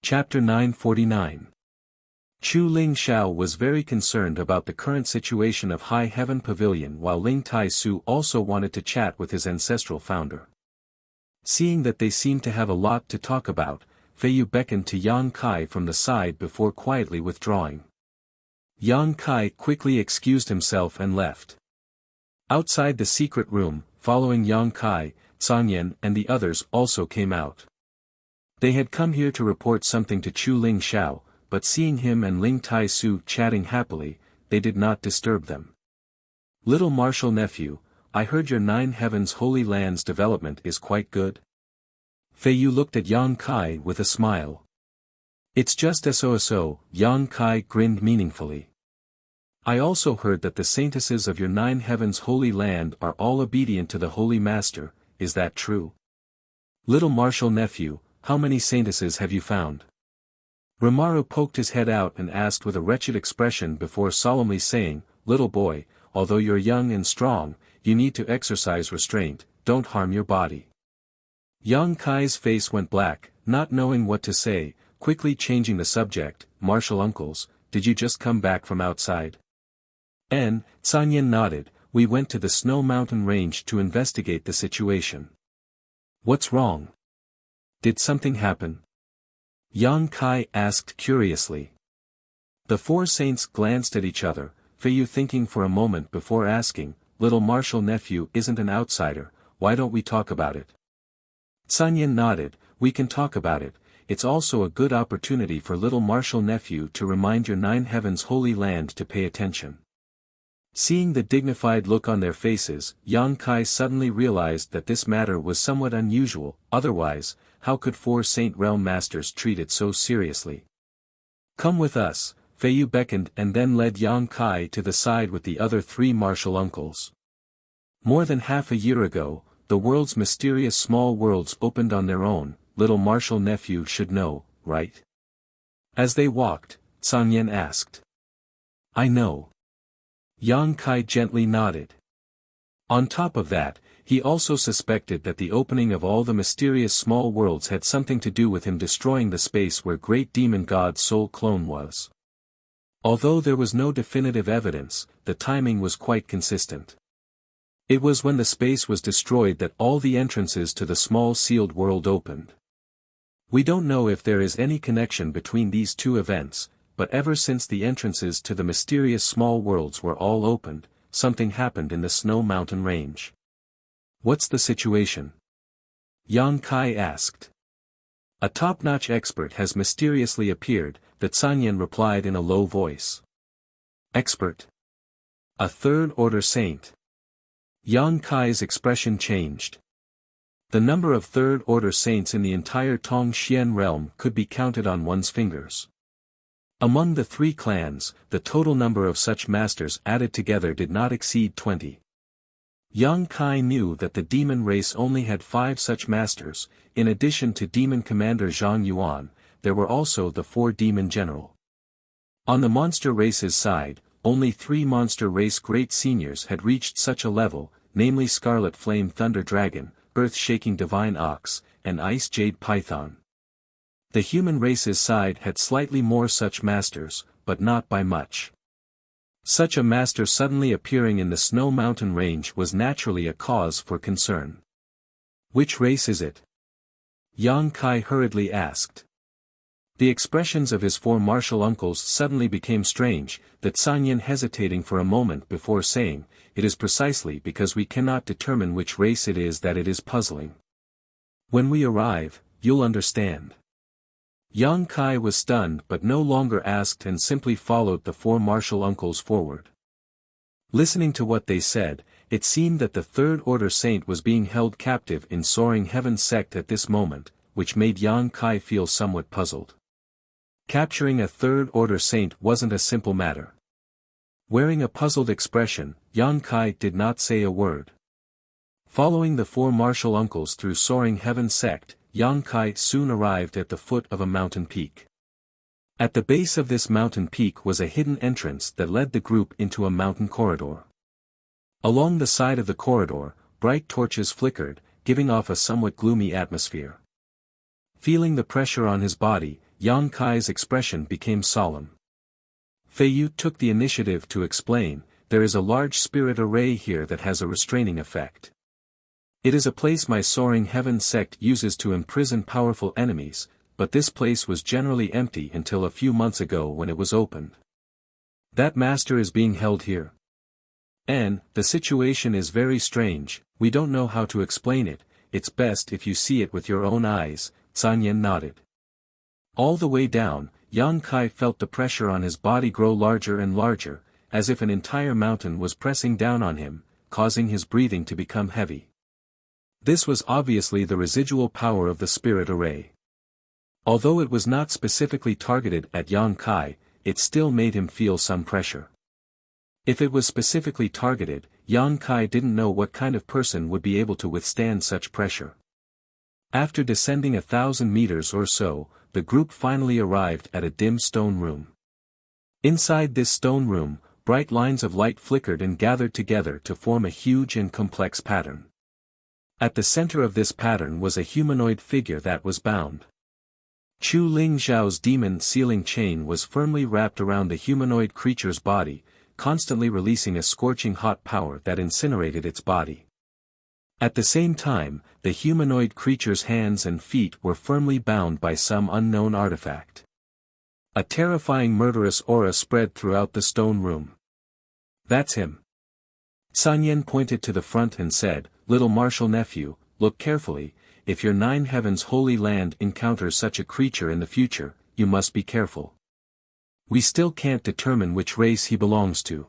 Chapter 949. Chu Ling Xiao was very concerned about the current situation of High Heaven Pavilion, while Ling Tai Su also wanted to chat with his ancestral founder. Seeing that they seemed to have a lot to talk about, Feiyu beckoned to Yang Kai from the side before quietly withdrawing. Yang Kai quickly excused himself and left. Outside the secret room, following Yang Kai, Sanyan and the others also came out. They had come here to report something to Chu Ling Xiao, but seeing him and Ling Tai Su chatting happily, they did not disturb them. "Little martial nephew, I heard your Nine Heavens Holy Land's development is quite good?" Feiyu looked at Yang Kai with a smile. "It's just so," Yang Kai grinned meaningfully. "I also heard that the saintesses of your Nine Heavens Holy Land are all obedient to the Holy Master, is that true?" "Little martial nephew, how many saintesses have you found?" Rimaru poked his head out and asked with a wretched expression before solemnly saying, "Little boy, although you're young and strong, you need to exercise restraint, don't harm your body." Yang Kai's face went black, not knowing what to say, quickly changing the subject. "Martial uncles, did you just come back from outside?" Sanyan nodded. "We went to the Snow Mountain Range to investigate the situation." "What's wrong? Did something happen?" Yang Kai asked curiously. The four saints glanced at each other, Feiyu thinking for a moment before asking, "Little martial nephew isn't an outsider, why don't we talk about it?" Sanyan nodded. "We can talk about it, it's also a good opportunity for little martial nephew to remind your Nine Heavens Holy Land to pay attention." Seeing the dignified look on their faces, Yang Kai suddenly realized that this matter was somewhat unusual, otherwise, how could four Saint Realm Masters treat it so seriously? "Come with us," Feiyu beckoned and then led Yang Kai to the side with the other three martial uncles. More than half a year ago, the world's mysterious small worlds opened on their own, little martial nephew should know, right? As they walked, Sanyan asked. "I know." Yang Kai gently nodded. On top of that, he also suspected that the opening of all the mysterious small worlds had something to do with him destroying the space where great demon god Soul Clone was. Although there was no definitive evidence, the timing was quite consistent. It was when the space was destroyed that all the entrances to the small sealed world opened. We don't know if there is any connection between these two events, but ever since the entrances to the mysterious small worlds were all opened, something happened in the Snow Mountain Range. "What's the situation?" Yang Kai asked. "A top-notch expert has mysteriously appeared," that Sanyan replied in a low voice. "Expert? A third-order saint?" Yang Kai's expression changed. The number of third-order saints in the entire Tongxian realm could be counted on one's fingers. Among the three clans, the total number of such masters added together did not exceed 20. Yang Kai knew that the demon race only had 5 such masters. In addition to demon commander Zhang Yuan, there were also the 4 demon general. On the monster race's side, only 3 monster race great seniors had reached such a level, namely Scarlet Flame Thunder Dragon, Earth-Shaking Divine Ox, and Ice Jade Python. The human race's side had slightly more such masters, but not by much. Such a master suddenly appearing in the Snow Mountain Range was naturally a cause for concern. "Which race is it?" Yang Kai hurriedly asked. The expressions of his 4 martial uncles suddenly became strange, that Sanyan hesitating for a moment before saying, "It is precisely because we cannot determine which race it is that it is puzzling. When we arrive, you'll understand." Yang Kai was stunned but no longer asked and simply followed the 4 martial uncles forward. Listening to what they said, it seemed that the third-order saint was being held captive in Soaring Heaven sect at this moment, which made Yang Kai feel somewhat puzzled. Capturing a third-order saint wasn't a simple matter. Wearing a puzzled expression, Yang Kai did not say a word. Following the 4 martial uncles through Soaring Heaven sect, Yang Kai soon arrived at the foot of a mountain peak. At the base of this mountain peak was a hidden entrance that led the group into a mountain corridor. Along the side of the corridor, bright torches flickered, giving off a somewhat gloomy atmosphere. Feeling the pressure on his body, Yang Kai's expression became solemn. Fei Yu took the initiative to explain, there is a large spirit array here that has a restraining effect. It is a place my soaring heaven sect uses to imprison powerful enemies, but this place was generally empty until a few months ago when it was opened. That master is being held here. And, the situation is very strange, we don't know how to explain it, it's best if you see it with your own eyes, Sanyan nodded. All the way down, Yang Kai felt the pressure on his body grow larger and larger, as if an entire mountain was pressing down on him, causing his breathing to become heavy. This was obviously the residual power of the spirit array. Although it was not specifically targeted at Yang Kai, it still made him feel some pressure. If it was specifically targeted, Yang Kai didn't know what kind of person would be able to withstand such pressure. After descending 1,000 meters or so, the group finally arrived at a dim stone room. Inside this stone room, bright lines of light flickered and gathered together to form a huge and complex pattern. At the center of this pattern was a humanoid figure that was bound. Chu Ling Zhao's demon sealing chain was firmly wrapped around the humanoid creature's body, constantly releasing a scorching hot power that incinerated its body. At the same time, the humanoid creature's hands and feet were firmly bound by some unknown artifact. A terrifying murderous aura spread throughout the stone room. That's him. Sanyan pointed to the front and said, "Little martial nephew, look carefully, if your Nine Heavens holy land encounters such a creature in the future, you must be careful. We still can't determine which race he belongs to."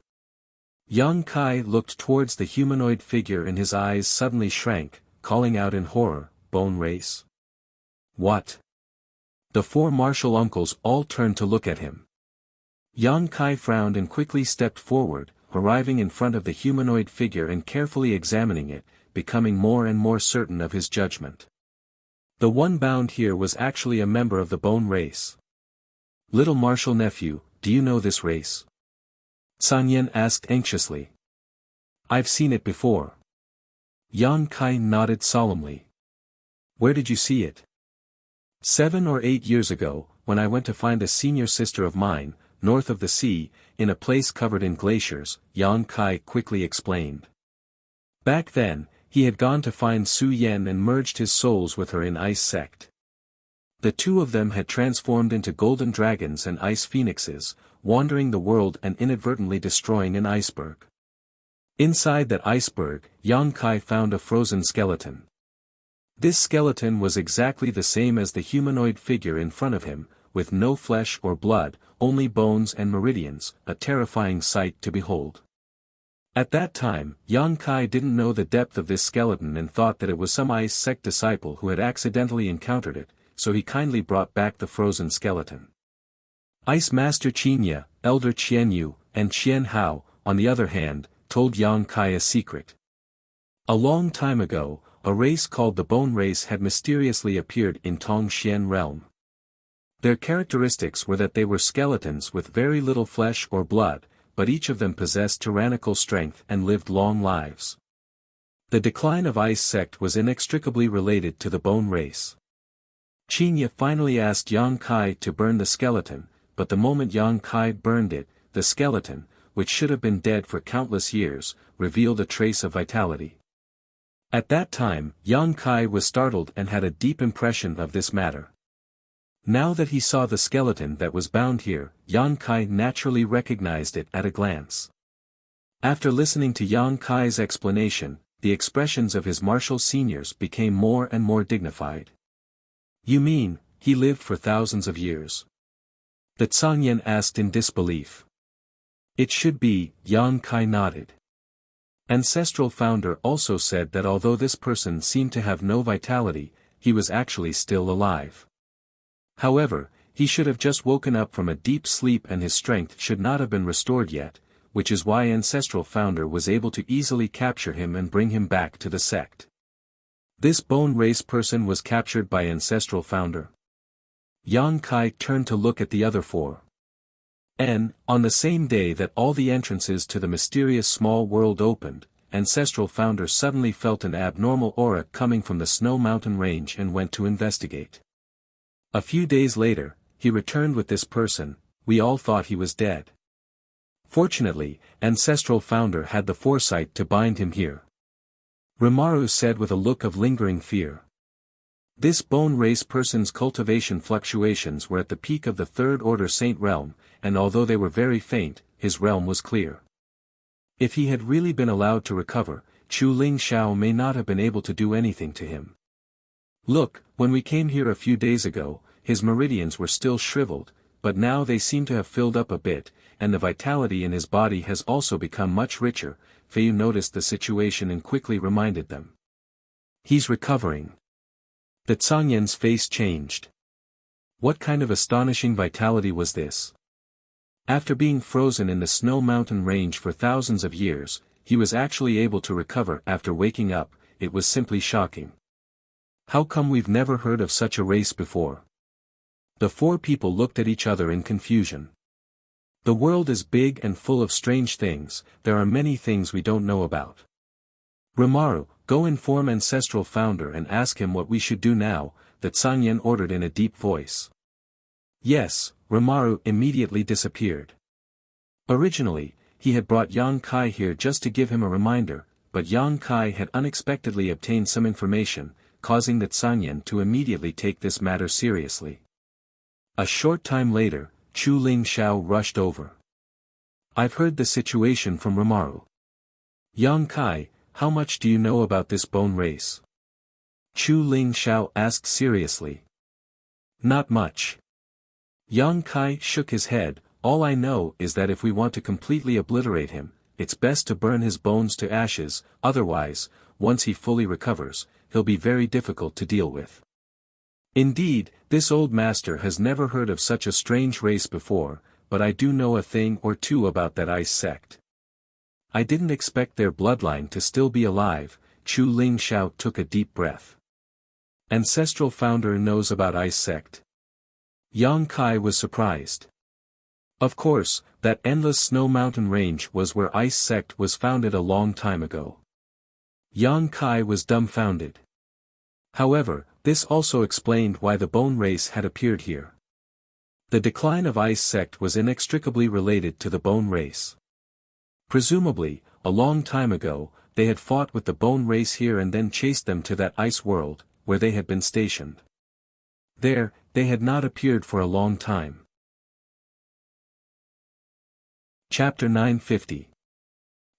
Yang Kai looked towards the humanoid figure and his eyes suddenly shrank, calling out in horror, "Bone race? What?" The four martial uncles all turned to look at him. Yang Kai frowned and quickly stepped forward, arriving in front of the humanoid figure and carefully examining it, becoming more and more certain of his judgment. The one bound here was actually a member of the bone race. "Little martial nephew, do you know this race?" Sanyan asked anxiously. "I've seen it before." Yang Kai nodded solemnly. "Where did you see it?" 7 or 8 years ago, when I went to find a senior sister of mine, north of the sea, in a place covered in glaciers, Yang Kai quickly explained. Back then, he had gone to find Su Yen and merged his souls with her in Ice Sect. The two of them had transformed into golden dragons and ice phoenixes, wandering the world and inadvertently destroying an iceberg. Inside that iceberg, Yang Kai found a frozen skeleton. This skeleton was exactly the same as the humanoid figure in front of him, with no flesh or blood, only bones and meridians, a terrifying sight to behold. At that time, Yang Kai didn't know the depth of this skeleton and thought that it was some Ice Sect disciple who had accidentally encountered it, so he kindly brought back the frozen skeleton. Ice Master Qinya, Elder Qianyu, and Qian Hao, on the other hand, told Yang Kai a secret. A long time ago, a race called the Bone Race had mysteriously appeared in Tongxian realm. Their characteristics were that they were skeletons with very little flesh or blood, but each of them possessed tyrannical strength and lived long lives. The decline of Ice Sect was inextricably related to the Bone Race. Qinya finally asked Yang Kai to burn the skeleton, but the moment Yang Kai burned it, the skeleton, which should have been dead for countless years, revealed a trace of vitality. At that time, Yang Kai was startled and had a deep impression of this matter. Now that he saw the skeleton that was bound here, Yang Kai naturally recognized it at a glance. After listening to Yang Kai's explanation, the expressions of his martial seniors became more and more dignified. "You mean, he lived for thousands of years?" The Zhangyan asked in disbelief. "It should be," Yang Kai nodded. Ancestral Founder also said that although this person seemed to have no vitality, he was actually still alive. However, he should have just woken up from a deep sleep and his strength should not have been restored yet, which is why Ancestral Founder was able to easily capture him and bring him back to the sect. This Bone Race person was captured by Ancestral Founder. Yang Kai turned to look at the other four. On the same day that all the entrances to the mysterious small world opened, Ancestral Founder suddenly felt an abnormal aura coming from the Snow Mountain range and went to investigate. A few days later, he returned with this person, we all thought he was dead. Fortunately, Ancestral Founder had the foresight to bind him here. Rimaru said with a look of lingering fear. This bone race person's cultivation fluctuations were at the peak of the Third Order Saint realm, and although they were very faint, his realm was clear. If he had really been allowed to recover, Chu Ling Xiao may not have been able to do anything to him. Look, when we came here a few days ago, his meridians were still shriveled, but now they seem to have filled up a bit, and the vitality in his body has also become much richer. Feiyu noticed the situation and quickly reminded them. He's recovering. The Zhangyan's face changed. What kind of astonishing vitality was this? After being frozen in the snow mountain range for thousands of years, he was actually able to recover after waking up. It was simply shocking. How come we've never heard of such a race before? The four people looked at each other in confusion. The world is big and full of strange things, there are many things we don't know about. Rimaru, go inform Ancestral Founder and ask him what we should do now, the Zhangyan ordered in a deep voice. Yes, Rimaru immediately disappeared. Originally, he had brought Yang Kai here just to give him a reminder, but Yang Kai had unexpectedly obtained some information, causing the Zhangyan to immediately take this matter seriously. A short time later, Chu Ling Xiao rushed over. I've heard the situation from Rimaru. Yang Kai, how much do you know about this bone race? Chu Ling Xiao asked seriously. Not much. Yang Kai shook his head. All I know is that if we want to completely obliterate him, it's best to burn his bones to ashes, otherwise, once he fully recovers, he'll be very difficult to deal with. Indeed, this old master has never heard of such a strange race before, but I do know a thing or two about that ice sect. I didn't expect their bloodline to still be alive. Chu Ling Xiao took a deep breath. Ancestral Founder knows about ice sect. Yang Kai was surprised. Of course, that endless snow mountain range was where ice sect was founded a long time ago. Yang Kai was dumbfounded. However, this also explained why the bone race had appeared here. The decline of ice sect was inextricably related to the bone race. Presumably, a long time ago, they had fought with the bone race here and then chased them to that ice world, where they had been stationed. There, they had not appeared for a long time. Chapter 950.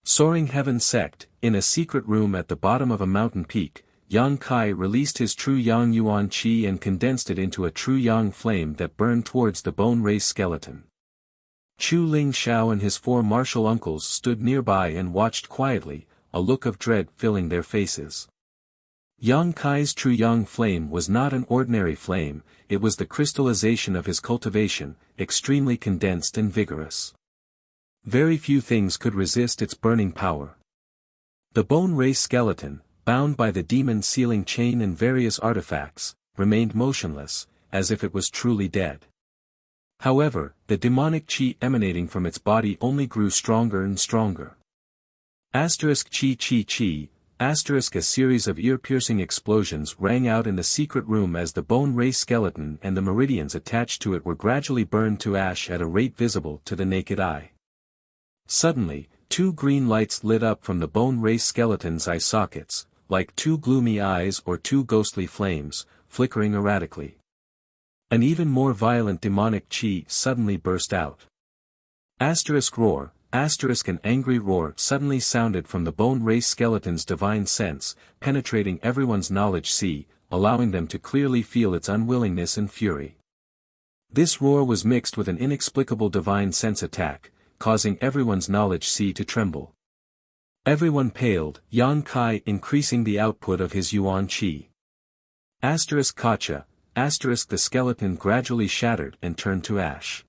Soaring Heaven Sect. In a secret room at the bottom of a mountain peak, Yang Kai released his true Yang Yuan Qi and condensed it into a true Yang flame that burned towards the bone race skeleton. Chu Ling Xiao and his four martial uncles stood nearby and watched quietly, a look of dread filling their faces. Yang Kai's true Yang flame was not an ordinary flame, it was the crystallization of his cultivation, extremely condensed and vigorous. Very few things could resist its burning power. The bone race skeleton, bound by the demon sealing chain and various artifacts, remained motionless, as if it was truly dead. However, the demonic chi emanating from its body only grew stronger and stronger. Asterisk chi chi chi, asterisk a series of ear-piercing explosions rang out in the secret room as the bone race skeleton and the meridians attached to it were gradually burned to ash at a rate visible to the naked eye. Suddenly, two green lights lit up from the bone race skeleton's eye sockets, like two gloomy eyes or two ghostly flames, flickering erratically. An even more violent demonic chi suddenly burst out. Asterisk roar, asterisk an angry roar suddenly sounded from the bone race skeleton's divine sense, penetrating everyone's knowledge sea, allowing them to clearly feel its unwillingness and fury. This roar was mixed with an inexplicable divine sense attack, causing everyone's knowledge sea to tremble. Everyone paled, Yang Kai increasing the output of his Yuan Qi. Asterisk Kacha, asterisk the skeleton gradually shattered and turned to ash.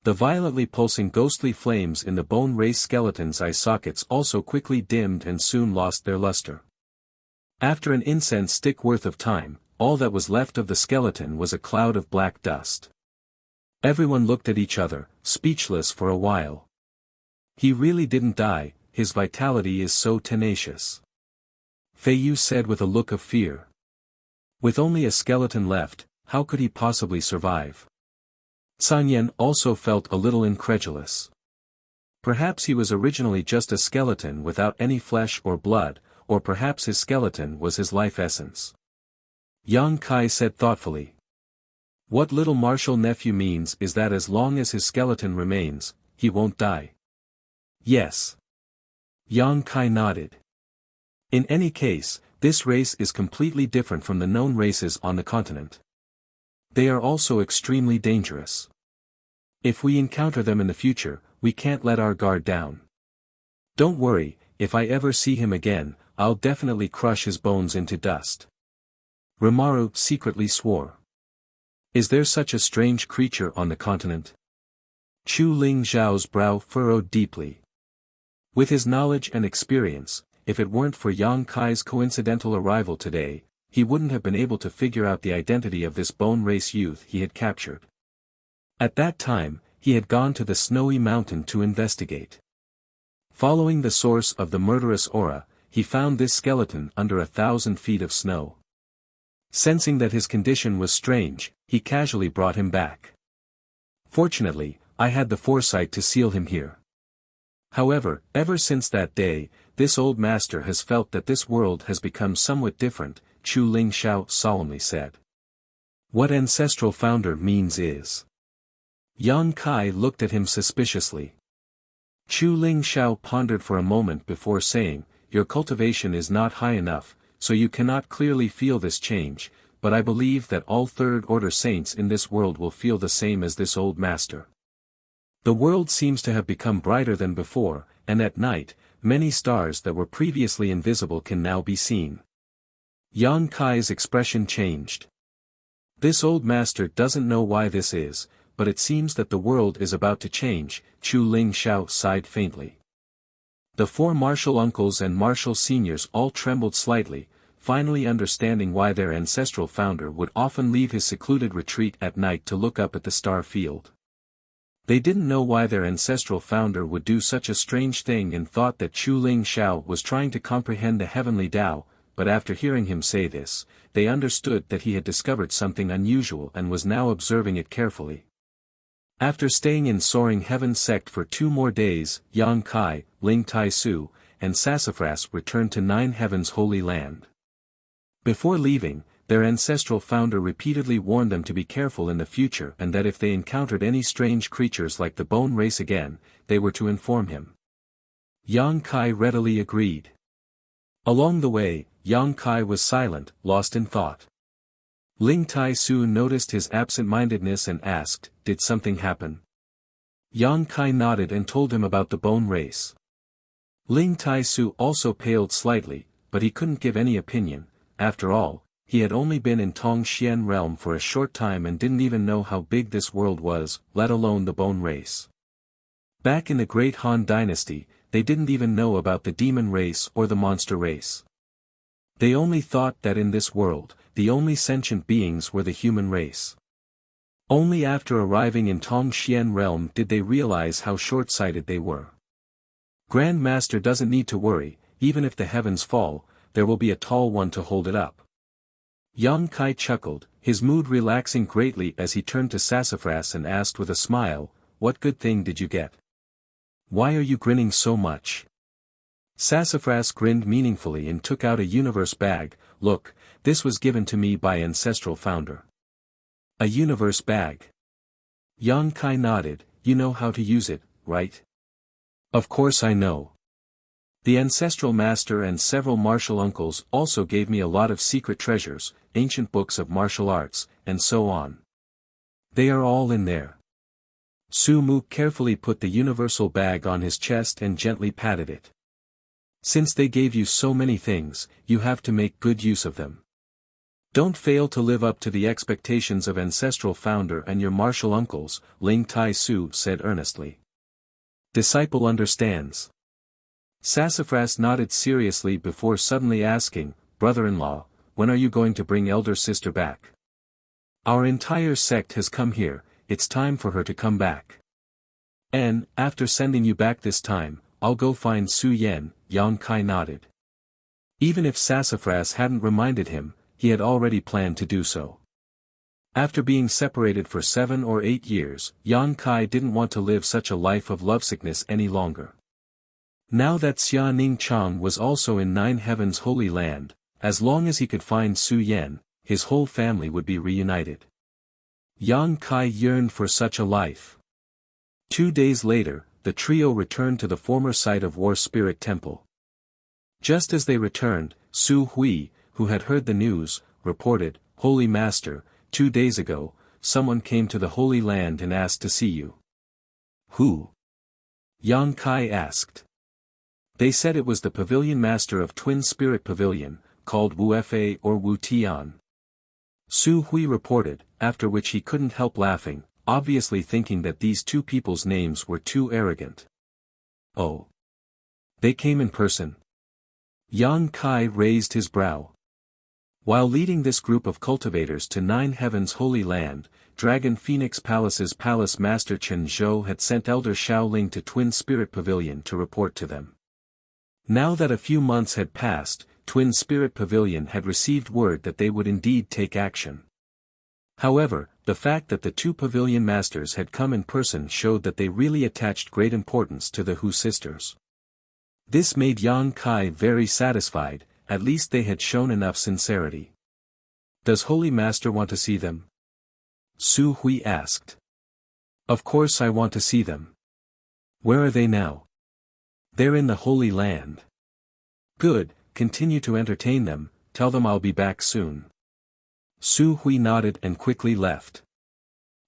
The violently pulsing ghostly flames in the bone race skeleton's eye sockets also quickly dimmed and soon lost their luster. After an incense stick worth of time, all that was left of the skeleton was a cloud of black dust. Everyone looked at each other, speechless for a while. He really didn't die, his vitality is so tenacious. Feiyu said with a look of fear. With only a skeleton left, how could he possibly survive? San Yan also felt a little incredulous. Perhaps he was originally just a skeleton without any flesh or blood, or perhaps his skeleton was his life essence. Yang Kai said thoughtfully. What little martial nephew means is that as long as his skeleton remains, he won't die. Yes. Yang Kai nodded. In any case, this race is completely different from the known races on the continent. They are also extremely dangerous. If we encounter them in the future, we can't let our guard down. Don't worry, if I ever see him again, I'll definitely crush his bones into dust. Rimaru secretly swore. Is there such a strange creature on the continent? Chu Ling Zhao's brow furrowed deeply. With his knowledge and experience, if it weren't for Yang Kai's coincidental arrival today, he wouldn't have been able to figure out the identity of this bone race youth he had captured. At that time, he had gone to the snowy mountain to investigate. Following the source of the murderous aura, he found this skeleton under 1,000 feet of snow. Sensing that his condition was strange, he casually brought him back. Fortunately, I had the foresight to seal him here. However, ever since that day, this old master has felt that this world has become somewhat different, Chu Ling Xiao solemnly said. What ancestral founder means is. Yang Kai looked at him suspiciously. Chu Ling Xiao pondered for a moment before saying, your cultivation is not high enough, so you cannot clearly feel this change, but I believe that all third-order saints in this world will feel the same as this old master. The world seems to have become brighter than before, and at night, many stars that were previously invisible can now be seen. Yang Kai's expression changed. This old master doesn't know why this is, but it seems that the world is about to change, Chu Ling Xiao sighed faintly. The four martial uncles and martial seniors all trembled slightly, finally understanding why their ancestral founder would often leave his secluded retreat at night to look up at the star field. They didn't know why their ancestral founder would do such a strange thing and thought that Chu Ling Xiao was trying to comprehend the heavenly Tao, but after hearing him say this, they understood that he had discovered something unusual and was now observing it carefully. After staying in Soaring Heaven sect for 2 more days, Yang Kai, Ling Tai Su, and Sassafras returned to Nine Heaven's Holy Land. Before leaving, their ancestral founder repeatedly warned them to be careful in the future and that if they encountered any strange creatures like the bone race again, they were to inform him. Yang Kai readily agreed. Along the way, Yang Kai was silent, lost in thought. Ling Tai Su noticed his absent-mindedness and asked, did something happen? Yang Kai nodded and told him about the bone race. Ling Tai Su also paled slightly, but he couldn't give any opinion. After all, he had only been in Tong Xian realm for a short time and didn't even know how big this world was, let alone the bone race. Back in the Great Han Dynasty, they didn't even know about the demon race or the monster race. They only thought that in this world, the only sentient beings were the human race. Only after arriving in Tong Xian realm did they realize how short-sighted they were. Grand Master doesn't need to worry, even if the heavens fall, there will be a tall one to hold it up. Yang Kai chuckled, his mood relaxing greatly as he turned to Sassafras and asked with a smile, what good thing did you get? Why are you grinning so much? Sassafras grinned meaningfully and took out a universe bag. Look, this was given to me by ancestral founder. A universe bag. Yang Kai nodded, you know how to use it, right? Of course I know. The ancestral master and several martial uncles also gave me a lot of secret treasures, ancient books of martial arts, and so on. They are all in there. Su Mu carefully put the universal bag on his chest and gently patted it. Since they gave you so many things, you have to make good use of them. Don't fail to live up to the expectations of ancestral founder and your martial uncles, Ling Tai Su said earnestly. Disciple understands. Sassafras nodded seriously before suddenly asking, brother-in-law, when are you going to bring elder sister back? Our entire sect has come here, it's time for her to come back. And, after sending you back this time, I'll go find Su Yan, Yang Kai nodded. Even if Sassafras hadn't reminded him, he had already planned to do so. After being separated for 7 or 8 years, Yang Kai didn't want to live such a life of lovesickness any longer. Now that Xia Ning Chang was also in Nine Heaven's Holy Land, as long as he could find Su Yan, his whole family would be reunited. Yang Kai yearned for such a life. 2 days later, the trio returned to the former site of War Spirit Temple. Just as they returned, Su Hui, who had heard the news, reported, "Holy Master, 2 days ago, someone came to the Holy Land and asked to see you." "Who?" Yang Kai asked. They said it was the pavilion master of Twin Spirit Pavilion, called Wu Fa or Wu Tian. Su Hui reported, after which he couldn't help laughing, obviously thinking that these two people's names were too arrogant. "Oh. They came in person?" Yang Kai raised his brow. While leading this group of cultivators to Nine Heaven's Holy Land, Dragon Phoenix Palace's Palace Master Chen Zhou had sent Elder Shaoling to Twin Spirit Pavilion to report to them. Now that a few months had passed, Twin Spirit Pavilion had received word that they would indeed take action. However, the fact that the two pavilion masters had come in person showed that they really attached great importance to the Hu sisters. This made Yang Kai very satisfied, at least they had shown enough sincerity. "Does Holy Master want to see them?" Su Hui asked. "Of course I want to see them. Where are they now?" "They're in the Holy Land." "Good, continue to entertain them, tell them I'll be back soon." Su Hui nodded and quickly left.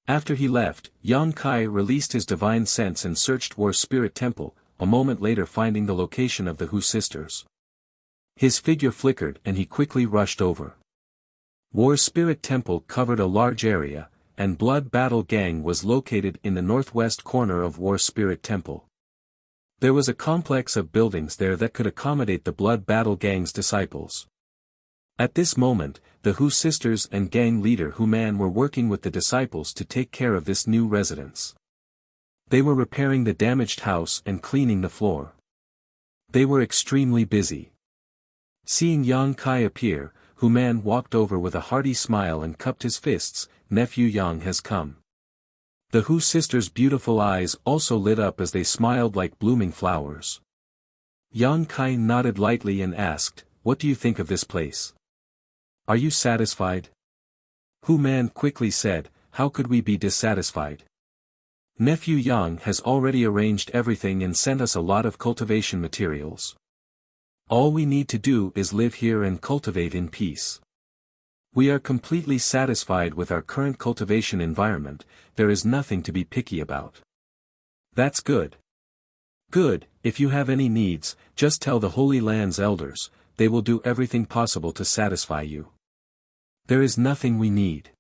After he left, Yang Kai released his divine sense and searched War Spirit Temple, a moment later finding the location of the Hu sisters. His figure flickered and he quickly rushed over. War Spirit Temple covered a large area, and Blood Battle Gang was located in the northwest corner of War Spirit Temple. There was a complex of buildings there that could accommodate the Blood Battle Gang's disciples. At this moment, the Hu sisters and gang leader Hu Man were working with the disciples to take care of this new residence. They were repairing the damaged house and cleaning the floor. They were extremely busy. Seeing Yang Kai appear, Hu Man walked over with a hearty smile and cupped his fists. "Nephew Yang has come." The Hu sisters' beautiful eyes also lit up as they smiled like blooming flowers. Yang Kai nodded lightly and asked, "What do you think of this place? Are you satisfied?" Hu Man quickly said, "How could we be dissatisfied? Nephew Yang has already arranged everything and sent us a lot of cultivation materials. All we need to do is live here and cultivate in peace. We are completely satisfied with our current cultivation environment, there is nothing to be picky about." "That's good. Good, if you have any needs, just tell the Holy Land's elders, they will do everything possible to satisfy you. There is nothing we need."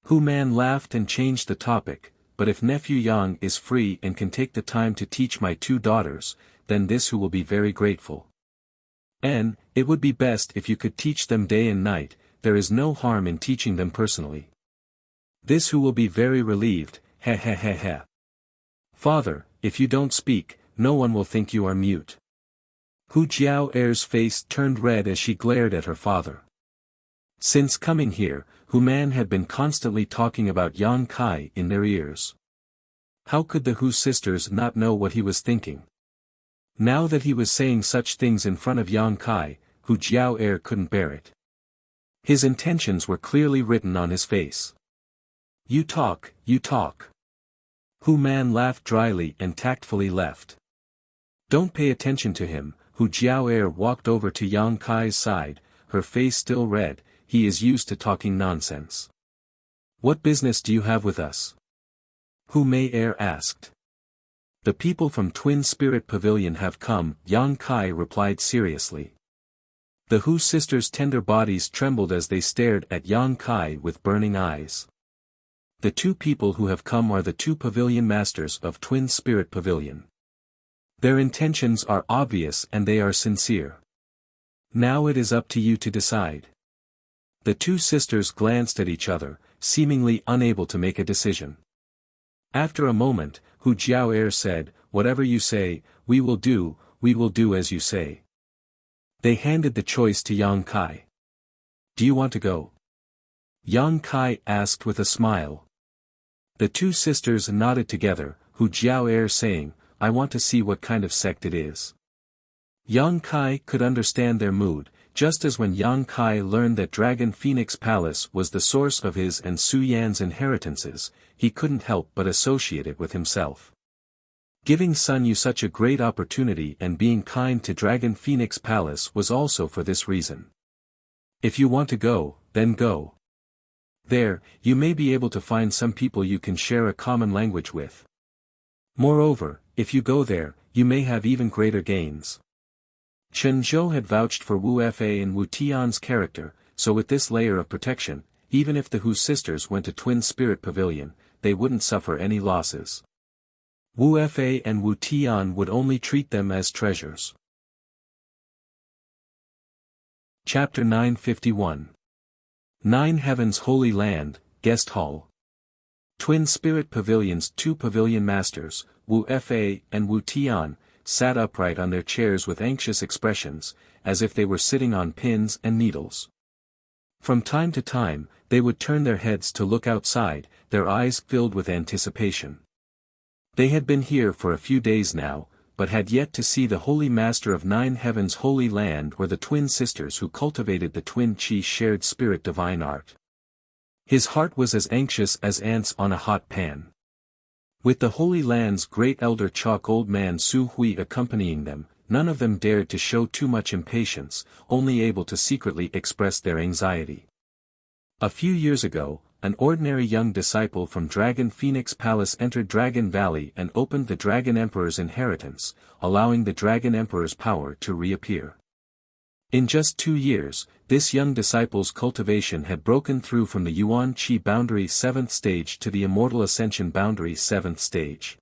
Hu Man laughed and changed the topic, "But if Nephew Yang is free and can take the time to teach my 2 daughters, then this Hu will be very grateful. And, it would be best if you could teach them day and night, there is no harm in teaching them personally. This Hu will be very relieved, heh heh heh heh. Father, if you don't speak, no one will think you are mute." Hu Jiao Er's face turned red as she glared at her father. Since coming here, Hu Man had been constantly talking about Yang Kai in their ears. How could the Hu sisters not know what he was thinking? Now that he was saying such things in front of Yang Kai, Hu Jiao Er couldn't bear it. His intentions were clearly written on his face. You talk. Hu Man laughed dryly and tactfully left. "Don't pay attention to him." Hu Jiao Er walked over to Yang Kai's side, her face still red. "He is used to talking nonsense. What business do you have with us?" Hu Mei Er asked. "The people from Twin Spirit Pavilion have come," Yang Kai replied seriously. The Hu sisters' tender bodies trembled as they stared at Yang Kai with burning eyes. The 2 people who have come are the 2 pavilion masters of Twin Spirit Pavilion. Their intentions are obvious and they are sincere. Now it is up to you to decide. The 2 sisters glanced at each other, seemingly unable to make a decision. After a moment, Hu Jiao Er said, "Whatever you say, we will do as you say." They handed the choice to Yang Kai. "Do you want to go?" Yang Kai asked with a smile. The two sisters nodded together, Hu Jiao saying, I want to see what kind of sect it is. Yang Kai could understand their mood, just as when Yang Kai learned that Dragon Phoenix Palace was the source of his and Su Yan's inheritances, he couldn't help but associate it with himself. Giving Sun Yu such a great opportunity and being kind to Dragon Phoenix Palace was also for this reason. If you want to go, then go. There, you may be able to find some people you can share a common language with. Moreover, if you go there, you may have even greater gains. Chen Zhou had vouched for Wu Fa and Wu Tian's character, so with this layer of protection, even if the Hu sisters went to Twin Spirit Pavilion, they wouldn't suffer any losses. Wu Fa and Wu Tian would only treat them as treasures. Chapter 951 Nine Heavens Holy Land, Guest Hall. Twin Spirit Pavilion's two pavilion masters, Wu Fa and Wu Tian, sat upright on their chairs with anxious expressions, as if they were sitting on pins and needles. From time to time, they would turn their heads to look outside, their eyes filled with anticipation. They had been here for a few days now, but had yet to see the Holy Master of Nine Heavens Holy Land or the twin sisters who cultivated the twin chi shared spirit divine art. His heart was as anxious as ants on a hot pan. With the Holy Land's great elder Chalk Old Man Su Hui accompanying them, none of them dared to show too much impatience, only able to secretly express their anxiety. A few years ago, an ordinary young disciple from Dragon Phoenix Palace entered Dragon Valley and opened the Dragon Emperor's inheritance, allowing the Dragon Emperor's power to reappear. In just 2 years, this young disciple's cultivation had broken through from the Yuan Qi boundary 7th stage to the Immortal Ascension boundary 7th stage.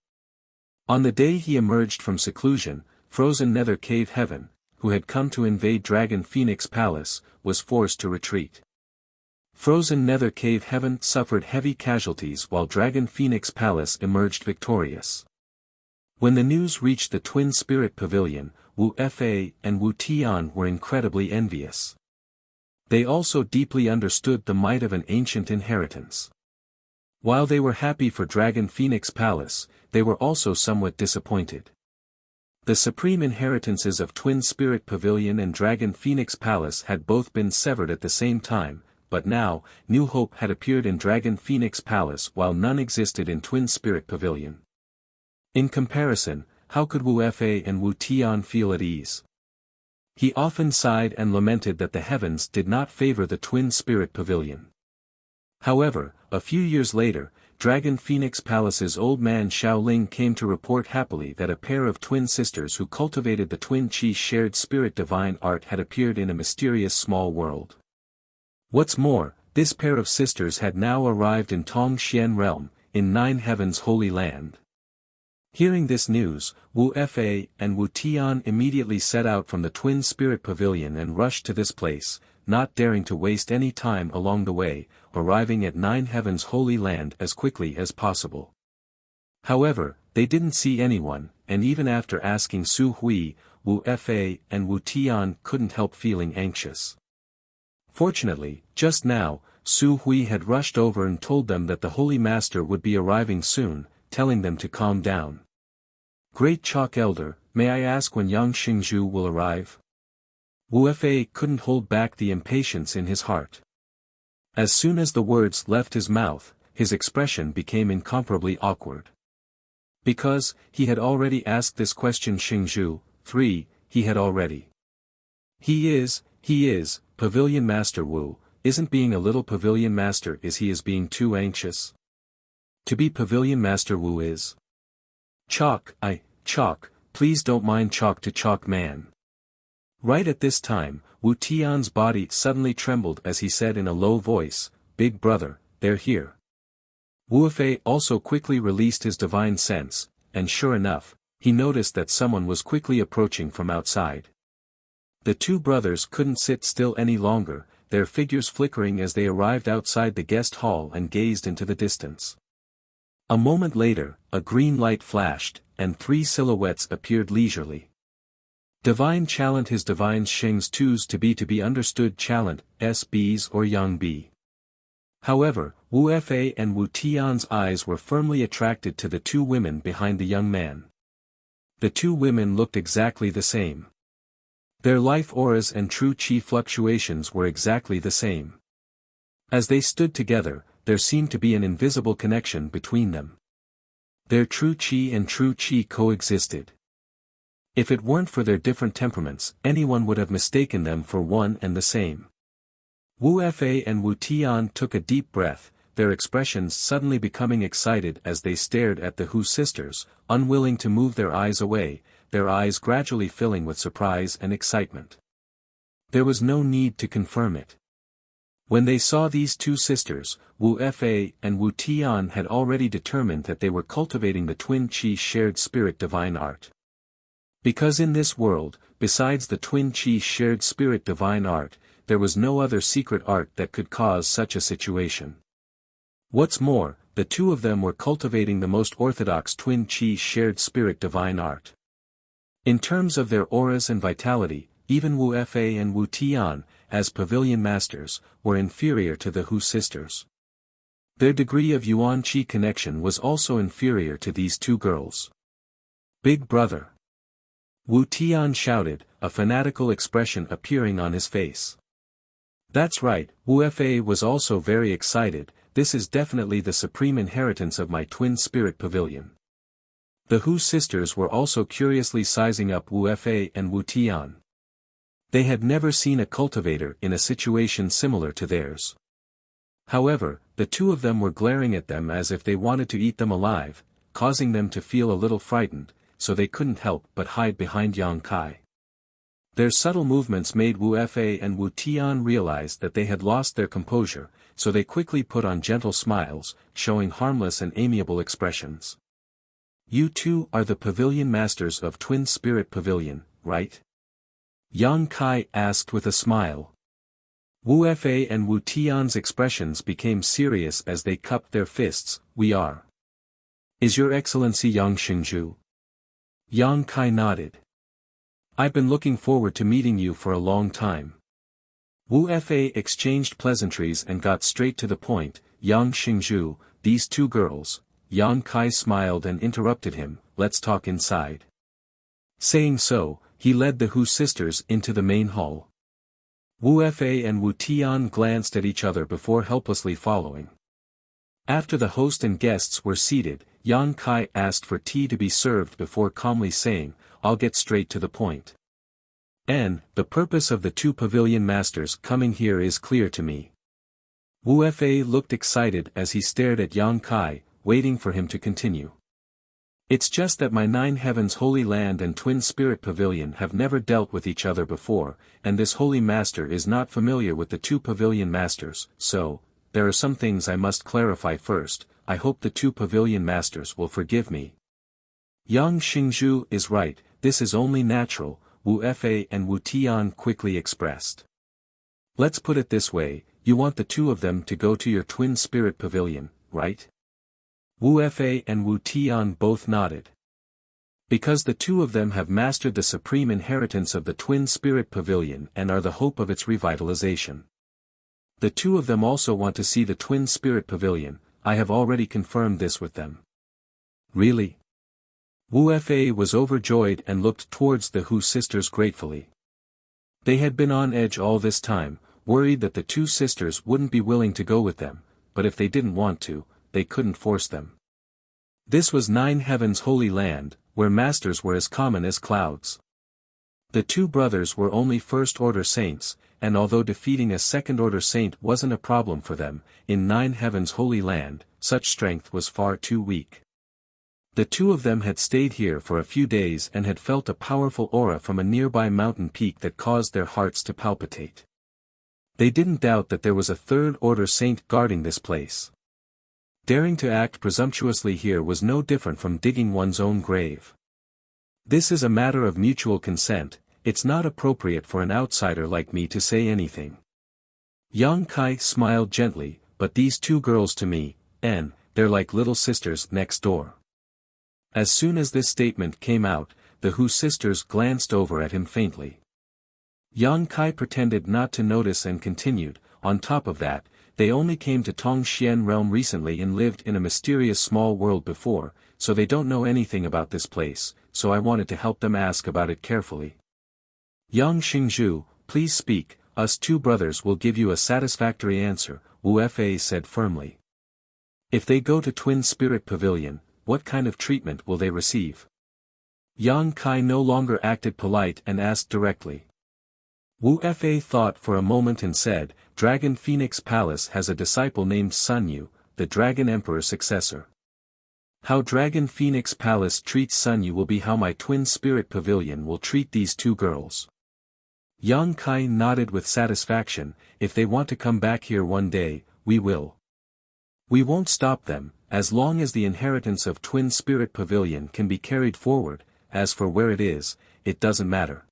On the day he emerged from seclusion, Frozen Nether Cave Heaven, who had come to invade Dragon Phoenix Palace, was forced to retreat. Frozen Nether Cave Heaven suffered heavy casualties while Dragon Phoenix Palace emerged victorious. When the news reached the Twin Spirit Pavilion, Wu Fa and Wu Tian were incredibly envious. They also deeply understood the might of an ancient inheritance. While they were happy for Dragon Phoenix Palace, they were also somewhat disappointed. The supreme inheritances of Twin Spirit Pavilion and Dragon Phoenix Palace had both been severed at the same time, but now, new hope had appeared in Dragon Phoenix Palace while none existed in Twin Spirit Pavilion. In comparison, how could Wu Fa and Wu Tian feel at ease? He often sighed and lamented that the heavens did not favor the Twin Spirit Pavilion. However, a few years later, Dragon Phoenix Palace's old man Xiaoling came to report happily that a pair of twin sisters who cultivated the Twin Chi shared spirit divine art had appeared in a mysterious small world. What's more, this pair of sisters had now arrived in Tongxian Realm, in Nine Heavens Holy Land. Hearing this news, Wu Fa and Wu Tian immediately set out from the Twin Spirit Pavilion and rushed to this place, not daring to waste any time along the way, arriving at Nine Heavens Holy Land as quickly as possible. However, they didn't see anyone, and even after asking Su Hui, Wu Fa and Wu Tian couldn't help feeling anxious. Fortunately, just now, Su Hui had rushed over and told them that the Holy Master would be arriving soon, telling them to calm down. Great Chalk Elder, may I ask when Yang Xingzhu will arrive? Wu Fa couldn't hold back the impatience in his heart. As soon as the words left his mouth, his expression became incomparably awkward. Because, he had already asked this question Xingzhu, 3, he had already. He is, Pavilion Master Wu, isn't being a little Pavilion Master he is being too anxious? To be Pavilion Master Wu is. Chalk, please don't mind Chalk to Chalk Man. Right at this time, Wu Tian's body suddenly trembled as he said in a low voice, Big brother, they're here. Wu Fei also quickly released his divine sense, and sure enough, he noticed that someone was quickly approaching from outside. The two brothers couldn't sit still any longer, their figures flickering as they arrived outside the guest hall and gazed into the distance. A moment later, a green light flashed, and 3 silhouettes appeared leisurely. Divine Chalant his divine Sheng's twos to be understood Chalant, S B's or Yang B. However, Wu Fei and Wu Tian's eyes were firmly attracted to the two women behind the young man. The two women looked exactly the same. Their life auras and true qi fluctuations were exactly the same. As they stood together, there seemed to be an invisible connection between them. Their true qi and true qi coexisted. If it weren't for their different temperaments, anyone would have mistaken them for one and the same. Wu Fei and Wu Tian took a deep breath, their expressions suddenly becoming excited as they stared at the Hu sisters, unwilling to move their eyes away, their eyes gradually filling with surprise and excitement. There was no need to confirm it. When they saw these two sisters, Wu Fei and Wu Tian had already determined that they were cultivating the twin qi shared spirit divine art. Because in this world, besides the twin qi shared spirit divine art, there was no other secret art that could cause such a situation. What's more, the two of them were cultivating the most orthodox twin qi shared spirit divine art. In terms of their auras and vitality, even Wu Fei and Wu Tian, as pavilion masters, were inferior to the Hu sisters. Their degree of Yuan qi connection was also inferior to these two girls. Big brother! Wu Tian shouted, a fanatical expression appearing on his face. That's right, Wu Fei was also very excited, this is definitely the supreme inheritance of my twin spirit pavilion. The Hu sisters were also curiously sizing up Wu Fei and Wu Tian. They had never seen a cultivator in a situation similar to theirs. However, the two of them were glaring at them as if they wanted to eat them alive, causing them to feel a little frightened, so they couldn't help but hide behind Yang Kai. Their subtle movements made Wu Fei and Wu Tian realize that they had lost their composure, so they quickly put on gentle smiles, showing harmless and amiable expressions. You two are the pavilion masters of Twin Spirit Pavilion, right? Yang Kai asked with a smile. Wu Fei and Wu Tian's expressions became serious as they cupped their fists. We are. Is your Excellency Yang Xingzhu? Yang Kai nodded. I've been looking forward to meeting you for a long time. Wu Fei exchanged pleasantries and got straight to the point. Yang Xingzhu, these two girls. Yang Kai smiled and interrupted him, let's talk inside. Saying so, he led the Hu sisters into the main hall. Wu Fei and Wu Tian glanced at each other before helplessly following. After the host and guests were seated, Yang Kai asked for tea to be served before calmly saying, I'll get straight to the point. The purpose of the two pavilion masters coming here is clear to me. Wu Fei looked excited as he stared at Yang Kai, waiting for him to continue. It's just that my 9 heavens holy land and twin spirit pavilion have never dealt with each other before, and this holy master is not familiar with the two pavilion masters, so, there are some things I must clarify first. I hope the two pavilion masters will forgive me. Yang Xingzhu is right, this is only natural, Wu Fei and Wu Tian quickly expressed. Let's put it this way, you want the two of them to go to your twin spirit pavilion, right? Wu Fei and Wu Tian both nodded. Because the two of them have mastered the supreme inheritance of the twin spirit pavilion and are the hope of its revitalization. The two of them also want to see the twin spirit pavilion, I have already confirmed this with them. Really? Wu Fei was overjoyed and looked towards the Hu sisters gratefully. They had been on edge all this time, worried that the two sisters wouldn't be willing to go with them, but if they didn't want to, they couldn't force them. This was 9 heavens holy land, where masters were as common as clouds. The two brothers were only first-order saints, and although defeating a second-order saint wasn't a problem for them, in 9 heavens holy land, such strength was far too weak. The two of them had stayed here for a few days and had felt a powerful aura from a nearby mountain peak that caused their hearts to palpitate. They didn't doubt that there was a third-order saint guarding this place. Daring to act presumptuously here was no different from digging one's own grave. This is a matter of mutual consent, it's not appropriate for an outsider like me to say anything. Yang Kai smiled gently, but these two girls to me, they're like little sisters next door. As soon as this statement came out, the Hu sisters glanced over at him faintly. Yang Kai pretended not to notice and continued, on top of that, They only came to Tongxian realm recently and lived in a mysterious small world before, so they don't know anything about this place, so I wanted to help them ask about it carefully. Yang Xingzhu, please speak, us two brothers will give you a satisfactory answer, Wu Fa said firmly. If they go to Twin Spirit Pavilion, what kind of treatment will they receive? Yang Kai no longer acted polite and asked directly. Wu Fa thought for a moment and said, Dragon Phoenix Palace has a disciple named Sun Yu, the Dragon Emperor's successor. How Dragon Phoenix Palace treats Sun Yu will be how my Twin Spirit Pavilion will treat these two girls. Yang Kai nodded with satisfaction. If they want to come back here one day, we will. We won't stop them, as long as the inheritance of Twin Spirit Pavilion can be carried forward. As for where it is, it doesn't matter.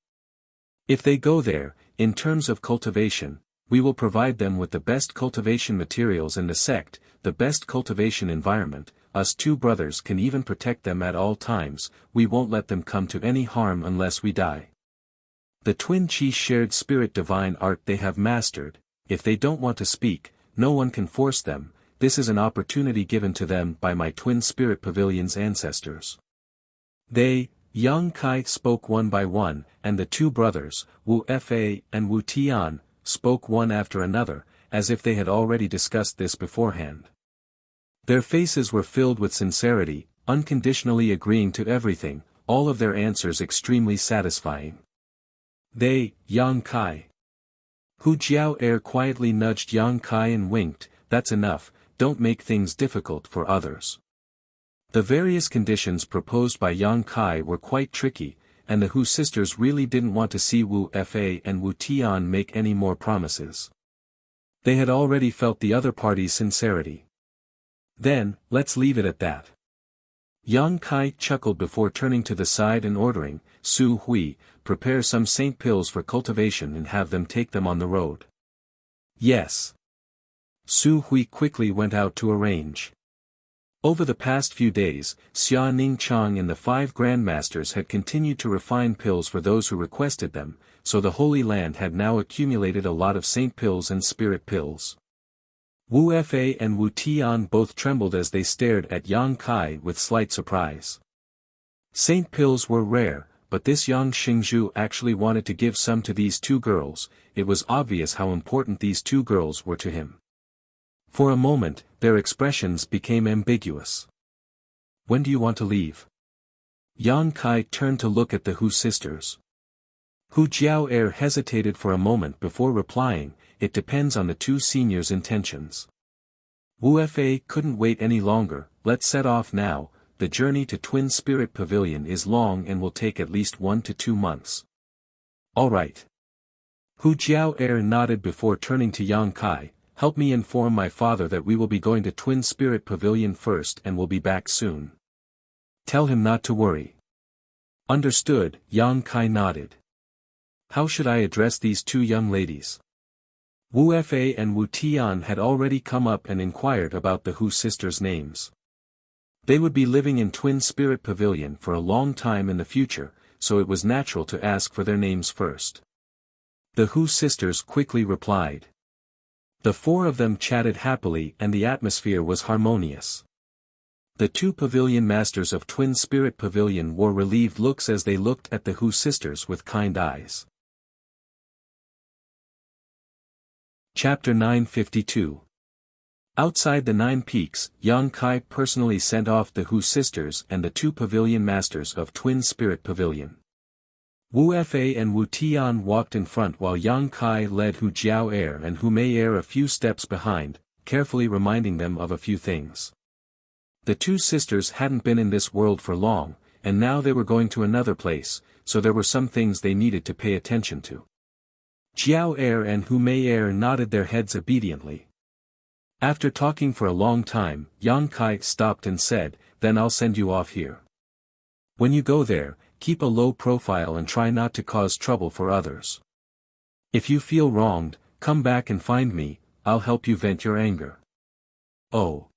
If they go there, in terms of cultivation, we will provide them with the best cultivation materials in the sect, the best cultivation environment. Us two brothers can even protect them at all times. We won't let them come to any harm unless we die. The twin chi shared spirit divine art they have mastered. If they don't want to speak, no one can force them. This is an opportunity given to them by my Twin Spirit Pavilion's ancestors. They, Yang Kai, spoke one by one, and the two brothers, Wu Fa and Wu Tian, spoke one after another, as if they had already discussed this beforehand. Their faces were filled with sincerity, unconditionally agreeing to everything, all of their answers extremely satisfying. They, Yang Kai. Hu Jiao quietly nudged Yang Kai and winked, that's enough, don't make things difficult for others. The various conditions proposed by Yang Kai were quite tricky, and the Hu sisters really didn't want to see Wu Fa and Wu Tian make any more promises. They had already felt the other party's sincerity. Then, let's leave it at that. Yang Kai chuckled before turning to the side and ordering, Su Hui, prepare some saint pills for cultivation and have them take them on the road. Yes. Su Hui quickly went out to arrange. Over the past few days, Xia Ning Chang and the 5 grandmasters had continued to refine pills for those who requested them, so the Holy Land had now accumulated a lot of saint pills and spirit pills. Wu Fa and Wu Tian both trembled as they stared at Yang Kai with slight surprise. Saint pills were rare, but this Yang Xingzhu actually wanted to give some to these two girls. It was obvious how important these two girls were to him. For a moment, their expressions became ambiguous. When do you want to leave? Yang Kai turned to look at the Hu sisters. Hu Jiao hesitated for a moment before replying, it depends on the two seniors' intentions. Wu Fa couldn't wait any longer, let's set off now. The journey to Twin Spirit Pavilion is long and will take at least 1 to 2 months. All right. Hu Jiao nodded before turning to Yang Kai, help me inform my father that we will be going to Twin Spirit Pavilion first and will be back soon. Tell him not to worry. Understood, Yang Kai nodded. How should I address these two young ladies? Wu Fa and Wu Tian had already come up and inquired about the Hu sisters' names. They would be living in Twin Spirit Pavilion for a long time in the future, so it was natural to ask for their names first. The Hu sisters quickly replied. The 4 of them chatted happily and the atmosphere was harmonious. The 2 pavilion masters of Twin Spirit Pavilion wore relieved looks as they looked at the Hu sisters with kind eyes. Chapter 952. Outside the 9 peaks, Yang Kai personally sent off the Hu sisters and the 2 pavilion masters of Twin Spirit Pavilion. Wu Fa and Wu Tian walked in front while Yang Kai led Hu Jiao and Hu Mei a few steps behind, carefully reminding them of a few things. The 2 sisters hadn't been in this world for long, and now they were going to another place, so there were some things they needed to pay attention to. Jiao and Hu Mei nodded their heads obediently. After talking for a long time, Yang Kai stopped and said, then I'll send you off here. When you go there, keep a low profile and try not to cause trouble for others. If you feel wronged, come back and find me, I'll help you vent your anger. Oh.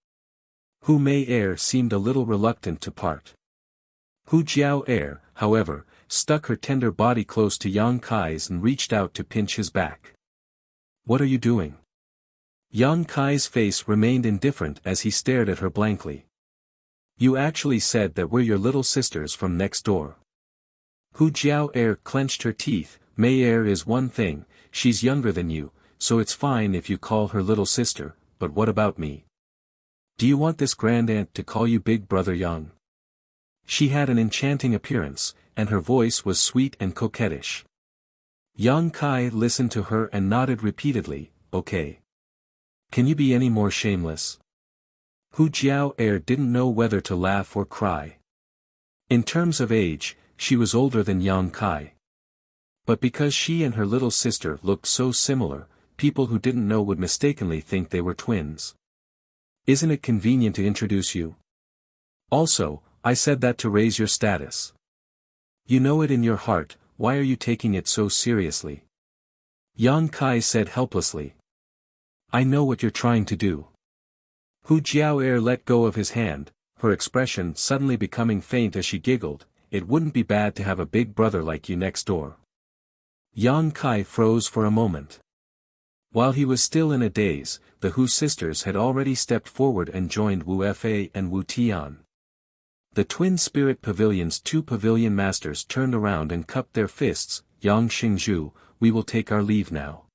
Hu Mei seemed a little reluctant to part. Hu Jiao however, stuck her tender body close to Yang Kai's and reached out to pinch his back. What are you doing? Yang Kai's face remained indifferent as he stared at her blankly. You actually said that we're your little sisters from next door. Hu Jiao clenched her teeth. Mei is one thing, she's younger than you, so it's fine if you call her little sister, but what about me? Do you want this grandaunt to call you Big Brother Yang? She had an enchanting appearance, and her voice was sweet and coquettish. Yang Kai listened to her and nodded repeatedly, okay. Can you be any more shameless? Hu Jiao didn't know whether to laugh or cry. In terms of age, she was older than Yang Kai. But because she and her little sister looked so similar, people who didn't know would mistakenly think they were twins. Isn't it convenient to introduce you? Also, I said that to raise your status. You know it in your heart, why are you taking it so seriously? Yang Kai said helplessly. I know what you're trying to do. Hu Jiao let go of his hand, her expression suddenly becoming faint as she giggled. It wouldn't be bad to have a big brother like you next door. Yang Kai froze for a moment. While he was still in a daze, the Hu sisters had already stepped forward and joined Wu Fa and Wu Tian. The Twin Spirit Pavilion's two pavilion masters turned around and cupped their fists. Yang Xingzhu, we will take our leave now.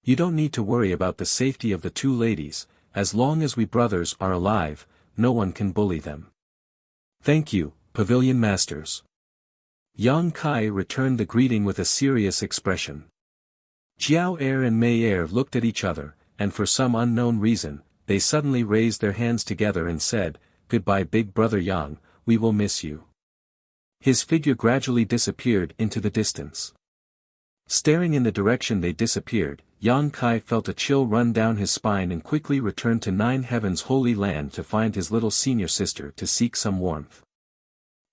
You don't need to worry about the safety of the two ladies, as long as we brothers are alive, no one can bully them. Thank you, Pavilion Masters. Yang Kai returned the greeting with a serious expression. Jiao and Mei looked at each other, and for some unknown reason, they suddenly raised their hands together and said, Goodbye Big Brother Yang, we will miss you. His figure gradually disappeared into the distance. Staring in the direction they disappeared, Yang Kai felt a chill run down his spine and quickly returned to Nine Heaven's holy land to find his little senior sister to seek some warmth.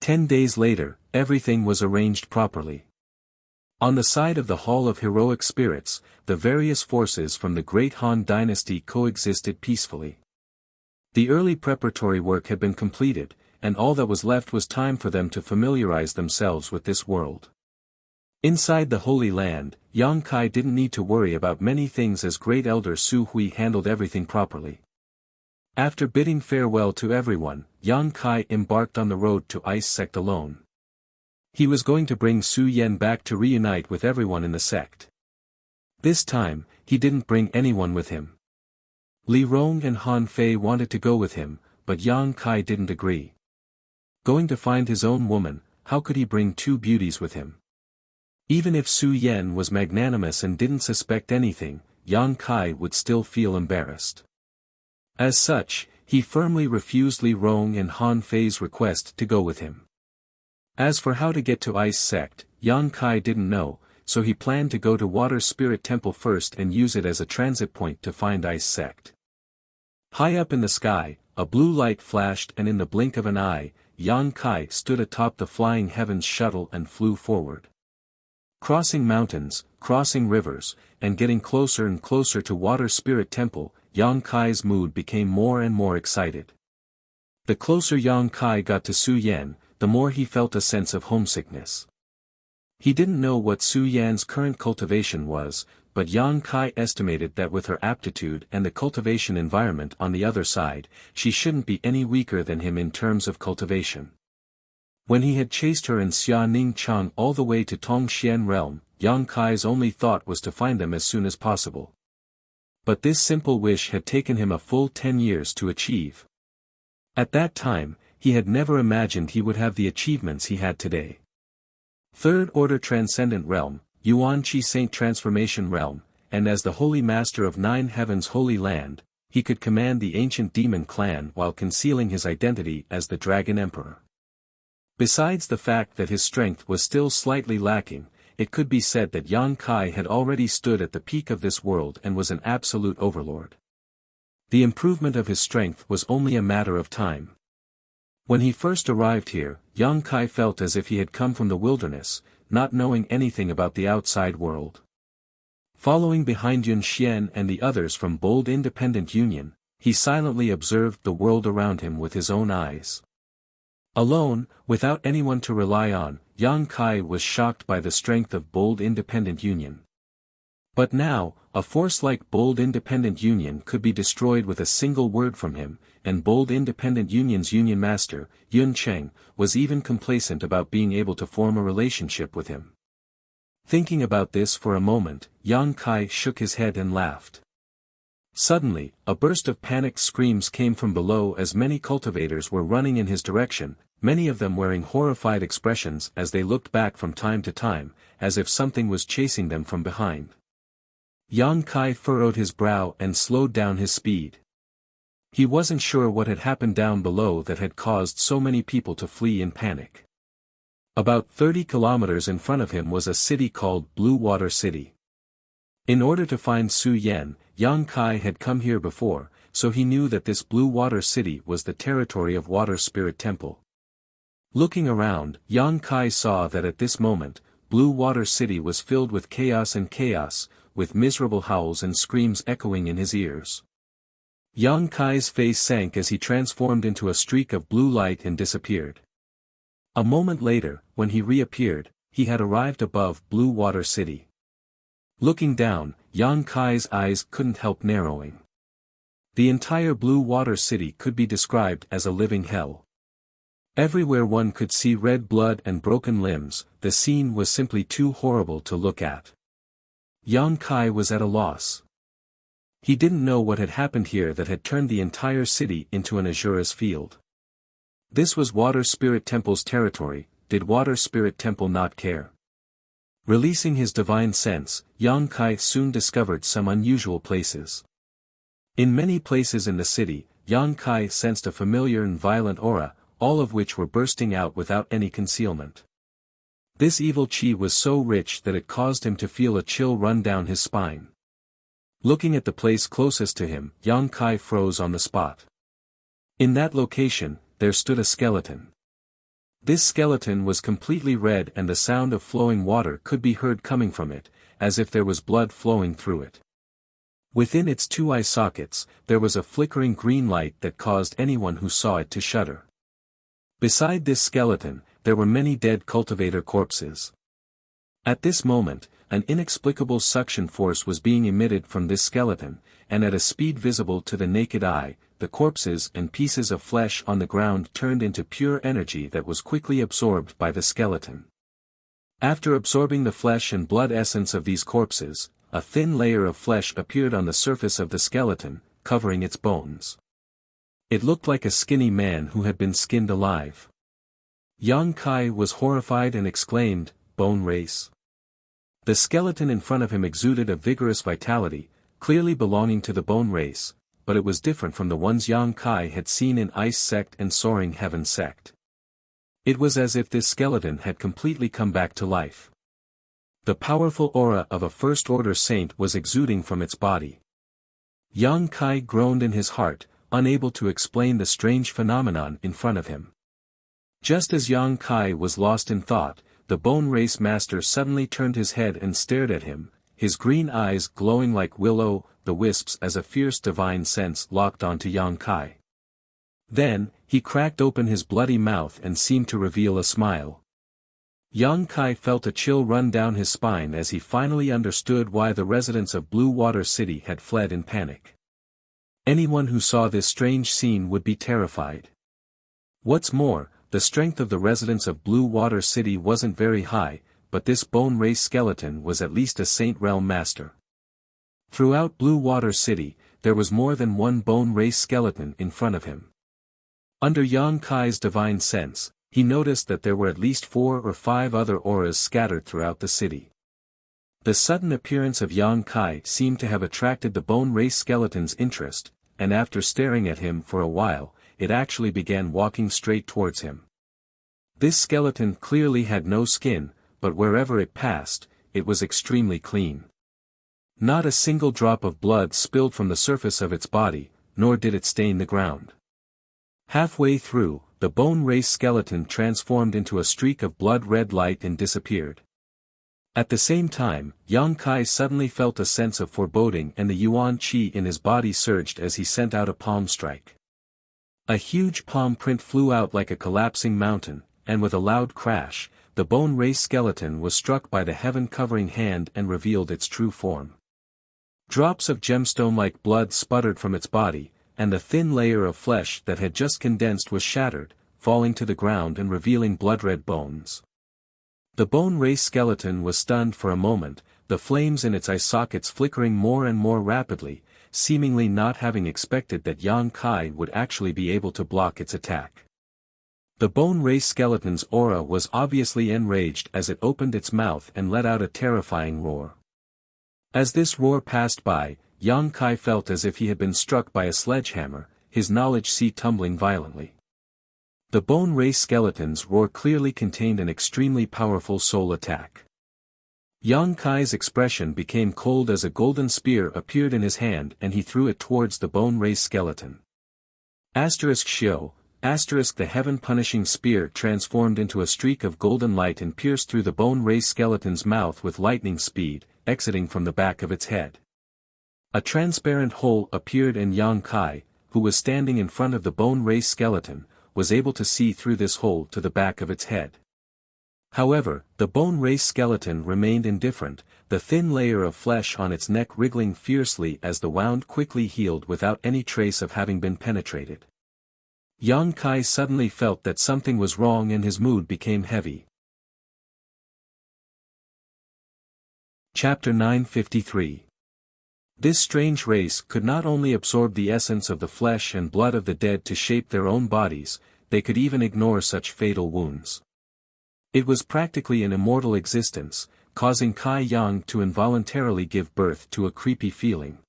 10 days later, everything was arranged properly. On the side of the Hall of Heroic Spirits, the various forces from the Great Han Dynasty coexisted peacefully. The early preparatory work had been completed, and all that was left was time for them to familiarize themselves with this world. Inside the Holy Land, Yang Kai didn't need to worry about many things as Great Elder Su Hui handled everything properly. After bidding farewell to everyone, Yang Kai embarked on the road to Ice Sect alone. He was going to bring Su Yen back to reunite with everyone in the sect. This time, he didn't bring anyone with him. Li Rong and Han Fei wanted to go with him, but Yang Kai didn't agree. Going to find his own woman, how could he bring two beauties with him? Even if Su Yen was magnanimous and didn't suspect anything, Yang Kai would still feel embarrassed. As such, he firmly refused Li Rong and Han Fei's request to go with him. As for how to get to Ice Sect, Yang Kai didn't know, so he planned to go to Water Spirit Temple first and use it as a transit point to find Ice Sect. High up in the sky, a blue light flashed and in the blink of an eye, Yang Kai stood atop the Flying Heavens shuttle and flew forward. Crossing mountains, crossing rivers, and getting closer and closer to Water Spirit Temple, Yang Kai's mood became more and more excited. The closer Yang Kai got to Su Yan, the more he felt a sense of homesickness. He didn't know what Su Yan's current cultivation was, but Yang Kai estimated that with her aptitude and the cultivation environment on the other side, she shouldn't be any weaker than him in terms of cultivation. When he had chased her and Xia Ning Chang all the way to Tongxian realm, Yang Kai's only thought was to find them as soon as possible. But this simple wish had taken him a full 10 years to achieve. At that time, he had never imagined he would have the achievements he had today. Third Order Transcendent Realm, Yuan Qi Saint Transformation Realm, and as the Holy Master of Nine Heaven's Holy Land, he could command the ancient demon clan while concealing his identity as the Dragon Emperor. Besides the fact that his strength was still slightly lacking, it could be said that Yang Kai had already stood at the peak of this world and was an absolute overlord. The improvement of his strength was only a matter of time. When he first arrived here, Yang Kai felt as if he had come from the wilderness, not knowing anything about the outside world. Following behind Yun Xian and the others from Bold Independent Union, he silently observed the world around him with his own eyes. Alone, without anyone to rely on, Yang Kai was shocked by the strength of Bold Independent Union. But now, a force like Bold Independent Union could be destroyed with a single word from him, and Bold Independent Union's union master, Yun Cheng, was even complacent about being able to form a relationship with him. Thinking about this for a moment, Yang Kai shook his head and laughed. Suddenly, a burst of panicked screams came from below as many cultivators were running in his direction, many of them wearing horrified expressions as they looked back from time to time, as if something was chasing them from behind. Yang Kai furrowed his brow and slowed down his speed. He wasn't sure what had happened down below that had caused so many people to flee in panic. About 30 kilometers in front of him was a city called Blue Water City. In order to find Su Yan, Yang Kai had come here before, so he knew that this Blue Water City was the territory of Water Spirit Temple. Looking around, Yang Kai saw that at this moment, Blue Water City was filled with chaos, with miserable howls and screams echoing in his ears. Yang Kai's face sank as he transformed into a streak of blue light and disappeared. A moment later, when he reappeared, he had arrived above Blue Water City. Looking down, Yang Kai's eyes couldn't help narrowing. The entire Blue Water City could be described as a living hell. Everywhere one could see red blood and broken limbs, the scene was simply too horrible to look at. Yang Kai was at a loss. He didn't know what had happened here that had turned the entire city into an azurous field. This was Water Spirit Temple's territory. Did Water Spirit Temple not care? Releasing his divine sense, Yang Kai soon discovered some unusual places. In many places in the city, Yang Kai sensed a familiar and violent aura, all of which were bursting out without any concealment. This evil chi was so rich that it caused him to feel a chill run down his spine. Looking at the place closest to him, Yang Kai froze on the spot. In that location, there stood a skeleton. This skeleton was completely red and the sound of flowing water could be heard coming from it, as if there was blood flowing through it. Within its two eye sockets, there was a flickering green light that caused anyone who saw it to shudder. Beside this skeleton, there were many dead cultivator corpses. At this moment, an inexplicable suction force was being emitted from this skeleton, and at a speed visible to the naked eye, the corpses and pieces of flesh on the ground turned into pure energy that was quickly absorbed by the skeleton. After absorbing the flesh and blood essence of these corpses, a thin layer of flesh appeared on the surface of the skeleton, covering its bones. It looked like a skinny man who had been skinned alive. Yang Kai was horrified and exclaimed, "Bone race." The skeleton in front of him exuded a vigorous vitality, clearly belonging to the bone race, but it was different from the ones Yang Kai had seen in Ice Sect and Soaring Heaven Sect. It was as if this skeleton had completely come back to life. The powerful aura of a first-order saint was exuding from its body. Yang Kai groaned in his heart, unable to explain the strange phenomenon in front of him. Just as Yang Kai was lost in thought, the Bone Race Master suddenly turned his head and stared at him, his green eyes glowing like will-o'-the-wisps as a fierce divine sense locked onto Yang Kai. Then, he cracked open his bloody mouth and seemed to reveal a smile. Yang Kai felt a chill run down his spine as he finally understood why the residents of Blue Water City had fled in panic. Anyone who saw this strange scene would be terrified. What's more, the strength of the residents of Blue Water City wasn't very high, but this bone race skeleton was at least a Saint Realm Master. Throughout Blue Water City, there was more than one bone race skeleton in front of him. Under Yang Kai's divine sense, he noticed that there were at least 4 or 5 other auras scattered throughout the city. The sudden appearance of Yang Kai seemed to have attracted the bone race skeleton's interest, and after staring at him for a while, it actually began walking straight towards him. This skeleton clearly had no skin, but wherever it passed, it was extremely clean. Not a single drop of blood spilled from the surface of its body, nor did it stain the ground. Halfway through, the bone race skeleton transformed into a streak of blood-red light and disappeared. At the same time, Yang Kai suddenly felt a sense of foreboding and the Yuan Qi in his body surged as he sent out a palm strike. A huge palm print flew out like a collapsing mountain, and with a loud crash, the bone race skeleton was struck by the heaven-covering hand and revealed its true form. Drops of gemstone-like blood sputtered from its body, and the thin layer of flesh that had just condensed was shattered, falling to the ground and revealing blood-red bones. The bone race skeleton was stunned for a moment, the flames in its eye sockets flickering more and more rapidly, seemingly not having expected that Yang Kai would actually be able to block its attack. The bone race skeleton's aura was obviously enraged as it opened its mouth and let out a terrifying roar. As this roar passed by, Yang Kai felt as if he had been struck by a sledgehammer, his knowledge seat tumbling violently. The bone race skeleton's roar clearly contained an extremely powerful soul attack. Yang Kai's expression became cold as a golden spear appeared in his hand and he threw it towards the bone race skeleton. *Shio, the heaven-punishing spear transformed into a streak of golden light and pierced through the bone race skeleton's mouth with lightning speed, exiting from the back of its head. A transparent hole appeared and Yang Kai, who was standing in front of the bone race skeleton, was able to see through this hole to the back of its head. However, the bone race skeleton remained indifferent, the thin layer of flesh on its neck wriggling fiercely as the wound quickly healed without any trace of having been penetrated. Yang Kai suddenly felt that something was wrong and his mood became heavy. Chapter 953. This strange race could not only absorb the essence of the flesh and blood of the dead to shape their own bodies, they could even ignore such fatal wounds. It was practically an immortal existence, causing Kai Yang to involuntarily give birth to a creepy feeling.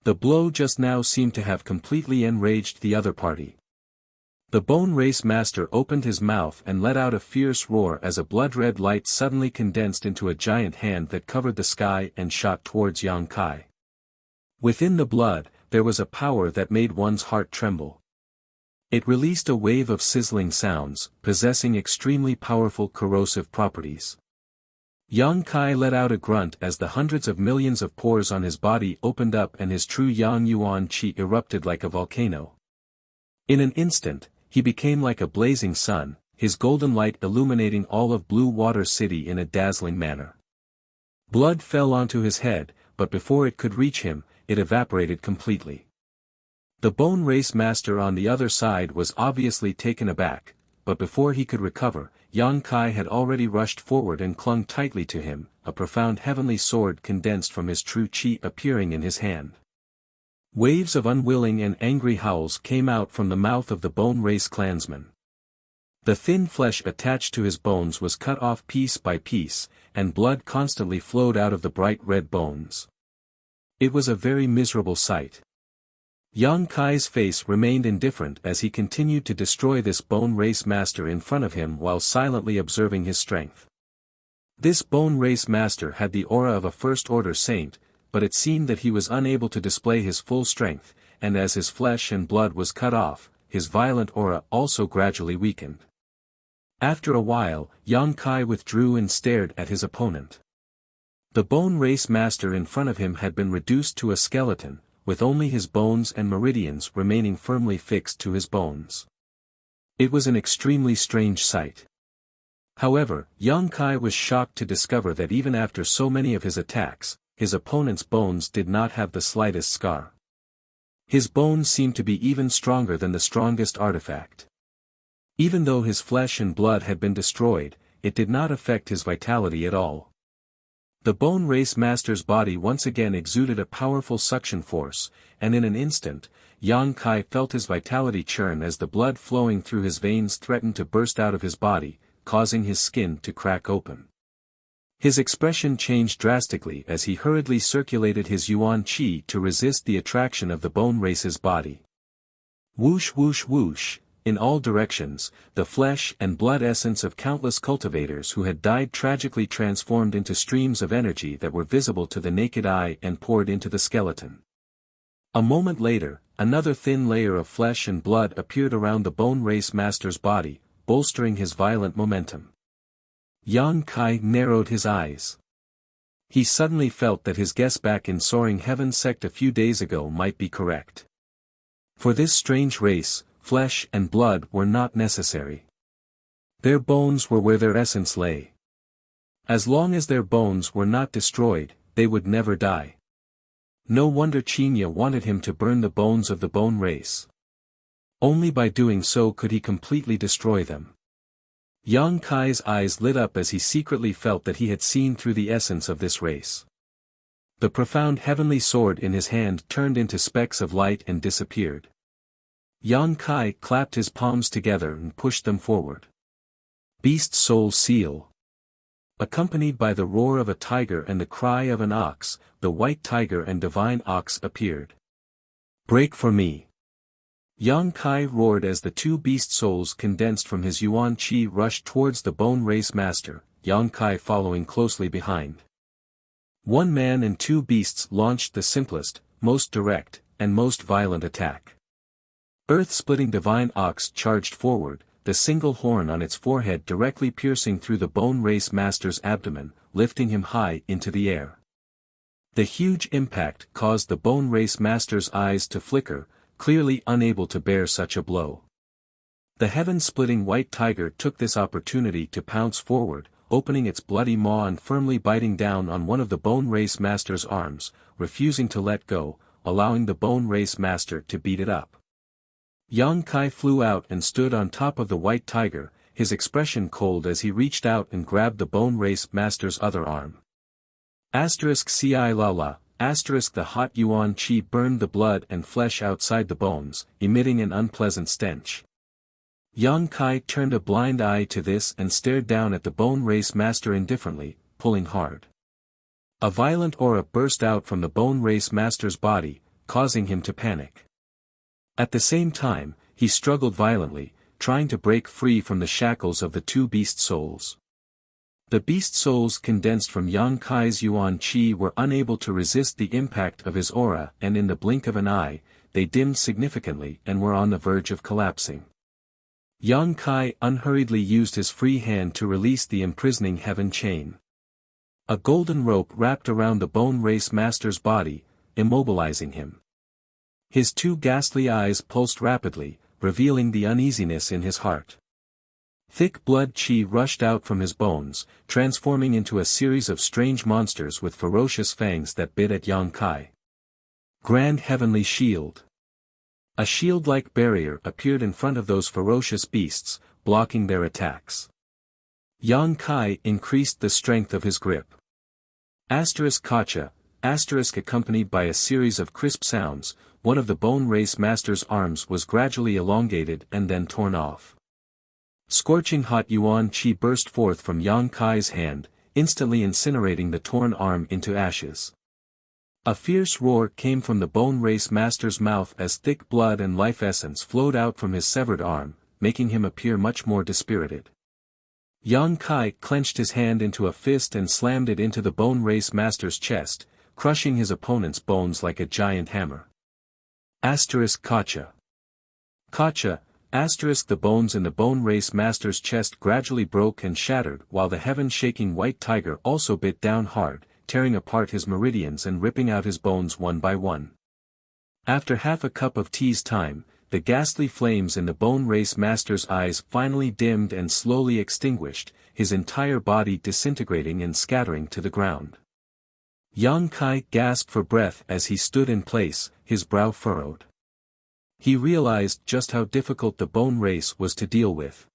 The blow just now seemed to have completely enraged the other party. The bone race master opened his mouth and let out a fierce roar as a blood-red light suddenly condensed into a giant hand that covered the sky and shot towards Yang Kai. Within the blood, there was a power that made one's heart tremble. It released a wave of sizzling sounds, possessing extremely powerful corrosive properties. Yang Kai let out a grunt as the hundreds of millions of pores on his body opened up and his true Yang Yuan Qi erupted like a volcano. In an instant, he became like a blazing sun, his golden light illuminating all of Blue Water City in a dazzling manner. Blood fell onto his head, but before it could reach him, it evaporated completely. The bone race master on the other side was obviously taken aback, but before he could recover, Yang Kai had already rushed forward and clung tightly to him, a profound heavenly sword condensed from his true chi appearing in his hand. Waves of unwilling and angry howls came out from the mouth of the bone race clansman. The thin flesh attached to his bones was cut off piece by piece, and blood constantly flowed out of the bright red bones. It was a very miserable sight. Yang Kai's face remained indifferent as he continued to destroy this bone race master in front of him while silently observing his strength. This bone race master had the aura of a first-order saint, but it seemed that he was unable to display his full strength, and as his flesh and blood was cut off, his violent aura also gradually weakened. After a while, Yang Kai withdrew and stared at his opponent. The bone race master in front of him had been reduced to a skeleton, with only his bones and meridians remaining firmly fixed to his bones. It was an extremely strange sight. However, Yang Kai was shocked to discover that even after so many of his attacks, his opponent's bones did not have the slightest scar. His bones seemed to be even stronger than the strongest artifact. Even though his flesh and blood had been destroyed, it did not affect his vitality at all. The bone race master's body once again exuded a powerful suction force, and in an instant, Yang Kai felt his vitality churn as the blood flowing through his veins threatened to burst out of his body, causing his skin to crack open. His expression changed drastically as he hurriedly circulated his Yuan Qi to resist the attraction of the bone race's body. Whoosh whoosh whoosh, in all directions, the flesh and blood essence of countless cultivators who had died tragically transformed into streams of energy that were visible to the naked eye and poured into the skeleton. A moment later, another thin layer of flesh and blood appeared around the bone race master's body, bolstering his violent momentum. Yang Kai narrowed his eyes. He suddenly felt that his guess back in Soaring Heaven sect a few days ago might be correct. For this strange race, flesh and blood were not necessary. Their bones were where their essence lay. As long as their bones were not destroyed, they would never die. No wonder Qinya wanted him to burn the bones of the bone race. Only by doing so could he completely destroy them. Yang Kai's eyes lit up as he secretly felt that he had seen through the essence of this race. The profound heavenly sword in his hand turned into specks of light and disappeared. Yang Kai clapped his palms together and pushed them forward. Beast Soul Seal. Accompanied by the roar of a tiger and the cry of an ox, the white tiger and divine ox appeared. Break for me. Yang Kai roared as the two beast souls condensed from his Yuan Qi rushed towards the bone race master, Yang Kai following closely behind. One man and two beasts launched the simplest, most direct, and most violent attack. Earth-splitting divine ox charged forward, the single horn on its forehead directly piercing through the bone race master's abdomen, lifting him high into the air. The huge impact caused the bone race master's eyes to flicker, clearly unable to bear such a blow. The heaven-splitting white tiger took this opportunity to pounce forward, opening its bloody maw and firmly biting down on one of the bone race master's arms, refusing to let go, allowing the bone race master to beat it up. Yang Kai flew out and stood on top of the white tiger, his expression cold as he reached out and grabbed the bone race master's other arm. Ci Lala, the hot Yuan Qi burned the blood and flesh outside the bones, emitting an unpleasant stench. Yang Kai turned a blind eye to this and stared down at the bone race master indifferently, pulling hard. A violent aura burst out from the bone race master's body, causing him to panic. At the same time, he struggled violently, trying to break free from the shackles of the two beast souls. The beast souls condensed from Yang Kai's Yuan Qi were unable to resist the impact of his aura and in the blink of an eye, they dimmed significantly and were on the verge of collapsing. Yang Kai unhurriedly used his free hand to release the imprisoning heaven chain. A golden rope wrapped around the bone race master's body, immobilizing him. His two ghastly eyes pulsed rapidly, revealing the uneasiness in his heart. Thick blood qi rushed out from his bones, transforming into a series of strange monsters with ferocious fangs that bit at Yang Kai. Grand Heavenly Shield. A shield-like barrier appeared in front of those ferocious beasts, blocking their attacks. Yang Kai increased the strength of his grip. Kacha, accompanied by a series of crisp sounds, one of the bone race master's arms was gradually elongated and then torn off. Scorching hot Yuan Qi burst forth from Yang Kai's hand, instantly incinerating the torn arm into ashes. A fierce roar came from the bone race master's mouth as thick blood and life essence flowed out from his severed arm, making him appear much more dispirited. Yang Kai clenched his hand into a fist and slammed it into the bone race master's chest, crushing his opponent's bones like a giant hammer. Kacha. The bones in the bone race master's chest gradually broke and shattered while the heaven-shaking white tiger also bit down hard, tearing apart his meridians and ripping out his bones one by one. After half a cup of tea's time, the ghastly flames in the bone race master's eyes finally dimmed and slowly extinguished, his entire body disintegrating and scattering to the ground. Yang Kai gasped for breath as he stood in place, his brow furrowed. He realized just how difficult the bone race was to deal with.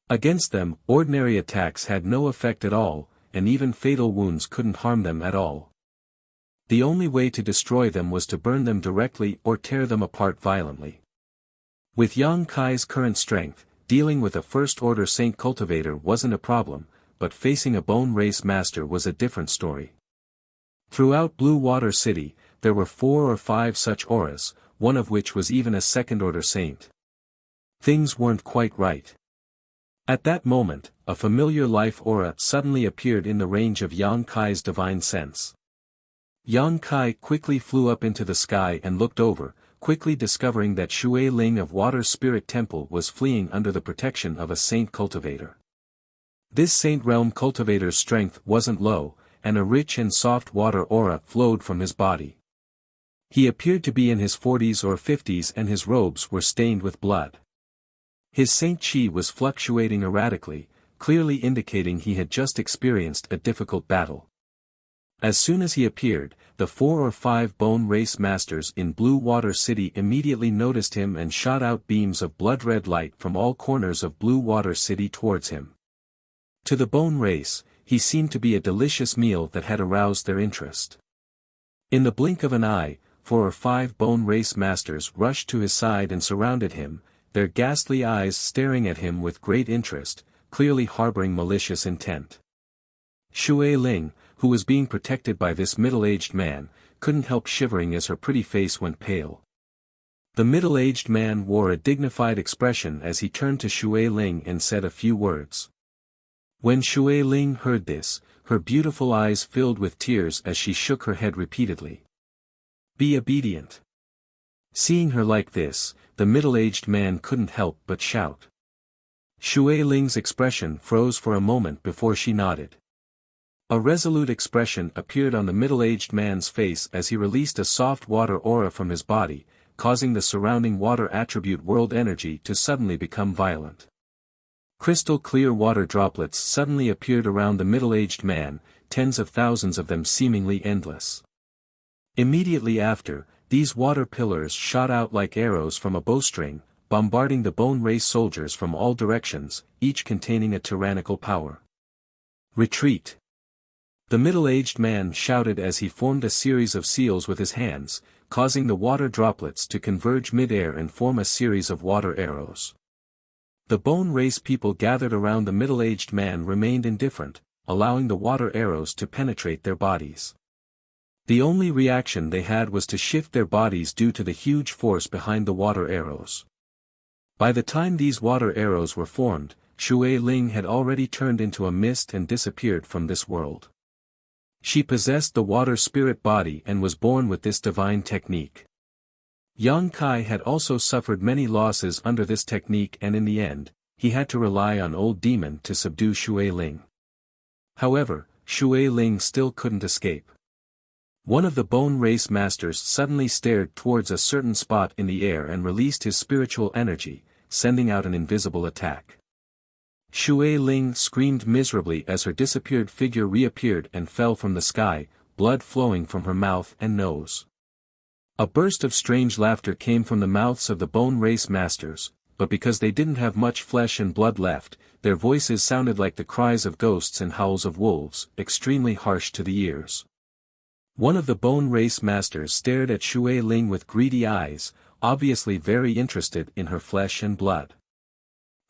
Against them, ordinary attacks had no effect at all, and even fatal wounds couldn't harm them at all. The only way to destroy them was to burn them directly or tear them apart violently. With Yang Kai's current strength, dealing with a first-order saint cultivator wasn't a problem, but facing a bone race master was a different story. Throughout Blue Water City, there were 4 or 5 such auras, one of which was even a second-order saint. Things weren't quite right. At that moment, a familiar life aura suddenly appeared in the range of Yang Kai's divine sense. Yang Kai quickly flew up into the sky and looked over, quickly discovering that Shui Ling of Water Spirit Temple was fleeing under the protection of a saint cultivator. This saint realm cultivator's strength wasn't low, and a rich and soft water aura flowed from his body. He appeared to be in his 40s or 50s and his robes were stained with blood. His saint chi was fluctuating erratically, clearly indicating he had just experienced a difficult battle. As soon as he appeared, the 4 or 5 bone race masters in Blue Water City immediately noticed him and shot out beams of blood-red light from all corners of Blue Water City towards him. To the bone race, he seemed to be a delicious meal that had aroused their interest. In the blink of an eye, 4 or 5 bone race masters rushed to his side and surrounded him, their ghastly eyes staring at him with great interest, clearly harboring malicious intent. Shui Ling, who was being protected by this middle-aged man, couldn't help shivering as her pretty face went pale. The middle-aged man wore a dignified expression as he turned to Shui Ling and said a few words. When Shui Ling heard this, her beautiful eyes filled with tears as she shook her head repeatedly. Be obedient. Seeing her like this, the middle-aged man couldn't help but shout. Shui Ling's expression froze for a moment before she nodded. A resolute expression appeared on the middle-aged man's face as he released a soft water aura from his body, causing the surrounding water attribute world energy to suddenly become violent. Crystal-clear water droplets suddenly appeared around the middle-aged man, tens of thousands of them seemingly endless. Immediately after, these water pillars shot out like arrows from a bowstring, bombarding the bone race soldiers from all directions, each containing a tyrannical power. Retreat! The middle-aged man shouted as he formed a series of seals with his hands, causing the water droplets to converge mid-air and form a series of water arrows. The bone race people gathered around the middle-aged man remained indifferent, allowing the water arrows to penetrate their bodies. The only reaction they had was to shift their bodies due to the huge force behind the water arrows. By the time these water arrows were formed, Shui Ling had already turned into a mist and disappeared from this world. She possessed the water spirit body and was born with this divine technique. Yang Kai had also suffered many losses under this technique and in the end, he had to rely on Old Demon to subdue Shui Ling. However, Shui Ling still couldn't escape. One of the bone race masters suddenly stared towards a certain spot in the air and released his spiritual energy, sending out an invisible attack. Shui Ling screamed miserably as her disappeared figure reappeared and fell from the sky, blood flowing from her mouth and nose. A burst of strange laughter came from the mouths of the bone race masters, but because they didn't have much flesh and blood left, their voices sounded like the cries of ghosts and howls of wolves, extremely harsh to the ears. One of the bone race masters stared at Shui Ling with greedy eyes, obviously very interested in her flesh and blood.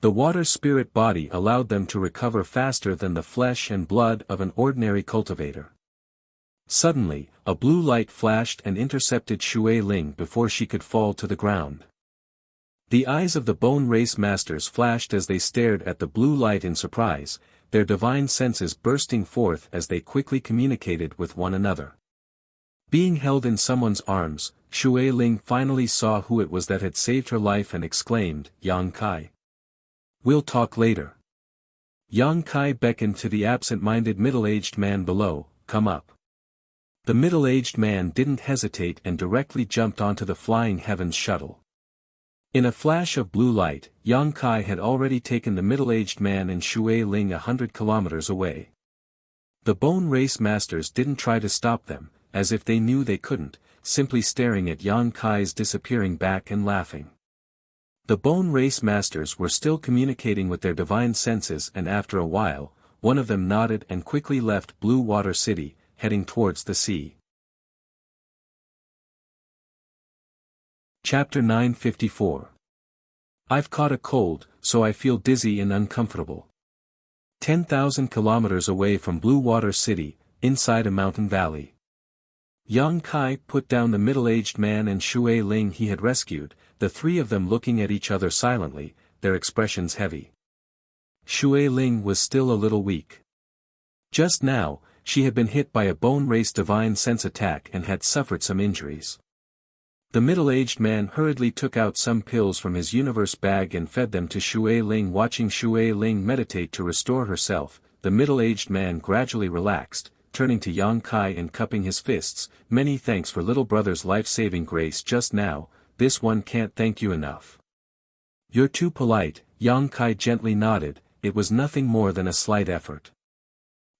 The water spirit body allowed them to recover faster than the flesh and blood of an ordinary cultivator. Suddenly, a blue light flashed and intercepted Shui Ling before she could fall to the ground. The eyes of the bone race masters flashed as they stared at the blue light in surprise, their divine senses bursting forth as they quickly communicated with one another. Being held in someone's arms, Shui Ling finally saw who it was that had saved her life and exclaimed, Yang Kai. We'll talk later. Yang Kai beckoned to the absent-minded middle-aged man below, come up. The middle-aged man didn't hesitate and directly jumped onto the Flying Heavens shuttle. In a flash of blue light, Yang Kai had already taken the middle-aged man and Shui Ling 100 kilometers away. The bone race masters didn't try to stop them, as if they knew they couldn't, simply staring at Yang Kai's disappearing back and laughing. The bone race masters were still communicating with their divine senses and after a while, one of them nodded and quickly left Blue Water City, heading towards the sea. Chapter 954. I've caught a cold, so I feel dizzy and uncomfortable. 10,000 kilometers away from Blue Water City, inside a mountain valley. Yang Kai put down the middle-aged man and Shui Ling he had rescued, the three of them looking at each other silently, their expressions heavy. Shui Ling was still a little weak. Just now, she had been hit by a bone race divine sense attack and had suffered some injuries. The middle-aged man hurriedly took out some pills from his universe bag and fed them to Shui Ling. Watching Shui Ling meditate to restore herself, the middle-aged man gradually relaxed, turning to Yang Kai and cupping his fists, many thanks for little brother's life-saving grace just now, this one can't thank you enough. You're too polite, Yang Kai gently nodded, it was nothing more than a slight effort.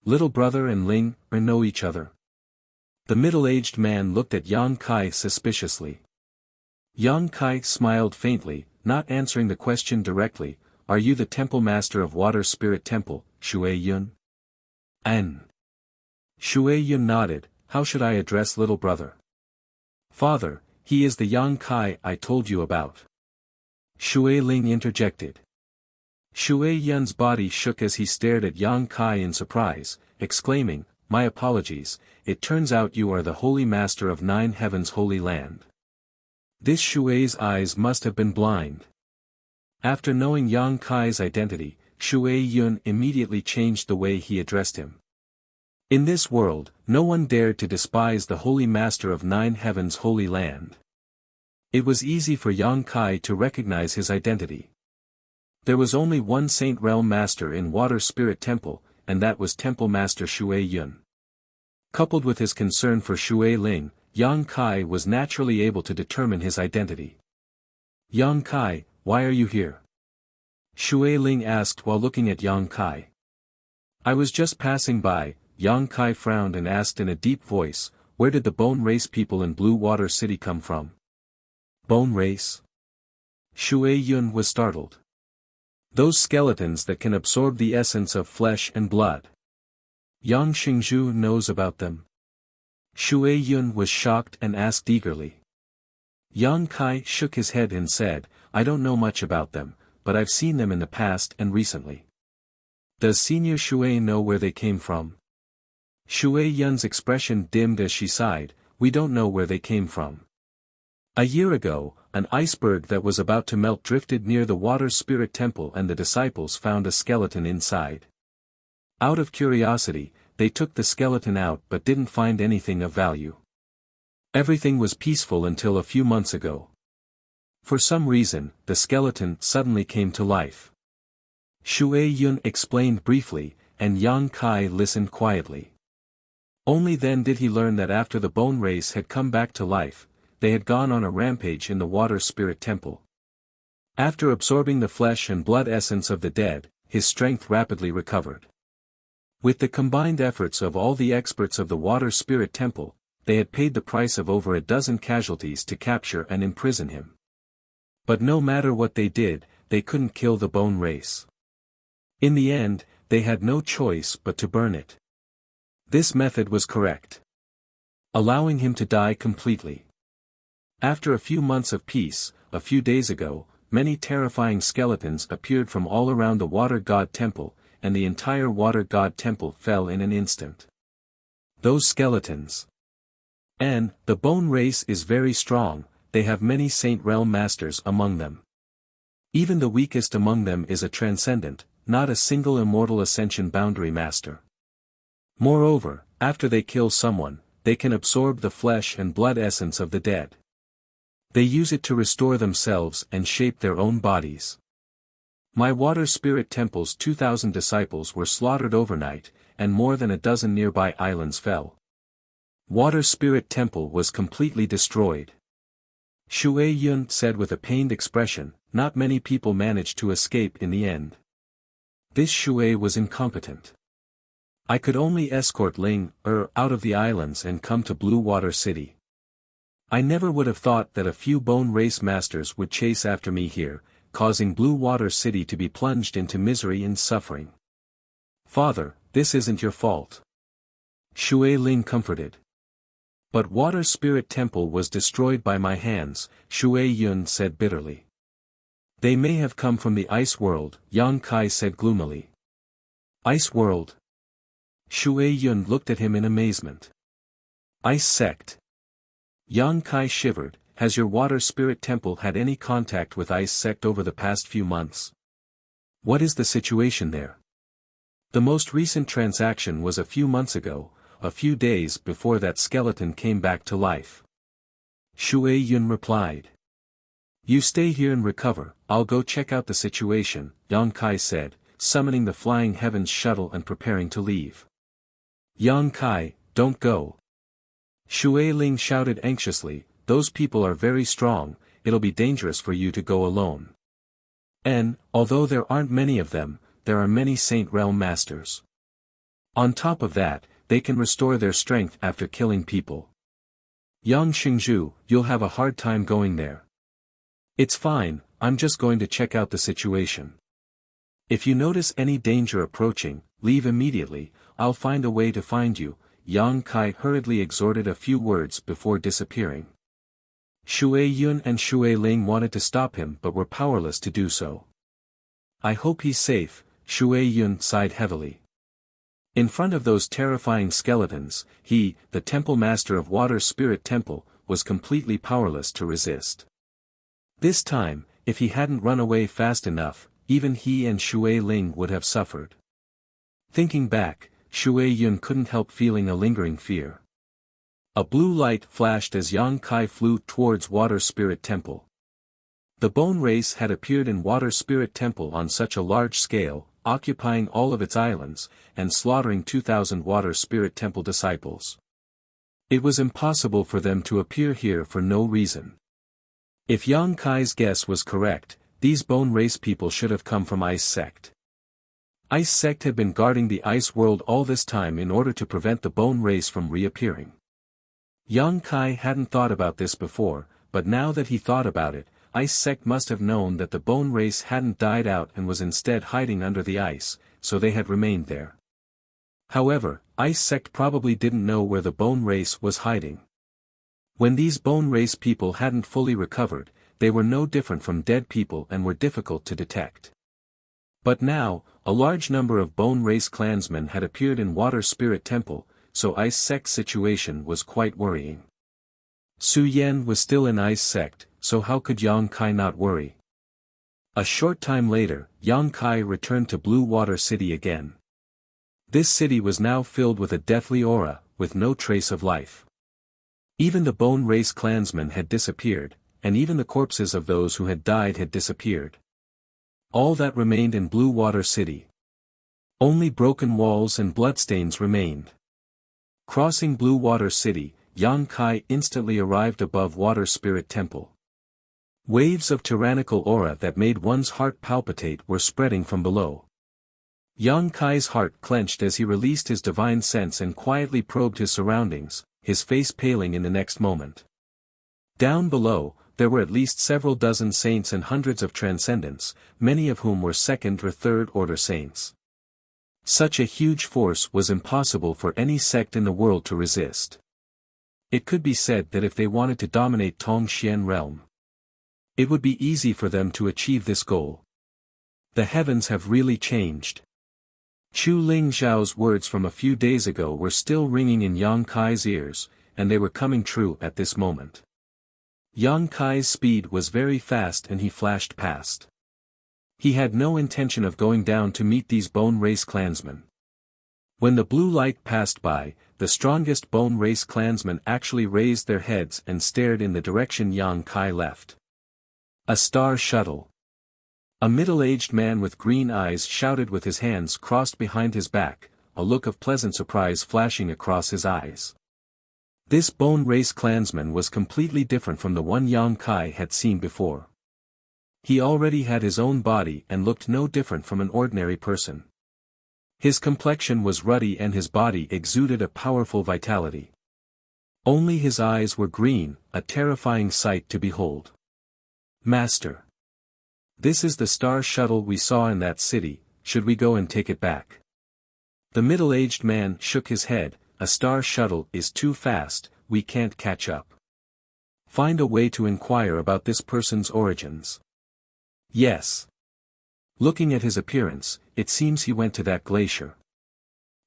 Little brother and Ling know each other. The middle-aged man looked at Yang Kai suspiciously. Yang Kai smiled faintly, not answering the question directly. Are you the temple master of Water Spirit Temple, Shui Yun? An. Shui Yun nodded. How should I address little brother? Father, he is the Yang Kai I told you about. Shui Ling interjected. Shui Yun's body shook as he stared at Yang Kai in surprise, exclaiming, My apologies, it turns out you are the Holy Master of Nine Heavens' Holy Land. This Shui's eyes must have been blind. After knowing Yang Kai's identity, Shui Yun immediately changed the way he addressed him. In this world, no one dared to despise the Holy Master of Nine Heavens' Holy Land. It was easy for Yang Kai to recognize his identity. There was only one Saint Realm Master in Water Spirit Temple, and that was Temple Master Shui Yun. Coupled with his concern for Shui Ling, Yang Kai was naturally able to determine his identity. Yang Kai, why are you here? Shui Ling asked while looking at Yang Kai. I was just passing by. Yang Kai frowned and asked in a deep voice, where did the Bone Race people in Blue Water City come from? Bone Race? Shui Yun was startled. Those skeletons that can absorb the essence of flesh and blood. Yang Xingzhu knows about them. Shui Yun was shocked and asked eagerly. Yang Kai shook his head and said, I don't know much about them, but I've seen them in the past and recently. Does Senior Shui know where they came from? Shui Yun's expression dimmed as she sighed, we don't know where they came from. A year ago, an iceberg that was about to melt drifted near the Water Spirit Temple and the disciples found a skeleton inside. Out of curiosity, they took the skeleton out but didn't find anything of value. Everything was peaceful until a few months ago. For some reason, the skeleton suddenly came to life. Shui Yun explained briefly, and Yang Kai listened quietly. Only then did he learn that after the Bone Race had come back to life, they had gone on a rampage in the Water Spirit Temple. After absorbing the flesh and blood essence of the dead, his strength rapidly recovered. With the combined efforts of all the experts of the Water Spirit Temple, they had paid the price of over a dozen casualties to capture and imprison him. But no matter what they did, they couldn't kill the Bone Race. In the end, they had no choice but to burn it. This method was correct, allowing him to die completely. After a few months of peace, a few days ago, many terrifying skeletons appeared from all around the Water God Temple, and the entire Water God Temple fell in an instant. Those skeletons. And, the Bone Race is very strong, they have many Saint Realm Masters among them. Even the weakest among them is a transcendent, not a single immortal Ascension Boundary Master. Moreover, after they kill someone, they can absorb the flesh and blood essence of the dead. They use it to restore themselves and shape their own bodies. My Water Spirit Temple's 2,000 disciples were slaughtered overnight, and more than a dozen nearby islands fell. Water Spirit Temple was completely destroyed. Shui Yun said with a pained expression, not many people managed to escape in the end. This Shui was incompetent. I could only escort Ling out of the islands and come to Blue Water City. I never would have thought that a few Bone Race Masters would chase after me here, causing Blue Water City to be plunged into misery and suffering. Father, this isn't your fault. Shui Ling comforted. But Water Spirit Temple was destroyed by my hands, Shui Yun said bitterly. They may have come from the Ice World, Yang Kai said gloomily. Ice World? Shui Yun looked at him in amazement. Ice Sect. Yang Kai shivered. Has your Water Spirit Temple had any contact with Ice Sect over the past few months? What is the situation there? The most recent transaction was a few months ago, a few days before that skeleton came back to life. Shui Yun replied. You stay here and recover, I'll go check out the situation, Yang Kai said, summoning the Flying Heavens shuttle and preparing to leave. Yang Kai, don't go. Shui Ling shouted anxiously, those people are very strong, it'll be dangerous for you to go alone. And, although there aren't many of them, there are many Saint Realm Masters. On top of that, they can restore their strength after killing people. Yang Xingzhu, you'll have a hard time going there. It's fine, I'm just going to check out the situation. If you notice any danger approaching, leave immediately, I'll find a way to find you. Yang Kai hurriedly exhorted a few words before disappearing. Shui Yun and Shui Ling wanted to stop him but were powerless to do so. I hope he's safe, Shui Yun sighed heavily. In front of those terrifying skeletons, he, the temple master of Water Spirit Temple, was completely powerless to resist. This time, if he hadn't run away fast enough, even he and Shui Ling would have suffered. Thinking back, Shui Yun couldn't help feeling a lingering fear. A blue light flashed as Yang Kai flew towards Water Spirit Temple. The bone race had appeared in Water Spirit Temple on such a large scale, occupying all of its islands, and slaughtering 2,000 Water Spirit Temple disciples. It was impossible for them to appear here for no reason. If Yang Kai's guess was correct, these bone race people should have come from Ice Sect. Ice Sect had been guarding the Ice World all this time in order to prevent the bone race from reappearing. Yang Kai hadn't thought about this before, but now that he thought about it, Ice Sect must have known that the bone race hadn't died out and was instead hiding under the ice, so they had remained there. However, Ice Sect probably didn't know where the bone race was hiding. When these bone race people hadn't fully recovered, they were no different from dead people and were difficult to detect. But now, a large number of bone race clansmen had appeared in Water Spirit Temple, so Ice Sect's situation was quite worrying. Su Yan was still in Ice Sect, so how could Yang Kai not worry? A short time later, Yang Kai returned to Blue Water City again. This city was now filled with a deathly aura, with no trace of life. Even the bone race clansmen had disappeared, and even the corpses of those who had died had disappeared. All that remained in Blue Water City. Only broken walls and bloodstains remained. Crossing Blue Water City, Yang Kai instantly arrived above Water Spirit Temple. Waves of tyrannical aura that made one's heart palpitate were spreading from below. Yang Kai's heart clenched as he released his divine sense and quietly probed his surroundings, his face paling in the next moment. Down below, there were at least several dozen saints and hundreds of transcendents, many of whom were second or third order saints. Such a huge force was impossible for any sect in the world to resist. It could be said that if they wanted to dominate Tongxian realm, it would be easy for them to achieve this goal. The heavens have really changed. Chu Ling Zhao's words from a few days ago were still ringing in Yang Kai's ears, and they were coming true at this moment. Yang Kai's speed was very fast and he flashed past. He had no intention of going down to meet these bone race clansmen. When the blue light passed by, the strongest bone race clansmen actually raised their heads and stared in the direction Yang Kai left. A star shuttle. A middle-aged man with green eyes shouted with his hands crossed behind his back, a look of pleasant surprise flashing across his eyes. This bone race clansman was completely different from the one Yang Kai had seen before. He already had his own body and looked no different from an ordinary person. His complexion was ruddy and his body exuded a powerful vitality. Only his eyes were green, a terrifying sight to behold. Master. This is the star shuttle we saw in that city, should we go and take it back? The middle-aged man shook his head, a star shuttle is too fast, we can't catch up. Find a way to inquire about this person's origins. Yes. Looking at his appearance, it seems he went to that glacier.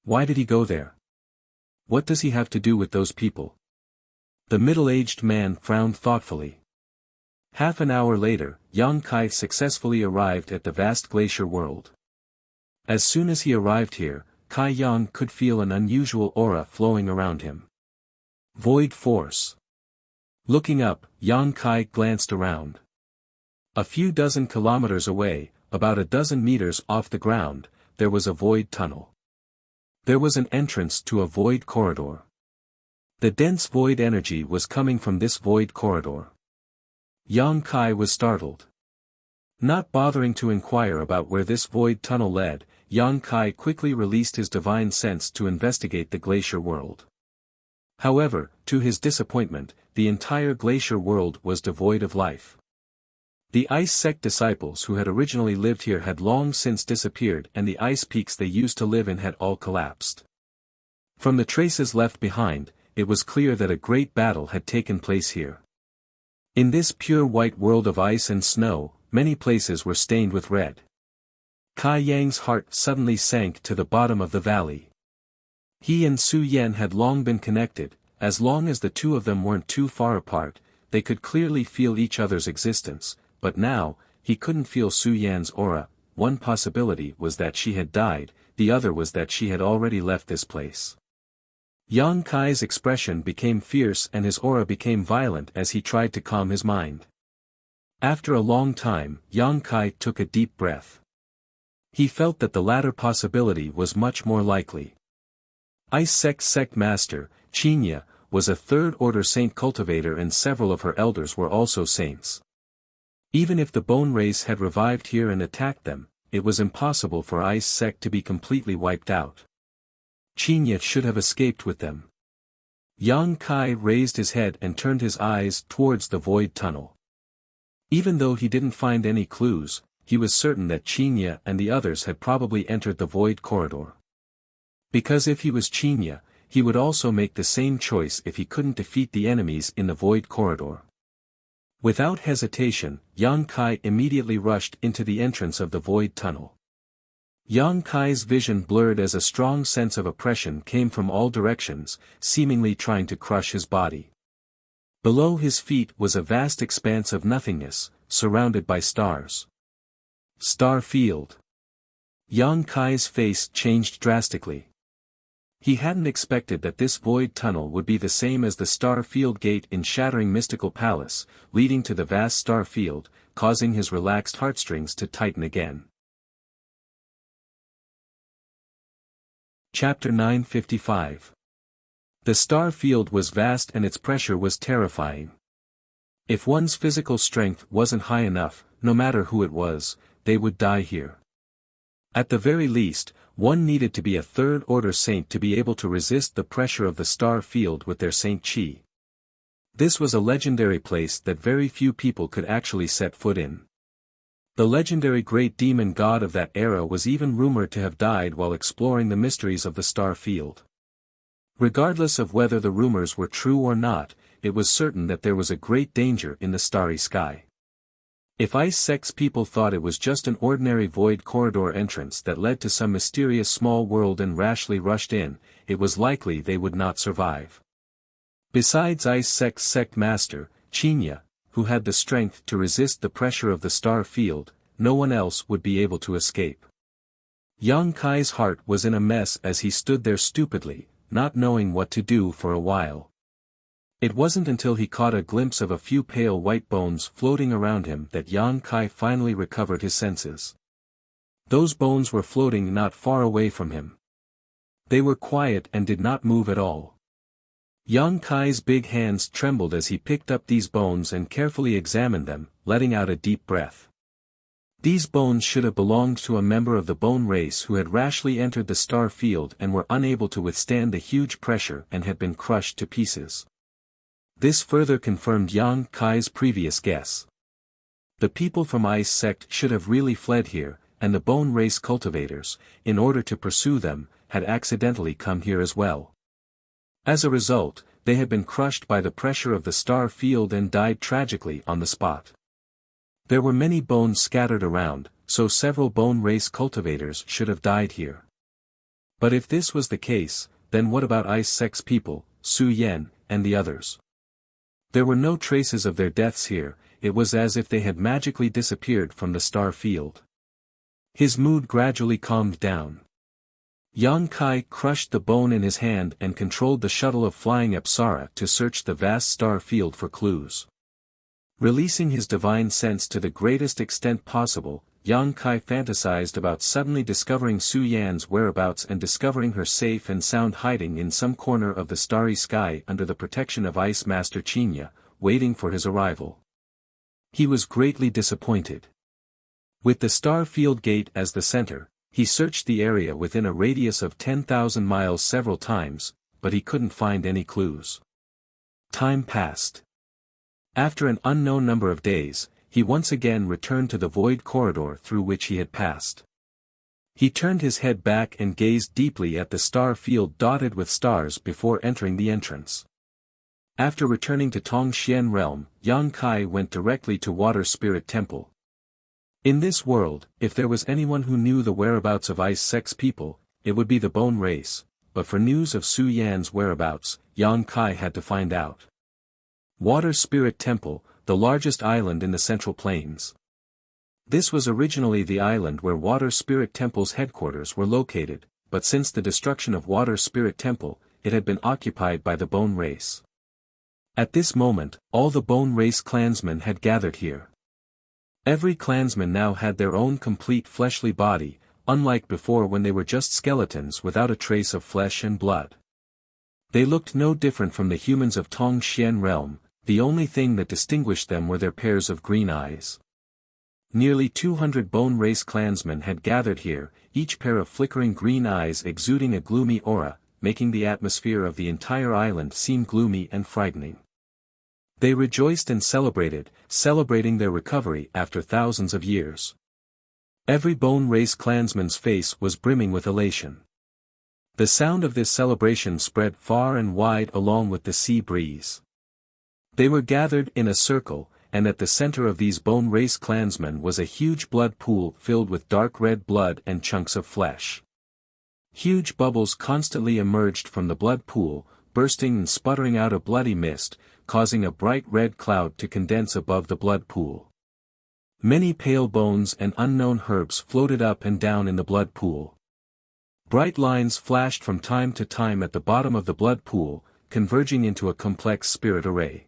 Why did he go there? What does he have to do with those people? The middle-aged man frowned thoughtfully. Half an hour later, Yang Kai successfully arrived at the vast glacier world. As soon as he arrived here, Kai Yang could feel an unusual aura flowing around him. Void force. Looking up, Yang Kai glanced around. A few dozen kilometers away, about a dozen meters off the ground, there was a void tunnel. There was an entrance to a void corridor. The dense void energy was coming from this void corridor. Yang Kai was startled. Not bothering to inquire about where this void tunnel led, Yang Kai quickly released his divine sense to investigate the glacier world. However, to his disappointment, the entire glacier world was devoid of life. The ice sect disciples who had originally lived here had long since disappeared, and the ice peaks they used to live in had all collapsed. From the traces left behind, it was clear that a great battle had taken place here. In this pure white world of ice and snow, many places were stained with red. Kai Yang's heart suddenly sank to the bottom of the valley. He and Su Yan had long been connected. As long as the two of them weren't too far apart, they could clearly feel each other's existence, but now, he couldn't feel Su Yan's aura. One possibility was that she had died, the other was that she had already left this place. Yang Kai's expression became fierce and his aura became violent as he tried to calm his mind. After a long time, Yang Kai took a deep breath. He felt that the latter possibility was much more likely. Ice sect master, Qinya, was a third-order saint cultivator, and several of her elders were also saints. Even if the bone race had revived here and attacked them, it was impossible for Ice sect to be completely wiped out. Qinya should have escaped with them. Yang Kai raised his head and turned his eyes towards the void tunnel. Even though he didn't find any clues, he was certain that Qinya and the others had probably entered the void corridor. Because if he was Qinya, he would also make the same choice if he couldn't defeat the enemies in the void corridor. Without hesitation, Yang Kai immediately rushed into the entrance of the void tunnel. Yang Kai's vision blurred as a strong sense of oppression came from all directions, seemingly trying to crush his body. Below his feet was a vast expanse of nothingness, surrounded by stars. Star field. Yang Kai's face changed drastically. He hadn't expected that this void tunnel would be the same as the star field gate in Shattering Mystical Palace, leading to the vast star field, causing his relaxed heartstrings to tighten again. Chapter 955. The star field was vast and its pressure was terrifying. If one's physical strength wasn't high enough, no matter who it was, they would die here. At the very least, one needed to be a third-order saint to be able to resist the pressure of the star field with their saint chi. This was a legendary place that very few people could actually set foot in. The legendary great demon god of that era was even rumored to have died while exploring the mysteries of the star field. Regardless of whether the rumors were true or not, it was certain that there was a great danger in the starry sky. If Ice sect's people thought it was just an ordinary void corridor entrance that led to some mysterious small world and rashly rushed in, it was likely they would not survive. Besides Ice sect's sect master, Qinya, who had the strength to resist the pressure of the star field, no one else would be able to escape. Yang Kai's heart was in a mess as he stood there stupidly, not knowing what to do for a while. It wasn't until he caught a glimpse of a few pale white bones floating around him that Yang Kai finally recovered his senses. Those bones were floating not far away from him. They were quiet and did not move at all. Yang Kai's big hands trembled as he picked up these bones and carefully examined them, letting out a deep breath. These bones should have belonged to a member of the bone race who had rashly entered the star field and were unable to withstand the huge pressure and had been crushed to pieces. This further confirmed Yang Kai's previous guess. The people from Ice sect should have really fled here, and the bone race cultivators, in order to pursue them, had accidentally come here as well. As a result, they had been crushed by the pressure of the star field and died tragically on the spot. There were many bones scattered around, so several bone race cultivators should have died here. But if this was the case, then what about Ice sect's people, Su Yan, and the others? There were no traces of their deaths here. It was as if they had magically disappeared from the star field. His mood gradually calmed down. Yang Kai crushed the bone in his hand and controlled the shuttle of flying Apsara to search the vast star field for clues. Releasing his divine sense to the greatest extent possible, Yang Kai fantasized about suddenly discovering Su Yan's whereabouts and discovering her safe and sound hiding in some corner of the starry sky under the protection of Ice Master Qinya, waiting for his arrival. He was greatly disappointed. With the star field gate as the center, He searched the area within a radius of 10,000 miles several times, but he couldn't find any clues. Time passed. After an unknown number of days, he once again returned to the void corridor through which he had passed. He turned his head back and gazed deeply at the star field dotted with stars before entering the entrance. After returning to Tongxian realm, Yang Kai went directly to Water Spirit Temple. In this world, if there was anyone who knew the whereabouts of ice sex people, it would be the bone race, but for news of Su Yan's whereabouts, Yang Kai had to find out. Water Spirit Temple, the largest island in the Central Plains. This was originally the island where Water Spirit Temple's headquarters were located, but since the destruction of Water Spirit Temple, it had been occupied by the Bone Race. At this moment, all the Bone Race clansmen had gathered here. Every clansman now had their own complete fleshly body, unlike before when they were just skeletons without a trace of flesh and blood. They looked no different from the humans of Tongxian realm, the only thing that distinguished them were their pairs of green eyes. Nearly 200 Bone Race clansmen had gathered here, each pair of flickering green eyes exuding a gloomy aura, making the atmosphere of the entire island seem gloomy and frightening. They rejoiced and celebrating their recovery after thousands of years. Every Bone Race clansman's face was brimming with elation. The sound of this celebration spread far and wide along with the sea breeze. They were gathered in a circle, and at the center of these Bone Race clansmen was a huge blood pool filled with dark red blood and chunks of flesh. Huge bubbles constantly emerged from the blood pool, bursting and sputtering out a bloody mist, causing a bright red cloud to condense above the blood pool. Many pale bones and unknown herbs floated up and down in the blood pool. Bright lines flashed from time to time at the bottom of the blood pool, converging into a complex spirit array.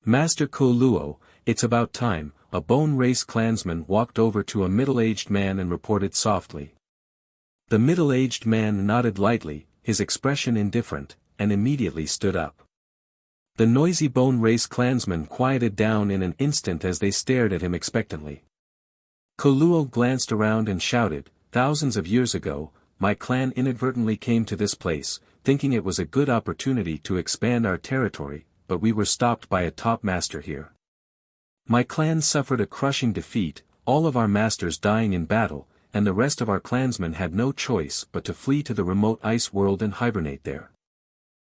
Master Ko Luo, it's about time, a Bone Race clansman walked over to a middle-aged man and reported softly. The middle-aged man nodded lightly, his expression indifferent, and immediately stood up. The noisy Bone Race clansmen quieted down in an instant as they stared at him expectantly. Ko Luo glanced around and shouted, "Thousands of years ago, my clan inadvertently came to this place, thinking it was a good opportunity to expand our territory, but we were stopped by a top master here. My clan suffered a crushing defeat, all of our masters dying in battle, and the rest of our clansmen had no choice but to flee to the remote ice world and hibernate there.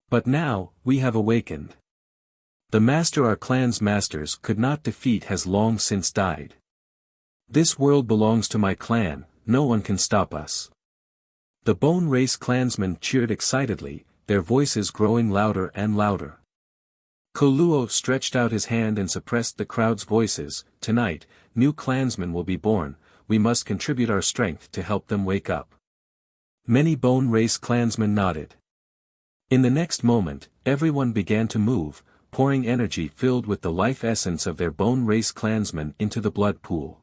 But now, we have awakened. The master our clan's masters could not defeat has long since died. This world belongs to my clan, no one can stop us." The Bone Race clansmen cheered excitedly, their voices growing louder and louder. Ko Luo stretched out his hand and suppressed the crowd's voices. "Tonight, new clansmen will be born, we must contribute our strength to help them wake up." Many Bone Race clansmen nodded. In the next moment, everyone began to move, pouring energy filled with the life essence of their Bone Race clansmen into the blood pool.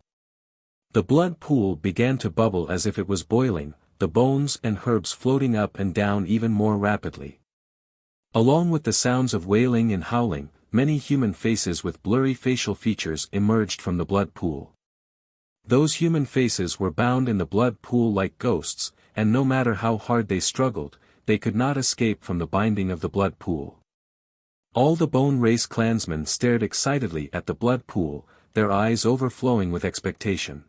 The blood pool began to bubble as if it was boiling, the bones and herbs floating up and down even more rapidly. Along with the sounds of wailing and howling, many human faces with blurry facial features emerged from the blood pool. Those human faces were bound in the blood pool like ghosts, and no matter how hard they struggled, they could not escape from the binding of the blood pool. All the Bone Race clansmen stared excitedly at the blood pool, their eyes overflowing with expectation.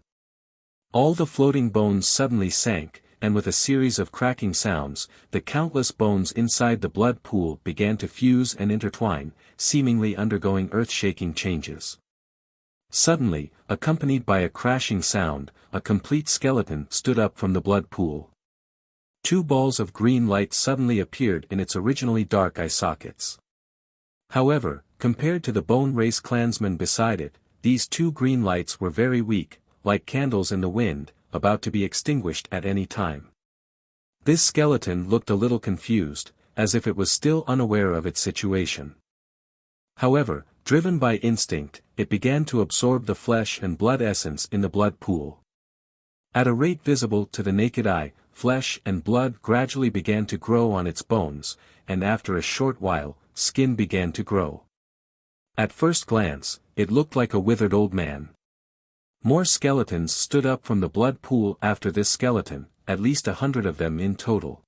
All the floating bones suddenly sank, and with a series of cracking sounds, the countless bones inside the blood pool began to fuse and intertwine, seemingly undergoing earth-shaking changes. Suddenly, accompanied by a crashing sound, a complete skeleton stood up from the blood pool. Two balls of green light suddenly appeared in its originally dark eye sockets. However, compared to the Bone Race clansmen beside it, these two green lights were very weak, like candles in the wind, about to be extinguished at any time. This skeleton looked a little confused, as if it was still unaware of its situation. However, driven by instinct, it began to absorb the flesh and blood essence in the blood pool. At a rate visible to the naked eye, flesh and blood gradually began to grow on its bones, and after a short while, skin began to grow. At first glance, it looked like a withered old man. More skeletons stood up from the blood pool after this skeleton, at least 100 of them in total.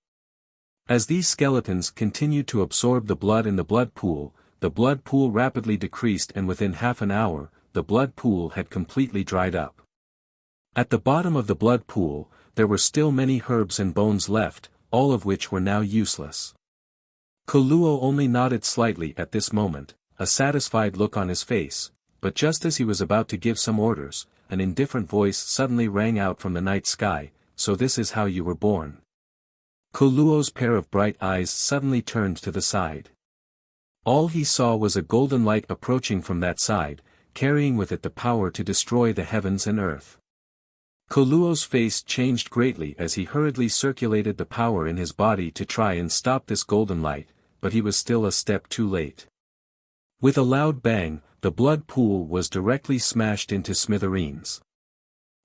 As these skeletons continued to absorb the blood in the blood pool rapidly decreased, and within half an hour, the blood pool had completely dried up. At the bottom of the blood pool, there were still many herbs and bones left, all of which were now useless. Kuluo only nodded slightly at this moment, a satisfied look on his face, but just as he was about to give some orders, an indifferent voice suddenly rang out from the night sky, "So this is how you were born." Kuluo's pair of bright eyes suddenly turned to the side. All he saw was a golden light approaching from that side, carrying with it the power to destroy the heavens and earth. Kuluo's face changed greatly as he hurriedly circulated the power in his body to try and stop this golden light, but he was still a step too late. With a loud bang, the blood pool was directly smashed into smithereens.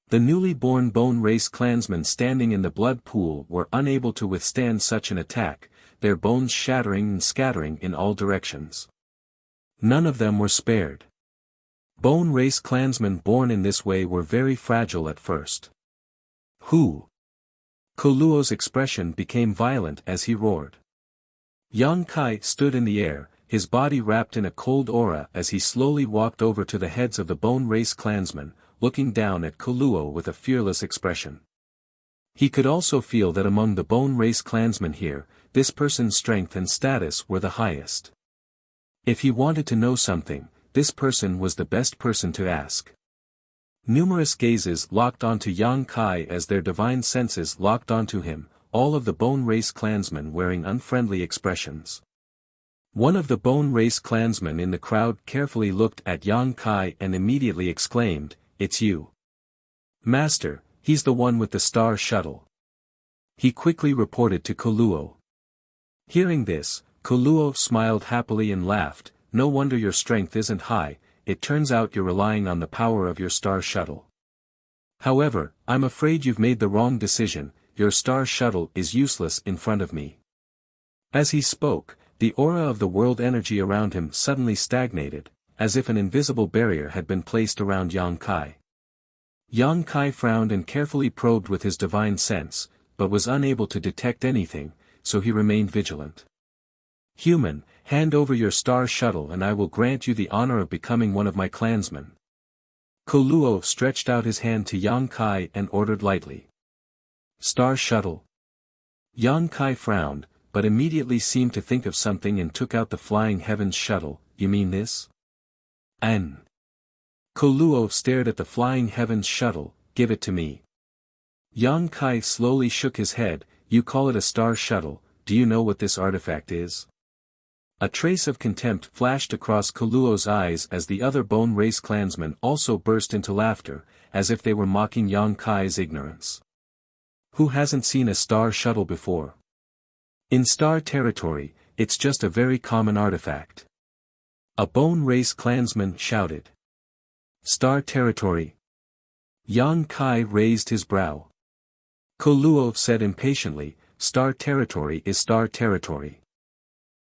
The newly born Bone Race clansmen standing in the blood pool were unable to withstand such an attack, their bones shattering and scattering in all directions. None of them were spared. Bone Race clansmen born in this way were very fragile at first. Who? Kuluo's expression became violent as he roared. Yang Kai stood in the air, his body wrapped in a cold aura as he slowly walked over to the heads of the Bone Race clansmen, looking down at Kuluo with a fearless expression. He could also feel that among the Bone Race clansmen here, this person's strength and status were the highest. If he wanted to know something, this person was the best person to ask. Numerous gazes locked onto Yang Kai as their divine senses locked onto him, all of the Bone Race clansmen wearing unfriendly expressions. One of the Bone Race clansmen in the crowd carefully looked at Yang Kai and immediately exclaimed, "It's you. Master, he's the one with the star shuttle." He quickly reported to Kuluo. Hearing this, Kuluo smiled happily and laughed, "No wonder your strength isn't high, it turns out you're relying on the power of your star shuttle. However, I'm afraid you've made the wrong decision, your star shuttle is useless in front of me." As he spoke, the aura of the world energy around him suddenly stagnated, as if an invisible barrier had been placed around Yang Kai. Yang Kai frowned and carefully probed with his divine sense, but was unable to detect anything, so he remained vigilant. "Human, hand over your star shuttle and I will grant you the honor of becoming one of my clansmen." Kuluo stretched out his hand to Yang Kai and ordered lightly. "Star shuttle." Yang Kai frowned, but immediately seemed to think of something and took out the Flying Heavens shuttle. "You mean this?" "An." Kuluo stared at the Flying Heavens shuttle. "Give it to me." Yang Kai slowly shook his head. "You call it a star shuttle, do you know what this artifact is?" A trace of contempt flashed across Kuluo's eyes as the other Bone Race clansmen also burst into laughter, as if they were mocking Yang Kai's ignorance. Who hasn't seen a star shuttle before? In star territory, it's just a very common artifact. A Bone Race clansman shouted. Star territory? Yang Kai raised his brow. Kuluo said impatiently, "Star territory is star territory.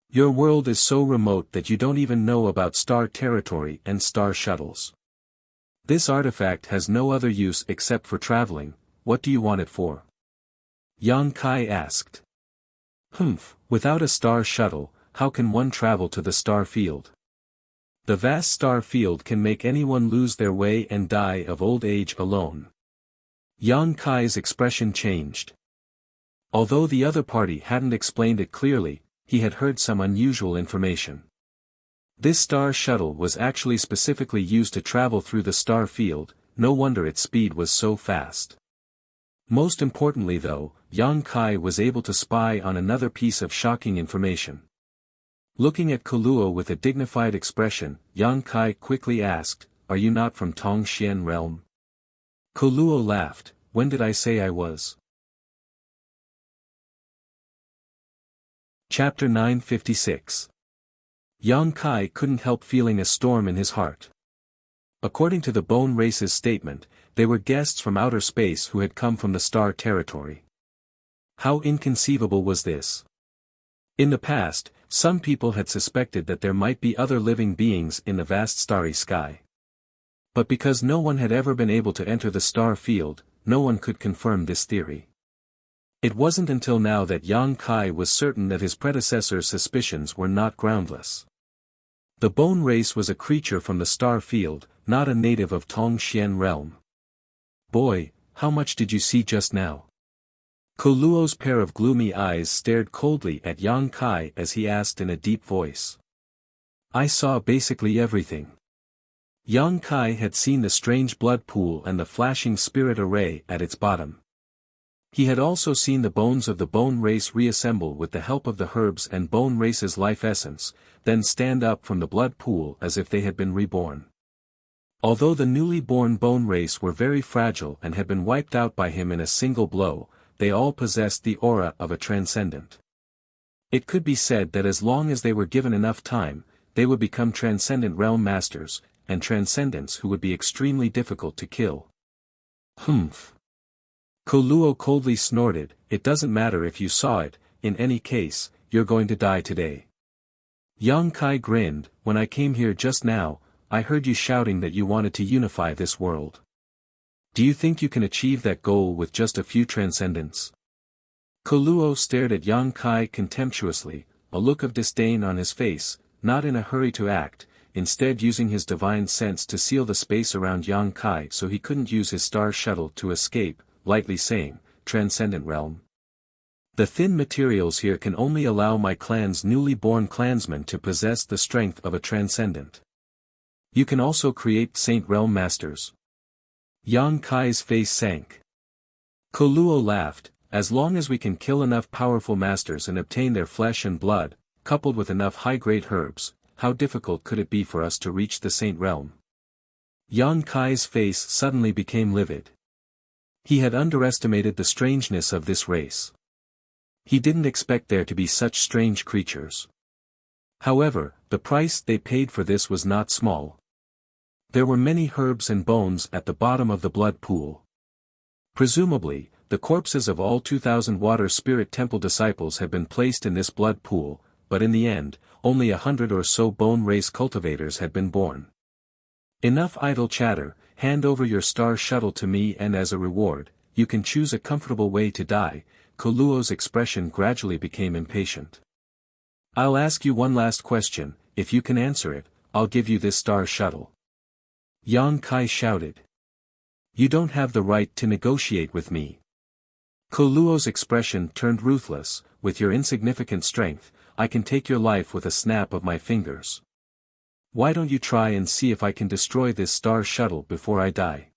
Your world is so remote that you don't even know about star territory and star shuttles. This artifact has no other use except for traveling. What do you want it for?" Yang Kai asked. Without a star shuttle, how can one travel to the star field? The vast star field can make anyone lose their way and die of old age alone. Yang Kai's expression changed. Although the other party hadn't explained it clearly, he had heard some unusual information. This star shuttle was actually specifically used to travel through the star field, no wonder its speed was so fast. Most importantly though, Yang Kai was able to spy on another piece of shocking information. Looking at Kuluo with a dignified expression, Yang Kai quickly asked, "Are you not from Tongxian realm?" Kuluo laughed, "When did I say I was?" Chapter 956. Yang Kai couldn't help feeling a storm in his heart. According to the Bone Race's statement, they were guests from outer space who had come from the star territory. How inconceivable was this? In the past, some people had suspected that there might be other living beings in the vast starry sky. But because no one had ever been able to enter the star field, no one could confirm this theory. It wasn't until now that Yang Kai was certain that his predecessor's suspicions were not groundless. The bone race was a creature from the star field, not a native of Tongxian realm. Boy, how much did you see just now? Koluo's pair of gloomy eyes stared coldly at Yang Kai as he asked in a deep voice. I saw basically everything. Yang Kai had seen the strange blood pool and the flashing spirit array at its bottom. He had also seen the bones of the bone race reassemble with the help of the herbs and bone race's life essence, then stand up from the blood pool as if they had been reborn. Although the newly born bone race were very fragile and had been wiped out by him in a single blow, they all possessed the aura of a transcendent. It could be said that as long as they were given enough time, they would become transcendent realm masters, and transcendents who would be extremely difficult to kill. Humph. Koluo coldly snorted, it doesn't matter if you saw it, in any case, you're going to die today. Yang Kai grinned, when I came here just now, I heard you shouting that you wanted to unify this world. Do you think you can achieve that goal with just a few transcendents? Koluo stared at Yang Kai contemptuously, a look of disdain on his face, not in a hurry to act, instead using his divine sense to seal the space around Yang Kai so he couldn't use his star shuttle to escape, lightly saying, Transcendent realm. The thin materials here can only allow my clan's newly born clansmen to possess the strength of a transcendent. You can also create Saint Realm Masters. Yang Kai's face sank. Koluo laughed, as long as we can kill enough powerful masters and obtain their flesh and blood, coupled with enough high-grade herbs, how difficult could it be for us to reach the Saint Realm? Yang Kai's face suddenly became livid. He had underestimated the strangeness of this race. He didn't expect there to be such strange creatures. However, the price they paid for this was not small. There were many herbs and bones at the bottom of the blood pool. Presumably, the corpses of all 2,000 Water Spirit Temple disciples had been placed in this blood pool, but in the end, only 100 or so bone race cultivators had been born. Enough idle chatter, hand over your star shuttle to me and as a reward, you can choose a comfortable way to die. Koluo's expression gradually became impatient. I'll ask you one last question, if you can answer it, I'll give you this star shuttle. Yang Kai shouted. You don't have the right to negotiate with me. Koluo's expression turned ruthless, with your insignificant strength, I can take your life with a snap of my fingers. Why don't you try and see if I can destroy this star shuttle before I die?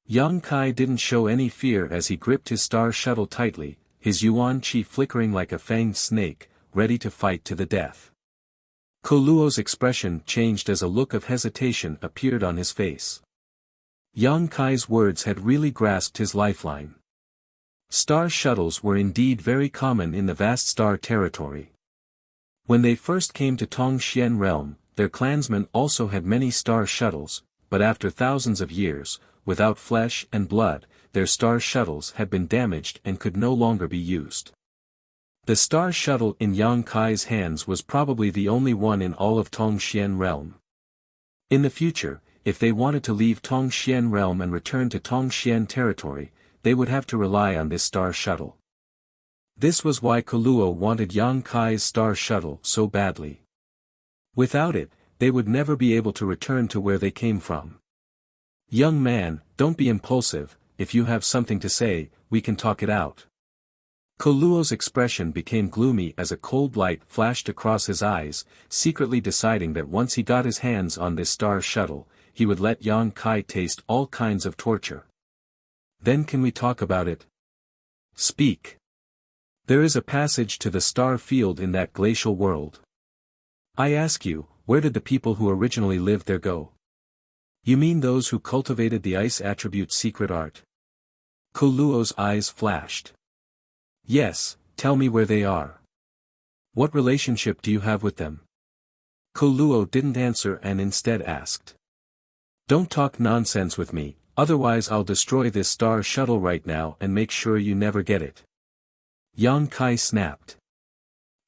Yang Kai didn't show any fear as he gripped his star shuttle tightly, his yuan qi flickering like a fanged snake, ready to fight to the death. Koluo's expression changed as a look of hesitation appeared on his face. Yang Kai's words had really grasped his lifeline. Star shuttles were indeed very common in the vast star territory. When they first came to Tongxian realm, their clansmen also had many star shuttles, but after thousands of years, without flesh and blood, their star shuttles had been damaged and could no longer be used. The star shuttle in Yang Kai's hands was probably the only one in all of Tongxian realm. In the future, if they wanted to leave Tongxian realm and return to Tongxian territory, they would have to rely on this star shuttle. This was why Koluo wanted Yang Kai's star shuttle so badly. Without it, they would never be able to return to where they came from. Young man, don't be impulsive, if you have something to say, we can talk it out. Koluo's expression became gloomy as a cold light flashed across his eyes, secretly deciding that once he got his hands on this star shuttle, he would let Yang Kai taste all kinds of torture. Then can we talk about it? Speak. There is a passage to the star field in that glacial world. I ask you, where did the people who originally lived there go? You mean those who cultivated the ice attribute secret art? Koluo's eyes flashed. Yes, tell me where they are. What relationship do you have with them? Koluo didn't answer and instead asked. Don't talk nonsense with me, otherwise I'll destroy this star shuttle right now and make sure you never get it. Yang Kai snapped.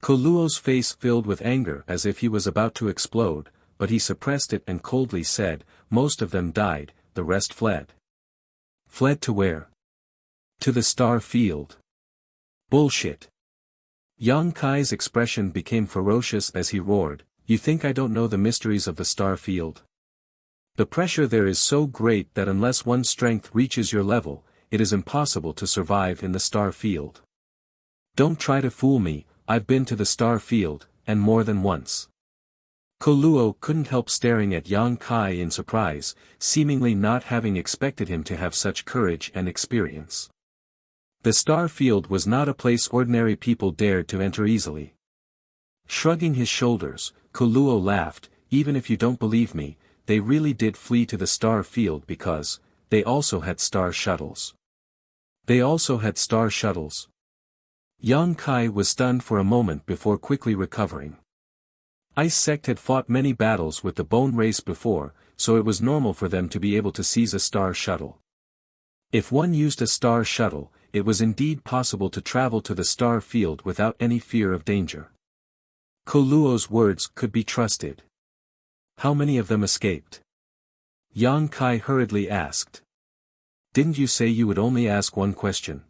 Koluo's face filled with anger as if he was about to explode, but he suppressed it and coldly said, most of them died, the rest fled. Fled to where? To the star field. Bullshit. Yang Kai's expression became ferocious as he roared, "You think I don't know the mysteries of the star field? The pressure there is so great that unless one's strength reaches your level, it is impossible to survive in the star field. Don't try to fool me, I've been to the star field, and more than once." Koluo couldn't help staring at Yang Kai in surprise, seemingly not having expected him to have such courage and experience. The star field was not a place ordinary people dared to enter easily. Shrugging his shoulders, Koluo laughed, "Even if you don't believe me, they really did flee to the star field because they also had star shuttles." They also had star shuttles. Yang Kai was stunned for a moment before quickly recovering. Ice Sect had fought many battles with the Bone Race before, so it was normal for them to be able to seize a star shuttle. If one used a star shuttle, it was indeed possible to travel to the star field without any fear of danger. Koluo's words could be trusted. How many of them escaped? Yang Kai hurriedly asked. Didn't you say you would only ask one question?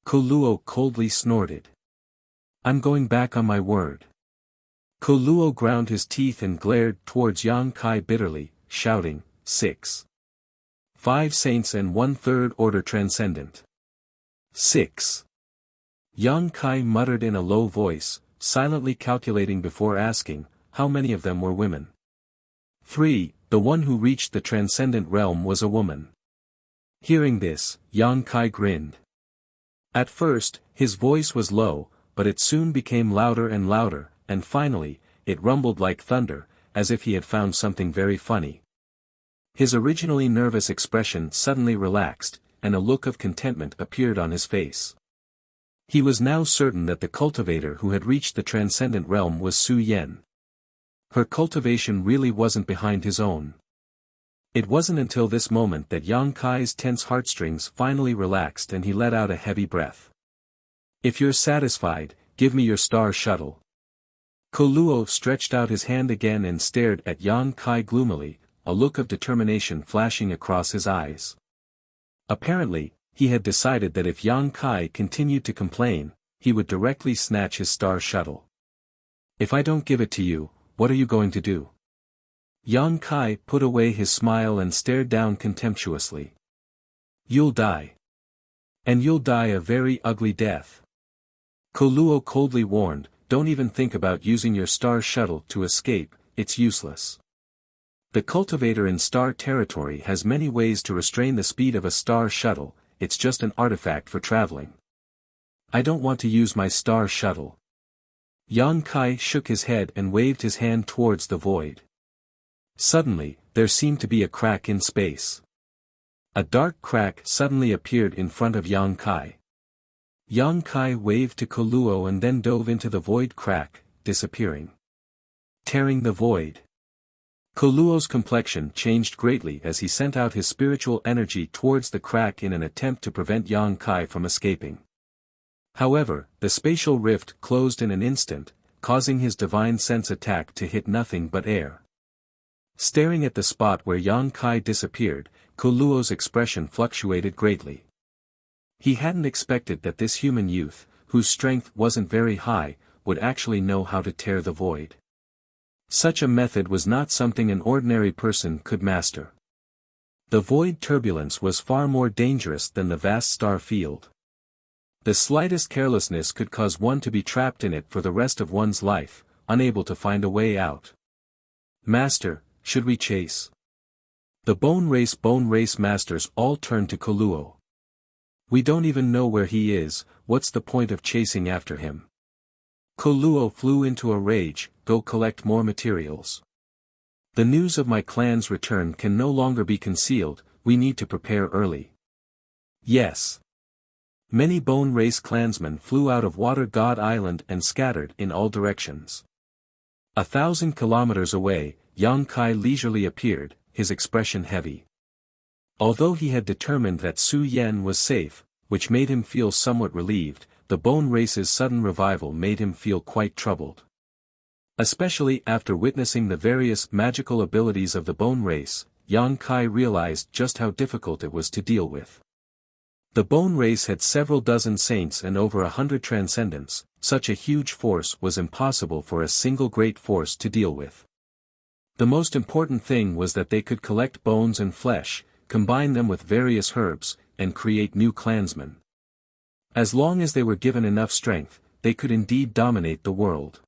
Koluo coldly snorted. I'm going back on my word. Koluo ground his teeth and glared towards Yang Kai bitterly, shouting, 6. 5 saints and 1/3 order transcendent. 6. Yang Kai muttered in a low voice, silently calculating before asking, how many of them were women? 3. The one who reached the transcendent realm was a woman. Hearing this, Yang Kai grinned. At first, his voice was low, but it soon became louder and louder, and finally, it rumbled like thunder, as if he had found something very funny. His originally nervous expression suddenly relaxed, and a look of contentment appeared on his face. He was now certain that the cultivator who had reached the transcendent realm was Su Yen. Her cultivation really wasn't behind his own. It wasn't until this moment that Yang Kai's tense heartstrings finally relaxed and he let out a heavy breath. If you're satisfied, give me your star shuttle. Koluo stretched out his hand again and stared at Yang Kai gloomily, a look of determination flashing across his eyes. Apparently, he had decided that if Yang Kai continued to complain, he would directly snatch his star shuttle. If I don't give it to you, what are you going to do? Yang Kai put away his smile and stared down contemptuously. You'll die. And you'll die a very ugly death. Koluo coldly warned, don't even think about using your star shuttle to escape, it's useless. The cultivator in star territory has many ways to restrain the speed of a star shuttle, it's just an artifact for traveling. I don't want to use my star shuttle. Yang Kai shook his head and waved his hand towards the void. Suddenly, there seemed to be a crack in space. A dark crack suddenly appeared in front of Yang Kai. Yang Kai waved to Koluo and then dove into the void crack, disappearing. Tearing the void. Koluo's complexion changed greatly as he sent out his spiritual energy towards the crack in an attempt to prevent Yang Kai from escaping. However, the spatial rift closed in an instant, causing his divine sense attack to hit nothing but air. Staring at the spot where Yang Kai disappeared, Koluo's expression fluctuated greatly. He hadn't expected that this human youth, whose strength wasn't very high, would actually know how to tear the void. Such a method was not something an ordinary person could master. The void turbulence was far more dangerous than the vast star field. The slightest carelessness could cause one to be trapped in it for the rest of one's life, unable to find a way out. Master, should we chase? The Bone Race masters all turned to Koluo. We don't even know where he is, what's the point of chasing after him? Koluo flew into a rage, go collect more materials. The news of my clan's return can no longer be concealed, we need to prepare early. Yes. Many Bone Race clansmen flew out of Water God Island and scattered in all directions. 1,000 kilometers away, Yang Kai leisurely appeared, his expression heavy. Although he had determined that Su Yen was safe, which made him feel somewhat relieved, the Bone Race's sudden revival made him feel quite troubled. Especially after witnessing the various magical abilities of the Bone Race, Yang Kai realized just how difficult it was to deal with. The bone race had several dozen saints and over 100 transcendents. Such a huge force was impossible for a single great force to deal with. The most important thing was that they could collect bones and flesh, combine them with various herbs, and create new clansmen. As long as they were given enough strength, they could indeed dominate the world.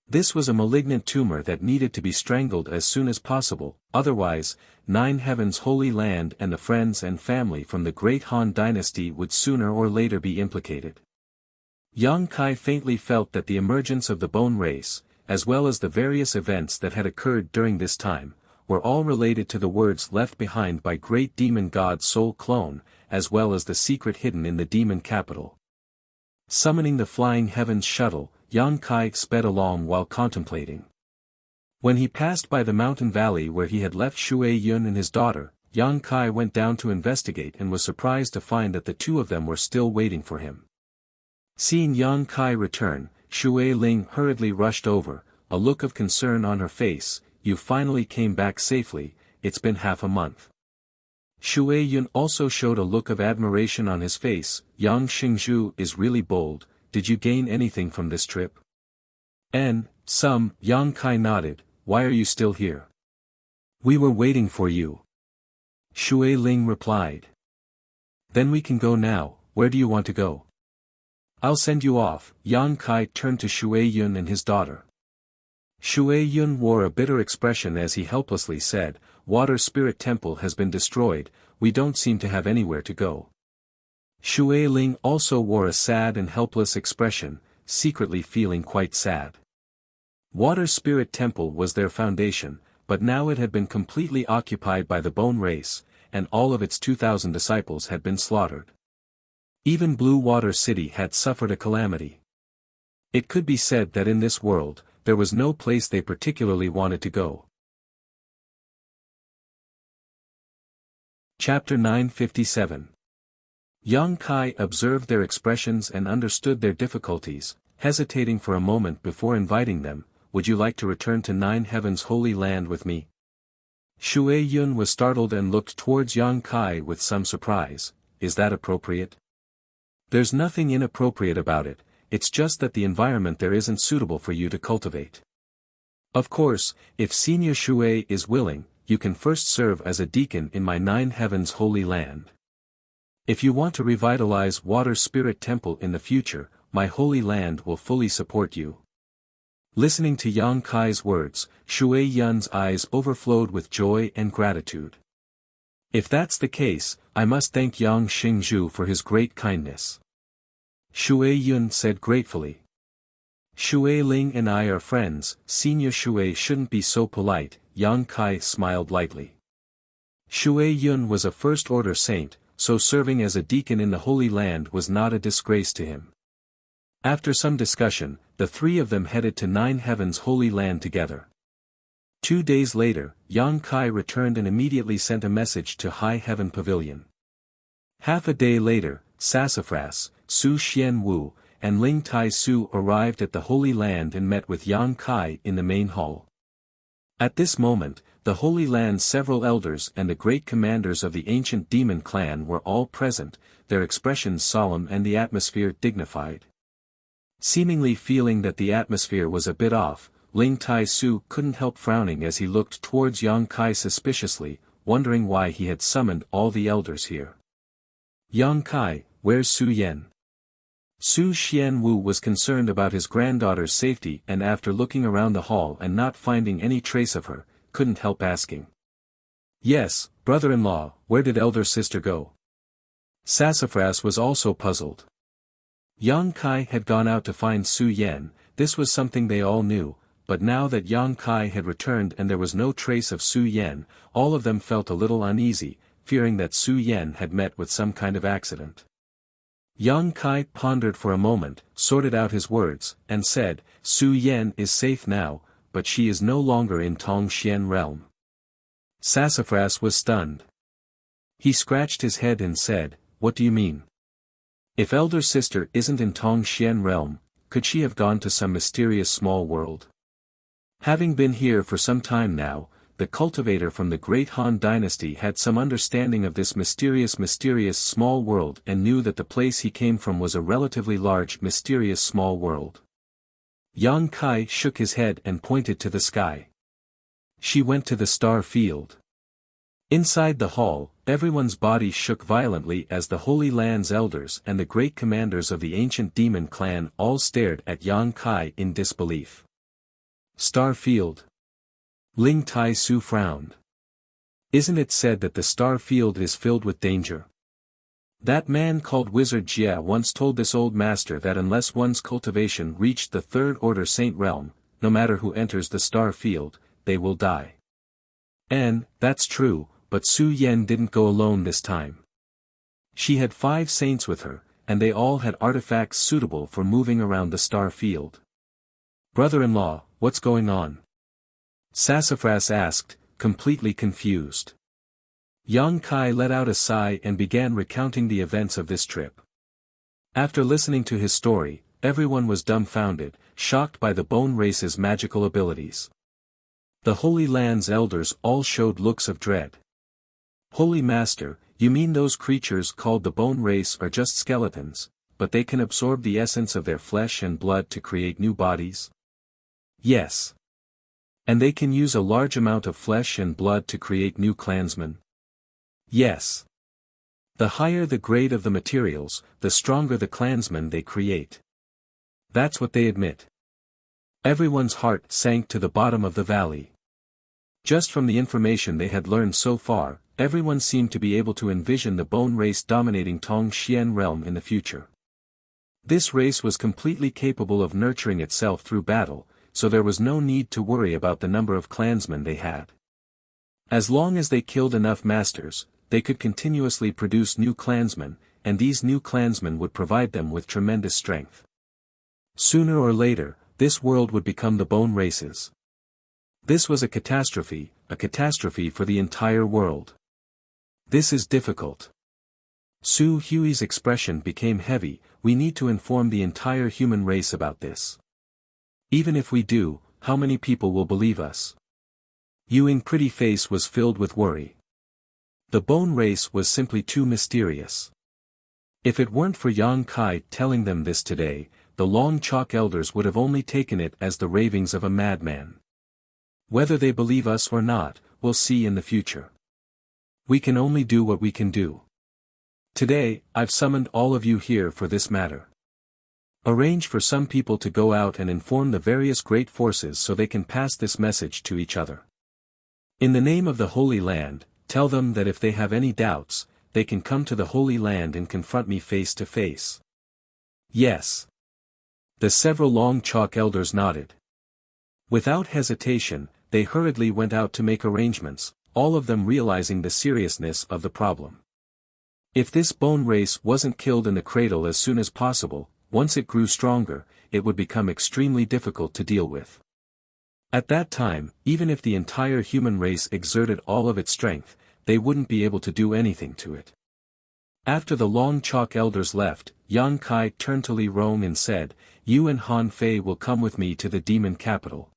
This was a malignant tumor that needed to be strangled as soon as possible, otherwise, Nine Heaven's Holy Land and the friends and family from the Great Han Dynasty would sooner or later be implicated. Yang Kai faintly felt that the emergence of the bone race, as well as the various events that had occurred during this time, were all related to the words left behind by great demon god Soul Clone, as well as the secret hidden in the demon capital. Summoning the Flying Heavens shuttle, Yang Kai sped along while contemplating. When he passed by the mountain valley where he had left Shui Yun and his daughter, Yang Kai went down to investigate and was surprised to find that the two of them were still waiting for him. Seeing Yang Kai return, Shui Ling hurriedly rushed over, a look of concern on her face. "You finally came back safely, it's been half a month." Shui Yun also showed a look of admiration on his face. "Yang Xingzhu is really bold. Did you gain anything from this trip?" Some, Yang Kai nodded. "Why are you still here?" "We were waiting for you," Shui Ling replied. "Then we can go now. Where do you want to go?" "I'll send you off." Yang Kai turned to Shui Yun and his daughter. Shui Yun wore a bitter expression as he helplessly said, "Water Spirit Temple has been destroyed, we don't seem to have anywhere to go." Shui Ling also wore a sad and helpless expression, secretly feeling quite sad. Water Spirit Temple was their foundation, but now it had been completely occupied by the bone race, and all of its 2,000 disciples had been slaughtered. Even Blue Water City had suffered a calamity. It could be said that in this world, there was no place they particularly wanted to go. Chapter 957. Yang Kai observed their expressions and understood their difficulties, hesitating for a moment before inviting them. "Would you like to return to Nine Heaven's Holy Land with me?" Shui Yun was startled and looked towards Yang Kai with some surprise. "Is that appropriate?" "There's nothing inappropriate about it, it's just that the environment there isn't suitable for you to cultivate. Of course, if Senior Shui is willing, you can first serve as a deacon in my Nine Heaven's Holy Land. If you want to revitalize Water Spirit Temple in the future, my Holy Land will fully support you." Listening to Yang Kai's words, Shui Yun's eyes overflowed with joy and gratitude. "If that's the case, I must thank Yang Xingzhu for his great kindness," Shui Yun said gratefully. "Shui Ling and I are friends, Senior Shui shouldn't be so polite," Yang Kai smiled lightly. Shui Yun was a first-order saint, so serving as a deacon in the Holy Land was not a disgrace to him. After some discussion, the three of them headed to Nine Heaven's Holy Land together. 2 days later, Yang Kai returned and immediately sent a message to High Heaven Pavilion. Half a day later, Sassafras, Su Xian Wu, and Ling Tai Su arrived at the Holy Land and met with Yang Kai in the main hall. At this moment, the Holy Land's several elders and the great commanders of the ancient demon clan were all present, their expressions solemn and the atmosphere dignified. Seemingly feeling that the atmosphere was a bit off, Ling Tai Su couldn't help frowning as he looked towards Yang Kai suspiciously, wondering why he had summoned all the elders here. "Yang Kai, where's Su Yan?" Su Xian Wu was concerned about his granddaughter's safety and after looking around the hall and not finding any trace of her, couldn't help asking. "Yes, brother-in-law, where did elder sister go?" Sassafras was also puzzled. Yang Kai had gone out to find Su Yan. This was something they all knew, but now that Yang Kai had returned and there was no trace of Su Yan, all of them felt a little uneasy, fearing that Su Yan had met with some kind of accident. Yang Kai pondered for a moment, sorted out his words, and said, "Su Yan is safe now, but she is no longer in Tongxian realm." Sassafras was stunned. He scratched his head and said, "What do you mean? If elder sister isn't in Tongxian realm, could she have gone to some mysterious small world? Having been here for some time now, the cultivator from the great Han dynasty had some understanding of this mysterious small world and knew that the place he came from was a relatively large mysterious small world. Yang Kai shook his head and pointed to the sky. She went to the star field. Inside the hall, everyone's body shook violently as the Holy Land's elders and the great commanders of the ancient demon clan all stared at Yang Kai in disbelief. Star field? Ling Tai Su frowned. Isn't it said that the star field is filled with danger? That man called Wizard Jia once told this old master that unless one's cultivation reached the third order saint realm, no matter who enters the star field, they will die. And, that's true, but Su Yen didn't go alone this time. She had 5 saints with her, and they all had artifacts suitable for moving around the star field. Brother-in-law, what's going on? Sassafras asked, completely confused. Yang Kai let out a sigh and began recounting the events of this trip. After listening to his story, everyone was dumbfounded, shocked by the bone race's magical abilities. The Holy Land's elders all showed looks of dread. Holy Master, you mean those creatures called the bone race are just skeletons, but they can absorb the essence of their flesh and blood to create new bodies? Yes. And they can use a large amount of flesh and blood to create new clansmen? Yes. The higher the grade of the materials, the stronger the clansmen they create. That's what they admit. Everyone's heart sank to the bottom of the valley. Just from the information they had learned so far, everyone seemed to be able to envision the bone race dominating Tong Xian realm in the future. This race was completely capable of nurturing itself through battle, so there was no need to worry about the number of clansmen they had. As long as they killed enough masters, they could continuously produce new clansmen, and these new clansmen would provide them with tremendous strength. Sooner or later, this world would become the bone races. This was a catastrophe for the entire world. This is difficult. Su Hui's expression became heavy. We need to inform the entire human race about this. Even if we do, how many people will believe us? Yu's pretty face was filled with worry. The bone race was simply too mysterious. If it weren't for Yang Kai telling them this today, the Long Chalk elders would have only taken it as the ravings of a madman. Whether they believe us or not, we'll see in the future. We can only do what we can do. Today, I've summoned all of you here for this matter. Arrange for some people to go out and inform the various great forces so they can pass this message to each other. In the name of the Holy Land, tell them that if they have any doubts, they can come to the Holy Land and confront me face to face. Yes. The several Long Chalk elders nodded. Without hesitation, they hurriedly went out to make arrangements, all of them realizing the seriousness of the problem. If this bone race wasn't killed in the cradle as soon as possible, once it grew stronger, it would become extremely difficult to deal with. At that time, even if the entire human race exerted all of its strength, they wouldn't be able to do anything to it. After the Long Chalk elders left, Yang Kai turned to Li Rong and said, "You and Han Fei will come with me to the demon capital."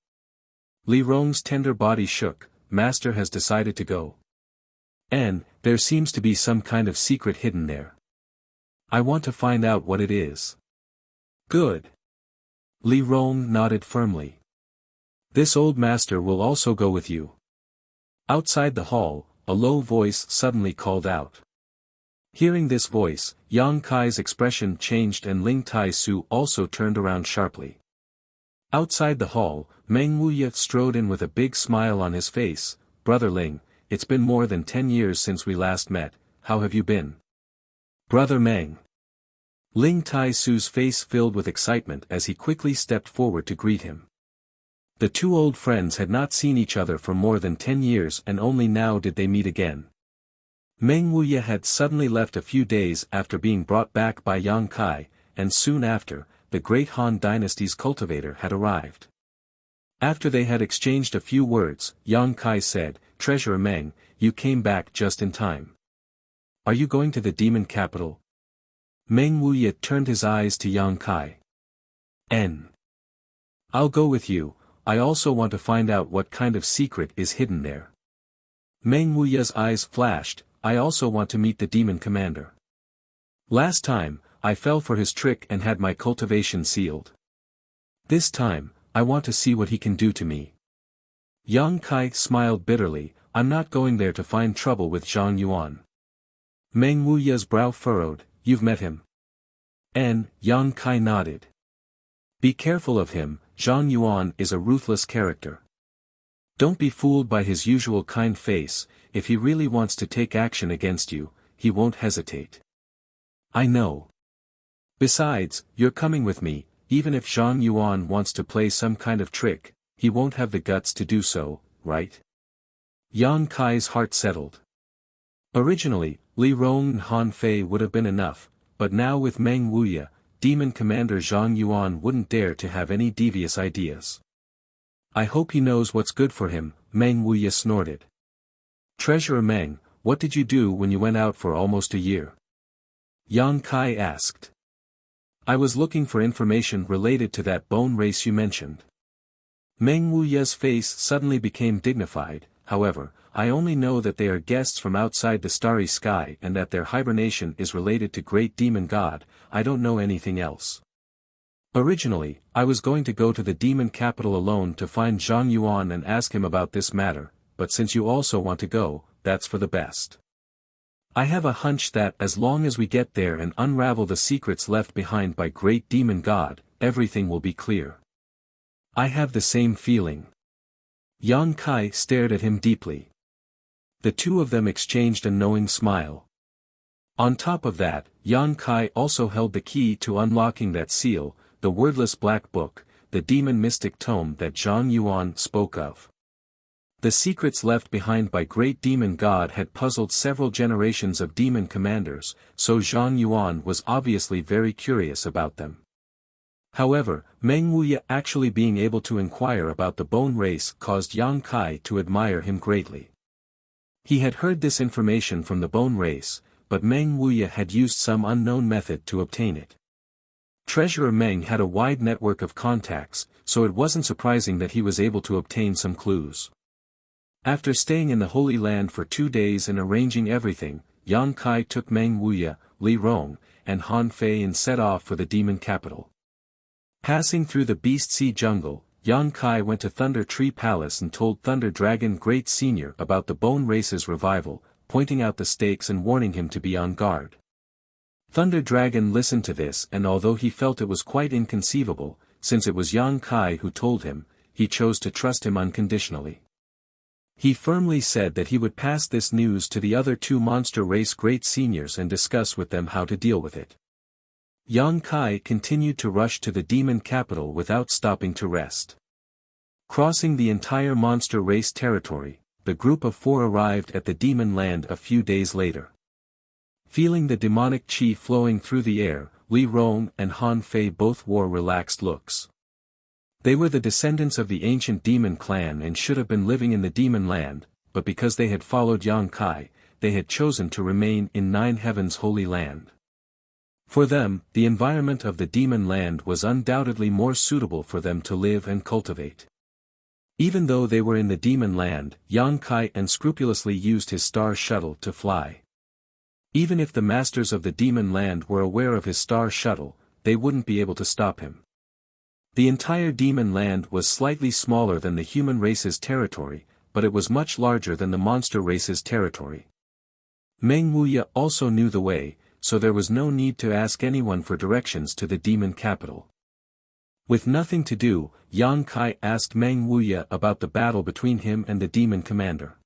Li Rong's tender body shook. Master has decided to go. And, there seems to be some kind of secret hidden there. I want to find out what it is. Good. Li Rong nodded firmly. This old master will also go with you. Outside the hall, a low voice suddenly called out. Hearing this voice, Yang Kai's expression changed and Ling Tai Su also turned around sharply. Outside the hall, Meng Wuya strode in with a big smile on his face. Brother Ling, it's been more than 10 years since we last met, how have you been? Brother Meng. Ling Tai Su's face filled with excitement as he quickly stepped forward to greet him. The two old friends had not seen each other for more than 10 years and only now did they meet again. Meng Wuya had suddenly left a few days after being brought back by Yang Kai, and soon after, the great Han dynasty's cultivator had arrived. After they had exchanged a few words, Yang Kai said, "Treasurer Meng, you came back just in time. Are you going to the demon capital?" Meng Wuya turned his eyes to Yang Kai. "I'll go with you, I also want to find out what kind of secret is hidden there. Meng Wuya's eyes flashed, I also want to meet the demon commander. Last time, I fell for his trick and had my cultivation sealed. This time, I want to see what he can do to me. Yang Kai smiled bitterly, I'm not going there to find trouble with Zhang Yuan. Meng Wuya's brow furrowed, you've met him. Yang Kai nodded. Be careful of him, Zhang Yuan is a ruthless character. Don't be fooled by his usual kind face, if he really wants to take action against you, he won't hesitate. I know. Besides, you're coming with me, even if Zhang Yuan wants to play some kind of trick, he won't have the guts to do so, right? Yang Kai's heart settled. Originally, Li Rong and Han Fei would have been enough, but now with Meng Wuya, Demon Commander Zhang Yuan wouldn't dare to have any devious ideas. I hope he knows what's good for him, Meng Wuya snorted. Treasurer Meng, what did you do when you went out for almost a year? Yang Kai asked. I was looking for information related to that bone race you mentioned. Meng Wuya's face suddenly became dignified, however, I only know that they are guests from outside the starry sky and that their hibernation is related to Great Demon God, I don't know anything else. Originally, I was going to go to the demon capital alone to find Zhang Yuan and ask him about this matter, but since you also want to go, that's for the best. I have a hunch that as long as we get there and unravel the secrets left behind by Great Demon God, everything will be clear. I have the same feeling. Yang Kai stared at him deeply. The two of them exchanged a knowing smile. On top of that, Yang Kai also held the key to unlocking that seal, the wordless black book, the demon mystic tome that Zhang Yuan spoke of. The secrets left behind by Great Demon God had puzzled several generations of demon commanders, so Zhang Yuan was obviously very curious about them. However, Meng Wuya actually being able to inquire about the bone race caused Yang Kai to admire him greatly. He had heard this information from the bone race, but Meng Wuya had used some unknown method to obtain it. Treasurer Meng had a wide network of contacts, so it wasn't surprising that he was able to obtain some clues. After staying in the Holy Land for 2 days and arranging everything, Yang Kai took Meng Wuya, Li Rong, and Han Fei and set off for the demon capital. Passing through the Beast Sea jungle, Yang Kai went to Thunder Tree Palace and told Thunder Dragon Great Senior about the Bone Race's revival, pointing out the stakes and warning him to be on guard. Thunder Dragon listened to this and although he felt it was quite inconceivable, since it was Yang Kai who told him, he chose to trust him unconditionally. He firmly said that he would pass this news to the other 2 monster race great seniors and discuss with them how to deal with it. Yang Kai continued to rush to the demon capital without stopping to rest. Crossing the entire monster race territory, the group of 4 arrived at the demon land a few days later. Feeling the demonic chi flowing through the air, Li Rong and Han Fei both wore relaxed looks. They were the descendants of the ancient demon clan and should have been living in the demon land, but because they had followed Yang Kai, they had chosen to remain in 9 Heavens Holy Land. For them, the environment of the demon land was undoubtedly more suitable for them to live and cultivate. Even though they were in the demon land, Yang Kai unscrupulously used his star shuttle to fly. Even if the masters of the demon land were aware of his star shuttle, they wouldn't be able to stop him. The entire demon land was slightly smaller than the human race's territory, but it was much larger than the monster race's territory. Meng Wuya also knew the way, so there was no need to ask anyone for directions to the demon capital. With nothing to do, Yang Kai asked Meng Wuya about the battle between him and the demon commander.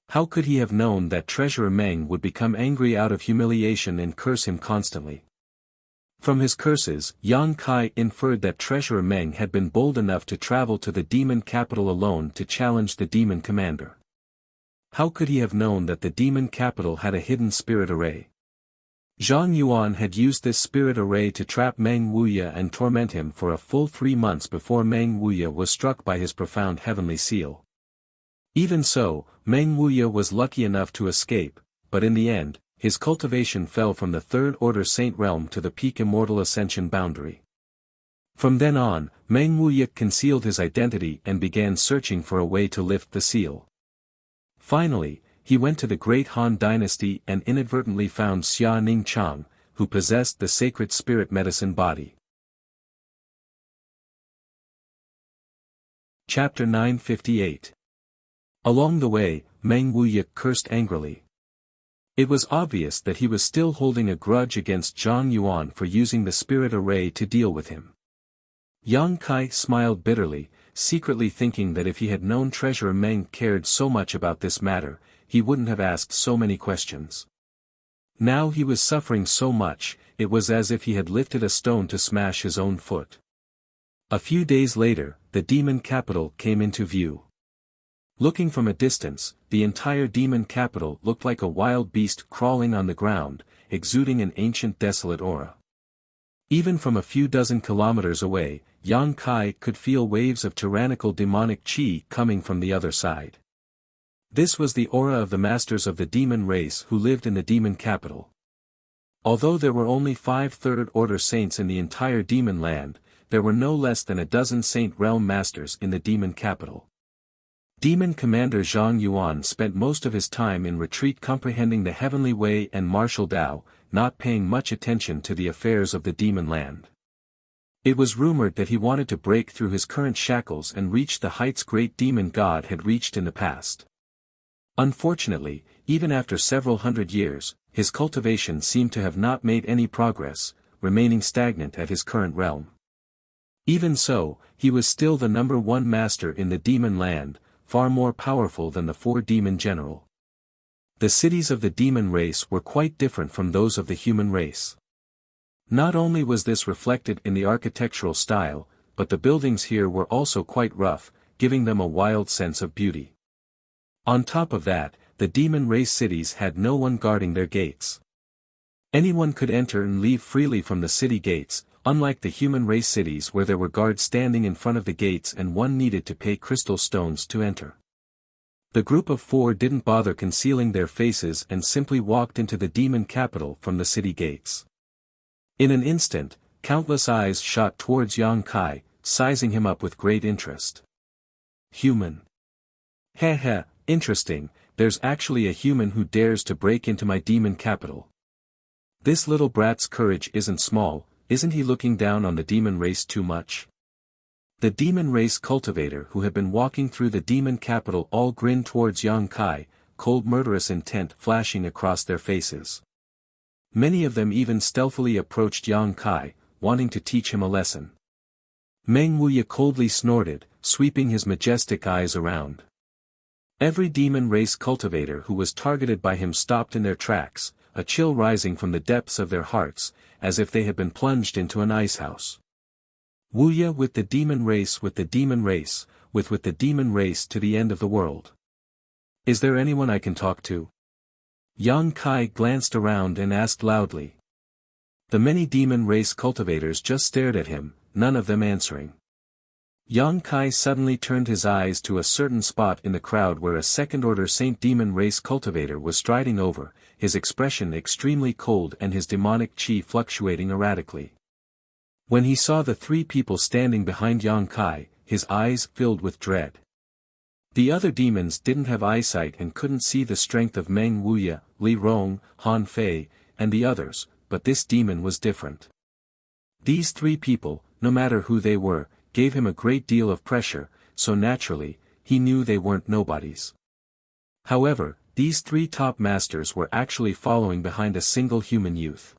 How could he have known that Treasurer Meng would become angry out of humiliation and curse him constantly? From his curses, Yang Kai inferred that Treasurer Meng had been bold enough to travel to the demon capital alone to challenge the demon commander. How could he have known that the demon capital had a hidden spirit array? Zhang Yuan had used this spirit array to trap Meng Wuya and torment him for a full 3 months before Meng Wuya was struck by his profound heavenly seal. Even so, Meng Wuya was lucky enough to escape, but in the end, his cultivation fell from the Third Order Saint Realm to the peak Immortal Ascension boundary. From then on, Meng Wuya concealed his identity and began searching for a way to lift the seal. Finally, he went to the Great Han Dynasty and inadvertently found Xia Ning Chang, who possessed the sacred spirit medicine body. Chapter 958. Along the way, Meng Wuya cursed angrily. It was obvious that he was still holding a grudge against Zhang Yuan for using the spirit array to deal with him. Yang Kai smiled bitterly, secretly thinking that if he had known Treasurer Meng cared so much about this matter, he wouldn't have asked so many questions. Now he was suffering so much, it was as if he had lifted a stone to smash his own foot. A few days later, the demon capital came into view. Looking from a distance, the entire demon capital looked like a wild beast crawling on the ground, exuding an ancient desolate aura. Even from a few dozen kilometers away, Yang Kai could feel waves of tyrannical demonic qi coming from the other side. This was the aura of the masters of the demon race who lived in the demon capital. Although there were only 5 third-order saints in the entire demon land, there were no less than a dozen saint realm masters in the demon capital. Demon Commander Zhang Yuan spent most of his time in retreat comprehending the heavenly way and martial Tao, not paying much attention to the affairs of the demon land. It was rumored that he wanted to break through his current shackles and reach the heights great demon god had reached in the past. Unfortunately, even after several hundred years, his cultivation seemed to have not made any progress, remaining stagnant at his current realm. Even so, he was still the number 1 master in the demon land, far more powerful than the 4 demon general. The cities of the demon race were quite different from those of the human race. Not only was this reflected in the architectural style, but the buildings here were also quite rough, giving them a wild sense of beauty. On top of that, the demon race cities had no one guarding their gates. Anyone could enter and leave freely from the city gates, unlike the human race cities where there were guards standing in front of the gates and one needed to pay crystal stones to enter. The group of 4 didn't bother concealing their faces and simply walked into the demon capital from the city gates. In an instant, countless eyes shot towards Yang Kai, sizing him up with great interest. Human. Heh, interesting, there's actually a human who dares to break into my demon capital. This little brat's courage isn't small, isn't he looking down on the demon race too much? The demon race cultivator who had been walking through the demon capital all grinned towards Yang Kai, cold murderous intent flashing across their faces. Many of them even stealthily approached Yang Kai, wanting to teach him a lesson. Meng Wuya coldly snorted, sweeping his majestic eyes around. Every demon race cultivator who was targeted by him stopped in their tracks, a chill rising from the depths of their hearts, as if they had been plunged into an icehouse. Wuya with the demon race with the demon race, with the demon race to the end of the world. Is there anyone I can talk to? Yang Kai glanced around and asked loudly. The many demon race cultivators just stared at him, none of them answering. Yang Kai suddenly turned his eyes to a certain spot in the crowd where a second-order Saint Demon race cultivator was striding over, his expression extremely cold and his demonic qi fluctuating erratically. When he saw the 3 people standing behind Yang Kai, his eyes filled with dread. The other demons didn't have eyesight and couldn't see the strength of Meng Wuya, Li Rong, Han Fei, and the others, but this demon was different. These 3 people, no matter who they were, gave him a great deal of pressure, so naturally, he knew they weren't nobodies. However, these 3 top masters were actually following behind a single human youth.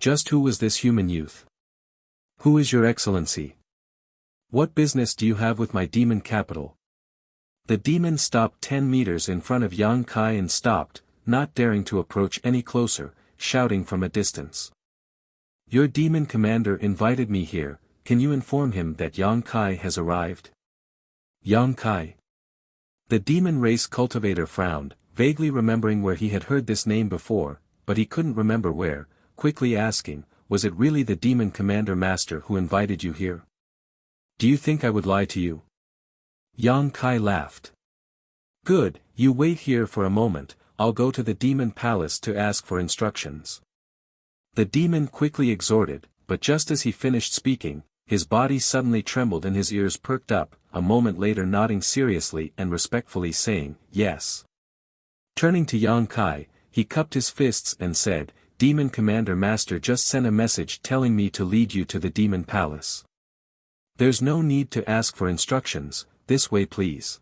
Just who was this human youth? Who is your excellency? What business do you have with my demon capital? The demon stopped 10 meters in front of Yang Kai and stopped, not daring to approach any closer, shouting from a distance. Your demon commander invited me here, can you inform him that Yang Kai has arrived? Yang Kai. The demon race cultivator frowned, vaguely remembering where he had heard this name before, but he couldn't remember where, quickly asking, was it really the demon commander master who invited you here? Do you think I would lie to you? Yang Kai laughed. Good, you wait here for a moment, I'll go to the demon palace to ask for instructions. The demon quickly exhorted, but just as he finished speaking, his body suddenly trembled and his ears perked up, a moment later nodding seriously and respectfully saying, "Yes." Turning to Yang Kai, he cupped his fists and said, "Demon Commander Master just sent a message telling me to lead you to the Demon Palace. There's no need to ask for instructions, this way please."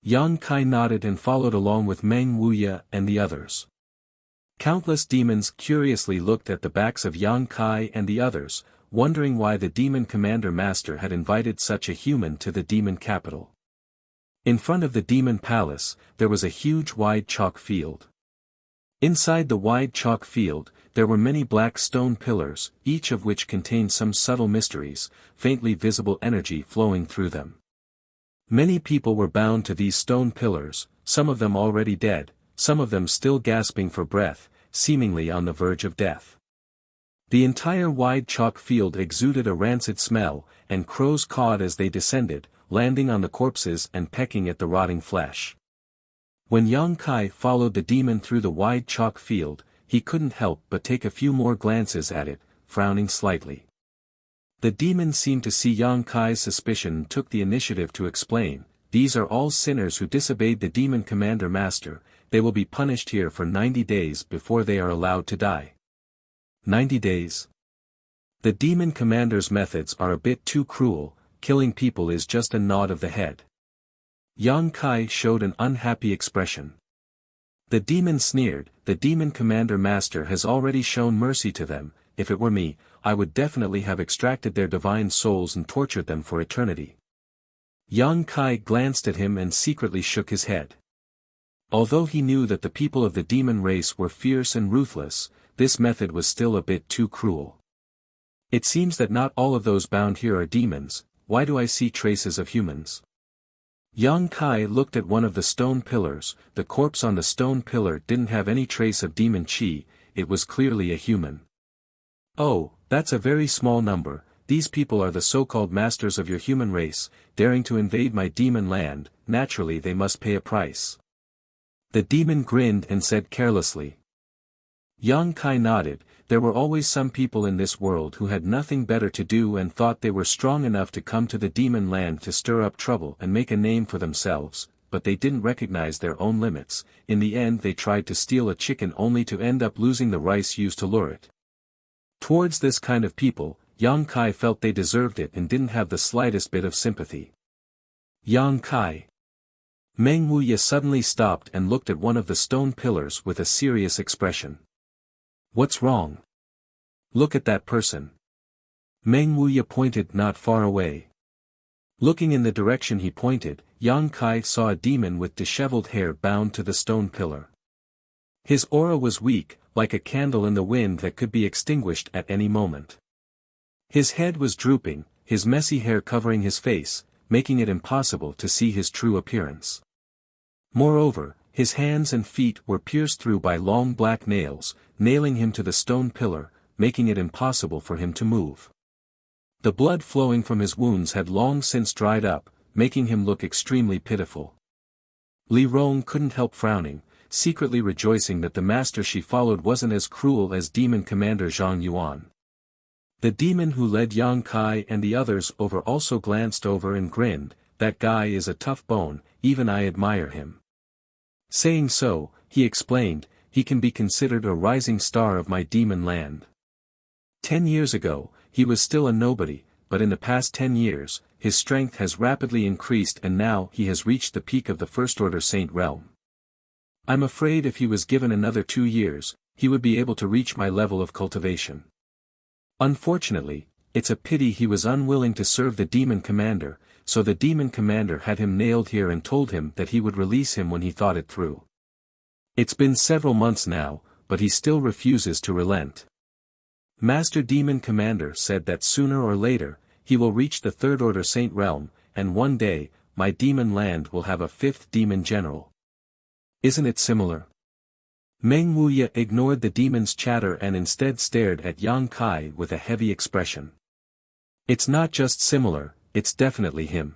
Yang Kai nodded and followed along with Meng Wuya and the others. Countless demons curiously looked at the backs of Yang Kai and the others, wondering why the Demon Commander Master had invited such a human to the demon capital. In front of the Demon Palace, there was a huge wide chalk field. Inside the wide chalk field, there were many black stone pillars, each of which contained some subtle mysteries, faintly visible energy flowing through them. Many people were bound to these stone pillars, some of them already dead, some of them still gasping for breath, seemingly on the verge of death. The entire wide chalk field exuded a rancid smell, and crows cawed as they descended, landing on the corpses and pecking at the rotting flesh. When Yang Kai followed the demon through the wide chalk field, he couldn't help but take a few more glances at it, frowning slightly. The demon seemed to see Yang Kai's suspicion and took the initiative to explain, "These are all sinners who disobeyed the Demon Commander Master, they will be punished here for 90 days before they are allowed to die." 90 days? The Demon Commander's methods are a bit too cruel, killing people is just a nod of the head. Yang Kai showed an unhappy expression. The demon sneered, "The Demon Commander Master has already shown mercy to them, if it were me, I would definitely have extracted their divine souls and tortured them for eternity." Yang Kai glanced at him and secretly shook his head. Although he knew that the people of the demon race were fierce and ruthless, this method was still a bit too cruel. "It seems that not all of those bound here are demons, why do I see traces of humans?" Yang Kai looked at one of the stone pillars, the corpse on the stone pillar didn't have any trace of demon chi, it was clearly a human. "Oh, that's a very small number, these people are the so-called masters of your human race, daring to invade my demon land, naturally they must pay a price." The demon grinned and said carelessly. Yang Kai nodded, there were always some people in this world who had nothing better to do and thought they were strong enough to come to the demon land to stir up trouble and make a name for themselves, but they didn't recognize their own limits. In the end they tried to steal a chicken only to end up losing the rice used to lure it. Towards this kind of people, Yang Kai felt they deserved it and didn't have the slightest bit of sympathy. Yang Kai. Meng Wuya suddenly stopped and looked at one of the stone pillars with a serious expression. "What's wrong? Look at that person." Meng Wuya pointed not far away. Looking in the direction he pointed, Yang Kai saw a demon with disheveled hair bound to the stone pillar. His aura was weak, like a candle in the wind that could be extinguished at any moment. His head was drooping, his messy hair covering his face, making it impossible to see his true appearance. Moreover, his hands and feet were pierced through by long black nails, nailing him to the stone pillar, making it impossible for him to move. The blood flowing from his wounds had long since dried up, making him look extremely pitiful. Li Rong couldn't help frowning, secretly rejoicing that the master she followed wasn't as cruel as Demon Commander Zhang Yuan. The demon who led Yang Kai and the others over also glanced over and grinned, "That guy is a tough bone, even I admire him." Saying so, he explained, "He can be considered a rising star of my demon land. 10 years ago, he was still a nobody, but in the past 10 years, his strength has rapidly increased and now he has reached the peak of the First Order Saint realm. I'm afraid if he was given another 2 years, he would be able to reach my level of cultivation. Unfortunately, it's a pity he was unwilling to serve the Demon Commander, so the Demon Commander had him nailed here and told him that he would release him when he thought it through. It's been several months now, but he still refuses to relent. Master Demon Commander said that sooner or later, he will reach the Third Order Saint realm, and one day, my demon land will have a 5th demon general. Isn't it similar?" Meng Wuya ignored the demon's chatter and instead stared at Yang Kai with a heavy expression. "It's not just similar, it's definitely him."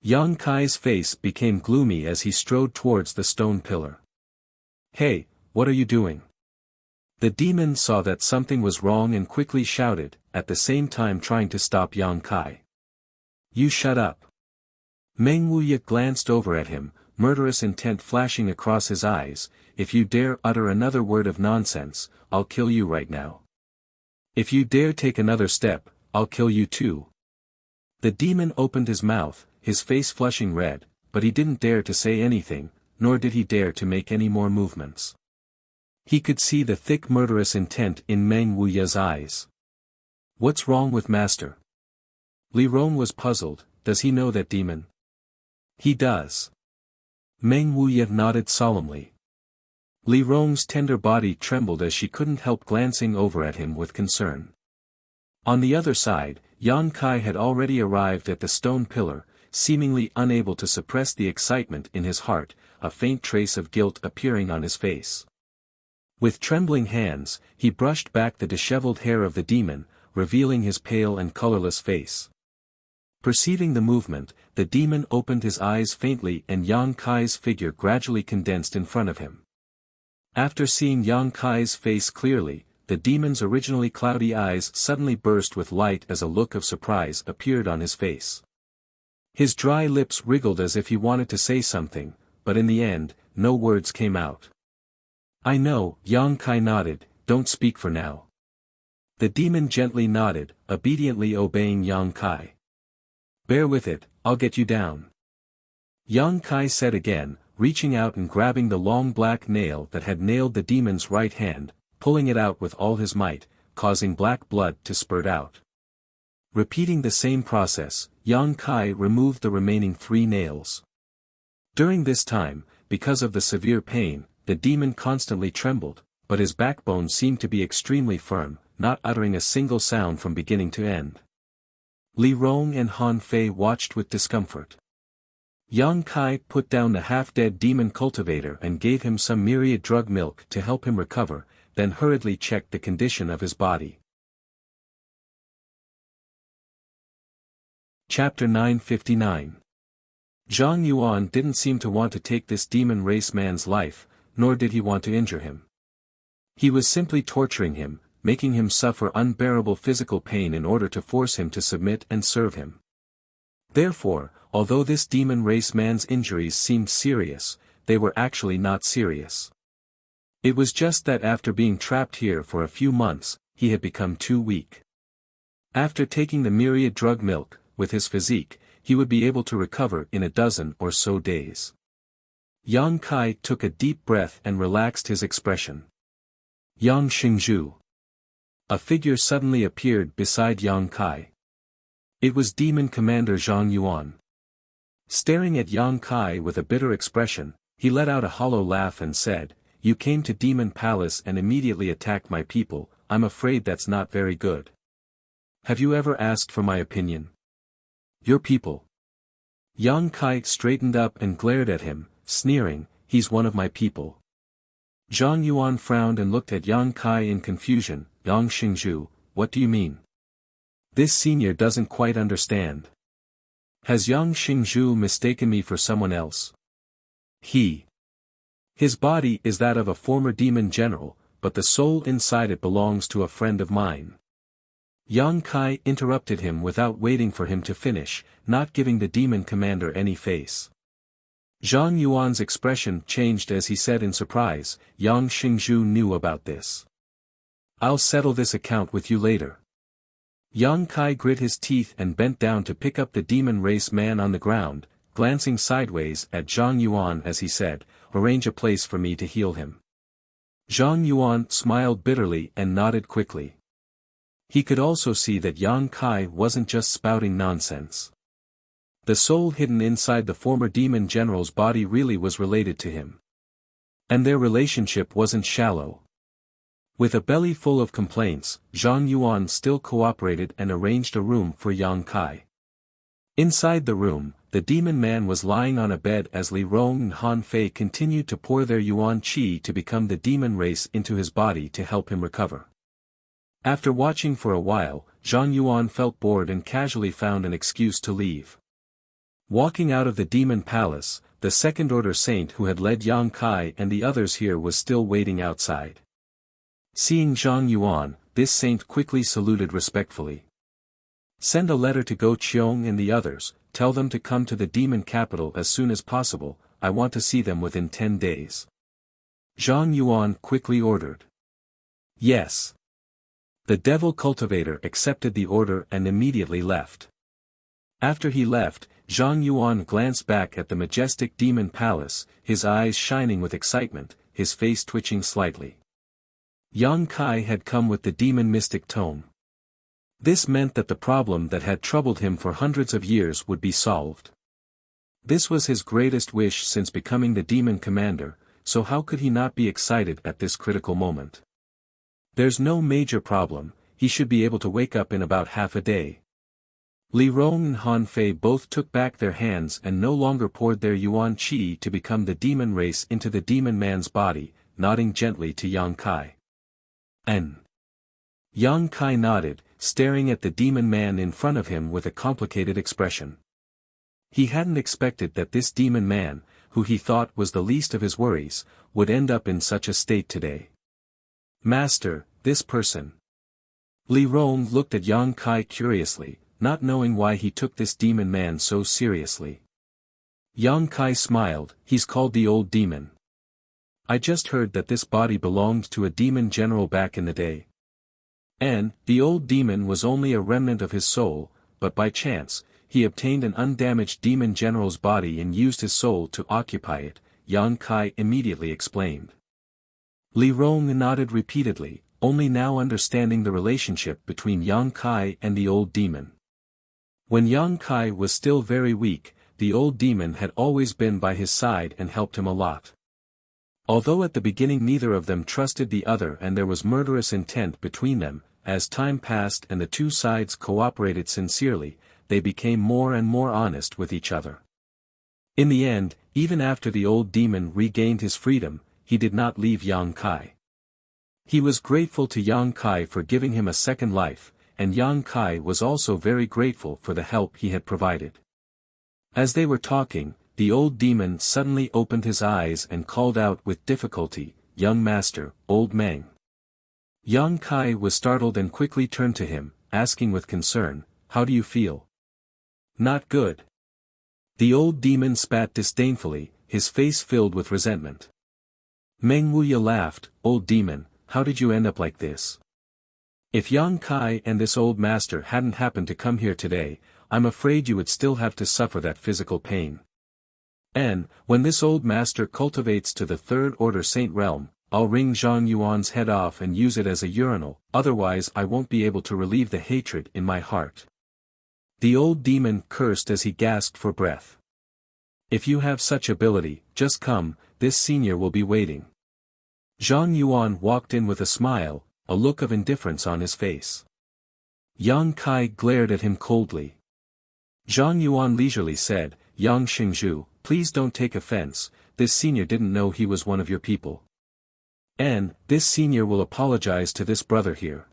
Yang Kai's face became gloomy as he strode towards the stone pillar. "Hey, what are you doing?" The demon saw that something was wrong and quickly shouted, at the same time trying to stop Yang Kai. You shut up. Meng Wuya glanced over at him, murderous intent flashing across his eyes. If you dare utter another word of nonsense, I'll kill you right now. If you dare take another step, I'll kill you too. The demon opened his mouth, his face flushing red, but he didn't dare to say anything, nor did he dare to make any more movements. He could see the thick murderous intent in Meng Wuya's eyes. What's wrong with Master? Li Rong was puzzled. Does he know that demon? He does. Meng Wuya nodded solemnly. Li Rong's tender body trembled as she couldn't help glancing over at him with concern. On the other side, Yang Kai had already arrived at the stone pillar, seemingly unable to suppress the excitement in his heart, a faint trace of guilt appearing on his face. With trembling hands, he brushed back the disheveled hair of the demon, revealing his pale and colorless face. Perceiving the movement, the demon opened his eyes faintly and Yang Kai's figure gradually condensed in front of him. After seeing Yang Kai's face clearly, the demon's originally cloudy eyes suddenly burst with light as a look of surprise appeared on his face. His dry lips wriggled as if he wanted to say something, but in the end, no words came out. I know, Yang Kai nodded, don't speak for now. The demon gently nodded, obediently obeying Yang Kai. Bear with it, I'll get you down. Yang Kai said again, reaching out and grabbing the long black nail that had nailed the demon's right hand, pulling it out with all his might, causing black blood to spurt out. Repeating the same process, Yang Kai removed the remaining 3 nails. During this time, because of the severe pain, the demon constantly trembled, but his backbone seemed to be extremely firm, not uttering a single sound from beginning to end. Li Rong and Han Fei watched with discomfort. Yang Kai put down the half-dead demon cultivator and gave him some myriad drug milk to help him recover, then hurriedly checked the condition of his body. Chapter 959. Zhang Yuan didn't seem to want to take this demon race man's life, nor did he want to injure him. He was simply torturing him, making him suffer unbearable physical pain in order to force him to submit and serve him. Therefore, although this demon race man's injuries seemed serious, they were actually not serious. It was just that after being trapped here for a few months, he had become too weak. After taking the myriad drug milk, with his physique, he would be able to recover in a dozen or so days. Yang Kai took a deep breath and relaxed his expression. Yang Xingzhu. A figure suddenly appeared beside Yang Kai. It was Demon Commander Zhang Yuan. Staring at Yang Kai with a bitter expression, he let out a hollow laugh and said, "You came to Demon Palace and immediately attacked my people. I'm afraid that's not very good. Have you ever asked for my opinion?" "Your people?" Yang Kai straightened up and glared at him, sneering, "He's one of my people." Zhang Yuan frowned and looked at Yang Kai in confusion. "Yang Xingzhu, what do you mean? This senior doesn't quite understand. Has Yang Xingzhu mistaken me for someone else? His body is that of a former demon general, but the soul inside it belongs to a friend of mine." Yang Kai interrupted him without waiting for him to finish, not giving the demon commander any face. Zhang Yuan's expression changed as he said in surprise, "Yang Xingzhu knew about this. I'll settle this account with you later." Yang Kai grit his teeth and bent down to pick up the demon race man on the ground, glancing sideways at Zhang Yuan as he said, "Arrange a place for me to heal him." Zhang Yuan smiled bitterly and nodded quickly. He could also see that Yang Kai wasn't just spouting nonsense. The soul hidden inside the former demon general's body really was related to him. And their relationship wasn't shallow. With a belly full of complaints, Zhang Yuan still cooperated and arranged a room for Yang Kai. Inside the room, the demon man was lying on a bed as Li Rong and Han Fei continued to pour their Yuan Qi to become the demon race into his body to help him recover. After watching for a while, Zhang Yuan felt bored and casually found an excuse to leave. Walking out of the demon palace, the second-order saint who had led Yang Kai and the others here was still waiting outside. Seeing Zhang Yuan, this saint quickly saluted respectfully. Send a letter to Go Qiong and the others, tell them to come to the demon capital as soon as possible, I want to see them within 10 days. Zhang Yuan quickly ordered. Yes. The devil cultivator accepted the order and immediately left. After he left, Zhang Yuan glanced back at the majestic demon palace, his eyes shining with excitement, his face twitching slightly. Yang Kai had come with the demon mystic tome. This meant that the problem that had troubled him for hundreds of years would be solved. This was his greatest wish since becoming the demon commander, so how could he not be excited at this critical moment? There's no major problem, he should be able to wake up in about half a day. Li Rong and Han Fei both took back their hands and no longer poured their yuan qi to become the demon race into the demon man's body, nodding gently to Yang Kai. Yang Kai nodded, staring at the demon man in front of him with a complicated expression. He hadn't expected that this demon man, who he thought was the least of his worries, would end up in such a state today. Master, this person. Li Rong looked at Yang Kai curiously, not knowing why he took this demon man so seriously. Yang Kai smiled, he's called the old demon. I just heard that this body belonged to a demon general back in the day. And, the old demon was only a remnant of his soul, but by chance, he obtained an undamaged demon general's body and used his soul to occupy it, Yang Kai immediately explained. Li Rong nodded repeatedly, only now understanding the relationship between Yang Kai and the old demon. When Yang Kai was still very weak, the old demon had always been by his side and helped him a lot. Although at the beginning neither of them trusted the other and there was murderous intent between them, as time passed and the two sides cooperated sincerely, they became more and more honest with each other. In the end, even after the old demon regained his freedom, he did not leave Yang Kai. He was grateful to Yang Kai for giving him a second life, and Yang Kai was also very grateful for the help he had provided. As they were talking, the old demon suddenly opened his eyes and called out with difficulty, "Young master, old Meng." Yang Kai was startled and quickly turned to him, asking with concern, "How do you feel?" "Not good." The old demon spat disdainfully, his face filled with resentment. Meng Wuya laughed, "Old demon, how did you end up like this? If Yang Kai and this old master hadn't happened to come here today, I'm afraid you would still have to suffer that physical pain. And, when this old master cultivates to the third order saint realm, I'll wring Zhang Yuan's head off and use it as a urinal, otherwise I won't be able to relieve the hatred in my heart." The old demon cursed as he gasped for breath. "If you have such ability, just come, this senior will be waiting." Zhang Yuan walked in with a smile, a look of indifference on his face. Yang Kai glared at him coldly. Zhang Yuan leisurely said, "Yang Xingzhu, please don't take offense, this senior didn't know he was one of your people. And, this senior will apologize to this brother here."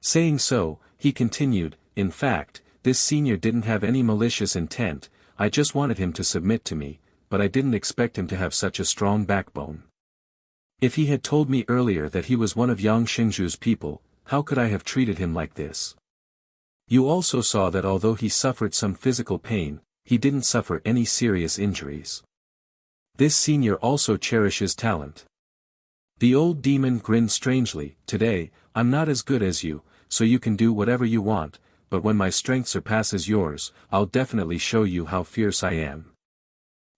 Saying so, he continued, "In fact, this senior didn't have any malicious intent, I just wanted him to submit to me, but I didn't expect him to have such a strong backbone. If he had told me earlier that he was one of Yang Xingzhu's people, how could I have treated him like this? You also saw that although he suffered some physical pain, he didn't suffer any serious injuries. This senior also cherishes talent." The old demon grinned strangely, "Today, I'm not as good as you, so you can do whatever you want, but when my strength surpasses yours, I'll definitely show you how fierce I am."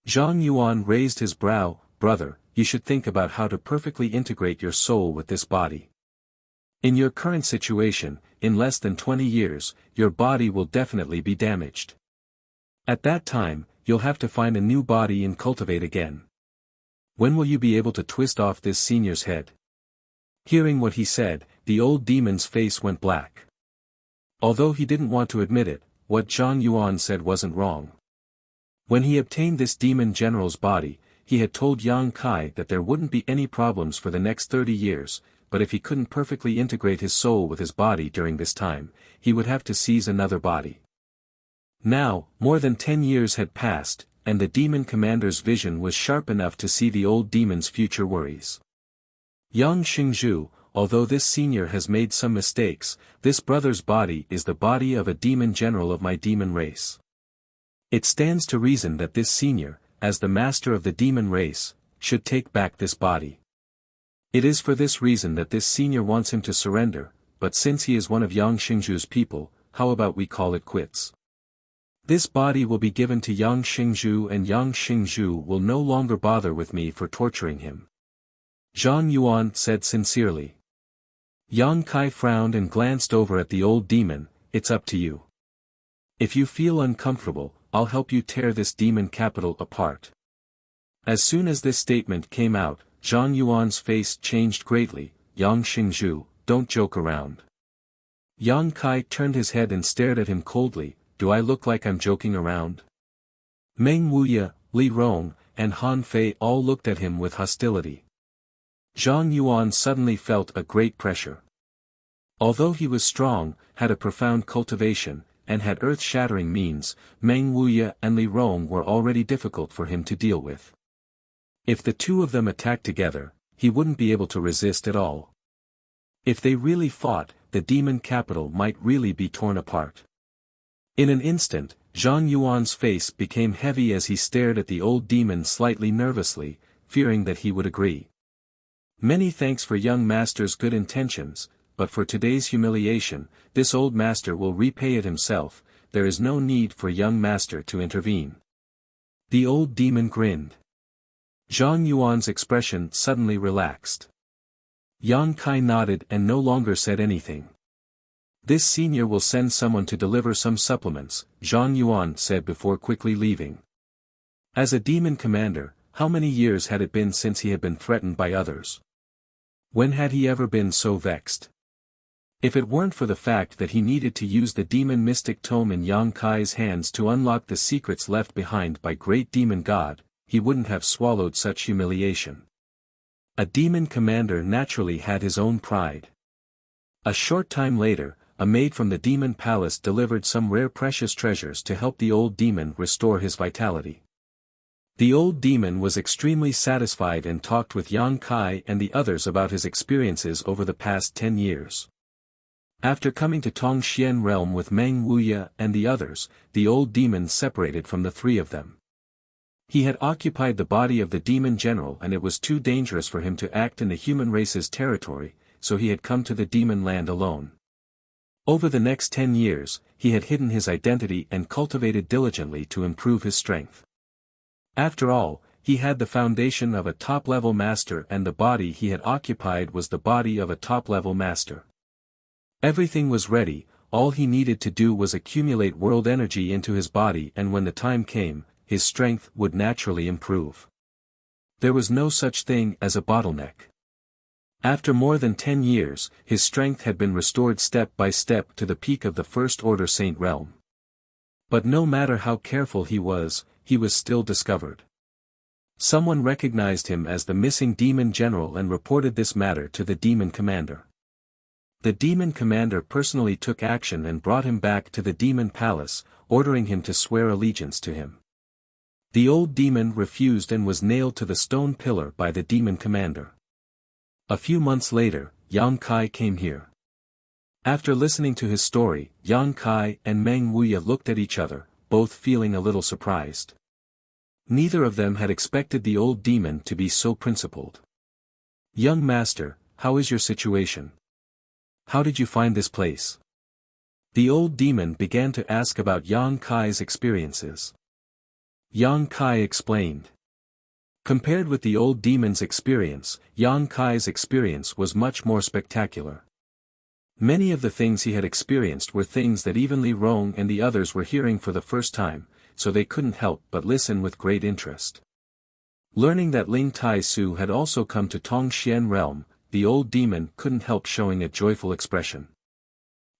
Zhang Yuan raised his brow, "Brother, you should think about how to perfectly integrate your soul with this body. In your current situation, in less than 20 years, your body will definitely be damaged. At that time, you'll have to find a new body and cultivate again. When will you be able to twist off this senior's head?" Hearing what he said, the old demon's face went black. Although he didn't want to admit it, what Zhang Yuan said wasn't wrong. When he obtained this demon general's body, he had told Yang Kai that there wouldn't be any problems for the next 30 years, but if he couldn't perfectly integrate his soul with his body during this time, he would have to seize another body. Now, more than 10 years had passed, and the demon commander's vision was sharp enough to see the old demon's future worries. "Yang Xingzhu, although this senior has made some mistakes, this brother's body is the body of a demon general of my demon race. It stands to reason that this senior, as the master of the demon race, should take back this body. It is for this reason that this senior wants him to surrender, but since he is one of Yang Xingzhu's people, how about we call it quits? This body will be given to Yang Xingzhu, and Yang Xingzhu will no longer bother with me for torturing him. Zhang Yuan said sincerely. Yang Kai frowned and glanced over at the old demon. It's up to you. If you feel uncomfortable, I'll help you tear this demon capital apart. As soon as this statement came out, Zhang Yuan's face changed greatly. Yang Xingzhu, don't joke around. Yang Kai turned his head and stared at him coldly. Do I look like I'm joking around? Meng Wuya, Li Rong, and Han Fei all looked at him with hostility. Zhang Yuan suddenly felt a great pressure. Although he was strong, had a profound cultivation, and had earth-shattering means, Meng Wuya and Li Rong were already difficult for him to deal with. If the two of them attacked together, he wouldn't be able to resist at all. If they really fought, the demon capital might really be torn apart. In an instant, Zhang Yuan's face became heavy as he stared at the old demon slightly nervously, fearing that he would agree. Many thanks for young master's good intentions, but for today's humiliation, this old master will repay it himself. There is no need for young master to intervene. The old demon grinned. Zhang Yuan's expression suddenly relaxed. Yang Kai nodded and no longer said anything. This senior will send someone to deliver some supplements, Zhang Yuan said before quickly leaving. As a demon commander, how many years had it been since he had been threatened by others? When had he ever been so vexed? If it weren't for the fact that he needed to use the demon mystic tome in Yang Kai's hands to unlock the secrets left behind by great demon god, he wouldn't have swallowed such humiliation. A demon commander naturally had his own pride. A short time later, a maid from the demon palace delivered some rare precious treasures to help the old demon restore his vitality. The old demon was extremely satisfied and talked with Yang Kai and the others about his experiences over the past 10 years. After coming to Tongxian realm with Meng Wuya and the others, the old demon separated from the three of them. He had occupied the body of the demon general and it was too dangerous for him to act in the human race's territory, so he had come to the demon land alone. Over the next 10 years, he had hidden his identity and cultivated diligently to improve his strength. After all, he had the foundation of a top-level master and the body he had occupied was the body of a top-level master. Everything was ready, all he needed to do was accumulate world energy into his body and when the time came, his strength would naturally improve. There was no such thing as a bottleneck. After more than 10 years, his strength had been restored step by step to the peak of the First Order Saint realm. But no matter how careful he was still discovered. Someone recognized him as the missing demon general and reported this matter to the demon commander. The demon commander personally took action and brought him back to the demon palace, ordering him to swear allegiance to him. The old demon refused and was nailed to the stone pillar by the demon commander. A few months later, Yang Kai came here. After listening to his story, Yang Kai and Meng Wuya looked at each other, both feeling a little surprised. Neither of them had expected the old demon to be so principled. Young master, how is your situation? How did you find this place? The old demon began to ask about Yang Kai's experiences. Yang Kai explained. Compared with the old demon's experience, Yang Kai's experience was much more spectacular. Many of the things he had experienced were things that even Li Rong and the others were hearing for the first time, so they couldn't help but listen with great interest. Learning that Ling Tai Su had also come to Tongxian realm, the old demon couldn't help showing a joyful expression.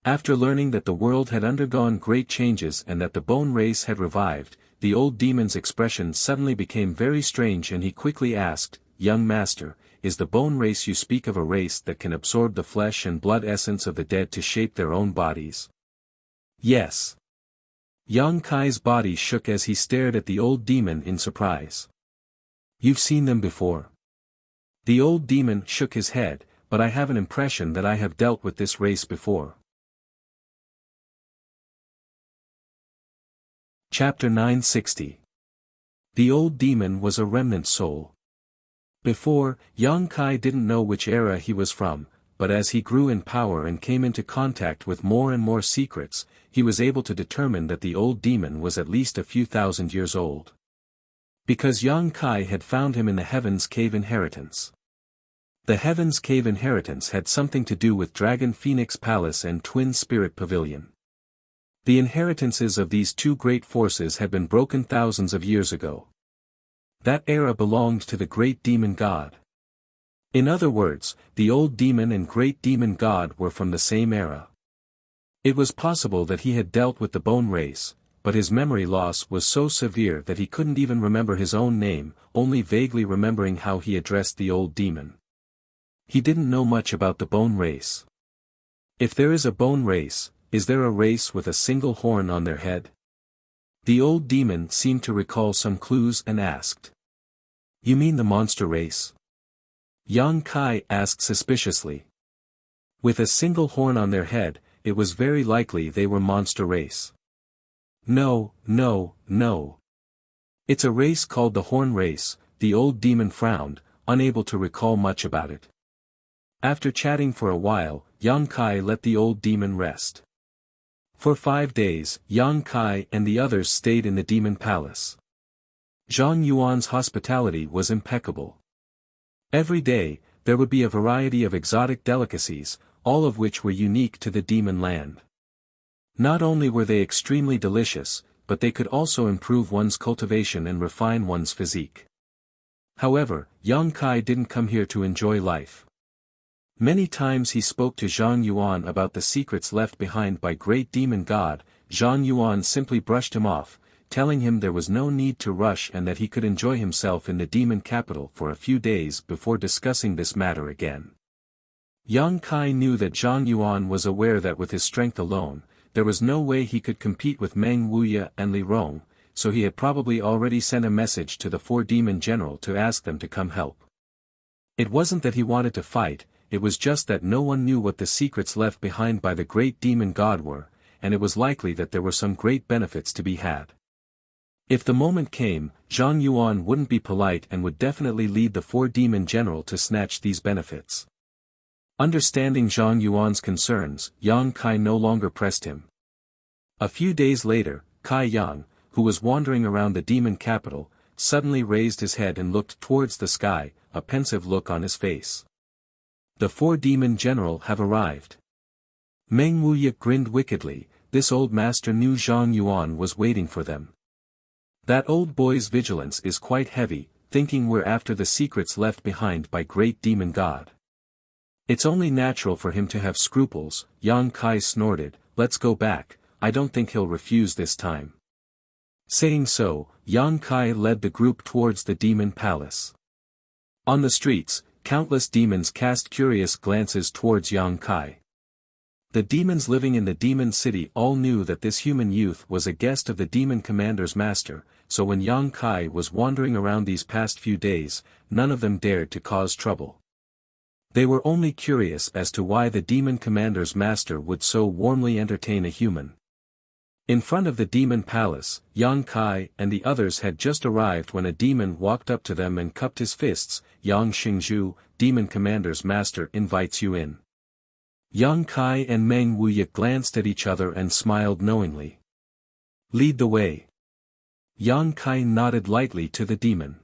After learning that the world had undergone great changes and that the bone race had revived, the old demon's expression suddenly became very strange and he quickly asked, "Young master, is the bone race you speak of a race that can absorb the flesh and blood essence of the dead to shape their own bodies?" "Yes." Yang Kai's body shook as he stared at the old demon in surprise. "You've seen them before?" The old demon shook his head, but I have an impression that I have dealt with this race before. Chapter 960. The old demon was a remnant soul. Before, Yang Kai didn't know which era he was from, but as he grew in power and came into contact with more and more secrets, he was able to determine that the old demon was at least a few thousand years old. Because Yang Kai had found him in the Heaven's Cave Inheritance. The Heaven's Cave Inheritance had something to do with Dragon Phoenix Palace and Twin Spirit Pavilion. The inheritances of these two great forces had been broken thousands of years ago. That era belonged to the great demon god. In other words, the old demon and great demon god were from the same era. It was possible that he had dealt with the bone race, but his memory loss was so severe that he couldn't even remember his own name, only vaguely remembering how he addressed the old demon. He didn't know much about the bone race. If there is a bone race, is there a race with a single horn on their head? The old demon seemed to recall some clues and asked. You mean the monster race? Yang Kai asked suspiciously. With a single horn on their head, it was very likely they were monster race. No. It's a race called the Horn Race. The old demon frowned, unable to recall much about it. After chatting for a while, Yang Kai let the old demon rest. For 5 days, Yang Kai and the others stayed in the demon palace. Zhang Yuan's hospitality was impeccable. Every day, there would be a variety of exotic delicacies, all of which were unique to the demon land. Not only were they extremely delicious, but they could also improve one's cultivation and refine one's physique. However, Yang Kai didn't come here to enjoy life. Many times he spoke to Zhang Yuan about the secrets left behind by great demon god. Zhang Yuan simply brushed him off, telling him there was no need to rush and that he could enjoy himself in the demon capital for a few days before discussing this matter again. Yang Kai knew that Zhang Yuan was aware that with his strength alone, there was no way he could compete with Meng Wuya and Li Rong, so he had probably already sent a message to the 4 demon general to ask them to come help. It wasn't that he wanted to fight, it was just that no one knew what the secrets left behind by the great demon god were, and it was likely that there were some great benefits to be had. If the moment came, Zhang Yuan wouldn't be polite and would definitely lead the 4 demon general to snatch these benefits. Understanding Zhang Yuan's concerns, Yang Kai no longer pressed him. A few days later, Kai Yang, who was wandering around the demon capital, suddenly raised his head and looked towards the sky, a pensive look on his face. The 4 demon general have arrived. Meng Wuya grinned wickedly. This old master knew Zhang Yuan was waiting for them. That old boy's vigilance is quite heavy, thinking we're after the secrets left behind by great demon god. It's only natural for him to have scruples. Yang Kai snorted. Let's go back, I don't think he'll refuse this time. Saying so, Yang Kai led the group towards the demon palace. On the streets, countless demons cast curious glances towards Yang Kai. The demons living in the demon city all knew that this human youth was a guest of the demon commander's master, so when Yang Kai was wandering around these past few days, none of them dared to cause trouble. They were only curious as to why the demon commander's master would so warmly entertain a human. In front of the demon palace, Yang Kai and the others had just arrived when a demon walked up to them and cupped his fists. Yang Xingzhu, demon commander's master invites you in. Yang Kai and Meng Wuya glanced at each other and smiled knowingly. Lead the way. Yang Kai nodded lightly to the demon.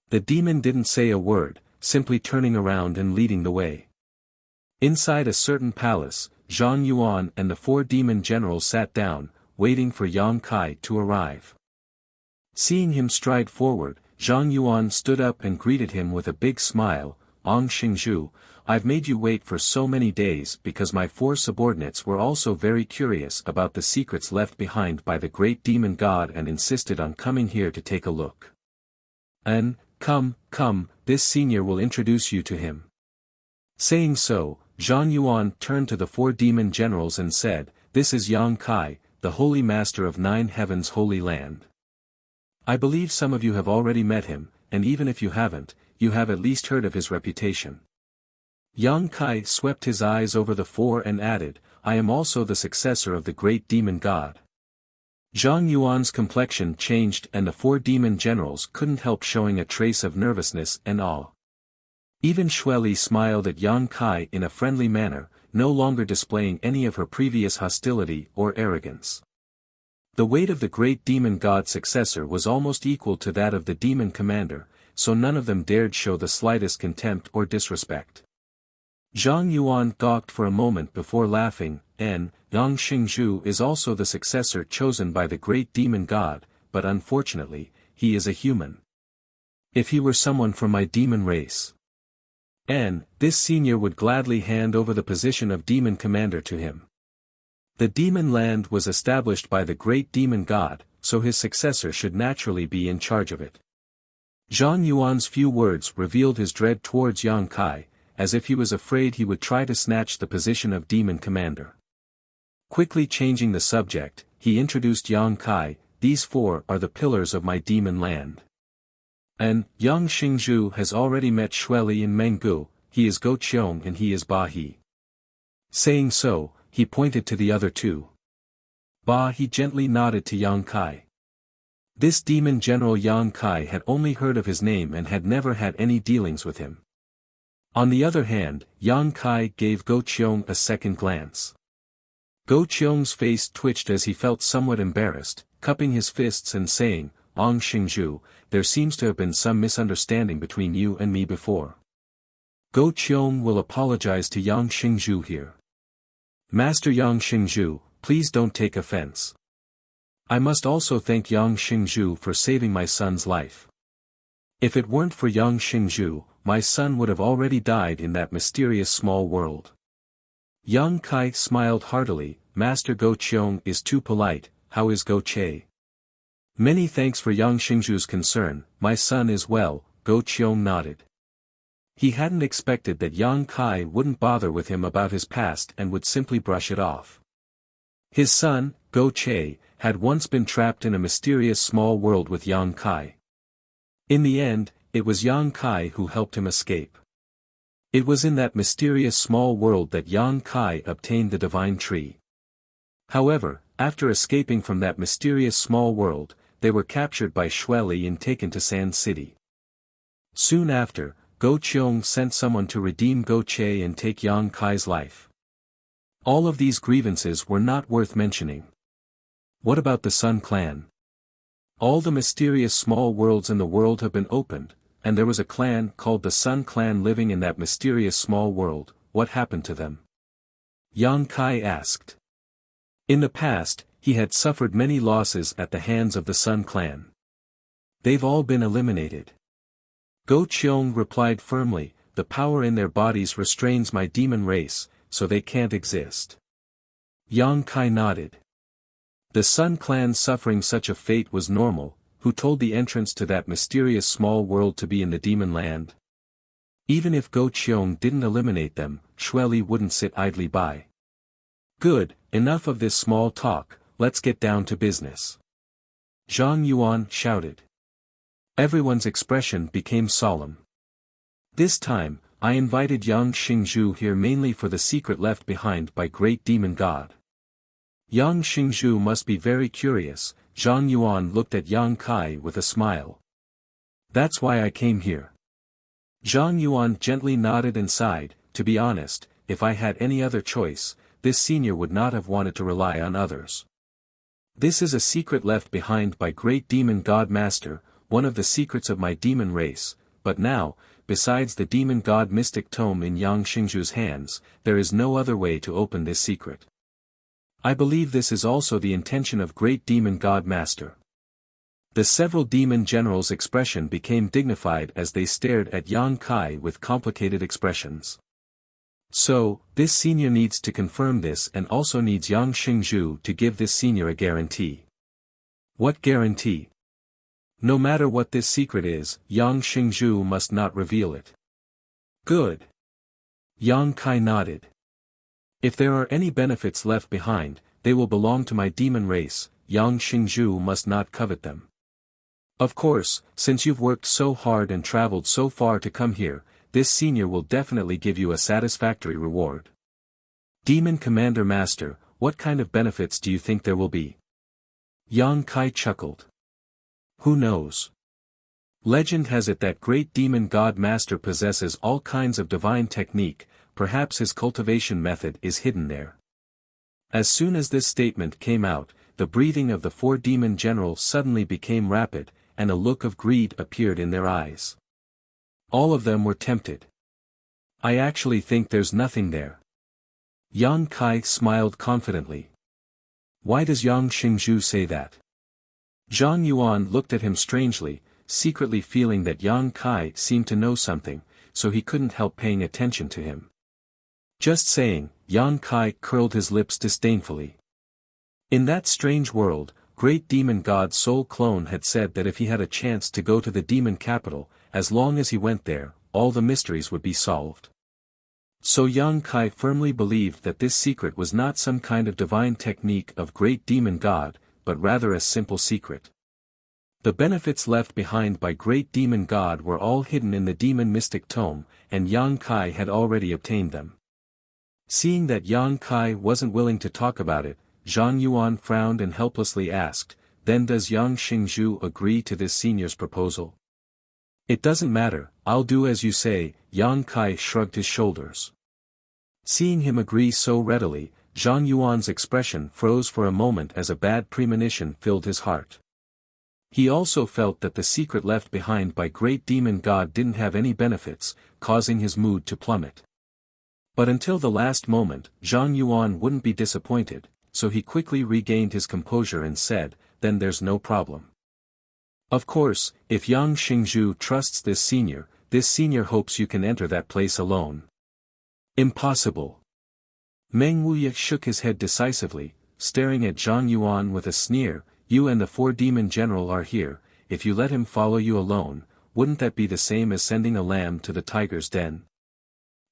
The demon didn't say a word, simply turning around and leading the way. Inside a certain palace, Zhang Yuan and the 4 demon generals sat down, waiting for Yang Kai to arrive. Seeing him stride forward, Zhang Yuan stood up and greeted him with a big smile. Yang Xingzhu, I've made you wait for so many days because my 4 subordinates were also very curious about the secrets left behind by the great demon god and insisted on coming here to take a look. Come, this senior will introduce you to him. Saying so, Zhang Yuan turned to the 4 demon generals and said, this is Yang Kai, the holy master of 9 heavens holy land. I believe some of you have already met him, and even if you haven't, you have at least heard of his reputation. Yang Kai swept his eyes over the four and added, I am also the successor of the great demon god. Zhang Yuan's complexion changed and the four demon generals couldn't help showing a trace of nervousness and awe. Even Xueli smiled at Yang Kai in a friendly manner, no longer displaying any of her previous hostility or arrogance. The weight of the great demon god's successor was almost equal to that of the demon commander, so none of them dared show the slightest contempt or disrespect. Zhang Yuan gawked for a moment before laughing, Yang Xingzhu is also the successor chosen by the great demon god, but unfortunately, he is a human. If he were someone from my demon race, this senior would gladly hand over the position of demon commander to him. The demon land was established by the great demon god, so his successor should naturally be in charge of it. Zhang Yuan's few words revealed his dread towards Yang Kai, as if he was afraid he would try to snatch the position of demon commander. Quickly changing the subject, he introduced Yang Kai, these four are the pillars of my demon land. And, Yang Xingzhu has already met Xueli in Menggu, he is Go Qiong and he is Ba He. Saying so, he pointed to the other two. Ba He gently nodded to Yang Kai. This demon general Yang Kai had only heard of his name and had never had any dealings with him. On the other hand, Yang Kai gave Go Qiong a second glance. Go Qiong's face twitched as he felt somewhat embarrassed, cupping his fists and saying, Yang Xingzhu, there seems to have been some misunderstanding between you and me before. Go Qiong will apologize to Yang Xingzhu here. Master Yang Xingzhu, please don't take offense. I must also thank Yang Xingzhu for saving my son's life. If it weren't for Yang Xingzhu, my son would have already died in that mysterious small world. Yang Kai smiled heartily, Master Go Qiong is too polite, how is Go Che? Many thanks for Yang Xingzhu's concern, my son is well, Go Qiong nodded. He hadn't expected that Yang Kai wouldn't bother with him about his past and would simply brush it off. His son, Go Che, had once been trapped in a mysterious small world with Yang Kai. In the end, it was Yang Kai who helped him escape. It was in that mysterious small world that Yang Kai obtained the divine tree. However, after escaping from that mysterious small world, they were captured by Xueli and taken to Sand City. Soon after, Go Qiong sent someone to redeem Go Che and take Yang Kai's life. All of these grievances were not worth mentioning. What about the Sun Clan? All the mysterious small worlds in the world have been opened, and there was a clan called the Sun Clan living in that mysterious small world, what happened to them? Yang Kai asked. In the past, he had suffered many losses at the hands of the Sun Clan. They've all been eliminated. Go Qiong replied firmly, the power in their bodies restrains my demon race, so they can't exist. Yang Kai nodded. The Sun Clan suffering such a fate was normal, who told the entrance to that mysterious small world to be in the demon land? Even if Go Qiong didn't eliminate them, Xueli wouldn't sit idly by. Good, enough of this small talk, let's get down to business. Zhang Yuan shouted. Everyone's expression became solemn. This time, I invited Yang Xingzhu here mainly for the secret left behind by Great Demon God. Yang Xingzhu must be very curious, Zhang Yuan looked at Yang Kai with a smile. That's why I came here. Zhang Yuan gently nodded and sighed, to be honest, if I had any other choice, this senior would not have wanted to rely on others. This is a secret left behind by Great Demon God Master, one of the secrets of my demon race, but now, besides the Demon God Mystic Tome in Yang Xingzhu's hands, there is no other way to open this secret. I believe this is also the intention of Great Demon God Master. The several demon generals' expression became dignified as they stared at Yang Kai with complicated expressions. So, this senior needs to confirm this and also needs Yang Xingzhu to give this senior a guarantee. What guarantee? No matter what this secret is, Yang Xingzhu must not reveal it. Good. Yang Kai nodded. If there are any benefits left behind, they will belong to my demon race, Yang Xingzhu must not covet them. Of course, since you've worked so hard and traveled so far to come here, this senior will definitely give you a satisfactory reward. Demon Commander Master, what kind of benefits do you think there will be? Yang Kai chuckled. Who knows? Legend has it that great demon god master possesses all kinds of divine technique, perhaps his cultivation method is hidden there. As soon as this statement came out, the breathing of the four demon generals suddenly became rapid, and a look of greed appeared in their eyes. All of them were tempted. I actually think there's nothing there. Yang Kai smiled confidently. Why does Yang Xingzhu say that? Zhang Yuan looked at him strangely, secretly feeling that Yang Kai seemed to know something, so he couldn't help paying attention to him. Just saying, Yang Kai curled his lips disdainfully. In that strange world, great demon god Soul Clone had said that if he had a chance to go to the demon capital, as long as he went there, all the mysteries would be solved. So Yang Kai firmly believed that this secret was not some kind of divine technique of great demon god, but rather a simple secret. The benefits left behind by great demon god were all hidden in the demon mystic tome, and Yang Kai had already obtained them. Seeing that Yang Kai wasn't willing to talk about it, Zhang Yuan frowned and helplessly asked, then does Yang Xingzhu agree to this senior's proposal? It doesn't matter, I'll do as you say, Yang Kai shrugged his shoulders. Seeing him agree so readily, Zhang Yuan's expression froze for a moment as a bad premonition filled his heart. He also felt that the secret left behind by great demon god didn't have any benefits, causing his mood to plummet. But until the last moment, Zhang Yuan wouldn't be disappointed, so he quickly regained his composure and said, then there's no problem. Of course, if Yang Xingzhu trusts this senior hopes you can enter that place alone. Impossible. Meng Wuya shook his head decisively, staring at Zhang Yuan with a sneer, you and the four demon general are here, if you let him follow you alone, wouldn't that be the same as sending a lamb to the tiger's den?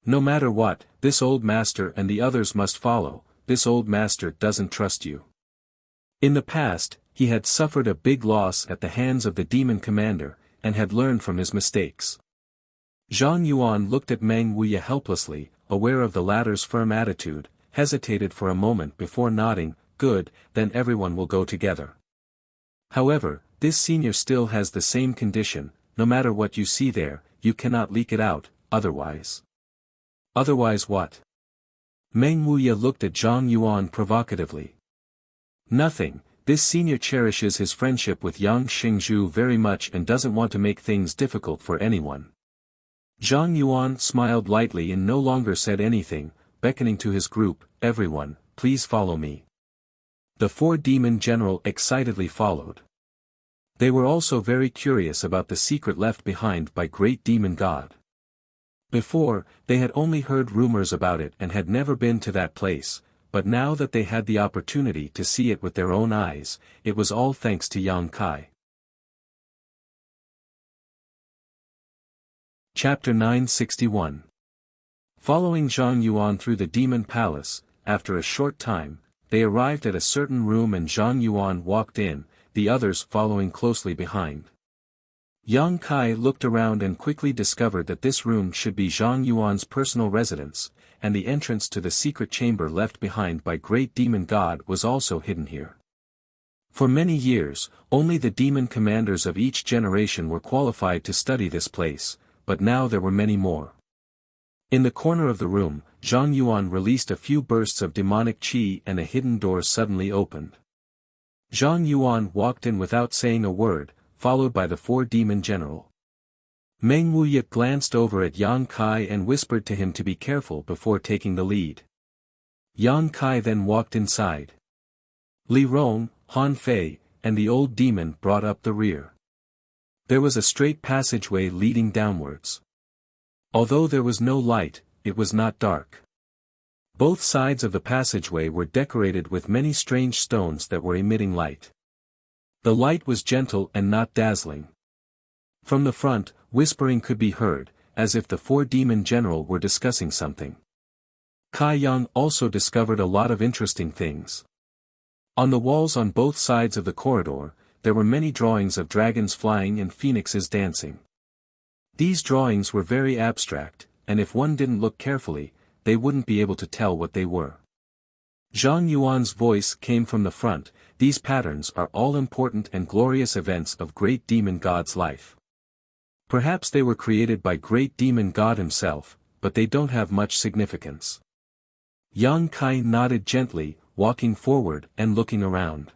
No matter what, this old master and the others must follow, this old master doesn't trust you. In the past, he had suffered a big loss at the hands of the demon commander, and had learned from his mistakes. Zhang Yuan looked at Meng Wuya helplessly, aware of the latter's firm attitude, hesitated for a moment before nodding, good, then everyone will go together. However, this senior still has the same condition, no matter what you see there, you cannot leak it out, otherwise. Otherwise what? Meng Wuya looked at Zhang Yuan provocatively. Nothing, this senior cherishes his friendship with Yang Xingzhu very much and doesn't want to make things difficult for anyone. Zhang Yuan smiled lightly and no longer said anything, beckoning to his group, everyone, please follow me. The four demon general excitedly followed. They were also very curious about the secret left behind by great demon god. Before, they had only heard rumors about it and had never been to that place, but now that they had the opportunity to see it with their own eyes, it was all thanks to Yang Kai. Chapter 961. Following Zhang Yuan through the demon palace, after a short time, they arrived at a certain room and Zhang Yuan walked in, the others following closely behind. Yang Kai looked around and quickly discovered that this room should be Zhang Yuan's personal residence, and the entrance to the secret chamber left behind by great demon god was also hidden here. For many years, only the demon commanders of each generation were qualified to study this place, but now there were many more. In the corner of the room, Zhang Yuan released a few bursts of demonic qi and a hidden door suddenly opened. Zhang Yuan walked in without saying a word, followed by the four demon general. Meng Wuya glanced over at Yang Kai and whispered to him to be careful before taking the lead. Yang Kai then walked inside. Li Rong, Han Fei, and the old demon brought up the rear. There was a straight passageway leading downwards. Although there was no light, it was not dark. Both sides of the passageway were decorated with many strange stones that were emitting light. The light was gentle and not dazzling. From the front, whispering could be heard, as if the four demon general were discussing something. Kai Yang also discovered a lot of interesting things. On the walls on both sides of the corridor, there were many drawings of dragons flying and phoenixes dancing. These drawings were very abstract, and if one didn't look carefully, they wouldn't be able to tell what they were. Zhang Yuan's voice came from the front. These patterns are all important and glorious events of Great Demon God's life. Perhaps they were created by Great Demon God himself, but they don't have much significance. Yang Kai nodded gently, walking forward and looking around.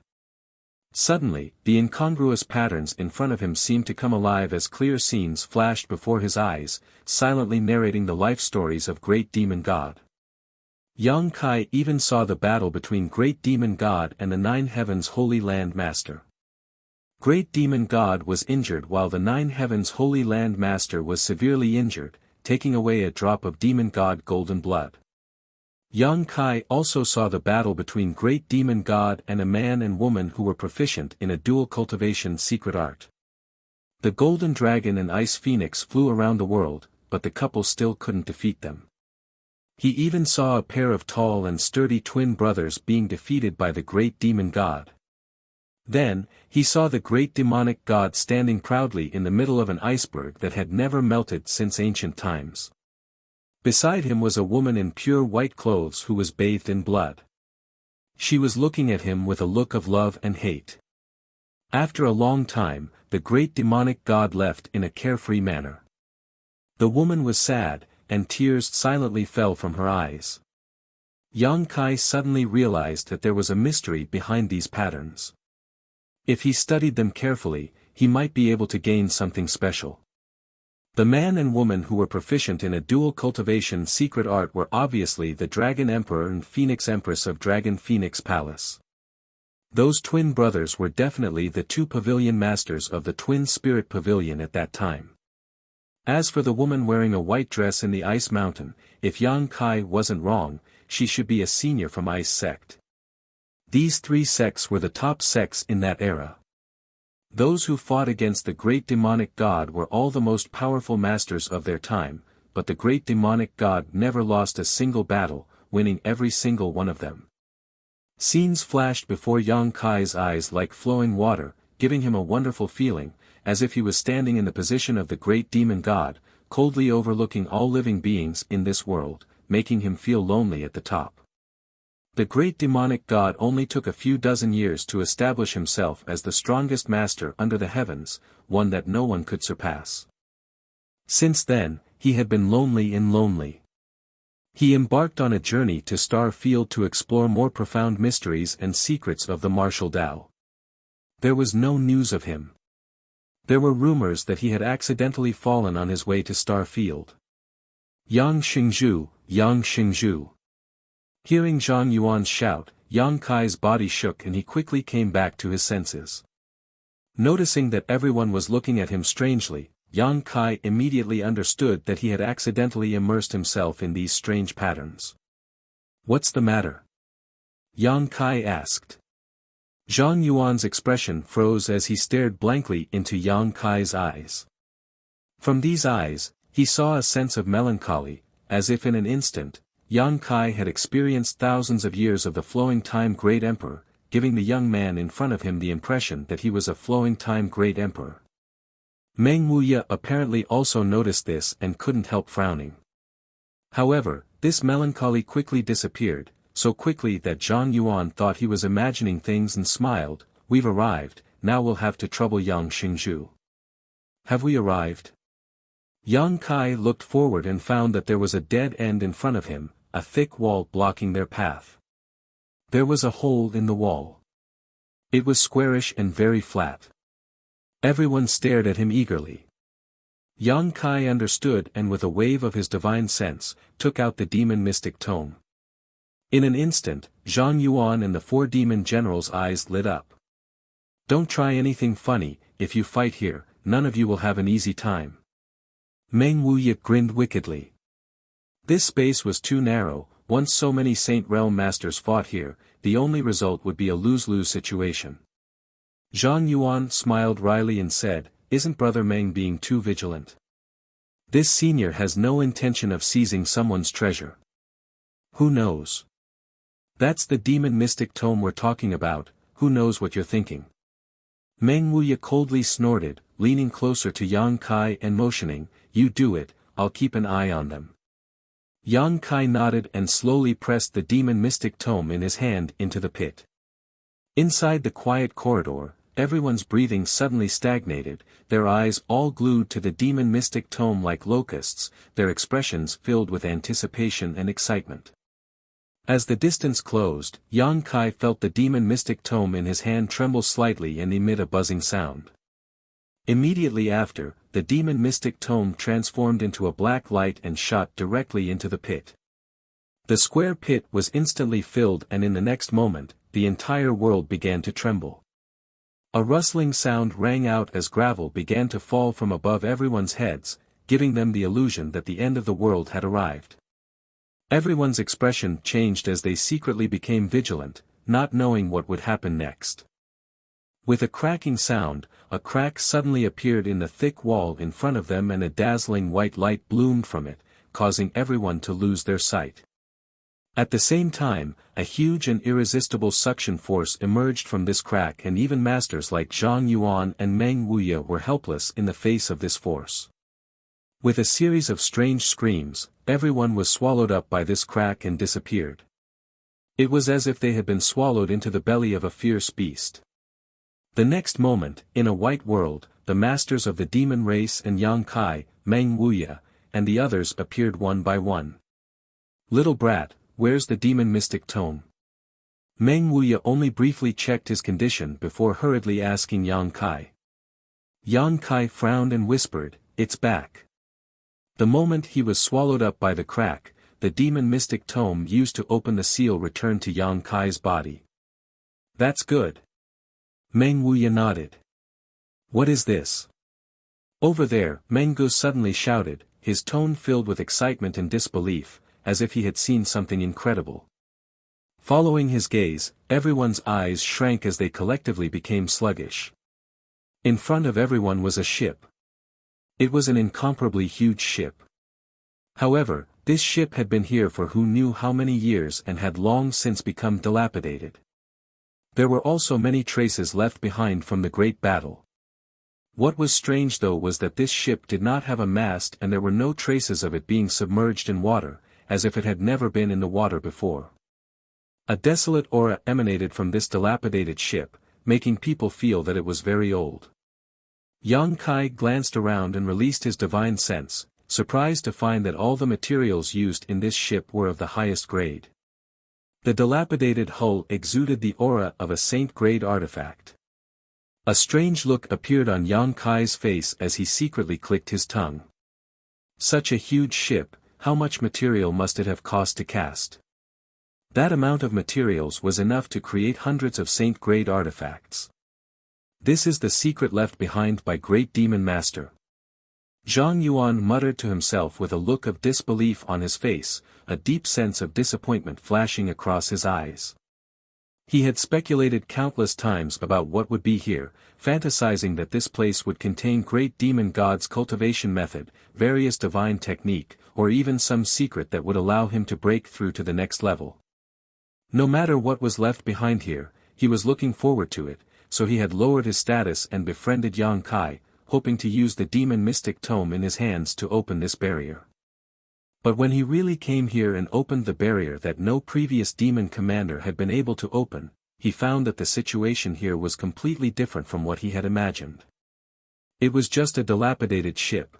Suddenly, the incongruous patterns in front of him seemed to come alive as clear scenes flashed before his eyes, silently narrating the life stories of Great Demon God. Yang Kai even saw the battle between Great Demon God and the Nine Heavens Holy Land Master. Great Demon God was injured while the Nine Heavens Holy Land Master was severely injured, taking away a drop of Demon God golden blood. Yang Kai also saw the battle between Great Demon God and a man and woman who were proficient in a dual cultivation secret art. The Golden Dragon and Ice Phoenix flew around the world, but the couple still couldn't defeat them. He even saw a pair of tall and sturdy twin brothers being defeated by the Great Demon God. Then, he saw the Great Demonic God standing proudly in the middle of an iceberg that had never melted since ancient times. Beside him was a woman in pure white clothes who was bathed in blood. She was looking at him with a look of love and hate. After a long time, the Great Demonic God left in a carefree manner. The woman was sad, and tears silently fell from her eyes. Yang Kai suddenly realized that there was a mystery behind these patterns. If he studied them carefully, he might be able to gain something special. The man and woman who were proficient in a dual cultivation secret art were obviously the Dragon Emperor and Phoenix Empress of Dragon Phoenix Palace. Those twin brothers were definitely the two pavilion masters of the Twin Spirit Pavilion at that time. As for the woman wearing a white dress in the Ice Mountain, if Yang Kai wasn't wrong, she should be a senior from Ice Sect. These three sects were the top sects in that era. Those who fought against the Great Demonic God were all the most powerful masters of their time, but the Great Demonic God never lost a single battle, winning every single one of them. Scenes flashed before Yang Kai's eyes like flowing water, giving him a wonderful feeling, as if he was standing in the position of the Great Demon God, coldly overlooking all living beings in this world, making him feel lonely at the top. The Great Demonic God only took a few dozen years to establish himself as the strongest master under the heavens, one that no one could surpass. Since then, he had been lonely and lonely. He embarked on a journey to Star Field to explore more profound mysteries and secrets of the martial Tao. There was no news of him. There were rumors that he had accidentally fallen on his way to Star Field. Yang Xingzhu, Yang Xingzhu. Hearing Zhang Yuan's shout, Yang Kai's body shook and he quickly came back to his senses. Noticing that everyone was looking at him strangely, Yang Kai immediately understood that he had accidentally immersed himself in these strange patterns. "What's the matter?" Yang Kai asked. Zhang Yuan's expression froze as he stared blankly into Yang Kai's eyes. From these eyes, he saw a sense of melancholy, as if in an instant, Yang Kai had experienced thousands of years of the flowing time Great Emperor, giving the young man in front of him the impression that he was a flowing time Great Emperor. Meng Wuya apparently also noticed this and couldn't help frowning. However, this melancholy quickly disappeared, so quickly that Zhang Yuan thought he was imagining things and smiled. "We've arrived, now we'll have to trouble Yang Xingzhu." "Have we arrived?" Yang Kai looked forward and found that there was a dead end in front of him, a thick wall blocking their path. There was a hole in the wall. It was squarish and very flat. Everyone stared at him eagerly. Yang Kai understood and with a wave of his divine sense, took out the demon mystic tome. In an instant, Zhang Yuan and the four demon generals' eyes lit up. "Don't try anything funny, if you fight here, none of you will have an easy time." Meng Wuya grinned wickedly. This space was too narrow. Once so many Saint Realm masters fought here, the only result would be a lose-lose situation. Zhang Yuan smiled wryly and said, "Isn't Brother Meng being too vigilant? This senior has no intention of seizing someone's treasure. Who knows? That's the demon mystic tome we're talking about, who knows what you're thinking." Meng Wuya coldly snorted, leaning closer to Yang Kai and motioning, "You do it, I'll keep an eye on them." Yang Kai nodded and slowly pressed the demon mystic tome in his hand into the pit. Inside the quiet corridor, everyone's breathing suddenly stagnated, their eyes all glued to the demon mystic tome like locusts, their expressions filled with anticipation and excitement. As the distance closed, Yang Kai felt the demon mystic tome in his hand tremble slightly and emit a buzzing sound. Immediately after, the demon mystic tome transformed into a black light and shot directly into the pit. The square pit was instantly filled, and in the next moment, the entire world began to tremble. A rustling sound rang out as gravel began to fall from above everyone's heads, giving them the illusion that the end of the world had arrived. Everyone's expression changed as they secretly became vigilant, not knowing what would happen next. With a cracking sound, a crack suddenly appeared in the thick wall in front of them and a dazzling white light bloomed from it, causing everyone to lose their sight. At the same time, a huge and irresistible suction force emerged from this crack, and even masters like Zhang Yuan and Meng Wuya were helpless in the face of this force. With a series of strange screams, everyone was swallowed up by this crack and disappeared. It was as if they had been swallowed into the belly of a fierce beast. The next moment, in a white world, the masters of the demon race and Yang Kai, Meng Wuya, and the others appeared one by one. "Little brat, where's the demon mystic tome?" Meng Wuya only briefly checked his condition before hurriedly asking Yang Kai. Yang Kai frowned and whispered, "It's back." The moment he was swallowed up by the crack, the demon mystic tome used to open the seal returned to Yang Kai's body. "That's good." Meng Wuya nodded. "What is this?" "Over there," Meng Gu suddenly shouted, his tone filled with excitement and disbelief, as if he had seen something incredible. Following his gaze, everyone's eyes shrank as they collectively became sluggish. In front of everyone was a ship. It was an incomparably huge ship. However, this ship had been here for who knew how many years and had long since become dilapidated. There were also many traces left behind from the great battle. What was strange though was that this ship did not have a mast, and there were no traces of it being submerged in water, as if it had never been in the water before. A desolate aura emanated from this dilapidated ship, making people feel that it was very old. Yang Kai glanced around and released his divine sense, surprised to find that all the materials used in this ship were of the highest grade. The dilapidated hull exuded the aura of a saint-grade artifact. A strange look appeared on Yang Kai's face as he secretly clicked his tongue. Such a huge ship, how much material must it have cost to cast? That amount of materials was enough to create hundreds of saint-grade artifacts. This is the secret left behind by Great Demon Master. Zhang Yuan muttered to himself with a look of disbelief on his face, a deep sense of disappointment flashing across his eyes. He had speculated countless times about what would be here, fantasizing that this place would contain great demon gods' cultivation method, various divine technique, or even some secret that would allow him to break through to the next level. No matter what was left behind here, he was looking forward to it, so he had lowered his status and befriended Yang Kai, hoping to use the demon mystic tome in his hands to open this barrier. But when he really came here and opened the barrier that no previous demon commander had been able to open, he found that the situation here was completely different from what he had imagined. It was just a dilapidated ship.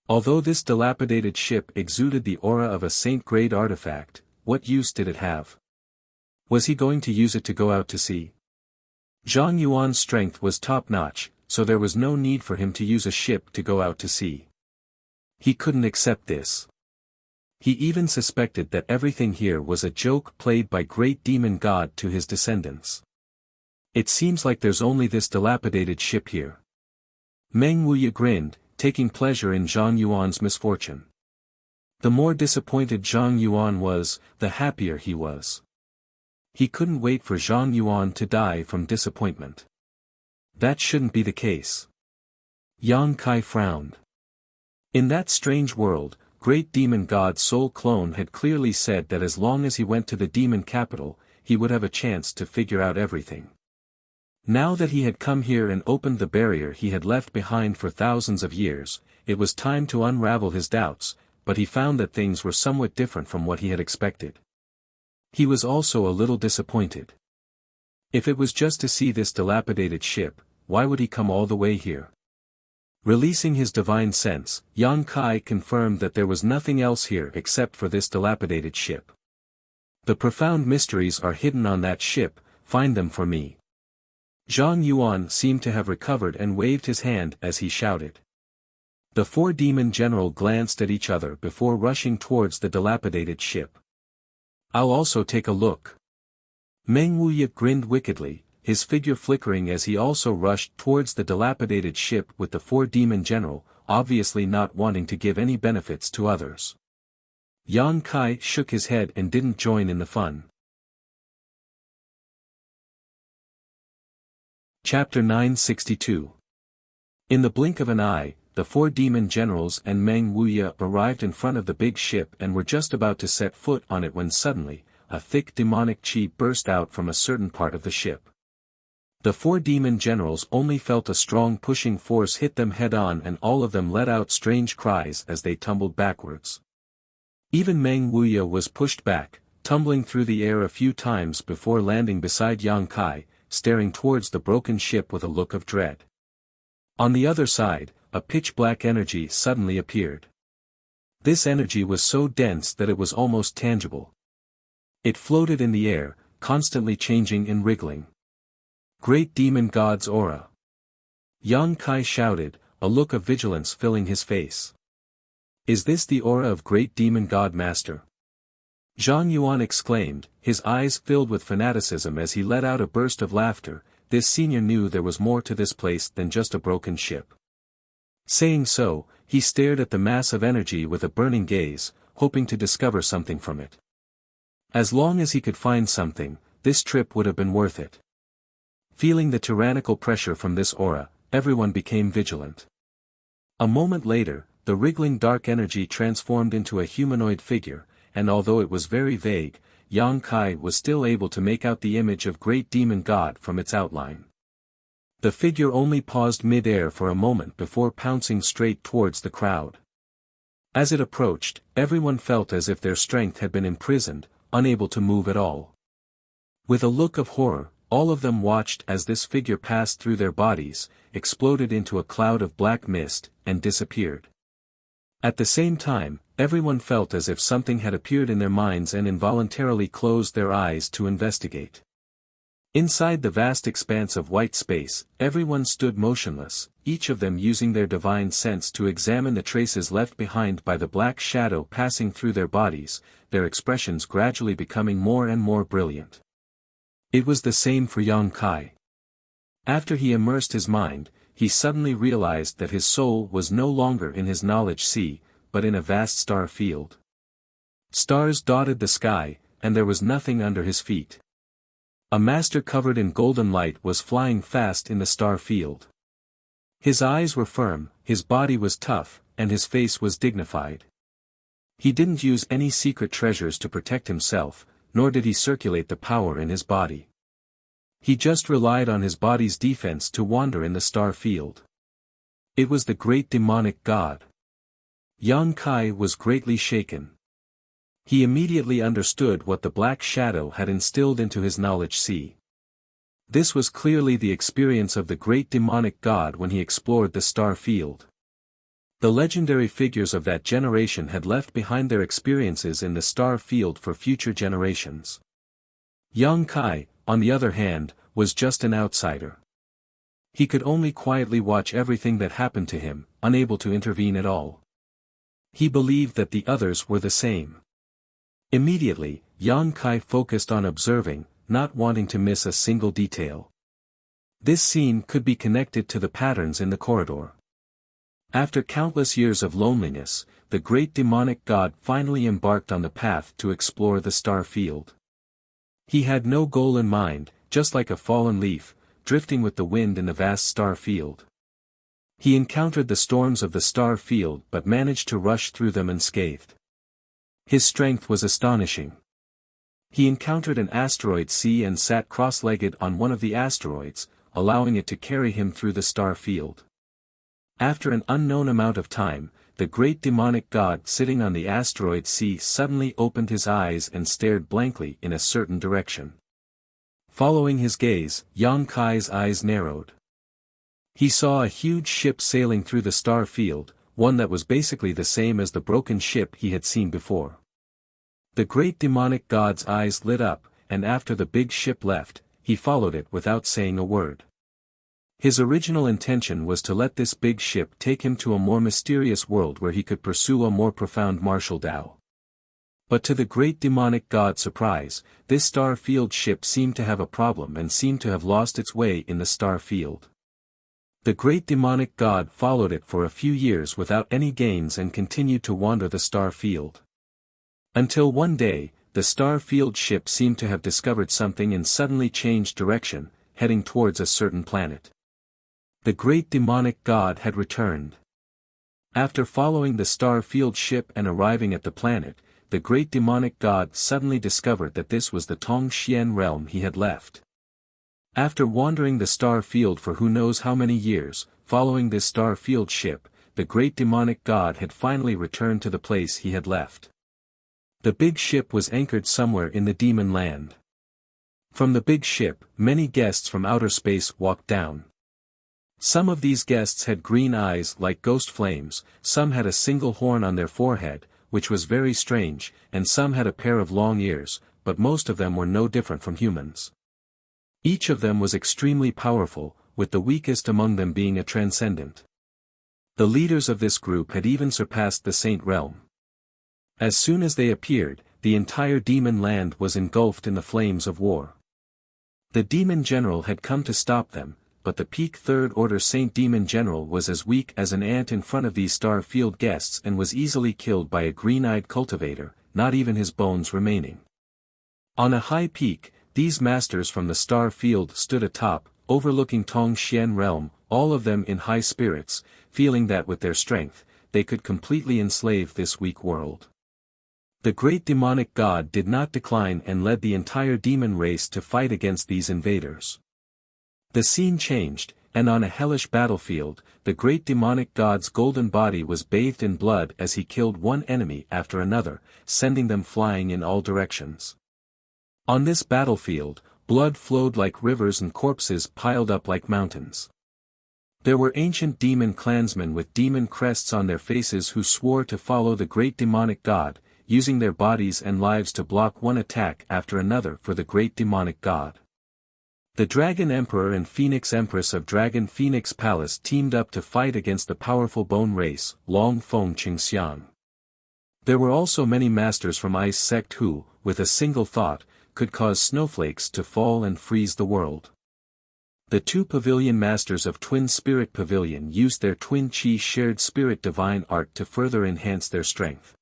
Although this dilapidated ship exuded the aura of a saint-grade artifact, what use did it have? Was he going to use it to go out to sea? Zhang Yuan's strength was top-notch, so there was no need for him to use a ship to go out to sea. He couldn't accept this. He even suspected that everything here was a joke played by great demon god to his descendants. It seems like there's only this dilapidated ship here. Meng Wuya grinned, taking pleasure in Zhang Yuan's misfortune. The more disappointed Zhang Yuan was, the happier he was. He couldn't wait for Zhang Yuan to die from disappointment. That shouldn't be the case. Yang Kai frowned. In that strange world, great demon god Soul Clone had clearly said that as long as he went to the demon capital, he would have a chance to figure out everything. Now that he had come here and opened the barrier he had left behind for thousands of years, it was time to unravel his doubts, but he found that things were somewhat different from what he had expected. He was also a little disappointed. If it was just to see this dilapidated ship, why would he come all the way here? Releasing his divine sense, Yang Kai confirmed that there was nothing else here except for this dilapidated ship. The profound mysteries are hidden on that ship, find them for me. Zhang Yuan seemed to have recovered and waved his hand as he shouted. The four demon general glanced at each other before rushing towards the dilapidated ship. I'll also take a look. Meng Wuya grinned wickedly, his figure flickering as he also rushed towards the dilapidated ship with the four demon general, obviously not wanting to give any benefits to others. Yang Kai shook his head and didn't join in the fun. Chapter 962. In the blink of an eye, the four demon generals and Meng Wuya arrived in front of the big ship and were just about to set foot on it when suddenly, a thick demonic chi burst out from a certain part of the ship. The four demon generals only felt a strong pushing force hit them head-on and all of them let out strange cries as they tumbled backwards. Even Meng Wuya was pushed back, tumbling through the air a few times before landing beside Yang Kai, staring towards the broken ship with a look of dread. On the other side, a pitch-black energy suddenly appeared. This energy was so dense that it was almost tangible. It floated in the air, constantly changing and wriggling. Great Demon God's aura. Yang Kai shouted, a look of vigilance filling his face. Is this the aura of Great Demon God Master? Zhang Yuan exclaimed, his eyes filled with fanaticism as he let out a burst of laughter. This senior knew there was more to this place than just a broken ship. Saying so, he stared at the mass of energy with a burning gaze, hoping to discover something from it. As long as he could find something, this trip would have been worth it. Feeling the tyrannical pressure from this aura, everyone became vigilant. A moment later, the wriggling dark energy transformed into a humanoid figure, and although it was very vague, Yang Kai was still able to make out the image of Great Demon God from its outline. The figure only paused mid-air for a moment before pouncing straight towards the crowd. As it approached, everyone felt as if their strength had been imprisoned, unable to move at all. With a look of horror, all of them watched as this figure passed through their bodies, exploded into a cloud of black mist, and disappeared. At the same time, everyone felt as if something had appeared in their minds and involuntarily closed their eyes to investigate. Inside the vast expanse of white space, everyone stood motionless, each of them using their divine sense to examine the traces left behind by the black shadow passing through their bodies, their expressions gradually becoming more and more brilliant. It was the same for Yang Kai. After he immersed his mind, he suddenly realized that his soul was no longer in his knowledge sea, but in a vast star field. Stars dotted the sky, and there was nothing under his feet. A master covered in golden light was flying fast in the star field. His eyes were firm, his body was tough, and his face was dignified. He didn't use any secret treasures to protect himself, nor did he circulate the power in his body. He just relied on his body's defense to wander in the star field. It was the great demonic god. Yang Kai was greatly shaken. He immediately understood what the black shadow had instilled into his knowledge sea. This was clearly the experience of the great demonic god when he explored the star field. The legendary figures of that generation had left behind their experiences in the star field for future generations. Yang Kai, on the other hand, was just an outsider. He could only quietly watch everything that happened to him, unable to intervene at all. He believed that the others were the same. Immediately, Yang Kai focused on observing, not wanting to miss a single detail. This scene could be connected to the patterns in the corridor. After countless years of loneliness, the great demonic god finally embarked on the path to explore the star field. He had no goal in mind, just like a fallen leaf, drifting with the wind in the vast star field. He encountered the storms of the star field but managed to rush through them unscathed. His strength was astonishing. He encountered an asteroid sea and sat cross-legged on one of the asteroids, allowing it to carry him through the star field. After an unknown amount of time, the great demonic god sitting on the asteroid sea suddenly opened his eyes and stared blankly in a certain direction. Following his gaze, Yang Kai's eyes narrowed. He saw a huge ship sailing through the star field, one that was basically the same as the broken ship he had seen before. The great demonic god's eyes lit up, and after the big ship left, he followed it without saying a word. His original intention was to let this big ship take him to a more mysterious world where he could pursue a more profound martial Tao. But to the great demonic god's surprise, this star field ship seemed to have a problem and seemed to have lost its way in the star field. The great demonic god followed it for a few years without any gains and continued to wander the star field. Until one day, the star field ship seemed to have discovered something and suddenly changed direction, heading towards a certain planet. The great demonic god had returned. After following the star field ship and arriving at the planet, the great demonic god suddenly discovered that this was the Tongxian realm he had left. After wandering the star field for who knows how many years, following this star field ship, the great demonic god had finally returned to the place he had left. The big ship was anchored somewhere in the demon land. From the big ship, many guests from outer space walked down. Some of these guests had green eyes like ghost flames, some had a single horn on their forehead, which was very strange, and some had a pair of long ears, but most of them were no different from humans. Each of them was extremely powerful, with the weakest among them being a transcendent. The leaders of this group had even surpassed the Saint Realm. As soon as they appeared, the entire demon land was engulfed in the flames of war. The demon general had come to stop them, but the peak Third Order Saint Demon General was as weak as an ant in front of these star field guests and was easily killed by a green-eyed cultivator, not even his bones remaining. On a high peak, these masters from the star field stood atop, overlooking Tongxian realm, all of them in high spirits, feeling that with their strength, they could completely enslave this weak world. The great demonic god did not decline and led the entire demon race to fight against these invaders. The scene changed, and on a hellish battlefield, the great demonic god's golden body was bathed in blood as he killed one enemy after another, sending them flying in all directions. On this battlefield, blood flowed like rivers and corpses piled up like mountains. There were ancient demon clansmen with demon crests on their faces who swore to follow the great demonic god, using their bodies and lives to block one attack after another for the great demonic god. The Dragon Emperor and Phoenix Empress of Dragon Phoenix Palace teamed up to fight against the powerful bone race, Long Feng Qingxiang. There were also many masters from Ice Sect who, with a single thought, could cause snowflakes to fall and freeze the world. The two pavilion masters of Twin Spirit Pavilion used their Twin Chi shared spirit divine art to further enhance their strength.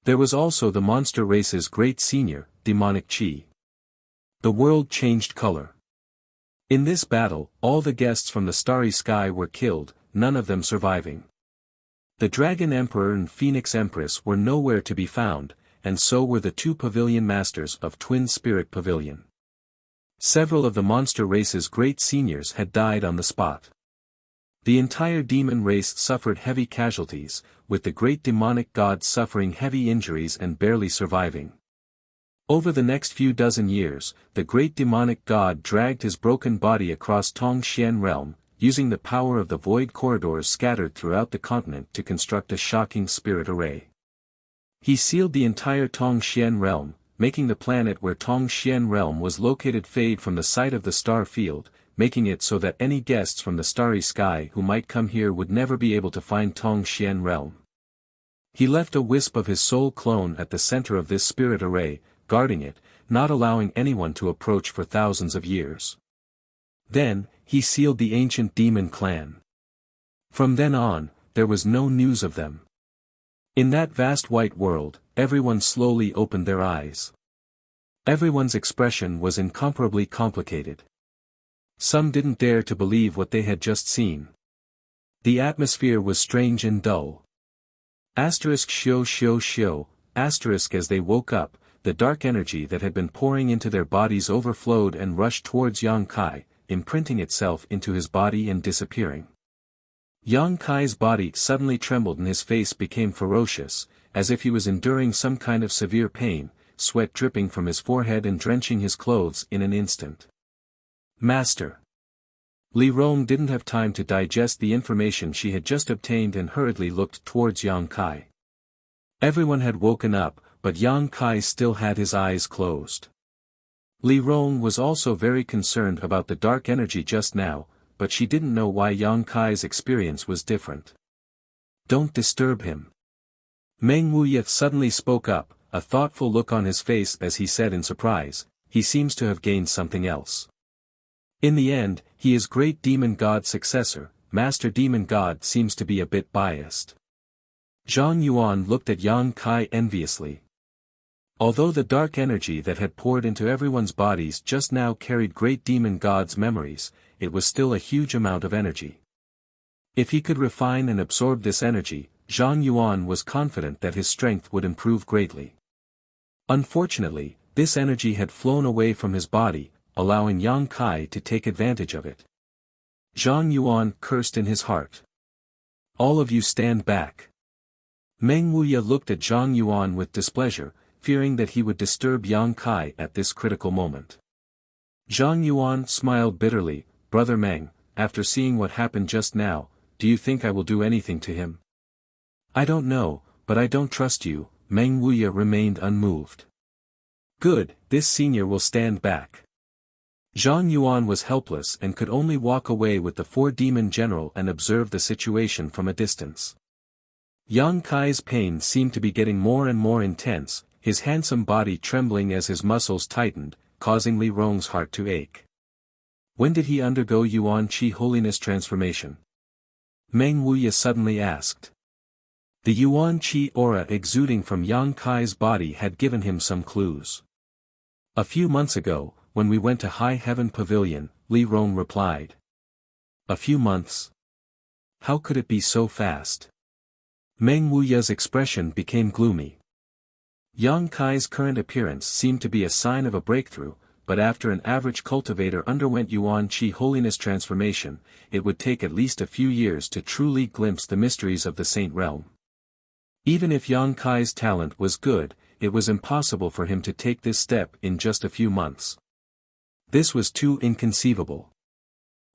There was also the monster race's great senior, Demonic Chi. The world changed color. In this battle, all the guests from the starry sky were killed, none of them surviving. The Dragon Emperor and Phoenix Empress were nowhere to be found, and so were the two pavilion masters of Twin Spirit Pavilion. Several of the monster race's great seniors had died on the spot. The entire demon race suffered heavy casualties, with the great demonic god suffering heavy injuries and barely surviving. Over the next few dozen years, the great demonic god dragged his broken body across Tongxian realm, using the power of the void corridors scattered throughout the continent to construct a shocking spirit array. He sealed the entire Tongxian realm, making the planet where Tongxian realm was located fade from the sight of the star field, making it so that any guests from the starry sky who might come here would never be able to find Tongxian realm. He left a wisp of his soul clone at the center of this spirit array, guarding it, not allowing anyone to approach for thousands of years. Then, he sealed the ancient demon clan. From then on, there was no news of them. In that vast white world, everyone slowly opened their eyes. Everyone's expression was incomparably complicated. Some didn't dare to believe what they had just seen. The atmosphere was strange and dull. Shio. As they woke up, the dark energy that had been pouring into their bodies overflowed and rushed towards Yang Kai, imprinting itself into his body and disappearing. Yang Kai's body suddenly trembled and his face became ferocious, as if he was enduring some kind of severe pain, sweat dripping from his forehead and drenching his clothes in an instant. Master! Li Rong didn't have time to digest the information she had just obtained and hurriedly looked towards Yang Kai. Everyone had woken up, but Yang Kai still had his eyes closed. Li Rong was also very concerned about the dark energy just now, but she didn't know why Yang Kai's experience was different. Don't disturb him. Meng Wuya suddenly spoke up, a thoughtful look on his face as he said in surprise, he seems to have gained something else. In the end, he is Great Demon God's successor. Master Demon God seems to be a bit biased. Zhang Yuan looked at Yang Kai enviously. Although the dark energy that had poured into everyone's bodies just now carried Great Demon God's memories, it was still a huge amount of energy. If he could refine and absorb this energy, Zhang Yuan was confident that his strength would improve greatly. Unfortunately, this energy had flown away from his body, allowing Yang Kai to take advantage of it. Zhang Yuan cursed in his heart. All of you stand back. Meng Wuya looked at Zhang Yuan with displeasure, fearing that he would disturb Yang Kai at this critical moment. Zhang Yuan smiled bitterly, Brother Meng, after seeing what happened just now, do you think I will do anything to him? I don't know, but I don't trust you. Meng Wuya remained unmoved. Good, this senior will stand back. Zhang Yuan was helpless and could only walk away with the four-demon general and observe the situation from a distance. Yang Kai's pain seemed to be getting more and more intense, his handsome body trembling as his muscles tightened, causing Li Rong's heart to ache. When did he undergo Yuan Qi holiness transformation? Meng Wuya suddenly asked. The Yuan Qi aura exuding from Yang Kai's body had given him some clues. A few months ago, when we went to High Heaven Pavilion, Li Rong replied. A few months? How could it be so fast? Meng Wuya's expression became gloomy. Yang Kai's current appearance seemed to be a sign of a breakthrough, but after an average cultivator underwent Yuan Qi holiness transformation, it would take at least a few years to truly glimpse the mysteries of the Saint Realm. Even if Yang Kai's talent was good, it was impossible for him to take this step in just a few months. This was too inconceivable.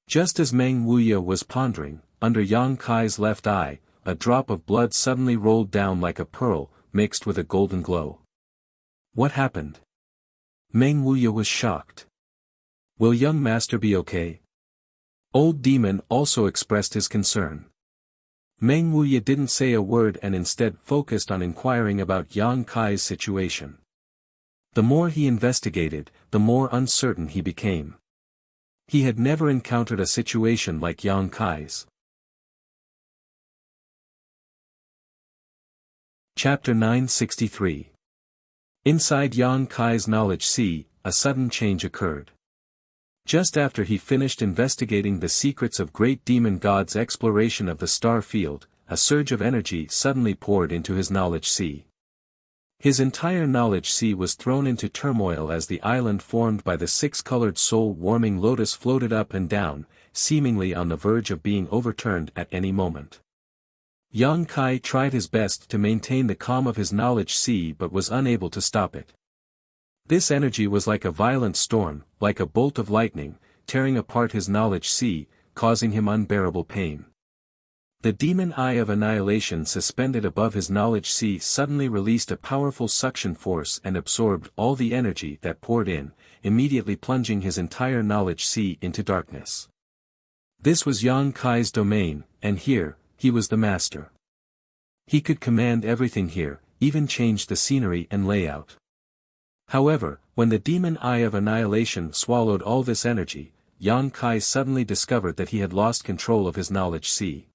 Just as Meng Wuya was pondering, under Yang Kai's left eye, a drop of blood suddenly rolled down like a pearl, mixed with a golden glow. What happened? Meng Wuya was shocked. Will young master be okay? Old Demon also expressed his concern. Meng Wuya didn't say a word and instead focused on inquiring about Yang Kai's situation. The more he investigated, the more uncertain he became. He had never encountered a situation like Yang Kai's. Chapter 963. Inside Yang Kai's knowledge sea, a sudden change occurred. Just after he finished investigating the secrets of Great Demon God's exploration of the star field, a surge of energy suddenly poured into his knowledge sea. His entire knowledge sea was thrown into turmoil as the island formed by the six-colored soul-warming lotus floated up and down, seemingly on the verge of being overturned at any moment. Yang Kai tried his best to maintain the calm of his knowledge sea but was unable to stop it. This energy was like a violent storm, like a bolt of lightning, tearing apart his knowledge sea, causing him unbearable pain. The demon eye of annihilation suspended above his knowledge sea suddenly released a powerful suction force and absorbed all the energy that poured in, immediately plunging his entire knowledge sea into darkness. This was Yang Kai's domain, and here, he was the master. He could command everything here, even change the scenery and layout. However, when the demon eye of annihilation swallowed all this energy, Yang Kai suddenly discovered that he had lost control of his knowledge sea.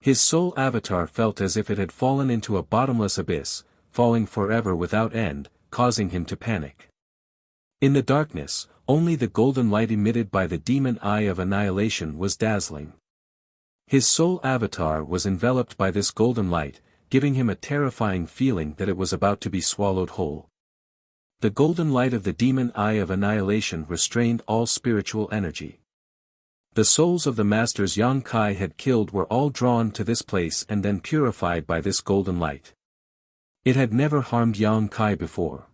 His soul avatar felt as if it had fallen into a bottomless abyss, falling forever without end, causing him to panic. In the darkness, only the golden light emitted by the demon eye of annihilation was dazzling. His soul avatar was enveloped by this golden light, giving him a terrifying feeling that it was about to be swallowed whole. The golden light of the demon eye of annihilation restrained all spiritual energy. The souls of the masters Yang Kai had killed were all drawn to this place and then purified by this golden light. It had never harmed Yang Kai before.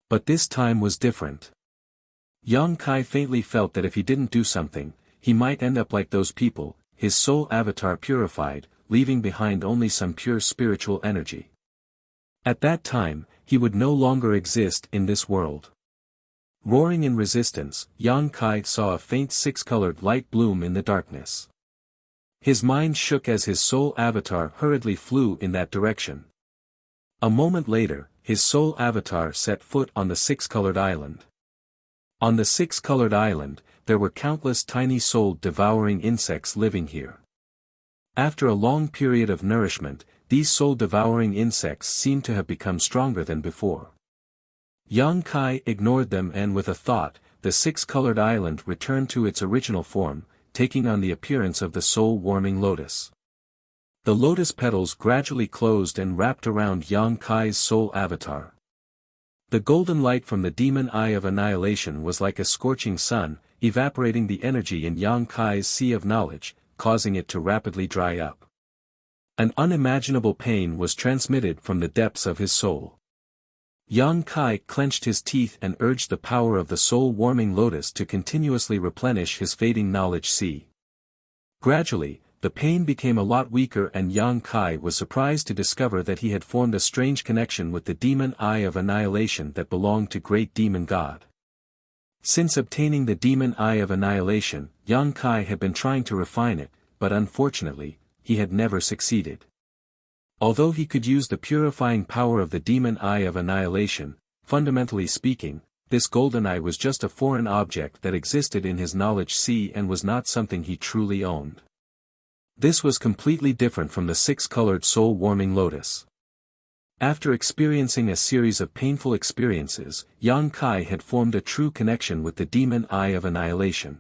But this time was different. Yang Kai faintly felt that if he didn't do something, he might end up like those people, his soul avatar purified, leaving behind only some pure spiritual energy. At that time, he would no longer exist in this world. Roaring in resistance, Yang Kai saw a faint six-colored light bloom in the darkness. His mind shook as his soul avatar hurriedly flew in that direction. A moment later, his soul avatar set foot on the six-colored island. On the six-colored island, there were countless tiny soul-devouring insects living here. After a long period of nourishment, these soul-devouring insects seemed to have become stronger than before. Yang Kai ignored them and with a thought, the six-colored island returned to its original form, taking on the appearance of the soul-warming lotus. The lotus petals gradually closed and wrapped around Yang Kai's soul avatar. The golden light from the demon eye of annihilation was like a scorching sun, evaporating the energy in Yang Kai's sea of knowledge, causing it to rapidly dry up. An unimaginable pain was transmitted from the depths of his soul. Yang Kai clenched his teeth and urged the power of the soul-warming lotus to continuously replenish his fading knowledge sea. Gradually, the pain became a lot weaker and Yang Kai was surprised to discover that he had formed a strange connection with the demon eye of annihilation that belonged to great demon god. Since obtaining the demon eye of annihilation, Yang Kai had been trying to refine it, but unfortunately, he had never succeeded. Although he could use the purifying power of the demon eye of annihilation, fundamentally speaking, this golden eye was just a foreign object that existed in his knowledge sea and was not something he truly owned. This was completely different from the six-colored soul-warming lotus. After experiencing a series of painful experiences, Yang Kai had formed a true connection with the demon eye of annihilation.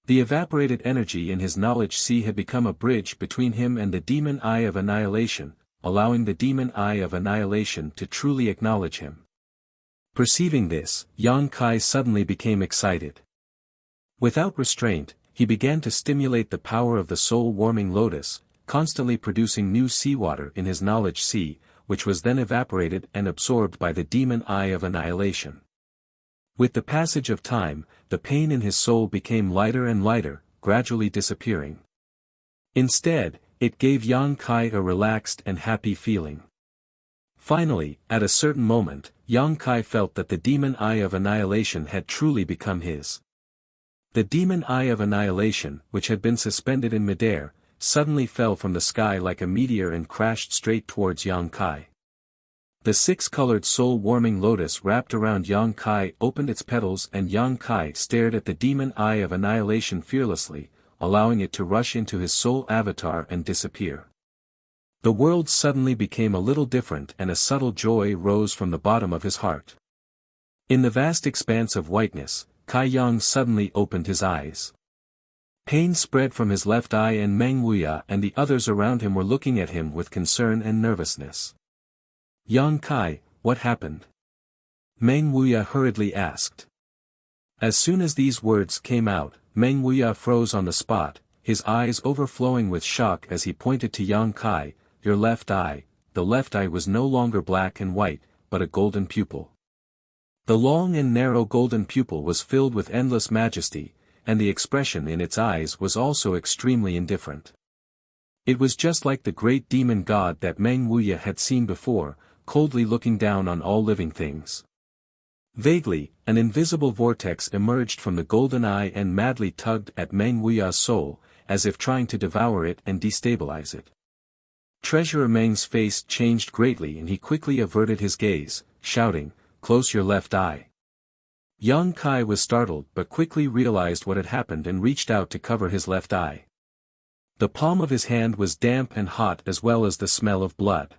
The evaporated energy in his knowledge sea had become a bridge between him and the demon eye of annihilation, allowing the demon eye of annihilation to truly acknowledge him. Perceiving this, Yang Kai suddenly became excited. Without restraint, he began to stimulate the power of the soul-warming lotus, constantly producing new seawater in his knowledge sea, which was then evaporated and absorbed by the demon eye of annihilation. With the passage of time, the pain in his soul became lighter and lighter, gradually disappearing. Instead, it gave Yang Kai a relaxed and happy feeling. Finally, at a certain moment, Yang Kai felt that the demon eye of annihilation had truly become his. The demon eye of annihilation, which had been suspended in midair, suddenly fell from the sky like a meteor and crashed straight towards Yang Kai. The six-colored soul-warming lotus wrapped around Yang Kai opened its petals and Yang Kai stared at the demon eye of annihilation fearlessly, allowing it to rush into his soul avatar and disappear. The world suddenly became a little different and a subtle joy rose from the bottom of his heart. In the vast expanse of whiteness, Kai Yang suddenly opened his eyes. Pain spread from his left eye and Meng Wuya and the others around him were looking at him with concern and nervousness. Yang Kai, what happened? Meng Wuya hurriedly asked. As soon as these words came out, Meng Wuya froze on the spot, his eyes overflowing with shock as he pointed to Yang Kai, your left eye. The left eye was no longer black and white, but a golden pupil. The long and narrow golden pupil was filled with endless majesty, and the expression in its eyes was also extremely indifferent. It was just like the great demon god that Meng Wuya had seen before, coldly looking down on all living things. Vaguely, an invisible vortex emerged from the golden eye and madly tugged at Meng Wuya's soul, as if trying to devour it and destabilize it. Treasurer Meng's face changed greatly and he quickly averted his gaze, shouting, "Close your left eye." Yang Kai was startled but quickly realized what had happened and reached out to cover his left eye. The palm of his hand was damp and hot as well as the smell of blood.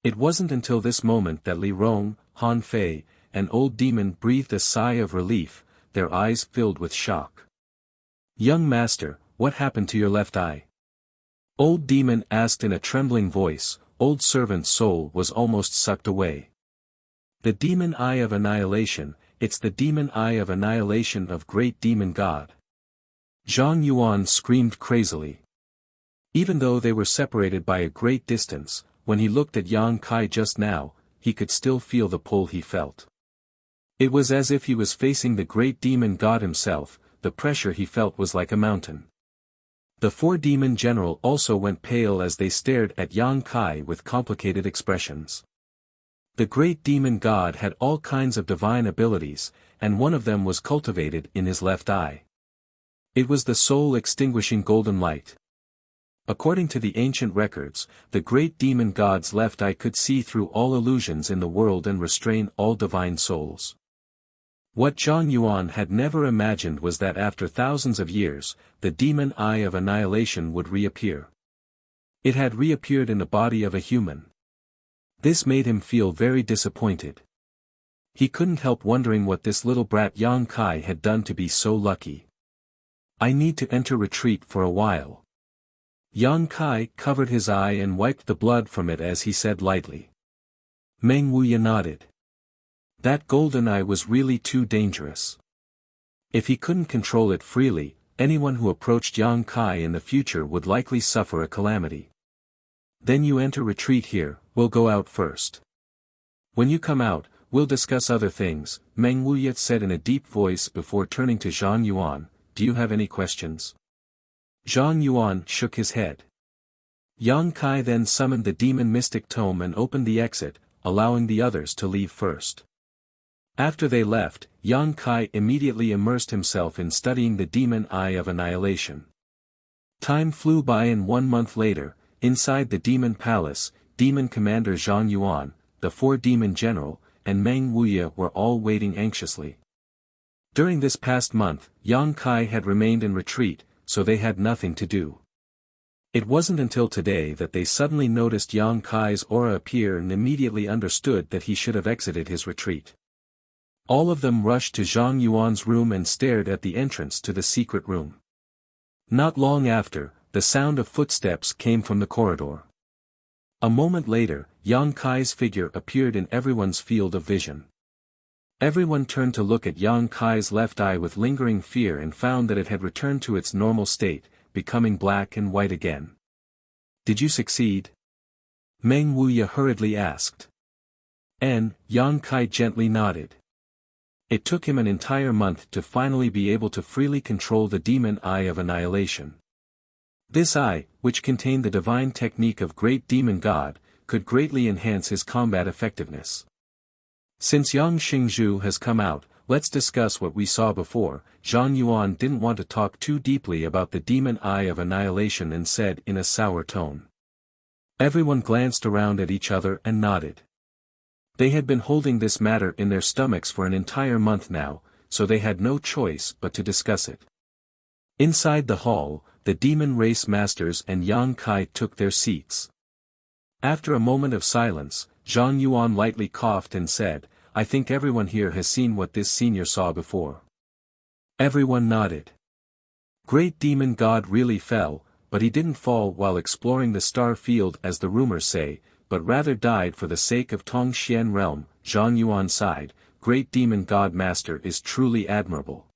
It wasn't until this moment that Li Rong, Han Fei, an old demon breathed a sigh of relief, their eyes filled with shock. "Young master, what happened to your left eye?" Old demon asked in a trembling voice. Old servant's soul was almost sucked away. The demon eye of annihilation, it's the demon eye of annihilation of great demon god. Zhang Yuan screamed crazily. Even though they were separated by a great distance, when he looked at Yang Kai just now, he could still feel the pull he felt. It was as if he was facing the great demon god himself. The pressure he felt was like a mountain. The four demon general also went pale as they stared at Yang Kai with complicated expressions. The great demon god had all kinds of divine abilities, and one of them was cultivated in his left eye. It was the soul-extinguishing golden light. According to the ancient records, the great demon god's left eye could see through all illusions in the world and restrain all divine souls. What Zhang Yuan had never imagined was that after thousands of years, the demon eye of annihilation would reappear. It had reappeared in the body of a human. This made him feel very disappointed. He couldn't help wondering what this little brat Yang Kai had done to be so lucky. I need to enter retreat for a while. Yang Kai covered his eye and wiped the blood from it as he said lightly. Meng Wuya nodded. That golden eye was really too dangerous. If he couldn't control it freely, anyone who approached Yang Kai in the future would likely suffer a calamity. Then you enter retreat here, we'll go out first. When you come out, we'll discuss other things, Meng Wuya said in a deep voice before turning to Zhang Yuan. Do you have any questions? Zhang Yuan shook his head. Yang Kai then summoned the demon mystic tome and opened the exit, allowing the others to leave first. After they left, Yang Kai immediately immersed himself in studying the demon eye of annihilation. Time flew by and 1 month later, inside the demon palace, demon commander Zhang Yuan, the four demon general, and Meng Wuya were all waiting anxiously. During this past month, Yang Kai had remained in retreat, so they had nothing to do. It wasn't until today that they suddenly noticed Yang Kai's aura appear and immediately understood that he should have exited his retreat. All of them rushed to Zhang Yuan's room and stared at the entrance to the secret room. Not long after, the sound of footsteps came from the corridor. A moment later, Yang Kai's figure appeared in everyone's field of vision. Everyone turned to look at Yang Kai's left eye with lingering fear and found that it had returned to its normal state, becoming black and white again. Did you succeed? Meng Wuya hurriedly asked. Yang Kai gently nodded. It took him an entire month to finally be able to freely control the demon eye of annihilation. This eye, which contained the divine technique of great demon god, could greatly enhance his combat effectiveness. Since Yang Xingzhu has come out, let's discuss what we saw before. Zhang Yuan didn't want to talk too deeply about the demon eye of annihilation and said in a sour tone. Everyone glanced around at each other and nodded. They had been holding this matter in their stomachs for an entire month now, so they had no choice but to discuss it. Inside the hall, the demon race masters and Yang Kai took their seats. After a moment of silence, Zhang Yuan lightly coughed and said, I think everyone here has seen what this senior saw before. Everyone nodded. Great demon god really fell, but he didn't fall while exploring the star field as the rumors say, but rather died for the sake of Tongxian realm. Zhang Yuan sighed, great demon god master is truly admirable.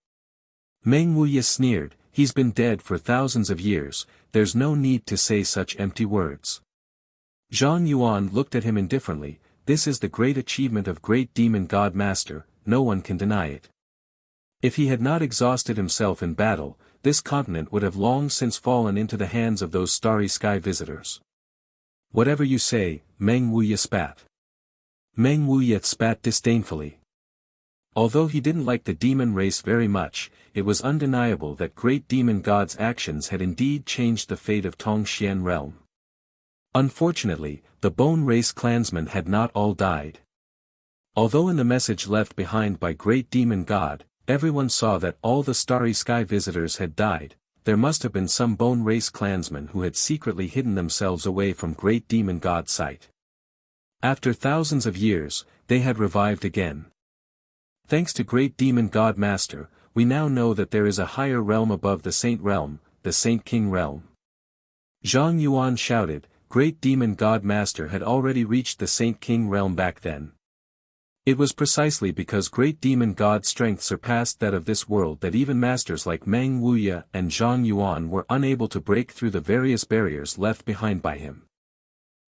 Meng Wuya sneered, he's been dead for thousands of years, there's no need to say such empty words. Zhang Yuan looked at him indifferently, this is the great achievement of great demon god master, no one can deny it. If he had not exhausted himself in battle, this continent would have long since fallen into the hands of those starry sky visitors. Whatever you say, Meng Wuya spat. Meng Wuya spat disdainfully. Although he didn't like the demon race very much, it was undeniable that great demon god's actions had indeed changed the fate of Tongxian realm. Unfortunately, the bone race clansmen had not all died. Although in the message left behind by great demon god, everyone saw that all the starry sky visitors had died, there must have been some bone race clansmen who had secretly hidden themselves away from great demon god's sight. After thousands of years, they had revived again. Thanks to great demon god master, we now know that there is a higher realm above the Saint realm, the Saint King realm. Zhang Yuan shouted, great demon god master had already reached the Saint King realm back then. It was precisely because great demon god's strength surpassed that of this world that even masters like Meng Wuya and Zhang Yuan were unable to break through the various barriers left behind by him.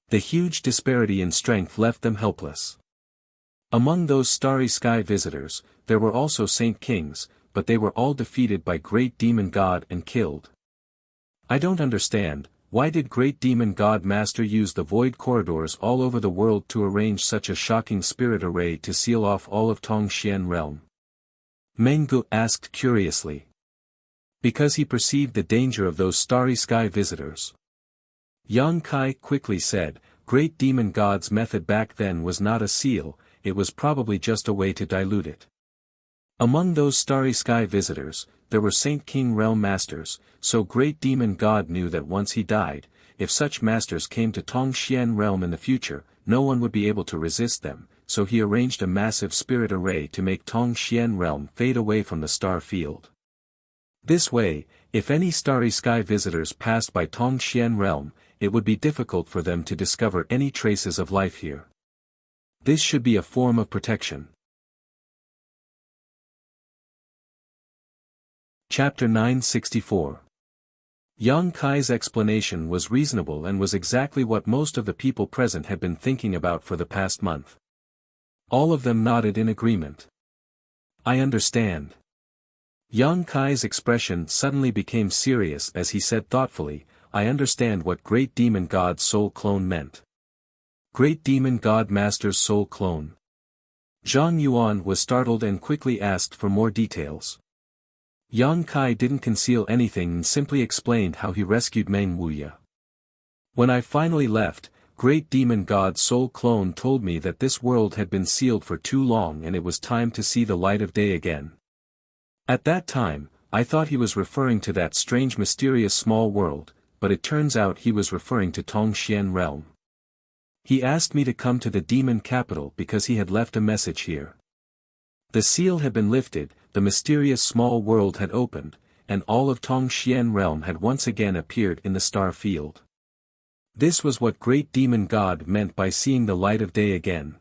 The huge disparity in strength left them helpless. Among those starry sky visitors, there were also Saint Kings, but they were all defeated by Great Demon God and killed. I don't understand, why did Great Demon God Master use the void corridors all over the world to arrange such a shocking spirit array to seal off all of Tongxian realm? Meng Gu asked curiously. Because he perceived the danger of those starry sky visitors. Yang Kai quickly said, Great Demon God's method back then was not a seal, it was probably just a way to dilute it. Among those starry sky visitors, there were Saint King realm masters, so Great Demon God knew that once he died, if such masters came to Tongxian realm in the future, no one would be able to resist them, so he arranged a massive spirit array to make Tongxian realm fade away from the star field. This way, if any starry sky visitors passed by Tongxian realm, it would be difficult for them to discover any traces of life here. This should be a form of protection. Chapter 964. Yang Kai's explanation was reasonable and was exactly what most of the people present had been thinking about for the past month. All of them nodded in agreement. I understand. Yang Kai's expression suddenly became serious as he said thoughtfully, I understand what Great Demon God's soul clone meant. Great Demon God Master's soul clone. Zhang Yuan was startled and quickly asked for more details. Yang Kai didn't conceal anything and simply explained how he rescued Meng Wuya. When I finally left, Great Demon God's soul clone told me that this world had been sealed for too long and it was time to see the light of day again. At that time, I thought he was referring to that strange mysterious small world, but it turns out he was referring to Tongxian realm. He asked me to come to the demon capital because he had left a message here. The seal had been lifted, the mysterious small world had opened, and all of Tongxian realm had once again appeared in the star field. This was what Great Demon God meant by seeing the light of day again.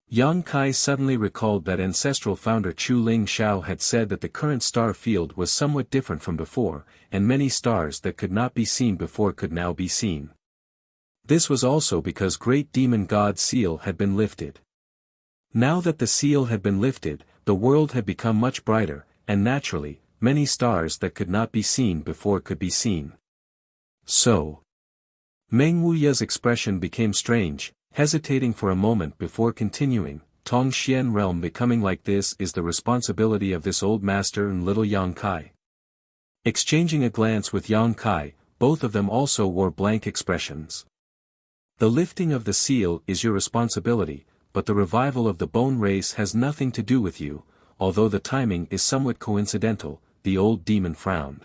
Yang Kai suddenly recalled that ancestral founder Chu Ling Xiao had said that the current star field was somewhat different from before, and many stars that could not be seen before could now be seen. This was also because Great Demon God's seal had been lifted. Now that the seal had been lifted, the world had become much brighter, and naturally, many stars that could not be seen before could be seen. So, Meng Wuya's expression became strange, hesitating for a moment before continuing, Tongxian realm becoming like this is the responsibility of this old master and little Yang Kai. Exchanging a glance with Yang Kai, both of them also wore blank expressions. The lifting of the seal is your responsibility, but the revival of the bone race has nothing to do with you, although the timing is somewhat coincidental, the old demon frowned.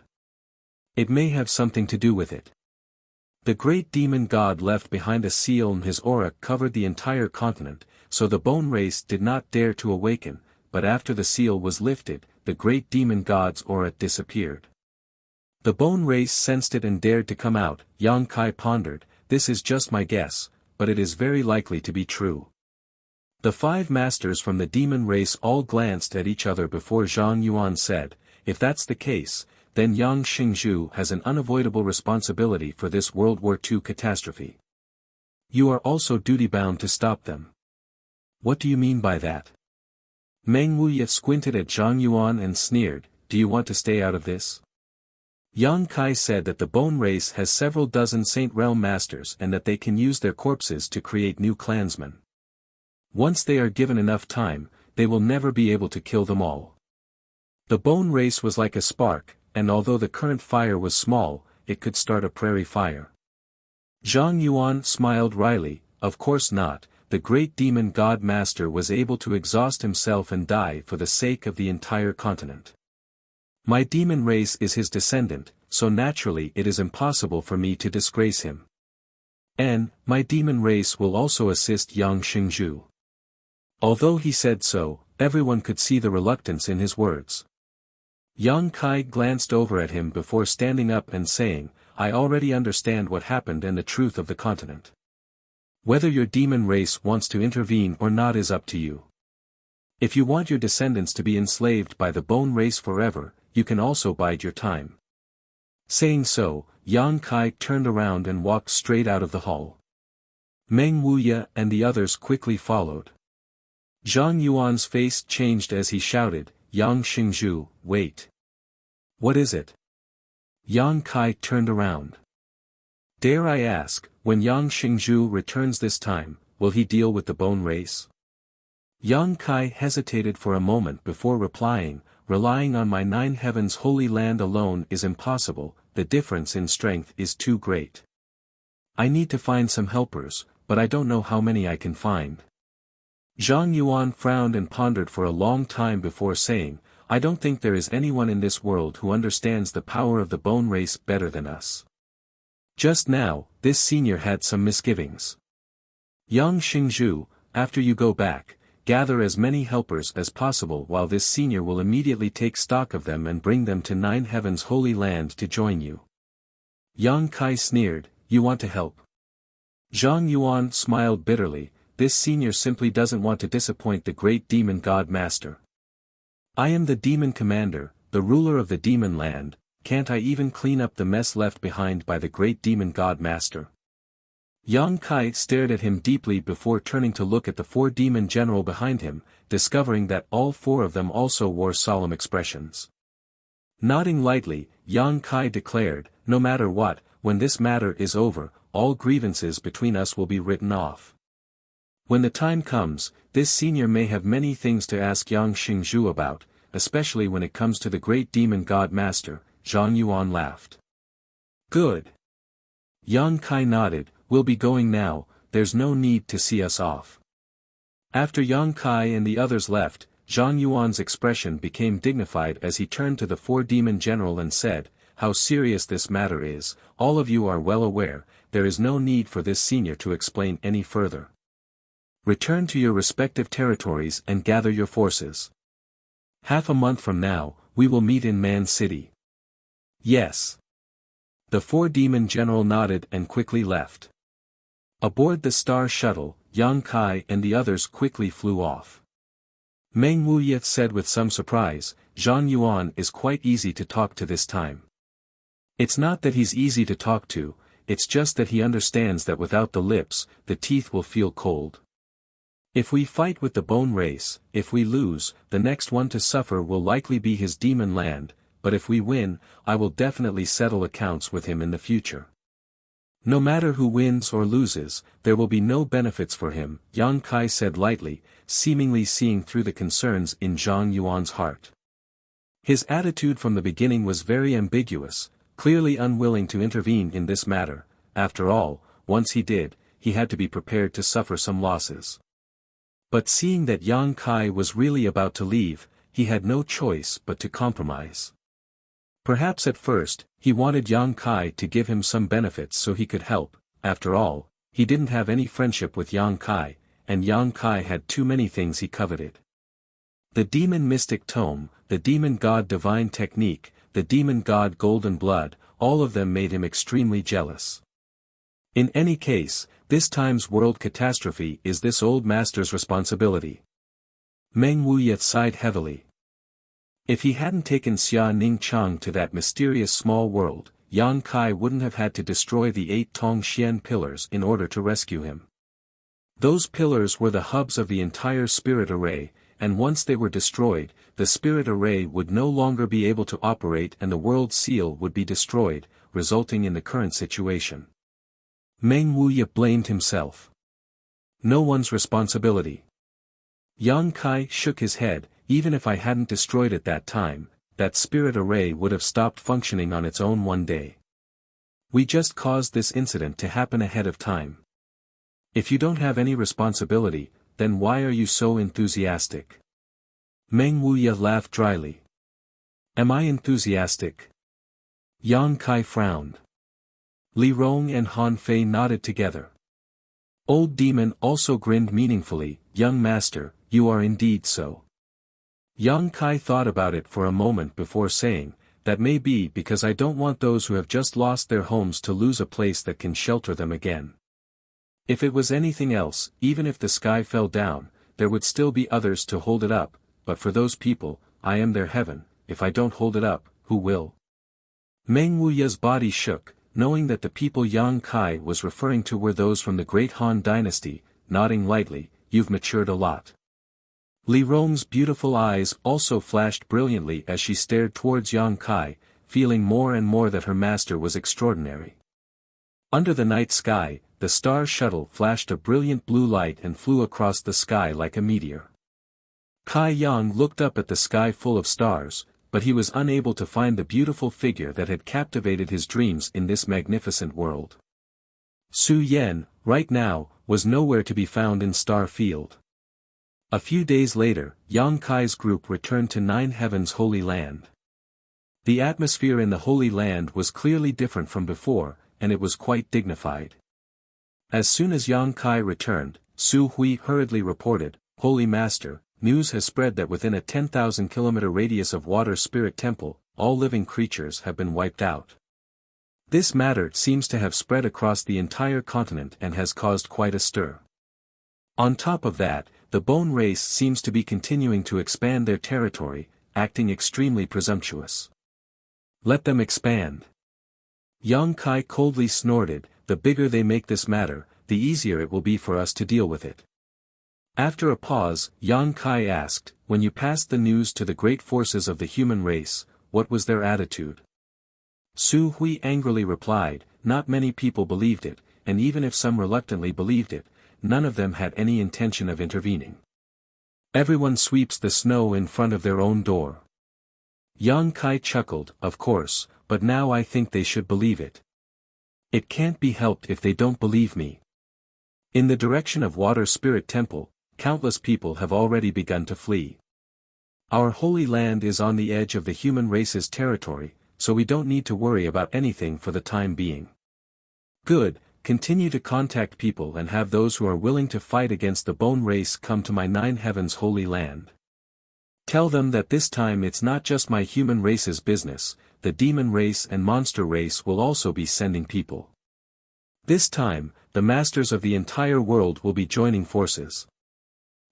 It may have something to do with it. The great demon god left behind a seal and his aura covered the entire continent, so the bone race did not dare to awaken, but after the seal was lifted, the great demon god's aura disappeared. The bone race sensed it and dared to come out. Yang Kai pondered, this is just my guess, but it is very likely to be true. The 5 masters from the demon race all glanced at each other before Zhang Yuan said, if that's the case, then Yang Xingzhu has an unavoidable responsibility for this World War II catastrophe. You are also duty-bound to stop them. What do you mean by that? Meng Wuya squinted at Zhang Yuan and sneered, do you want to stay out of this? Yang Kai said that the bone race has several dozen Saint Realm masters and that they can use their corpses to create new clansmen. Once they are given enough time, they will never be able to kill them all. The bone race was like a spark, and although the current fire was small, it could start a prairie fire. Zhang Yuan smiled wryly, of course not, the great demon god master was able to exhaust himself and die for the sake of the entire continent. My demon race is his descendant, so naturally it is impossible for me to disgrace him. And, my demon race will also assist Yang Xingzhu. Although he said so, everyone could see the reluctance in his words. Yang Kai glanced over at him before standing up and saying, I already understand what happened and the truth of the continent. Whether your demon race wants to intervene or not is up to you. If you want your descendants to be enslaved by the bone race forever, you can also bide your time. Saying so, Yang Kai turned around and walked straight out of the hall. Meng Wuya and the others quickly followed. Zhang Yuan's face changed as he shouted, "Yang Xingzhu, wait. What is it?" Yang Kai turned around. "Dare I ask, when Yang Xingzhu returns this time, will he deal with the bone race?" Yang Kai hesitated for a moment before replying, "Relying on my 9 heavens holy land alone is impossible, the difference in strength is too great. I need to find some helpers, but I don't know how many I can find." Zhang Yuan frowned and pondered for a long time before saying, "I don't think there is anyone in this world who understands the power of the bone race better than us." Just now, this senior had some misgivings. "Yang Xingzhu, after you go back, gather as many helpers as possible while this senior will immediately take stock of them and bring them to 9 heavens holy land to join you." Yang Kai sneered, "You want to help?" Zhang Yuan smiled bitterly, "This senior simply doesn't want to disappoint the great demon god master. I am the demon commander, the ruler of the demon land, can't I even clean up the mess left behind by the great demon god master?" Yang Kai stared at him deeply before turning to look at the 4 demon general behind him, discovering that all 4 of them also wore solemn expressions. Nodding lightly, Yang Kai declared, "No matter what, when this matter is over, all grievances between us will be written off. When the time comes, this senior may have many things to ask Yang Xingzhu about, especially when it comes to the great demon god master." Zhang Yuan laughed. "Good." Yang Kai nodded, "We'll be going now, there's no need to see us off." After Yang Kai and the others left, Zhang Yuan's expression became dignified as he turned to the 4 demon general and said, "How serious this matter is, all of you are well aware, there is no need for this senior to explain any further. Return to your respective territories and gather your forces. Half a month from now, we will meet in Man City." "Yes." The 4 demon general nodded and quickly left. Aboard the Star Shuttle, Yang Kai and the others quickly flew off. Meng Wuya said with some surprise, "Zhang Yuan is quite easy to talk to this time." "It's not that he's easy to talk to, it's just that he understands that without the lips, the teeth will feel cold. If we fight with the bone race, if we lose, the next one to suffer will likely be his demon land, but if we win, I will definitely settle accounts with him in the future. No matter who wins or loses, there will be no benefits for him," Yang Kai said lightly, seemingly seeing through the concerns in Zhang Yuan's heart. His attitude from the beginning was very ambiguous, clearly unwilling to intervene in this matter. After all, once he did, he had to be prepared to suffer some losses. But seeing that Yang Kai was really about to leave, he had no choice but to compromise. Perhaps at first, he wanted Yang Kai to give him some benefits so he could help. After all, he didn't have any friendship with Yang Kai, and Yang Kai had too many things he coveted. The demon mystic tome, the demon god divine technique, the demon god golden blood, all of them made him extremely jealous. In any case, this time's world catastrophe is this old master's responsibility. Meng Wuya sighed heavily. If he hadn't taken Xia Ning Chang to that mysterious small world, Yang Kai wouldn't have had to destroy the 8 Tong Xian pillars in order to rescue him. Those pillars were the hubs of the entire spirit array, and once they were destroyed, the spirit array would no longer be able to operate and the world seal would be destroyed, resulting in the current situation. Meng Wuya blamed himself. No one's responsibility. Yang Kai shook his head. "Even if I hadn't destroyed it that time, that spirit array would have stopped functioning on its own one day. We just caused this incident to happen ahead of time. If you don't have any responsibility, then why are you so enthusiastic?" Meng Wuya laughed dryly. "Am I enthusiastic?" Yang Kai frowned. Li Rong and Han Fei nodded together. Old Demon also grinned meaningfully. "Young master, you are indeed so." Yang Kai thought about it for a moment before saying, "That may be because I don't want those who have just lost their homes to lose a place that can shelter them again. If it was anything else, even if the sky fell down, there would still be others to hold it up, but for those people, I am their heaven. If I don't hold it up, who will? Meng Wuya's body shook, knowing that the people Yang Kai was referring to were those from the great Han dynasty, nodding lightly, you've matured a lot. Li Rong's beautiful eyes also flashed brilliantly as she stared towards Yang Kai, feeling more and more that her master was extraordinary. Under the night sky, the star shuttle flashed a brilliant blue light and flew across the sky like a meteor. Kai Yang looked up at the sky full of stars, but he was unable to find the beautiful figure that had captivated his dreams in this magnificent world. Su Yan, right now, was nowhere to be found in Star Field. A few days later, Yang Kai's group returned to Nine Heaven's Holy Land. The atmosphere in the Holy Land was clearly different from before, and it was quite dignified. As soon as Yang Kai returned, Su Hui hurriedly reported, Holy Master, news has spread that within a 10,000-kilometer radius of Water Spirit Temple, all living creatures have been wiped out. This matter seems to have spread across the entire continent and has caused quite a stir. On top of that, the Bone race seems to be continuing to expand their territory, acting extremely presumptuous. Let them expand. Yang Kai coldly snorted, the bigger they make this matter, the easier it will be for us to deal with it. After a pause, Yang Kai asked, when you passed the news to the great forces of the human race, what was their attitude? Su Hui angrily replied, not many people believed it, and even if some reluctantly believed it, none of them had any intention of intervening. Everyone sweeps the snow in front of their own door. Yang Kai chuckled, of course, but now I think they should believe it. It can't be helped if they don't believe me. In the direction of Water Spirit Temple, countless people have already begun to flee. Our holy land is on the edge of the human race's territory, so we don't need to worry about anything for the time being. Good, continue to contact people and have those who are willing to fight against the Bone race come to my Nine Heavens holy land. Tell them that this time it's not just my human race's business, the demon race and monster race will also be sending people. This time, the masters of the entire world will be joining forces.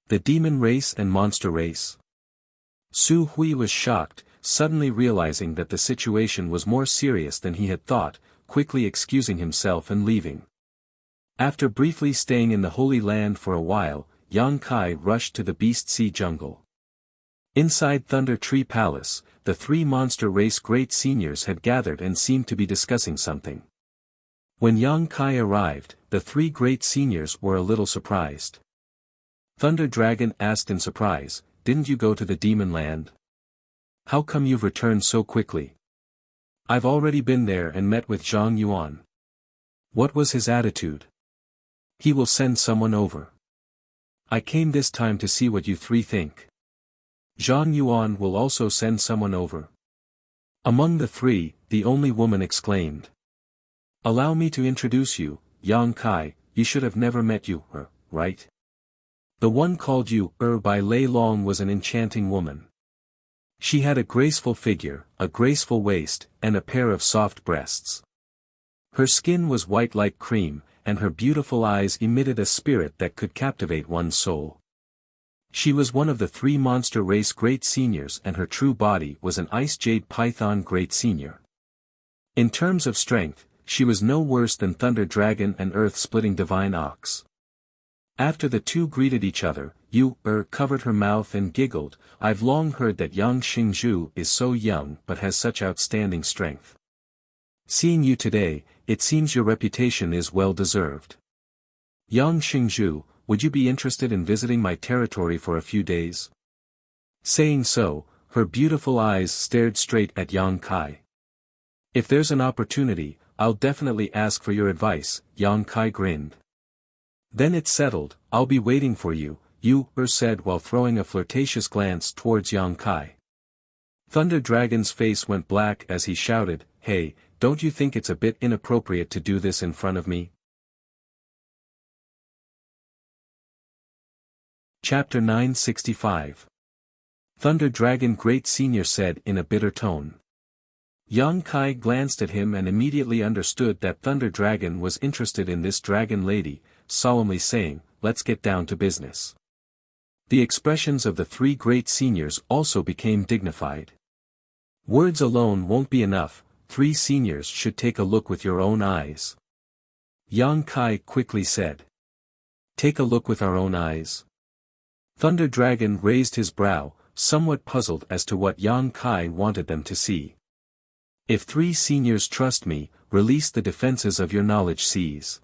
The demon race and monster race. Su Hui was shocked, suddenly realizing that the situation was more serious than he had thought, quickly excusing himself and leaving. After briefly staying in the Holy Land for a while, Yang Kai rushed to the Beast Sea jungle. Inside Thunder Tree Palace, the three monster race great seniors had gathered and seemed to be discussing something. When Yang Kai arrived, the three great seniors were a little surprised. Thunder Dragon asked in surprise, didn't you go to the Demon Land? How come you've returned so quickly? I've already been there and met with Zhang Yuan. What was his attitude? He will send someone over. I came this time to see what you three think. Zhang Yuan will also send someone over. Among the three, the only woman exclaimed. Allow me to introduce you, Yang Kai, you should have never met you, right? The one called you, by Lei Long was an enchanting woman. She had a graceful figure, a graceful waist, and a pair of soft breasts. Her skin was white like cream, and her beautiful eyes emitted a spirit that could captivate one's soul. She was one of the three monster race great seniors and her true body was an ice jade python great senior. In terms of strength, she was no worse than Thunder Dragon and earth-splitting divine ox. After the two greeted each other, Yu covered her mouth and giggled, I've long heard that Yang Xingzhu is so young but has such outstanding strength. Seeing you today, it seems your reputation is well deserved. Yang Xingzhu, would you be interested in visiting my territory for a few days? Saying so, her beautiful eyes stared straight at Yang Kai. If there's an opportunity, I'll definitely ask for your advice, Yang Kai grinned. Then it's settled, I'll be waiting for you, Yu said while throwing a flirtatious glance towards Yang Kai. Thunder Dragon's face went black as he shouted, hey, don't you think it's a bit inappropriate to do this in front of me? Chapter 965. Thunder Dragon Great Senior said in a bitter tone. Yang Kai glanced at him and immediately understood that Thunder Dragon was interested in this dragon lady, solemnly saying, let's get down to business. The expressions of the three great seniors also became dignified. Words alone won't be enough, three seniors should take a look with your own eyes. Yang Kai quickly said. Take a look with our own eyes. Thunder Dragon raised his brow, somewhat puzzled as to what Yang Kai wanted them to see. If three seniors trust me, release the defenses of your knowledge seas.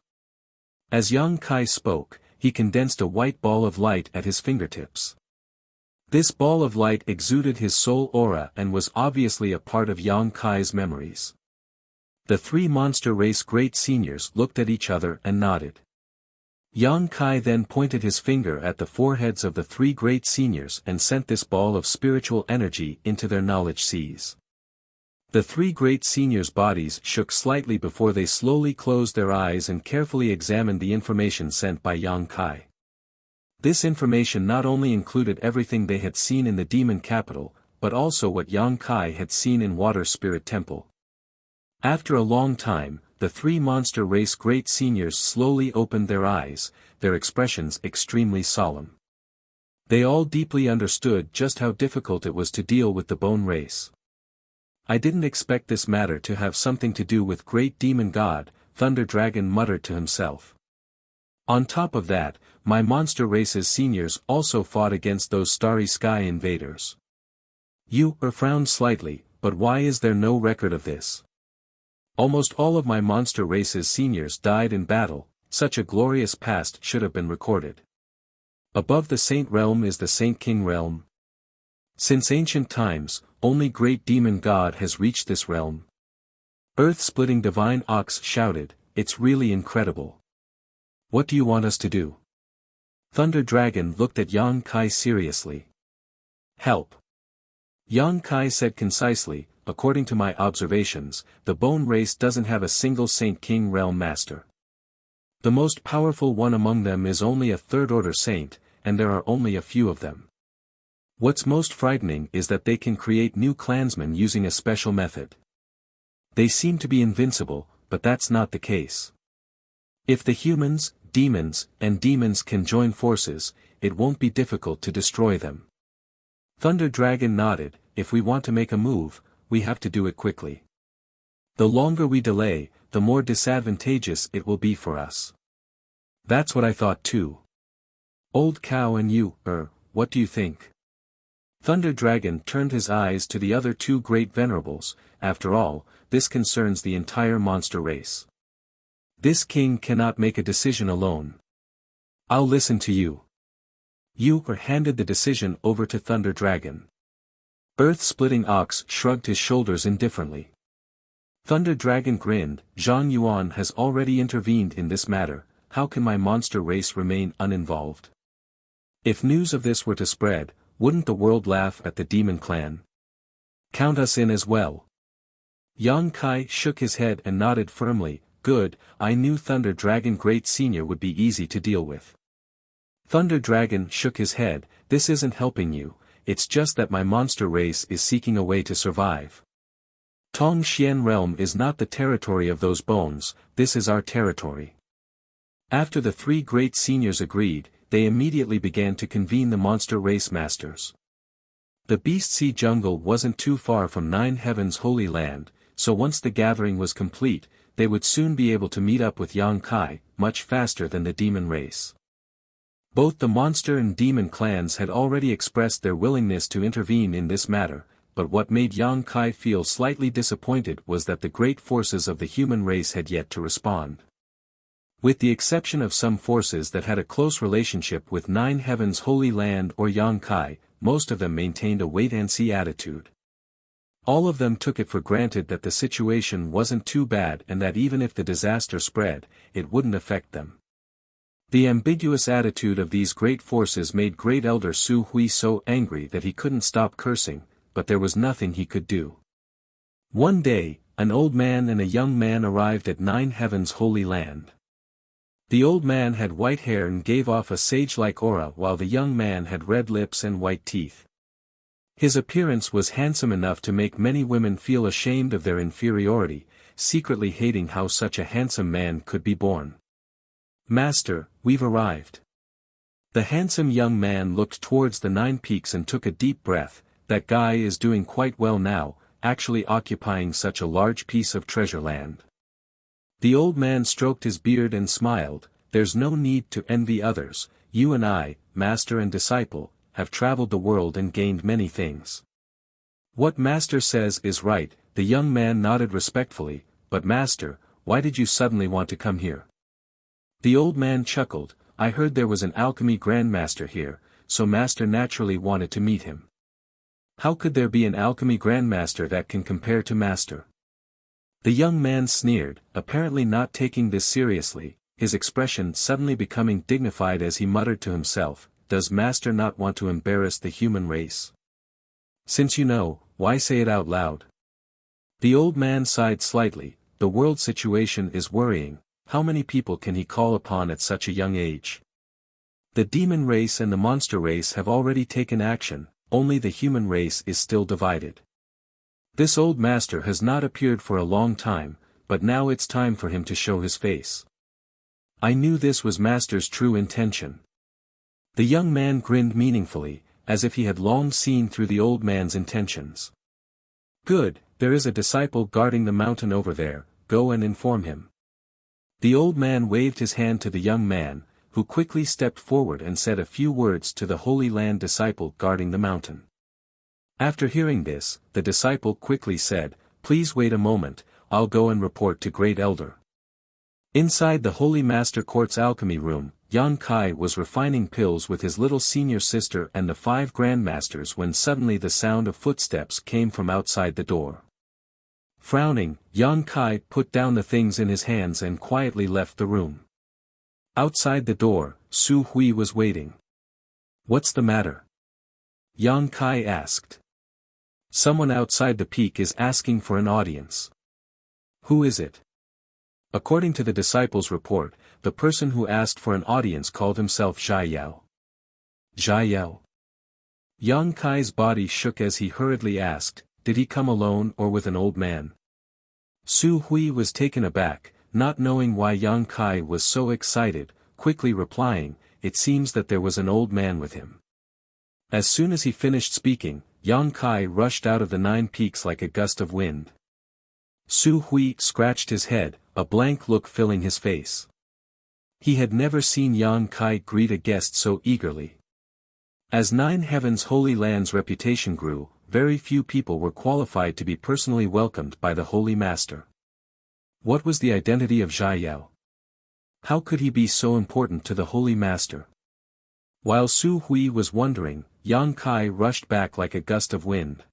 As Yang Kai spoke, he condensed a white ball of light at his fingertips. This ball of light exuded his soul aura and was obviously a part of Yang Kai's memories. The three monster race great seniors looked at each other and nodded. Yang Kai then pointed his finger at the foreheads of the three great seniors and sent this ball of spiritual energy into their knowledge seas. The three great seniors' bodies shook slightly before they slowly closed their eyes and carefully examined the information sent by Yang Kai. This information not only included everything they had seen in the demon capital, but also what Yang Kai had seen in Water Spirit Temple. After a long time, the three monster race great seniors slowly opened their eyes, their expressions extremely solemn. They all deeply understood just how difficult it was to deal with the bone race. I didn't expect this matter to have something to do with great demon god, Thunder Dragon muttered to himself. On top of that, my monster race's seniors also fought against those starry sky invaders. You frowned slightly, but why is there no record of this? Almost all of my monster race's seniors died in battle, such a glorious past should have been recorded. Above the Saint Realm is the Saint King Realm. Since ancient times, only great demon god has reached this realm. Earth-splitting divine ox shouted, it's really incredible. What do you want us to do? Thunder Dragon looked at Yang Kai seriously. Help. Yang Kai said concisely, according to my observations, the bone race doesn't have a single Saint King Realm master. The most powerful one among them is only a third-order saint, and there are only a few of them. What's most frightening is that they can create new clansmen using a special method. They seem to be invincible, but that's not the case. If the humans, demons, and demons can join forces, it won't be difficult to destroy them. Thunder Dragon nodded, if we want to make a move, we have to do it quickly. The longer we delay, the more disadvantageous it will be for us. That's what I thought too. Old Cow and you, what do you think? Thunder Dragon turned his eyes to the other two great venerables. After all, this concerns the entire monster race. This king cannot make a decision alone. I'll listen to you. You handed the decision over to Thunder Dragon. Earth-splitting ox shrugged his shoulders indifferently. Thunder Dragon grinned, Zhang Yuan has already intervened in this matter, how can my monster race remain uninvolved? If news of this were to spread, wouldn't the world laugh at the demon clan? Count us in as well. Yang Kai shook his head and nodded firmly, good, I knew Thunder Dragon Great Senior would be easy to deal with. Thunder Dragon shook his head, this isn't helping you, it's just that my monster race is seeking a way to survive. Tong Xian Realm is not the territory of those bones, this is our territory. After the three great seniors agreed, they immediately began to convene the monster race masters. The Beast Sea jungle wasn't too far from Nine Heavens' Holy Land, so once the gathering was complete, they would soon be able to meet up with Yang Kai, much faster than the demon race. Both the monster and demon clans had already expressed their willingness to intervene in this matter, but what made Yang Kai feel slightly disappointed was that the great forces of the human race had yet to respond. With the exception of some forces that had a close relationship with Nine Heavens' Holy Land or Yang Kai, most of them maintained a wait-and-see attitude. All of them took it for granted that the situation wasn't too bad and that even if the disaster spread, it wouldn't affect them. The ambiguous attitude of these great forces made Great Elder Su Hui so angry that he couldn't stop cursing, but there was nothing he could do. One day, an old man and a young man arrived at Nine Heavens' Holy Land. The old man had white hair and gave off a sage-like aura while the young man had red lips and white teeth. His appearance was handsome enough to make many women feel ashamed of their inferiority, secretly hating how such a handsome man could be born. Master, we've arrived. The handsome young man looked towards the 9 peaks and took a deep breath. That guy is doing quite well now, actually occupying such a large piece of treasure land. The old man stroked his beard and smiled. There's no need to envy others. You and I, master and disciple, have traveled the world and gained many things. What master says is right. The young man nodded respectfully. But master, why did you suddenly want to come here? The old man chuckled. I heard there was an alchemy grandmaster here, so master naturally wanted to meet him. How could there be an alchemy grandmaster that can compare to master? The young man sneered, apparently not taking this seriously, his expression suddenly becoming dignified as he muttered to himself, does master not want to embarrass the human race? Since you know, why say it out loud? The old man sighed slightly. The world situation is worrying. How many people can he call upon at such a young age? The demon race and the monster race have already taken action, only the human race is still divided. This old master has not appeared for a long time, but now it's time for him to show his face. I knew this was master's true intention. The young man grinned meaningfully, as if he had long seen through the old man's intentions. Good, there is a disciple guarding the mountain over there, go and inform him. The old man waved his hand to the young man, who quickly stepped forward and said a few words to the Holy Land disciple guarding the mountain. After hearing this, the disciple quickly said, please wait a moment, I'll go and report to Great Elder. Inside the Holy Master Court's alchemy room, Yang Kai was refining pills with his little senior sister and the 5 grandmasters when suddenly the sound of footsteps came from outside the door. Frowning, Yang Kai put down the things in his hands and quietly left the room. Outside the door, Su Hui was waiting. What's the matter? Yang Kai asked. Someone outside the peak is asking for an audience. Who is it? According to the disciples' report, the person who asked for an audience called himself Zhai Yao. Zhai Yao? Yang Kai's body shook as he hurriedly asked, did he come alone or with an old man? Su Hui was taken aback, not knowing why Yang Kai was so excited, quickly replying, it seems that there was an old man with him. As soon as he finished speaking, Yang Kai rushed out of the 9 peaks like a gust of wind. Su Hui scratched his head, a blank look filling his face. He had never seen Yang Kai greet a guest so eagerly. As 9 Heavens Holy Land's reputation grew, very few people were qualified to be personally welcomed by the Holy Master. What was the identity of Zhai Yao? How could he be so important to the Holy Master? While Su Hui was wondering, Yang Kai rushed back like a gust of wind.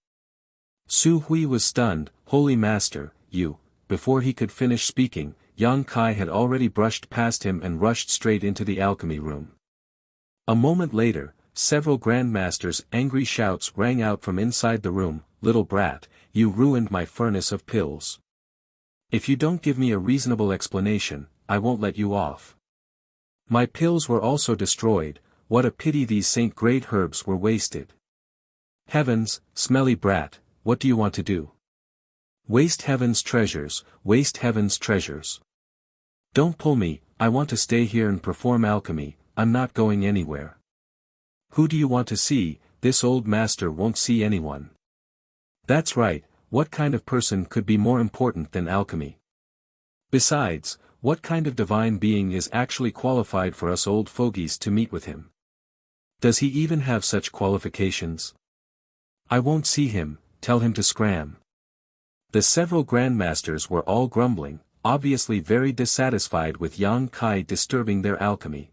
Su Hui was stunned, Holy Master, you. Before he could finish speaking, Yang Kai had already brushed past him and rushed straight into the alchemy room. A moment later, several grandmasters' angry shouts rang out from inside the room, little brat, you ruined my furnace of pills. If you don't give me a reasonable explanation, I won't let you off. My pills were also destroyed, what a pity these Saint Great herbs were wasted. Heavens, smelly brat, what do you want to do? Waste heaven's treasures, waste heaven's treasures. Don't pull me, I want to stay here and perform alchemy, I'm not going anywhere. Who do you want to see? This old master won't see anyone. That's right, what kind of person could be more important than alchemy? Besides, what kind of divine being is actually qualified for us old fogies to meet with him? Does he even have such qualifications? I won't see him, tell him to scram. The several grandmasters were all grumbling, obviously very dissatisfied with Yang Kai disturbing their alchemy.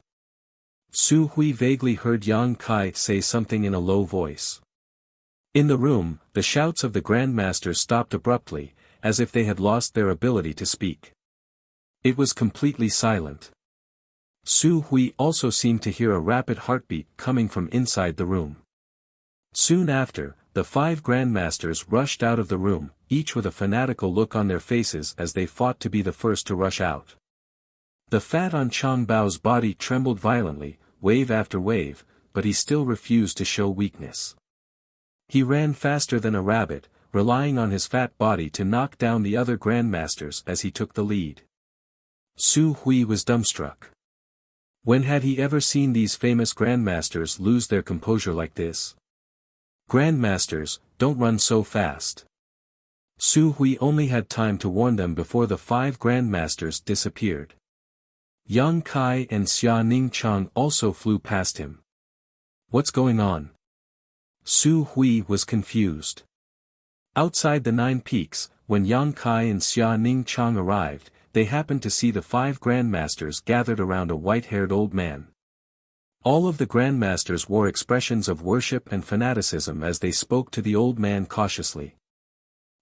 Su Hui vaguely heard Yang Kai say something in a low voice. In the room, the shouts of the grandmasters stopped abruptly, as if they had lost their ability to speak. It was completely silent. Su Hui also seemed to hear a rapid heartbeat coming from inside the room. Soon after, the 5 grandmasters rushed out of the room, each with a fanatical look on their faces as they fought to be the first to rush out. The fat on Chang Bao's body trembled violently, wave after wave, but he still refused to show weakness. He ran faster than a rabbit, relying on his fat body to knock down the other grandmasters as he took the lead. Su Hui was dumbstruck. When had he ever seen these famous grandmasters lose their composure like this? Grandmasters, don't run so fast. Su Hui only had time to warn them before the 5 grandmasters disappeared. Yang Kai and Xia Ning Chang also flew past him. What's going on? Su Hui was confused. Outside the 9 peaks, when Yang Kai and Xia Ning Chang arrived, they happened to see the 5 grandmasters gathered around a white-haired old man. All of the grandmasters wore expressions of worship and fanaticism as they spoke to the old man cautiously.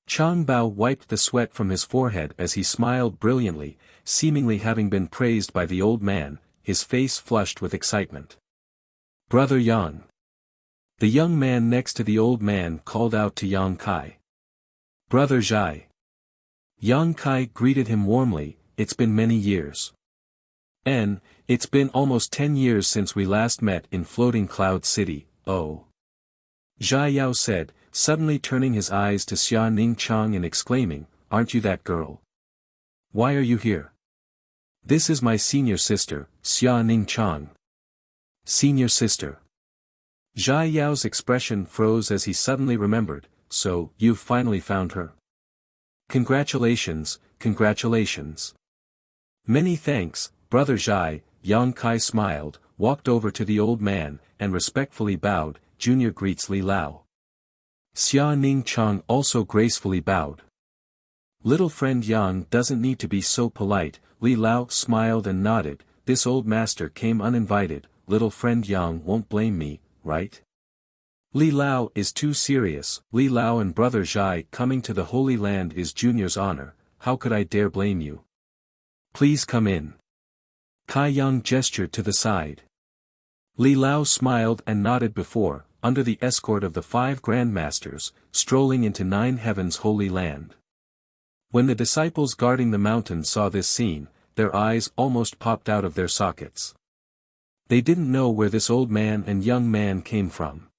Chang Bao wiped the sweat from his forehead as he smiled brilliantly, seemingly having been praised by the old man, his face flushed with excitement. Brother Yang. The young man next to the old man called out to Yang Kai. Brother Zhai. Yang Kai greeted him warmly, it's been many years. It's been almost 10 years since we last met in Floating Cloud City, oh. Zhai Yao said, suddenly turning his eyes to Xia Ning Chang and exclaiming, aren't you that girl? Why are you here? This is my senior sister, Xia Ning Chang. Senior sister. Zhai Yao's expression froze as he suddenly remembered, so, you've finally found her. Congratulations, congratulations. Many thanks, Brother Zhai. Yang Kai smiled, walked over to the old man, and respectfully bowed, Junior greets Li Lao. Xia Ning Chang also gracefully bowed. Little friend Yang doesn't need to be so polite, Li Lao smiled and nodded, this old master came uninvited, little friend Yang won't blame me, right? Li Lao is too serious, Li Lao and Brother Zhai coming to the Holy Land is Junior's honor, how could I dare blame you? Please come in. Kai Yang gestured to the side. Li Lao smiled and nodded before, under the escort of the 5 grandmasters, strolling into 9 Heaven's Holy Land. When the disciples guarding the mountain saw this scene, their eyes almost popped out of their sockets. They didn't know where this old man and young man came from.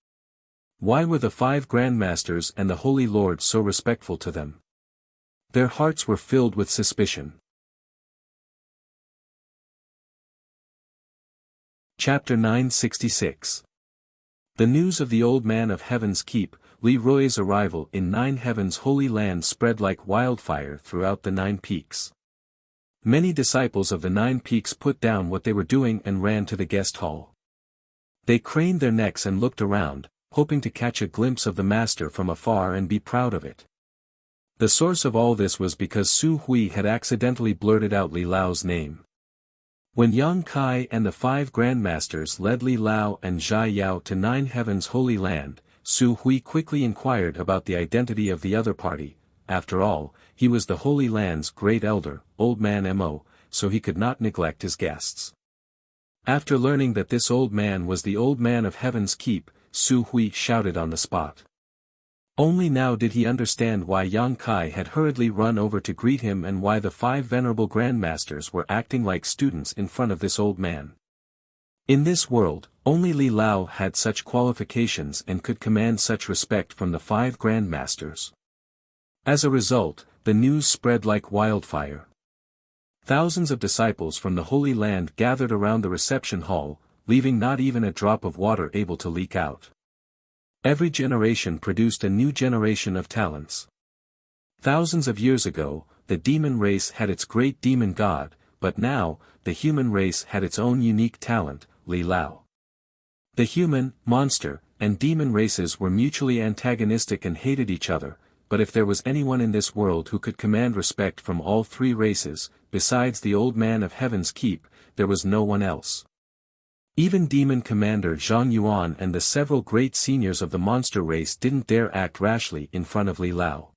Why were the 5 grandmasters and the Holy Lord so respectful to them? Their hearts were filled with suspicion. Chapter 966. The news of the old man of Heaven's Keep, Li Rui's arrival in 9 Heaven's Holy Land spread like wildfire throughout the 9 peaks. Many disciples of the 9 peaks put down what they were doing and ran to the guest hall. They craned their necks and looked around, hoping to catch a glimpse of the master from afar and be proud of it. The source of all this was because Su Hui had accidentally blurted out Li Lao's name. When Yang Kai and the 5 grandmasters led Li Lao and Zhai Yao to 9 Heaven's Holy Land, Su Hui quickly inquired about the identity of the other party. After all, he was the Holy Land's great elder, old man Mo, so he could not neglect his guests. After learning that this old man was the old man of Heaven's Keep, Su Hui shouted on the spot. Only now did he understand why Yang Kai had hurriedly run over to greet him and why the 5 venerable grandmasters were acting like students in front of this old man. In this world, only Li Lao had such qualifications and could command such respect from the 5 grandmasters. As a result, the news spread like wildfire. Thousands of disciples from the Holy Land gathered around the reception hall, leaving not even a drop of water able to leak out. Every generation produced a new generation of talents. Thousands of years ago, the demon race had its great demon god, but now, the human race had its own unique talent, Li Lao. The human, monster, and demon races were mutually antagonistic and hated each other, but if there was anyone in this world who could command respect from all 3 races, besides the old man of Heaven's Keep, there was no one else. Even Demon Commander Zhang Yuan and the several great seniors of the monster race didn't dare act rashly in front of Li Lao.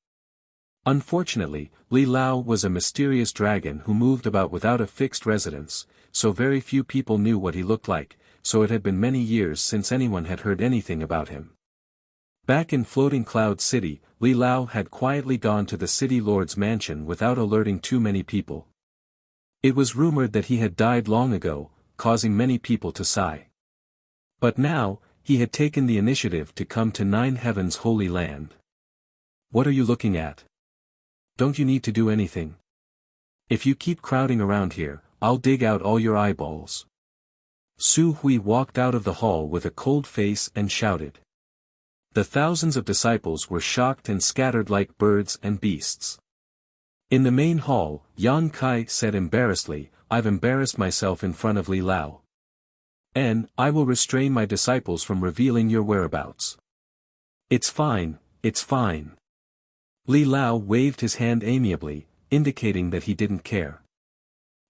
Unfortunately, Li Lao was a mysterious dragon who moved about without a fixed residence, so very few people knew what he looked like, so it had been many years since anyone had heard anything about him. Back in Floating Cloud City, Li Lao had quietly gone to the city lord's mansion without alerting too many people. It was rumored that he had died long ago, causing many people to sigh. But now, he had taken the initiative to come to 9 Heaven's Holy Land. What are you looking at? Don't you need to do anything? If you keep crowding around here, I'll dig out all your eyeballs. Su Hui walked out of the hall with a cold face and shouted. The thousands of disciples were shocked and scattered like birds and beasts. In the main hall, Yang Kai said embarrassedly, I've embarrassed myself in front of Li Lao. And I will restrain my disciples from revealing your whereabouts. It's fine, it's fine. Li Lao waved his hand amiably, indicating that he didn't care.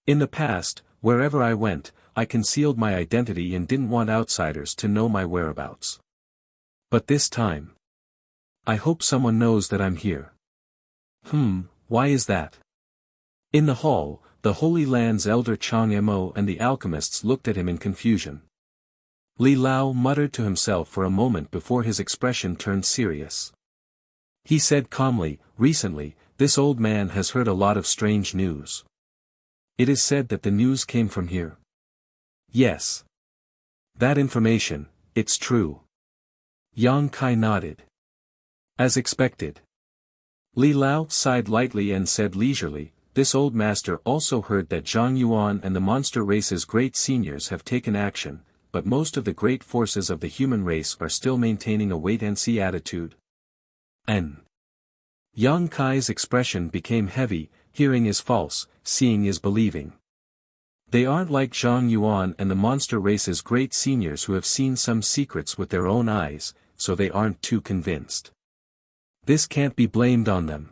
In the past, wherever I went, I concealed my identity and didn't want outsiders to know my whereabouts. But this time, I hope someone knows that I'm here. Why is that? In the hall, the Holy Land's elder Chang Mo and the alchemists looked at him in confusion. Li Lao muttered to himself for a moment before his expression turned serious. He said calmly, recently, this old man has heard a lot of strange news. It is said that the news came from here. Yes. That information, it's true. Yang Kai nodded. As expected. Li Lao sighed lightly and said leisurely, this old master also heard that Zhang Yuan and the monster race's great seniors have taken action, but most of the great forces of the human race are still maintaining a wait-and-see attitude. Yang Kai's expression became heavy, hearing is false, seeing is believing. They aren't like Zhang Yuan and the monster race's great seniors who have seen some secrets with their own eyes, so they aren't too convinced. This can't be blamed on them.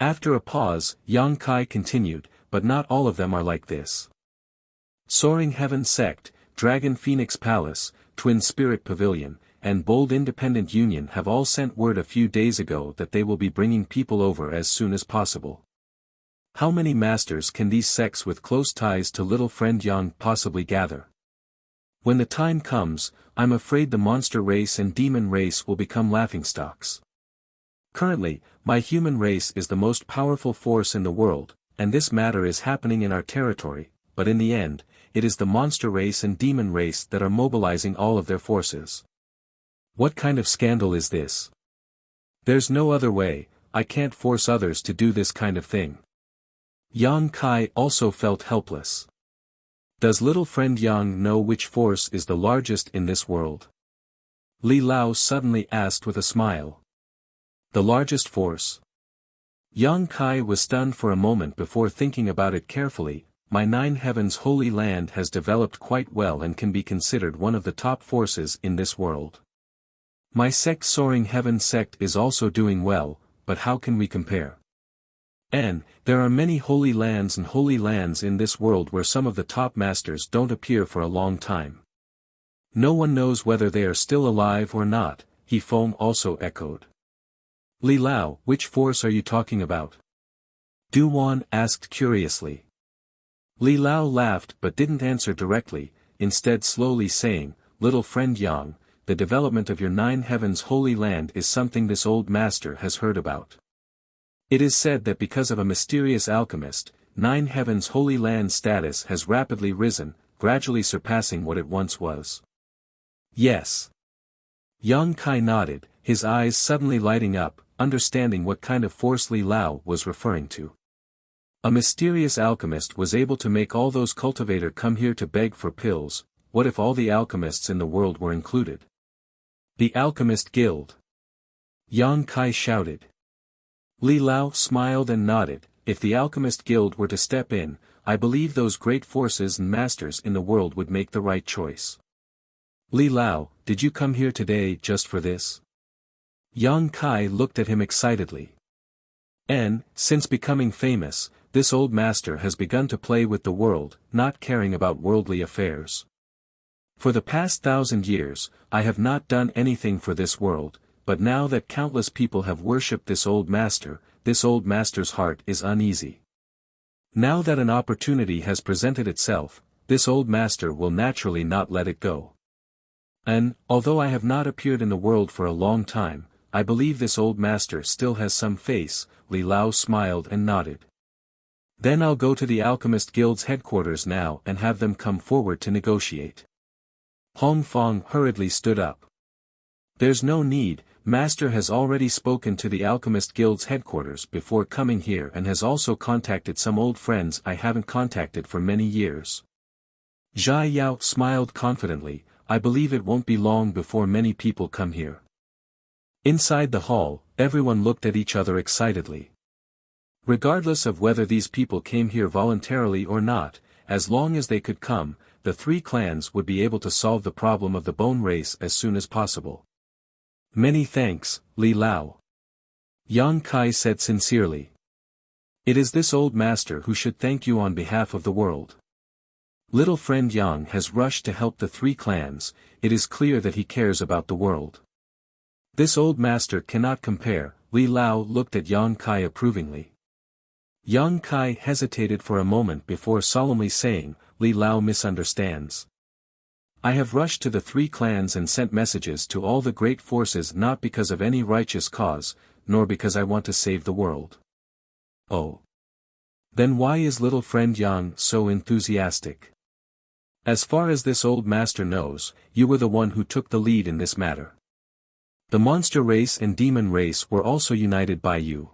After a pause, Yang Kai continued, but not all of them are like this. Soaring Heaven Sect, Dragon Phoenix Palace, Twin Spirit Pavilion, and Bold Independent Union have all sent word a few days ago that they will be bringing people over as soon as possible. How many masters can these sects with close ties to little friend Yang possibly gather? When the time comes, I'm afraid the monster race and demon race will become laughingstocks. Currently, my human race is the most powerful force in the world, and this matter is happening in our territory, but in the end, it is the monster race and demon race that are mobilizing all of their forces. What kind of scandal is this? There's no other way, I can't force others to do this kind of thing. Yang Kai also felt helpless. Does little friend Yang know which force is the largest in this world? Li Lao suddenly asked with a smile. The largest force? Yang Kai was stunned for a moment before thinking about it carefully. My Nine Heavens Holy Land has developed quite well and can be considered one of the top forces in this world. My sect Soaring Heaven Sect is also doing well, but how can we compare? And, there are many holy lands and holy lands in this world where some of the top masters don't appear for a long time. No one knows whether they are still alive or not, He Feng also echoed. Li Lao, which force are you talking about? Du Wan asked curiously. Li Lao laughed but didn't answer directly, instead slowly saying, little friend Yang, the development of your Nine Heavens Holy Land is something this old master has heard about. It is said that because of a mysterious alchemist, Nine Heavens Holy Land status has rapidly risen, gradually surpassing what it once was. Yes. Yang Kai nodded, his eyes suddenly lighting up, understanding what kind of force Li Lao was referring to. A mysterious alchemist was able to make all those cultivators come here to beg for pills. What if all the alchemists in the world were included? The Alchemist Guild. Yang Kai shouted. Li Lao smiled and nodded, if the Alchemist Guild were to step in, I believe those great forces and masters in the world would make the right choice. Li Lao, did you come here today just for this? Yang Kai looked at him excitedly. And, since becoming famous, this old master has begun to play with the world, not caring about worldly affairs. For the past 1,000 years, I have not done anything for this world, but now that countless people have worshipped this old master's heart is uneasy. Now that an opportunity has presented itself, this old master will naturally not let it go. And, although I have not appeared in the world for a long time, I believe this old master still has some face. Li Lao smiled and nodded. Then I'll go to the Alchemist Guild's headquarters now and have them come forward to negotiate. Hong Fong hurriedly stood up. There's no need, Master has already spoken to the Alchemist Guild's headquarters before coming here and has also contacted some old friends I haven't contacted for many years. Zhai Yao smiled confidently, I believe it won't be long before many people come here. Inside the hall, everyone looked at each other excitedly. Regardless of whether these people came here voluntarily or not, as long as they could come, the three clans would be able to solve the problem of the bone race as soon as possible. Many thanks, Li Lao. Yang Kai said sincerely. It is this old master who should thank you on behalf of the world. Little friend Yang has rushed to help the three clans, it is clear that he cares about the world. This old master cannot compare, Li Lao looked at Yang Kai approvingly. Yang Kai hesitated for a moment before solemnly saying, Li Lao misunderstands. I have rushed to the three clans and sent messages to all the great forces not because of any righteous cause, nor because I want to save the world. Oh. Then why is little friend Yang so enthusiastic? As far as this old master knows, you were the one who took the lead in this matter. The monster race and demon race were also united by you.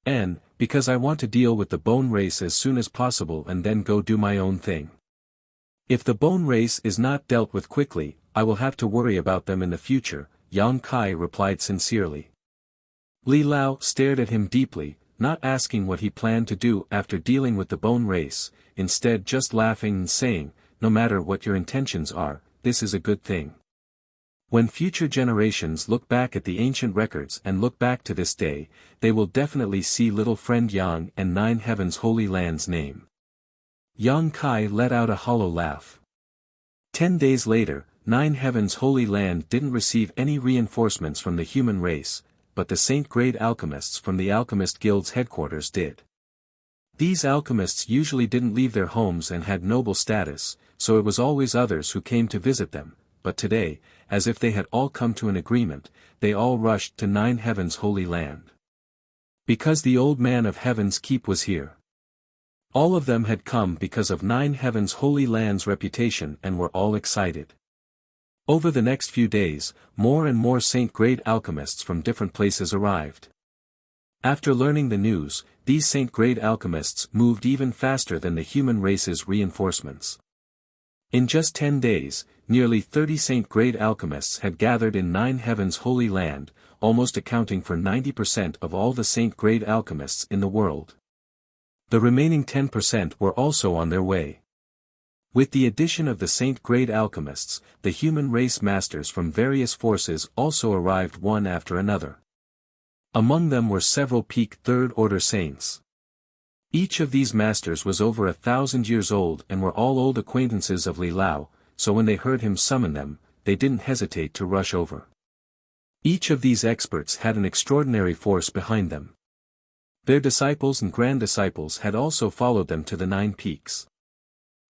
And, because I want to deal with the bone race as soon as possible and then go do my own thing. If the bone race is not dealt with quickly, I will have to worry about them in the future, Yang Kai replied sincerely. Li Lao stared at him deeply, not asking what he planned to do after dealing with the bone race, instead just laughing and saying, no matter what your intentions are, this is a good thing. When future generations look back at the ancient records and look back to this day, they will definitely see little friend Yang and Nine Heavens Holy Land's name. Yang Kai let out a hollow laugh. 10 days later, Nine Heavens Holy Land didn't receive any reinforcements from the human race, but the Saint-grade alchemists from the Alchemist Guild's headquarters did. These alchemists usually didn't leave their homes and had noble status, so it was always others who came to visit them, but today, as if they had all come to an agreement, they all rushed to Nine Heavens Holy Land. Because the Old Man of Heaven's Keep was here. All of them had come because of Nine Heavens Holy Land's reputation and were all excited. Over the next few days, more and more Saint-grade alchemists from different places arrived. After learning the news, these Saint-grade alchemists moved even faster than the human race's reinforcements. In just 10 days, nearly 30 Saint-grade alchemists had gathered in Nine Heavens Holy Land, almost accounting for 90% of all the Saint-grade alchemists in the world. The remaining 10% were also on their way. With the addition of the Saint-grade alchemists, the human race masters from various forces also arrived one after another. Among them were several peak third-order saints. Each of these masters was over 1,000 years old and were all old acquaintances of Li Lao, so when they heard him summon them, they didn't hesitate to rush over. Each of these experts had an extraordinary force behind them. Their disciples and grand-disciples had also followed them to the 9 peaks.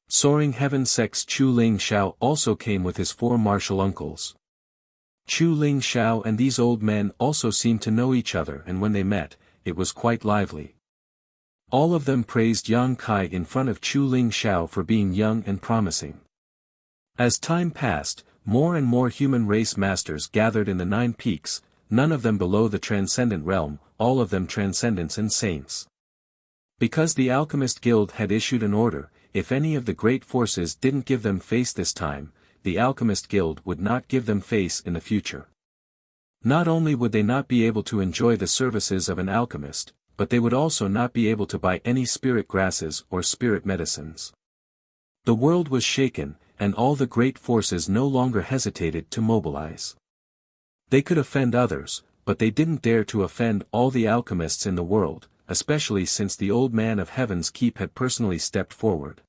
Soaring Heaven Sect's Chu Ling Xiao also came with his 4 martial uncles. Chu Ling Xiao and these old men also seemed to know each other, and when they met, it was quite lively. All of them praised Yang Kai in front of Chu Ling Xiao for being young and promising. As time passed, more and more human race masters gathered in the 9 peaks, none of them below the transcendent realm, all of them transcendents and saints. Because the Alchemist Guild had issued an order, if any of the great forces didn't give them face this time, the Alchemist Guild would not give them face in the future. Not only would they not be able to enjoy the services of an alchemist, but they would also not be able to buy any spirit grasses or spirit medicines. The world was shaken, and all the great forces no longer hesitated to mobilize. They could offend others, but they didn't dare to offend all the alchemists in the world, especially since the Old Man of Heaven's Keep had personally stepped forward.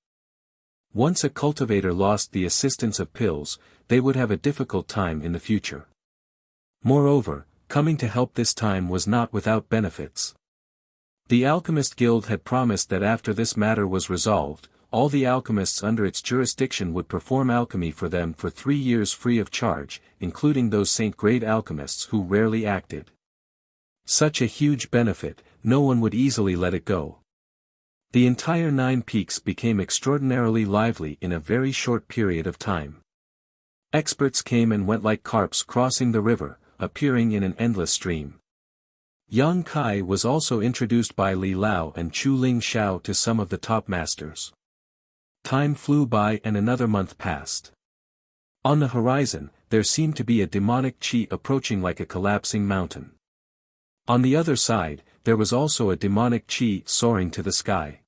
Once a cultivator lost the assistance of pills, they would have a difficult time in the future. Moreover, coming to help this time was not without benefits. The Alchemist Guild had promised that after this matter was resolved, all the alchemists under its jurisdiction would perform alchemy for them for 3 years free of charge, including those Saint-grade alchemists who rarely acted. Such a huge benefit, no one would easily let it go. The entire 9 peaks became extraordinarily lively in a very short period of time. Experts came and went like carps crossing the river, appearing in an endless stream. Yang Kai was also introduced by Li Lao and Chu Ling Xiao to some of the top masters. Time flew by and another month passed. On the horizon, there seemed to be a demonic chi approaching like a collapsing mountain. On the other side, there was also a demonic chi soaring to the sky.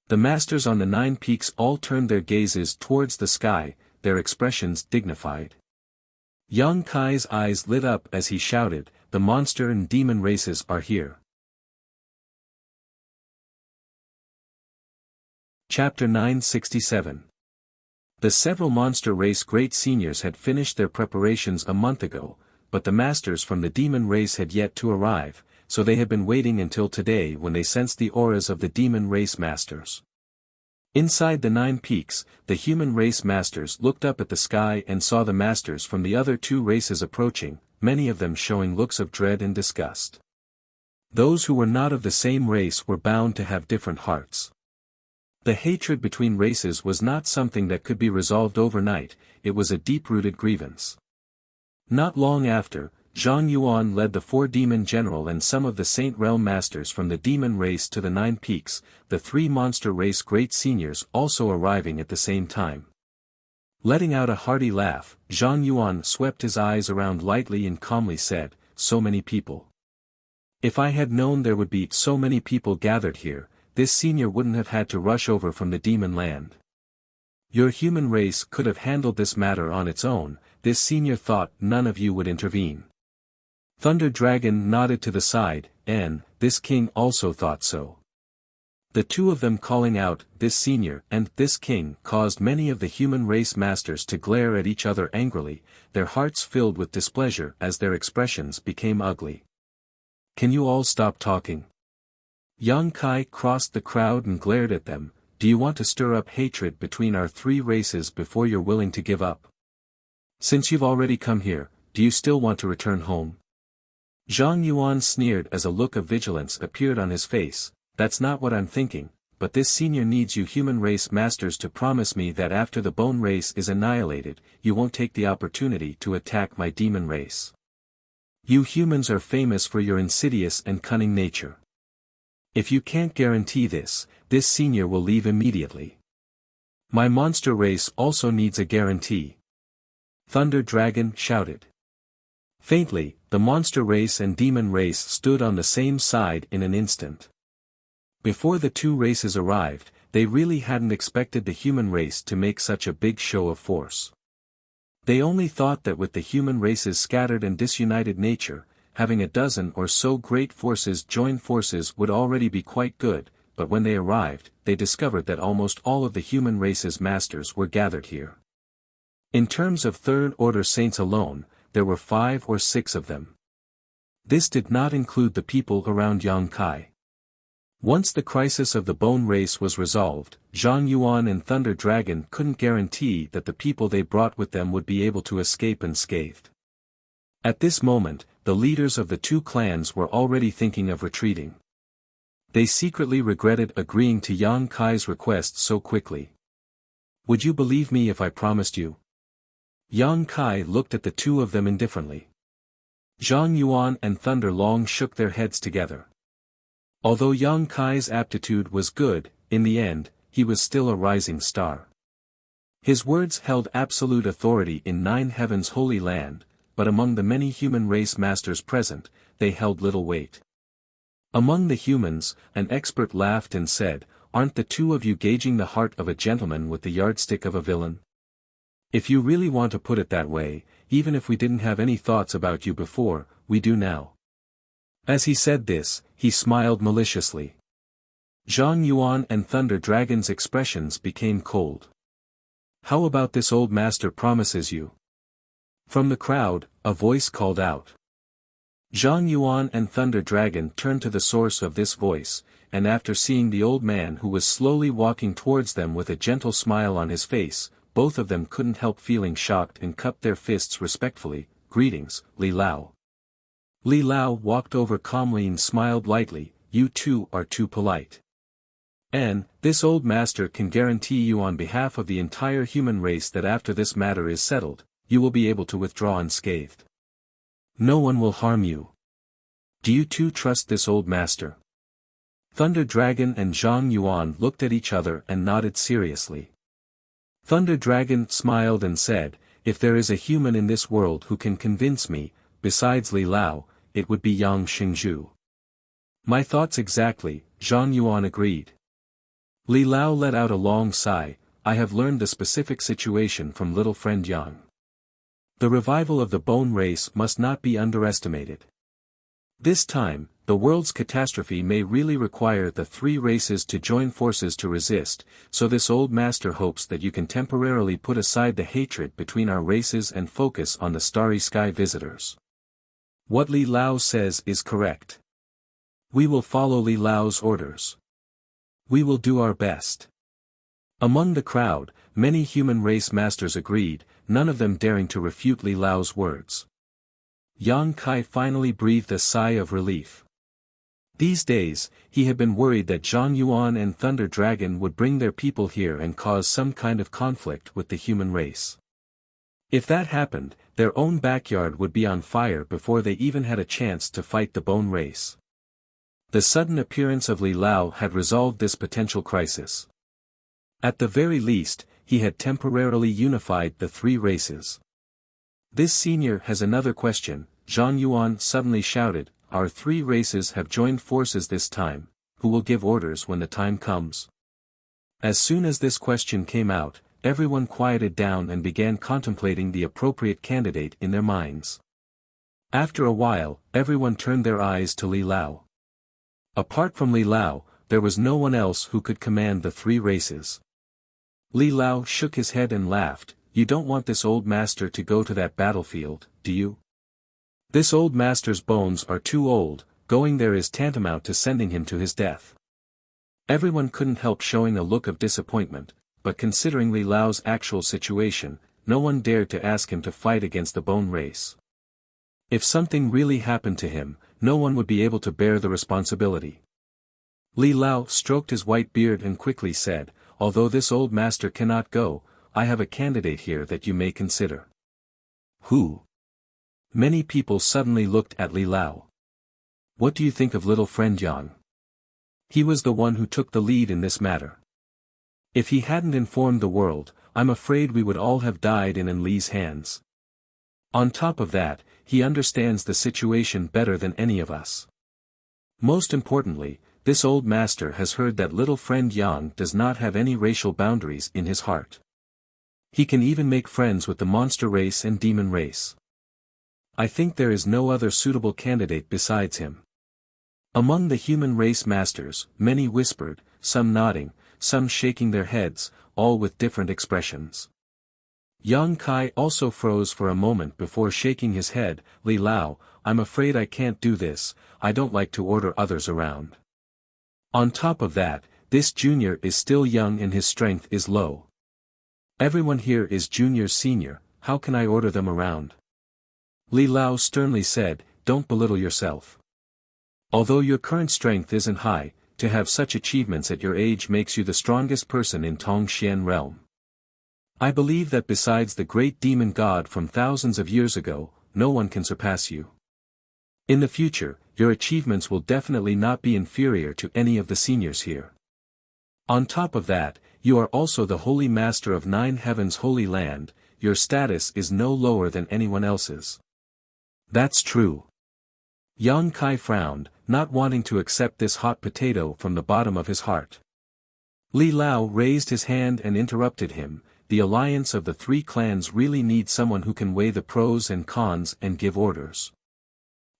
The masters on the 9 peaks all turned their gazes towards the sky, their expressions dignified. Yang Kai's eyes lit up as he shouted, "The monster and demon races are here." Chapter 967. The several monster race great seniors had finished their preparations a month ago, but the masters from the demon race had yet to arrive, so they had been waiting until today when they sensed the auras of the demon race masters. Inside the 9 peaks, the human race masters looked up at the sky and saw the masters from the other 2 races approaching, many of them showing looks of dread and disgust. Those who were not of the same race were bound to have different hearts. The hatred between races was not something that could be resolved overnight, it was a deep-rooted grievance. Not long after, Zhang Yuan led the 4 demon general and some of the Saint Realm masters from the demon race to the 9 peaks, the 3 monster race great seniors also arriving at the same time. Letting out a hearty laugh, Zhang Yuan swept his eyes around lightly and calmly said, "So many people. If I had known there would be so many people gathered here, this senior wouldn't have had to rush over from the demon land. Your human race could have handled this matter on its own, this senior thought none of you would intervene." Thunder Dragon nodded to the side, and this king also thought so. The 2 of them calling out, "This senior," and "This king," caused many of the human race masters to glare at each other angrily, their hearts filled with displeasure as their expressions became ugly. "Can you all stop talking?" Yang Kai crossed the crowd and glared at them. "Do you want to stir up hatred between our 3 races before you're willing to give up? Since you've already come here, do you still want to return home?" Zhang Yuan sneered as a look of vigilance appeared on his face. "That's not what I'm thinking, but this senior needs you human race masters to promise me that after the bone race is annihilated, you won't take the opportunity to attack my demon race. You humans are famous for your insidious and cunning nature. If you can't guarantee this, this senior will leave immediately. My monster race also needs a guarantee." Thunder Dragon shouted. Faintly, the monster race and demon race stood on the same side in an instant. Before the 2 races arrived, they really hadn't expected the human race to make such a big show of force. They only thought that with the human race's scattered and disunited nature, having a dozen or so great forces join forces would already be quite good, but when they arrived, they discovered that almost all of the human race's masters were gathered here. In terms of 3rd order saints alone, there were 5 or 6 of them. This did not include the people around Yang Kai. Once the crisis of the bone race was resolved, Zhang Yuan and Thunder Dragon couldn't guarantee that the people they brought with them would be able to escape unscathed. At this moment, the leaders of the 2 clans were already thinking of retreating. They secretly regretted agreeing to Yang Kai's request so quickly. "Would you believe me if I promised you?" Yang Kai looked at the 2 of them indifferently. Zhang Yuan and Thunder Long shook their heads together. Although Yang Kai's aptitude was good, in the end, he was still a rising star. His words held absolute authority in 9 heavens holy land, but among the many human race masters present, they held little weight. Among the humans, an expert laughed and said, "Aren't the 2 of you gauging the heart of a gentleman with the yardstick of a villain? If you really want to put it that way, even if we didn't have any thoughts about you before, we do now." As he said this, he smiled maliciously. Zhang Yuan and Thunder Dragon's expressions became cold. "How about this old master promises you?" From the crowd, a voice called out. Zhang Yuan and Thunder Dragon turned to the source of this voice, and after seeing the old man who was slowly walking towards them with a gentle smile on his face, both of them couldn't help feeling shocked and cupped their fists respectfully. "Greetings, Li Lao." Li Lao walked over calmly and smiled lightly. "You 2 are too polite. And, this old master can guarantee you on behalf of the entire human race that after this matter is settled, you will be able to withdraw unscathed. No one will harm you. Do you 2 trust this old master?" Thunder Dragon and Zhang Yuan looked at each other and nodded seriously. Thunder Dragon smiled and said, "If there is a human in this world who can convince me, besides Li Lao, it would be Yang Xingzhu." "My thoughts exactly," Zhang Yuan agreed. Li Lao let out a long sigh. "I have learned the specific situation from little friend Yang. The revival of the bone race must not be underestimated. This time, the world's catastrophe may really require the three races to join forces to resist, so this old master hopes that you can temporarily put aside the hatred between our races and focus on the starry sky visitors. What Li Lao says is correct. We will follow Li Lao's orders. We will do our best." Among the crowd, many human race masters agreed, none of them daring to refute Li Lao's words. Yang Kai finally breathed a sigh of relief. These days, he had been worried that Zhang Yuan and Thunder Dragon would bring their people here and cause some kind of conflict with the human race. If that happened, their own backyard would be on fire before they even had a chance to fight the bone race. The sudden appearance of Li Lao had resolved this potential crisis. At the very least, he had temporarily unified the three races. "This senior has another question," Zhang Yuan suddenly shouted. "Our three races have joined forces this time, who will give orders when the time comes?" As soon as this question came out, everyone quieted down and began contemplating the appropriate candidate in their minds. After a while, everyone turned their eyes to Li Lao. Apart from Li Lao, there was no one else who could command the three races. Li Lao shook his head and laughed. "You don't want this old master to go to that battlefield, do you? This old master's bones are too old, going there is tantamount to sending him to his death." Everyone couldn't help showing a look of disappointment, but considering Li Lao's actual situation, no one dared to ask him to fight against the bone race. If something really happened to him, no one would be able to bear the responsibility. Li Lao stroked his white beard and quickly said, "Although this old master cannot go, I have a candidate here that you may consider." "Who?" Many people suddenly looked at Li Lao. "What do you think of little friend Yang? He was the one who took the lead in this matter. If he hadn't informed the world, I'm afraid we would all have died in Li's hands. On top of that, he understands the situation better than any of us. Most importantly, this old master has heard that little friend Yang does not have any racial boundaries in his heart. He can even make friends with the monster race and demon race. I think there is no other suitable candidate besides him." Among the human race masters, many whispered, some nodding, some shaking their heads, all with different expressions. Yang Kai also froze for a moment before shaking his head. "Li Lao, I'm afraid I can't do this, I don't like to order others around. On top of that, this junior is still young and his strength is low. Everyone here is junior's senior, how can I order them around?" Li Lao sternly said, "Don't belittle yourself. Although your current strength isn't high, to have such achievements at your age makes you the strongest person in Tongxian realm. I believe that besides the great demon god from thousands of years ago, no one can surpass you. In the future, your achievements will definitely not be inferior to any of the seniors here. On top of that, you are also the holy master of 9 heavens holy land, your status is no lower than anyone else's." "That's true." Yang Kai frowned, not wanting to accept this hot potato from the bottom of his heart. Li Lao raised his hand and interrupted him. "The alliance of the 3 clans really needs someone who can weigh the pros and cons and give orders.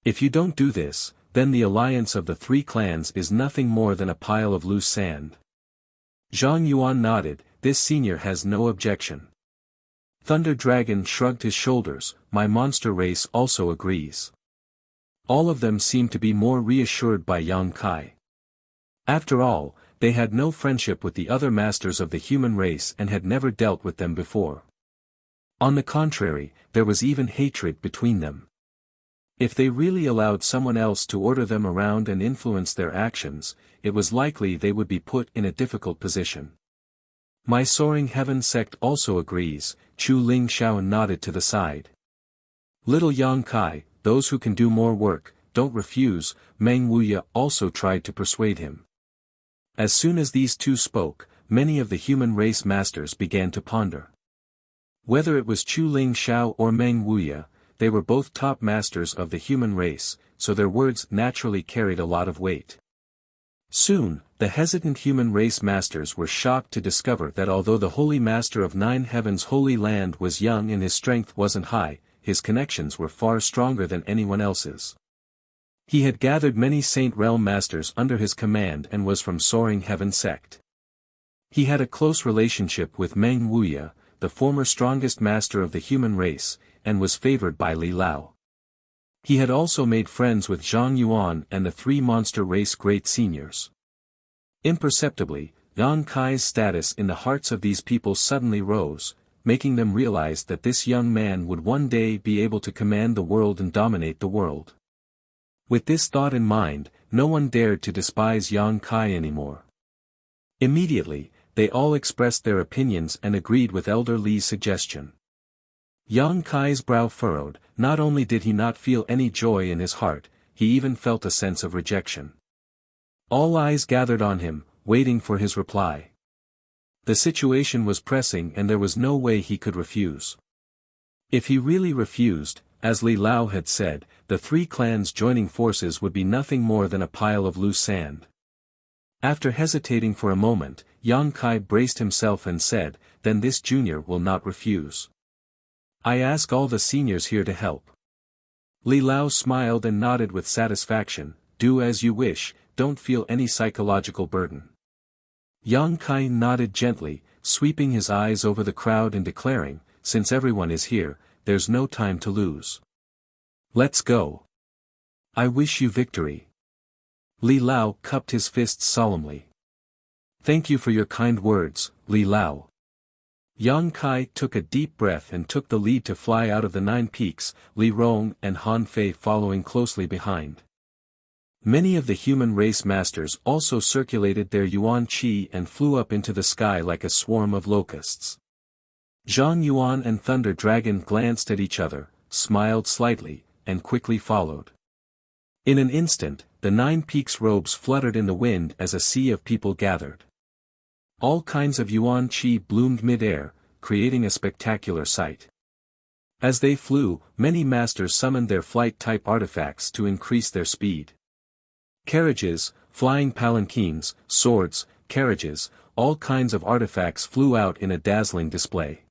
If you don't do this, then the alliance of the 3 clans is nothing more than a pile of loose sand." Zhang Yuan nodded, "This senior has no objection." Thunder Dragon shrugged his shoulders, "My monster race also agrees." All of them seemed to be more reassured by Yang Kai. After all, they had no friendship with the other masters of the human race and had never dealt with them before. On the contrary, there was even hatred between them. If they really allowed someone else to order them around and influence their actions, it was likely they would be put in a difficult position. "My Soaring Heaven sect also agrees," Chu Ling Shaoan nodded to the side. "Little Yang Kai, those who can do more work, don't refuse," Meng Wuya also tried to persuade him. As soon as these two spoke, many of the human race masters began to ponder. Whether it was Chu Ling Xiao or Meng Wuya, they were both top masters of the human race, so their words naturally carried a lot of weight. Soon, the hesitant human race masters were shocked to discover that although the Holy Master of Nine Heavens' Holy Land was young and his strength wasn't high, his connections were far stronger than anyone else's. He had gathered many Saint Realm masters under his command and was from Soaring Heaven sect. He had a close relationship with Meng Wuya, the former strongest master of the human race, and was favored by Li Lao. He had also made friends with Zhang Yuan and the three monster race great seniors. Imperceptibly, Yang Kai's status in the hearts of these people suddenly rose, making them realize that this young man would one day be able to command the world and dominate the world. With this thought in mind, no one dared to despise Yang Kai anymore. Immediately, they all expressed their opinions and agreed with Elder Li's suggestion. Yang Kai's brow furrowed. Not only did he not feel any joy in his heart, he even felt a sense of rejection. All eyes gathered on him, waiting for his reply. The situation was pressing and there was no way he could refuse. If he really refused, as Li Lao had said, the three clans joining forces would be nothing more than a pile of loose sand. After hesitating for a moment, Yang Kai braced himself and said, "Then this junior will not refuse. I ask all the seniors here to help." Li Lao smiled and nodded with satisfaction. "Do as you wish, don't feel any psychological burden." Yang Kai nodded gently, sweeping his eyes over the crowd and declaring, "Since everyone is here, there's no time to lose. Let's go. I wish you victory." Li Lao cupped his fists solemnly. "Thank you for your kind words, Li Lao." Yang Kai took a deep breath and took the lead to fly out of the Nine Peaks, Li Rong and Han Fei following closely behind. Many of the human race masters also circulated their Yuan Qi and flew up into the sky like a swarm of locusts. Zhang Yuan and Thunder Dragon glanced at each other, smiled slightly, and quickly followed. In an instant, the Nine Peaks robes fluttered in the wind as a sea of people gathered. All kinds of Yuan Qi bloomed mid-air, creating a spectacular sight. As they flew, many masters summoned their flight-type artifacts to increase their speed. Carriages, flying palanquins, swords, carriages, all kinds of artifacts flew out in a dazzling display.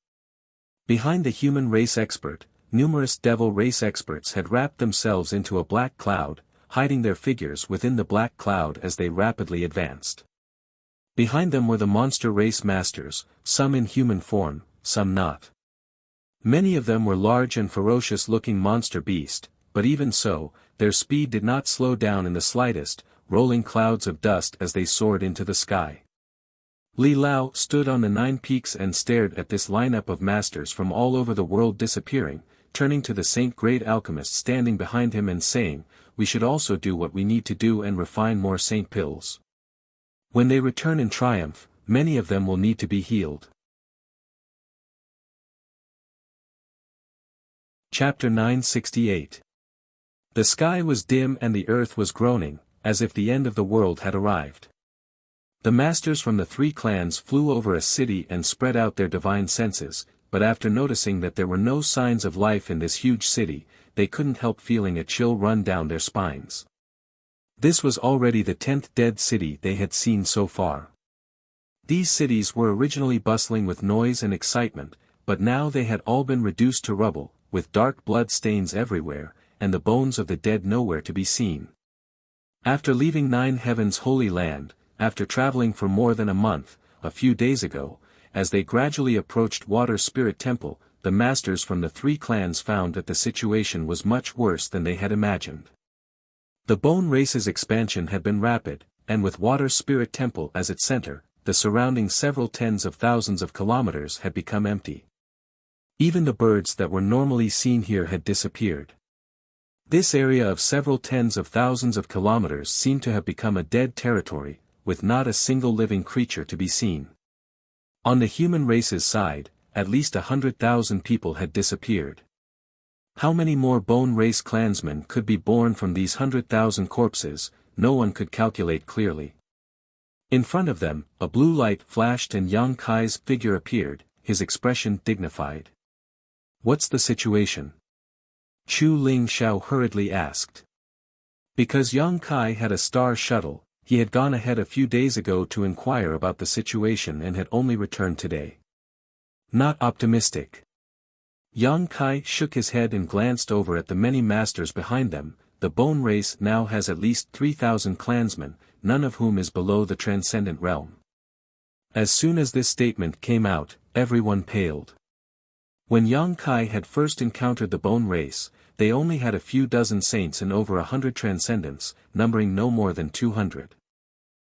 Behind the human race expert, numerous devil race experts had wrapped themselves into a black cloud, hiding their figures within the black cloud as they rapidly advanced. Behind them were the monster race masters, some in human form, some not. Many of them were large and ferocious-looking monster beasts, but even so, their speed did not slow down in the slightest, rolling clouds of dust as they soared into the sky. Li Lao stood on the Nine Peaks and stared at this lineup of masters from all over the world disappearing, turning to the Saint Great Alchemist standing behind him and saying, "We should also do what we need to do and refine more Saint Pills. When they return in triumph, many of them will need to be healed." Chapter 968. The sky was dim and the earth was groaning, as if the end of the world had arrived. The masters from the three clans flew over a city and spread out their divine senses, but after noticing that there were no signs of life in this huge city, they couldn't help feeling a chill run down their spines. This was already the 10th dead city they had seen so far. These cities were originally bustling with noise and excitement, but now they had all been reduced to rubble, with dark blood stains everywhere, and the bones of the dead nowhere to be seen. After leaving Nine Heavens' Holy Land, after traveling for more than a month, a few days ago, as they gradually approached Water Spirit Temple, the masters from the three clans found that the situation was much worse than they had imagined. The Bone Race's expansion had been rapid, and with Water Spirit Temple as its center, the surrounding several tens of thousands of kilometers had become empty. Even the birds that were normally seen here had disappeared. This area of several tens of thousands of kilometers seemed to have become a dead territory, with not a single living creature to be seen. On the human race's side, at least 100,000 people had disappeared. How many more Bone Race clansmen could be born from these 100,000 corpses, no one could calculate clearly. In front of them, a blue light flashed and Yang Kai's figure appeared, his expression dignified. "What's the situation?" Chu Ling Xiao hurriedly asked. Because Yang Kai had a star shuttle, he had gone ahead a few days ago to inquire about the situation and had only returned today. Not optimistic. Yang Kai shook his head and glanced over at the many masters behind them. The bone race now has at least 3,000 clansmen, none of whom is below the transcendent realm. As soon as this statement came out, everyone paled. When Yang Kai had first encountered the bone race, they only had a few dozen saints and over 100 transcendents, numbering no more than 200.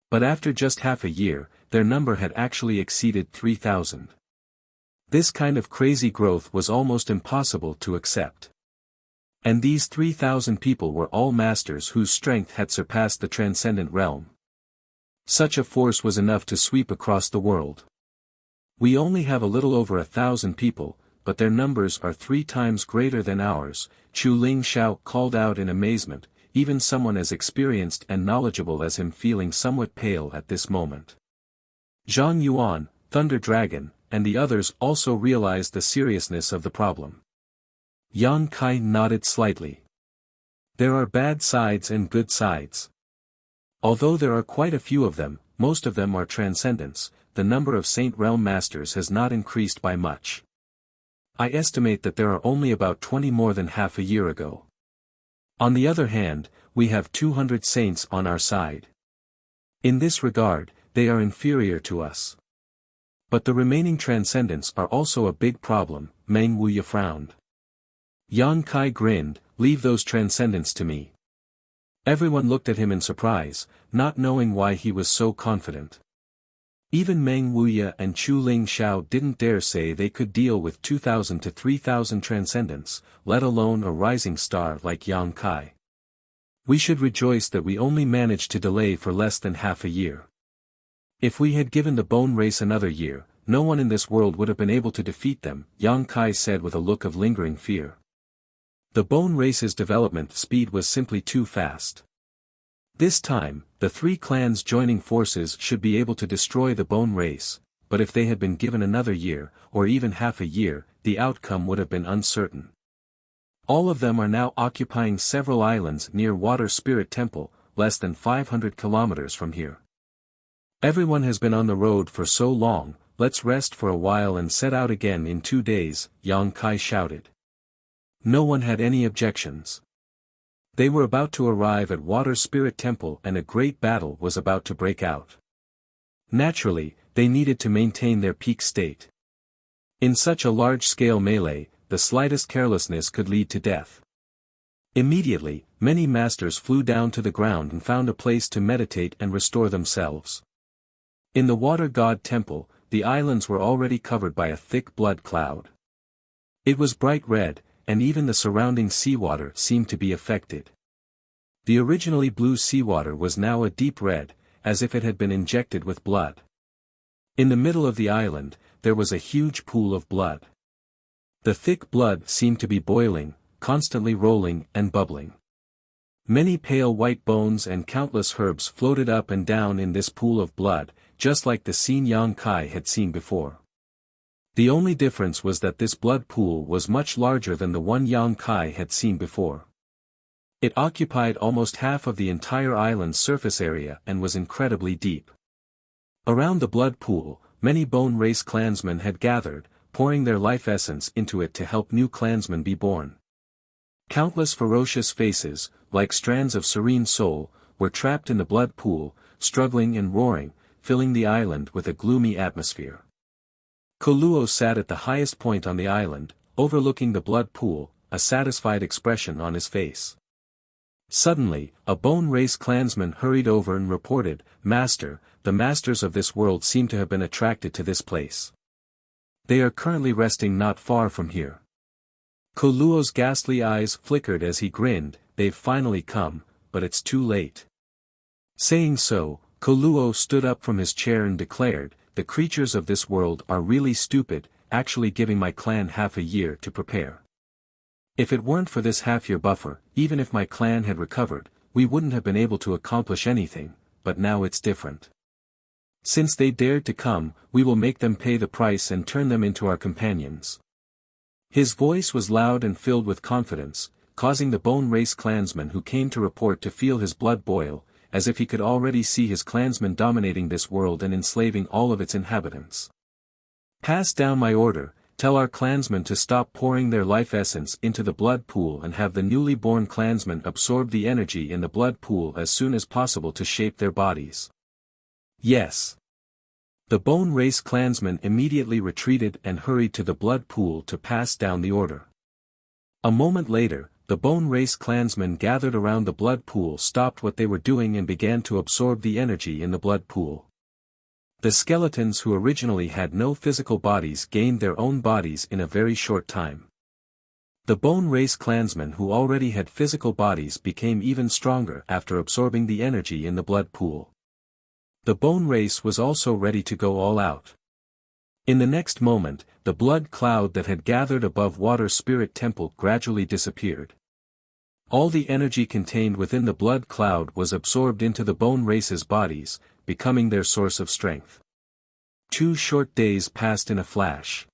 But after just half a year, their number had actually exceeded 3,000. This kind of crazy growth was almost impossible to accept. And these 3,000 people were all masters whose strength had surpassed the transcendent realm. Such a force was enough to sweep across the world. We only have a little over 1,000 people, but their numbers are 3 times greater than ours, Chu Ling Xiao called out in amazement, even someone as experienced and knowledgeable as him feeling somewhat pale at this moment. Zhang Yuan, Thunder Dragon, and the others also realized the seriousness of the problem. Yang Kai nodded slightly. There are bad sides and good sides. Although there are quite a few of them, most of them are transcendents, the number of Saint Realm Masters has not increased by much. I estimate that there are only about 20 more than half a year ago. On the other hand, we have 200 saints on our side. In this regard, they are inferior to us. But the remaining transcendents are also a big problem, Meng Wuya frowned. Yang Kai grinned, leave those transcendents to me. Everyone looked at him in surprise, not knowing why he was so confident. Even Meng Wuya and Chu Ling Xiao didn't dare say they could deal with 2,000 to 3,000 transcendents, let alone a rising star like Yang Kai. We should rejoice that we only managed to delay for less than half a year. If we had given the bone race another year, no one in this world would have been able to defeat them, Yang Kai said with a look of lingering fear. The bone race's development speed was simply too fast. This time, the 3 clans joining forces should be able to destroy the bone race, but if they had been given another year, or even half a year, the outcome would have been uncertain. All of them are now occupying several islands near Water Spirit Temple, less than 500 kilometers from here. Everyone has been on the road for so long, let's rest for a while and set out again in 2 days, Yang Kai shouted. No one had any objections. They were about to arrive at Water Spirit Temple and a great battle was about to break out. Naturally, they needed to maintain their peak state. In such a large-scale melee, the slightest carelessness could lead to death. Immediately, many masters flew down to the ground and found a place to meditate and restore themselves. In the Water God Temple, the islands were already covered by a thick blood cloud. It was bright red, and even the surrounding seawater seemed to be affected. The originally blue seawater was now a deep red, as if it had been injected with blood. In the middle of the island, there was a huge pool of blood. The thick blood seemed to be boiling, constantly rolling and bubbling. Many pale white bones and countless herbs floated up and down in this pool of blood, just like the scene Yang Kai had seen before. The only difference was that this blood pool was much larger than the one Yang Kai had seen before. It occupied almost half of the entire island's surface area and was incredibly deep. Around the blood pool, many bone race clansmen had gathered, pouring their life essence into it to help new clansmen be born. Countless ferocious faces, like strands of serene soul, were trapped in the blood pool, struggling and roaring, filling the island with a gloomy atmosphere. Koluo sat at the highest point on the island, overlooking the blood pool, a satisfied expression on his face. Suddenly, a bone race clansman hurried over and reported, "Master, the masters of this world seem to have been attracted to this place. They are currently resting not far from here." Koluo's ghastly eyes flickered as he grinned, "They've finally come, but it's too late." Saying so, Koluo stood up from his chair and declared, "The creatures of this world are really stupid, actually giving my clan half a year to prepare. If it weren't for this half-year buffer, even if my clan had recovered, we wouldn't have been able to accomplish anything, but now it's different. Since they dared to come, we will make them pay the price and turn them into our companions. His voice was loud and filled with confidence, causing the Bone Race clansman who came to report to feel his blood boil, as if he could already see his clansmen dominating this world and enslaving all of its inhabitants. Pass down my order, tell our clansmen to stop pouring their life essence into the blood pool and have the newly born clansmen absorb the energy in the blood pool as soon as possible to shape their bodies. Yes. The Bone Race clansmen immediately retreated and hurried to the blood pool to pass down the order. A moment later, the Bone Race clansmen gathered around the blood pool stopped what they were doing and began to absorb the energy in the blood pool. The skeletons who originally had no physical bodies gained their own bodies in a very short time. The Bone Race clansmen who already had physical bodies became even stronger after absorbing the energy in the blood pool. The Bone Race was also ready to go all out. In the next moment, the blood cloud that had gathered above Water Spirit Temple gradually disappeared. All the energy contained within the blood cloud was absorbed into the Bone Race's bodies, becoming their source of strength. 2 short days passed in a flash.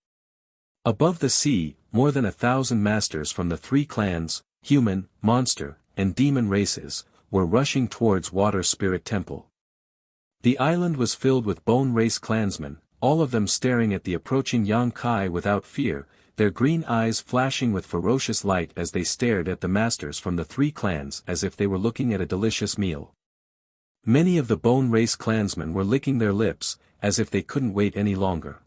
Above the sea, more than 1,000 masters from the 3 clans, human, monster, and demon races, were rushing towards Water Spirit Temple. The island was filled with Bone Race clansmen, all of them staring at the approaching Yang Kai without fear, their green eyes flashing with ferocious light as they stared at the masters from the 3 clans as if they were looking at a delicious meal. Many of the Bone Race clansmen were licking their lips, as if they couldn't wait any longer.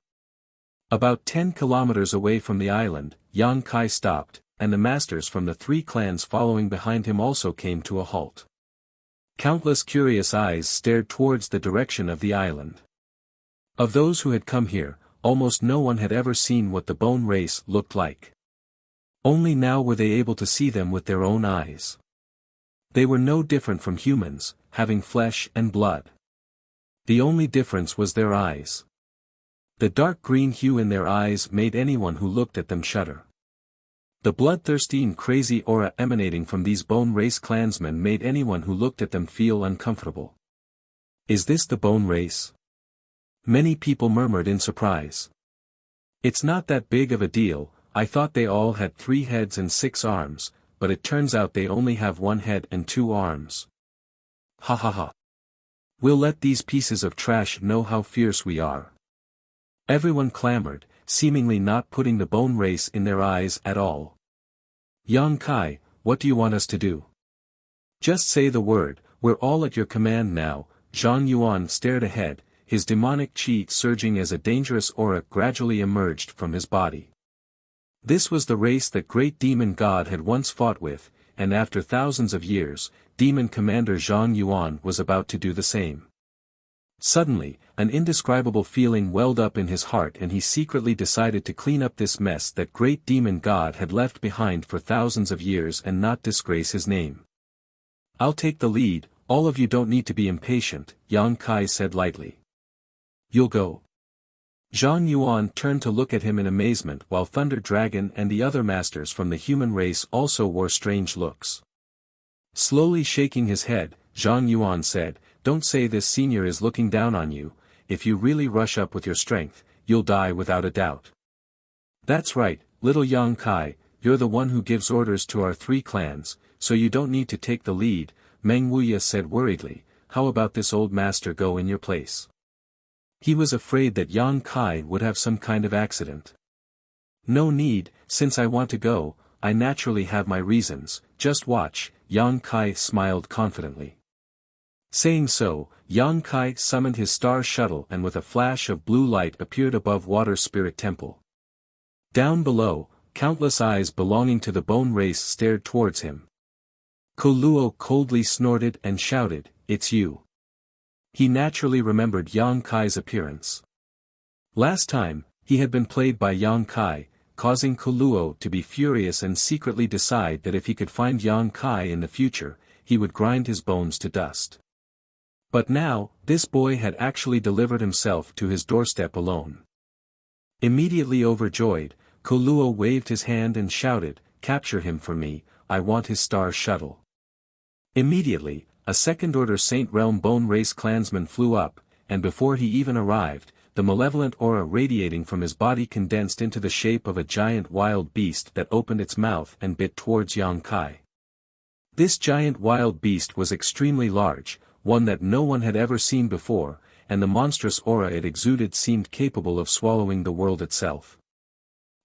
About 10 kilometers away from the island, Yang Kai stopped, and the masters from the 3 clans following behind him also came to a halt. Countless curious eyes stared towards the direction of the island. Of those who had come here, almost no one had ever seen what the Bone Race looked like. Only now were they able to see them with their own eyes. They were no different from humans, having flesh and blood. The only difference was their eyes. The dark green hue in their eyes made anyone who looked at them shudder. The bloodthirsty and crazy aura emanating from these Bone Race clansmen made anyone who looked at them feel uncomfortable. Is this the Bone Race? Many people murmured in surprise. It's not that big of a deal, I thought they all had 3 heads and 6 arms, but it turns out they only have 1 head and 2 arms. Ha ha ha. We'll let these pieces of trash know how fierce we are. Everyone clamored, seemingly not putting the Bone Race in their eyes at all. Yang Kai, what do you want us to do? Just say the word, we're all at your command now. Zhang Yuan stared ahead, his demonic chi surging as a dangerous aura gradually emerged from his body. This was the race that great demon god had once fought with, and after thousands of years, demon commander Zhang Yuan was about to do the same. Suddenly, an indescribable feeling welled up in his heart and he secretly decided to clean up this mess that great demon god had left behind for thousands of years and not disgrace his name. I'll take the lead, all of you don't need to be impatient, Yang Kai said lightly. You'll go. Zhang Yuan turned to look at him in amazement while Thunder Dragon and the other masters from the human race also wore strange looks. Slowly shaking his head, Zhang Yuan said, don't say this senior is looking down on you, if you really rush up with your strength, you'll die without a doubt. That's right, little Yang Kai, you're the one who gives orders to our 3 clans, so you don't need to take the lead, Meng Wuya said worriedly, how about this old master go in your place? He was afraid that Yang Kai would have some kind of accident. No need, since I want to go, I naturally have my reasons, just watch, Yang Kai smiled confidently. Saying so, Yang Kai summoned his star shuttle and with a flash of blue light appeared above Water Spirit Temple. Down below, countless eyes belonging to the Bone Race stared towards him. Koluo coldly snorted and shouted, it's you. He naturally remembered Yang Kai's appearance. Last time, he had been played by Yang Kai, causing Koluo to be furious and secretly decide that if he could find Yang Kai in the future, he would grind his bones to dust. But now, this boy had actually delivered himself to his doorstep alone. Immediately overjoyed, Koluo waved his hand and shouted, capture him for me, I want his star shuttle. Immediately, a second-order Saint Realm Bone Race clansman flew up, and before he even arrived, the malevolent aura radiating from his body condensed into the shape of a giant wild beast that opened its mouth and bit towards Yang Kai. This giant wild beast was extremely large, one that no one had ever seen before, and the monstrous aura it exuded seemed capable of swallowing the world itself.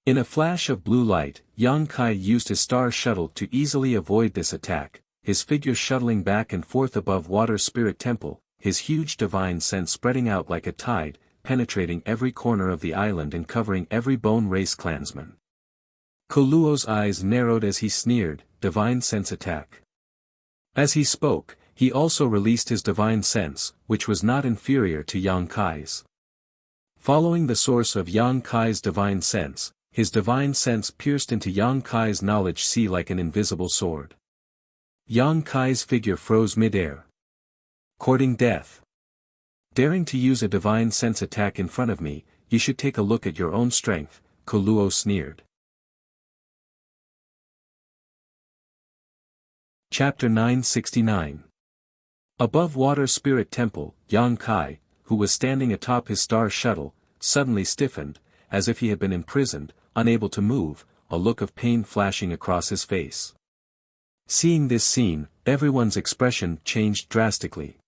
In a flash of blue light, Yang Kai used his star shuttle to easily avoid this attack, his figure shuttling back and forth above Water Spirit Temple, his huge divine sense spreading out like a tide, penetrating every corner of the island and covering every bone race clansman. Koluo's eyes narrowed as he sneered, divine sense attack. As he spoke, he also released his divine sense, which was not inferior to Yang Kai's. Following the source of Yang Kai's divine sense, his divine sense pierced into Yang Kai's knowledge sea like an invisible sword. Yang Kai's figure froze mid-air. Courting death. Daring to use a divine sense attack in front of me, you should take a look at your own strength, Koluo sneered. Chapter 969. Above Water Spirit Temple, Yang Kai, who was standing atop his star shuttle, suddenly stiffened, as if he had been imprisoned, unable to move, a look of pain flashing across his face. Seeing this scene, everyone's expression changed drastically.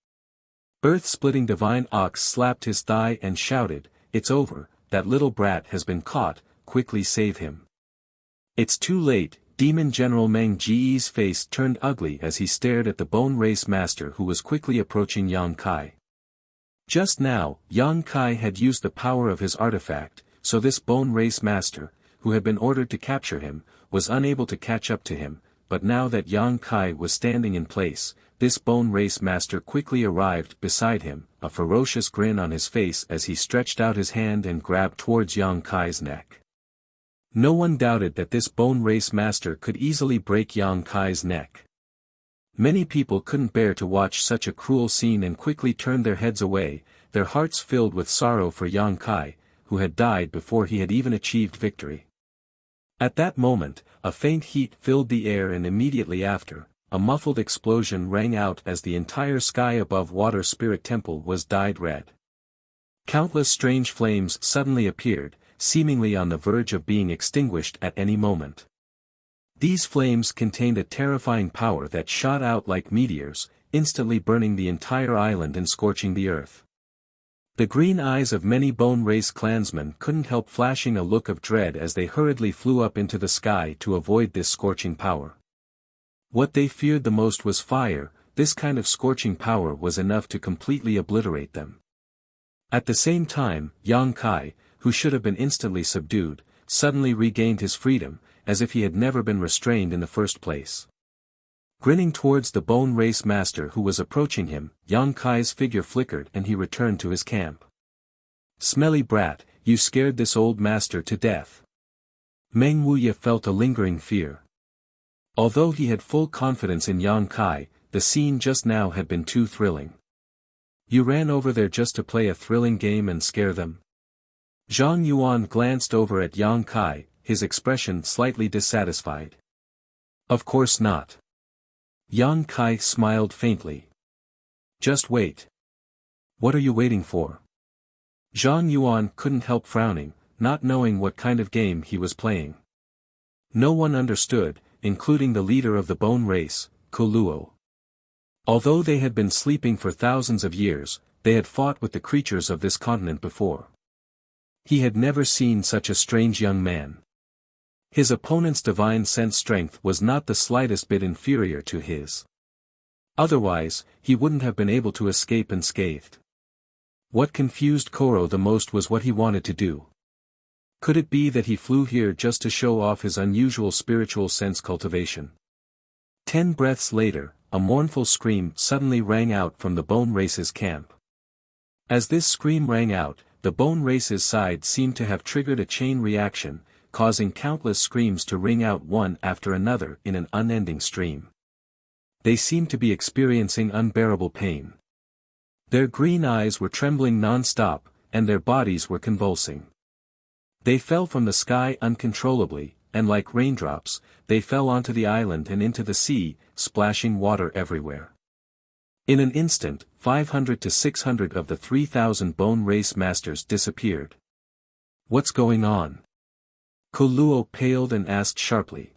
Earth-splitting Divine Ox slapped his thigh and shouted, "It's over, that little brat has been caught, quickly save him." "It's too late." Demon General Meng Ji's face turned ugly as he stared at the Bone Race Master who was quickly approaching Yang Kai. Just now, Yang Kai had used the power of his artifact, so this Bone Race Master, who had been ordered to capture him, was unable to catch up to him, but now that Yang Kai was standing in place, this Bone Race Master quickly arrived beside him, a ferocious grin on his face as he stretched out his hand and grabbed towards Yang Kai's neck. No one doubted that this Bone Race Master could easily break Yang Kai's neck. Many people couldn't bear to watch such a cruel scene and quickly turned their heads away, their hearts filled with sorrow for Yang Kai, who had died before he had even achieved victory. At that moment, a faint heat filled the air and immediately after, a muffled explosion rang out as the entire sky above Water Spirit Temple was dyed red. Countless strange flames suddenly appeared, seemingly on the verge of being extinguished at any moment. These flames contained a terrifying power that shot out like meteors, instantly burning the entire island and scorching the earth. The green eyes of many Bone Race clansmen couldn't help flashing a look of dread as they hurriedly flew up into the sky to avoid this scorching power. What they feared the most was fire. This kind of scorching power was enough to completely obliterate them. At the same time, Yang Kai, who should have been instantly subdued, suddenly regained his freedom, as if he had never been restrained in the first place. Grinning towards the Bone Race Master who was approaching him, Yang Kai's figure flickered and he returned to his camp. "Smelly brat, you scared this old master to death." Meng Wuya felt a lingering fear. Although he had full confidence in Yang Kai, the scene just now had been too thrilling. "You ran over there just to play a thrilling game and scare them?" Zhang Yuan glanced over at Yang Kai, his expression slightly dissatisfied. "Of course not." Yang Kai smiled faintly. "Just wait." "What are you waiting for?" Zhang Yuan couldn't help frowning, not knowing what kind of game he was playing. No one understood, including the leader of the Bone Race, Koluo. Although they had been sleeping for thousands of years, they had fought with the creatures of this continent before. He had never seen such a strange young man. His opponent's divine sense strength was not the slightest bit inferior to his. Otherwise, he wouldn't have been able to escape unscathed. What confused Koro the most was what he wanted to do. Could it be that he flew here just to show off his unusual spiritual sense cultivation? 10 breaths later, a mournful scream suddenly rang out from the Bone Race's camp. As this scream rang out, the Bone Race's side seemed to have triggered a chain reaction, causing countless screams to ring out one after another in an unending stream. They seemed to be experiencing unbearable pain. Their green eyes were trembling non-stop, and their bodies were convulsing. They fell from the sky uncontrollably, and like raindrops, they fell onto the island and into the sea, splashing water everywhere. In an instant, 500 to 600 of the 3,000 bone race masters disappeared. What's going on? Koluo paled and asked sharply.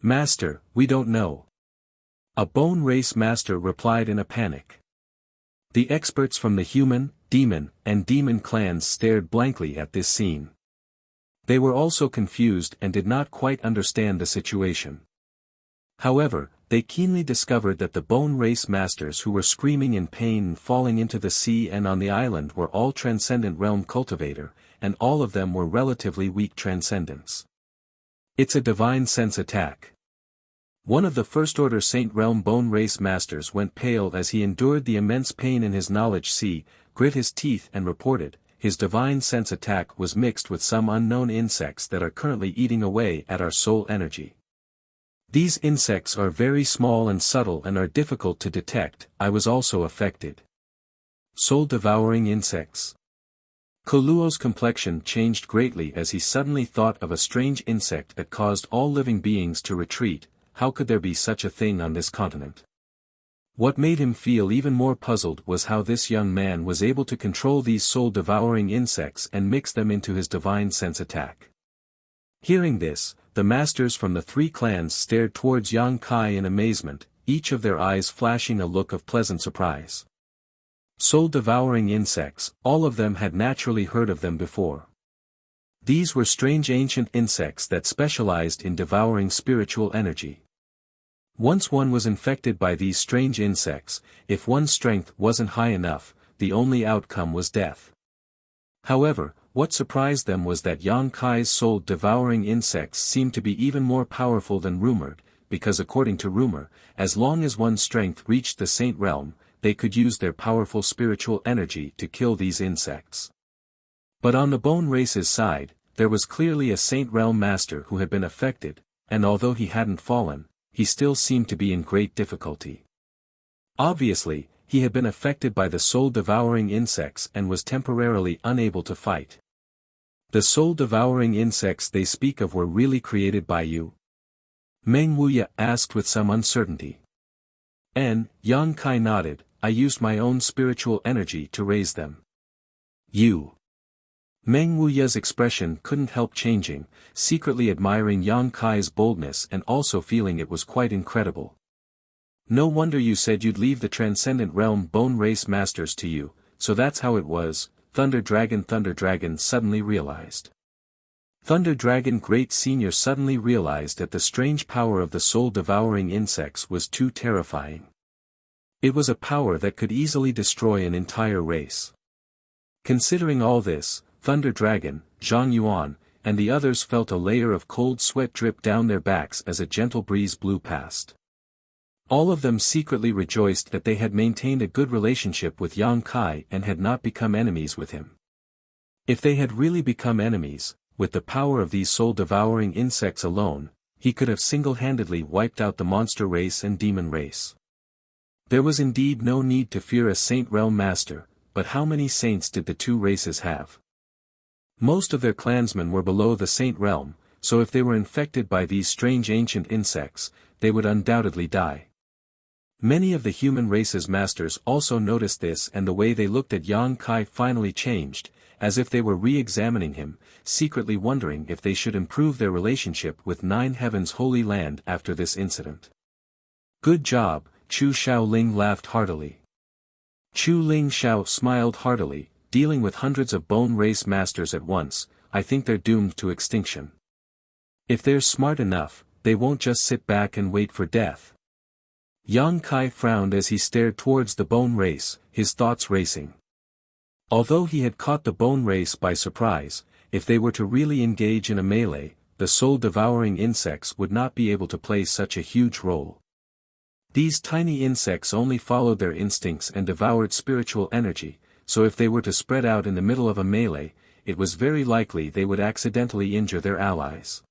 Master, we don't know. A bone race master replied in a panic. The experts from the human, demon, and demon clans stared blankly at this scene. They were also confused and did not quite understand the situation. However, they keenly discovered that the bone race masters who were screaming in pain and falling into the sea and on the island were all transcendent realm cultivator, and all of them were relatively weak transcendents. It's a divine sense attack. One of the first-order Saint Realm bone race masters went pale as he endured the immense pain in his knowledge sea, grit his teeth and reported, his divine sense attack was mixed with some unknown insects that are currently eating away at our soul energy. These insects are very small and subtle and are difficult to detect. I was also affected. Soul-devouring insects. Koluo's complexion changed greatly as he suddenly thought of a strange insect that caused all living beings to retreat. How could there be such a thing on this continent? What made him feel even more puzzled was how this young man was able to control these soul-devouring insects and mix them into his divine sense attack. Hearing this, the masters from the three clans stared towards Yang Kai in amazement, each of their eyes flashing a look of pleasant surprise. Soul-devouring insects, all of them had naturally heard of them before. These were strange ancient insects that specialized in devouring spiritual energy. Once one was infected by these strange insects, if one's strength wasn't high enough, the only outcome was death. However, what surprised them was that Yang Kai's soul-devouring insects seemed to be even more powerful than rumored, because according to rumor, as long as one's strength reached the Saint Realm, they could use their powerful spiritual energy to kill these insects. But on the bone race's side, there was clearly a Saint Realm master who had been affected, and although he hadn't fallen, he still seemed to be in great difficulty. Obviously, he had been affected by the soul-devouring insects and was temporarily unable to fight. The soul-devouring insects they speak of were really created by you? Meng Wuya asked with some uncertainty. Yang Kai nodded, I used my own spiritual energy to raise them. You. Meng Wuya's expression couldn't help changing, secretly admiring Yang Kai's boldness and also feeling it was quite incredible. No wonder you said you'd leave the Transcendent Realm Bone Race Masters to you, so that's how it was. Thunder Dragon suddenly realized. Thunder Dragon Great Senior suddenly realized that the strange power of the soul-devouring insects was too terrifying. It was a power that could easily destroy an entire race. Considering all this, Thunder Dragon, Zhang Yuan, and the others felt a layer of cold sweat drip down their backs as a gentle breeze blew past. All of them secretly rejoiced that they had maintained a good relationship with Yang Kai and had not become enemies with him. If they had really become enemies, with the power of these soul-devouring insects alone, he could have single-handedly wiped out the monster race and demon race. There was indeed no need to fear a Saint Realm Master, but how many saints did the two races have? Most of their clansmen were below the Saint Realm, so if they were infected by these strange ancient insects, they would undoubtedly die. Many of the human race's masters also noticed this, and the way they looked at Yang Kai finally changed, as if they were re-examining him, secretly wondering if they should improve their relationship with Nine Heaven's Holy Land after this incident. Good job, Chu Shaoling laughed heartily. Chu Ling Xiao smiled heartily, dealing with hundreds of bone race masters at once, I think they're doomed to extinction. If they're smart enough, they won't just sit back and wait for death. Yang Kai frowned as he stared towards the bone race, his thoughts racing. Although he had caught the bone race by surprise, if they were to really engage in a melee, the soul-devouring insects would not be able to play such a huge role. These tiny insects only followed their instincts and devoured spiritual energy, so if they were to spread out in the middle of a melee, it was very likely they would accidentally injure their allies.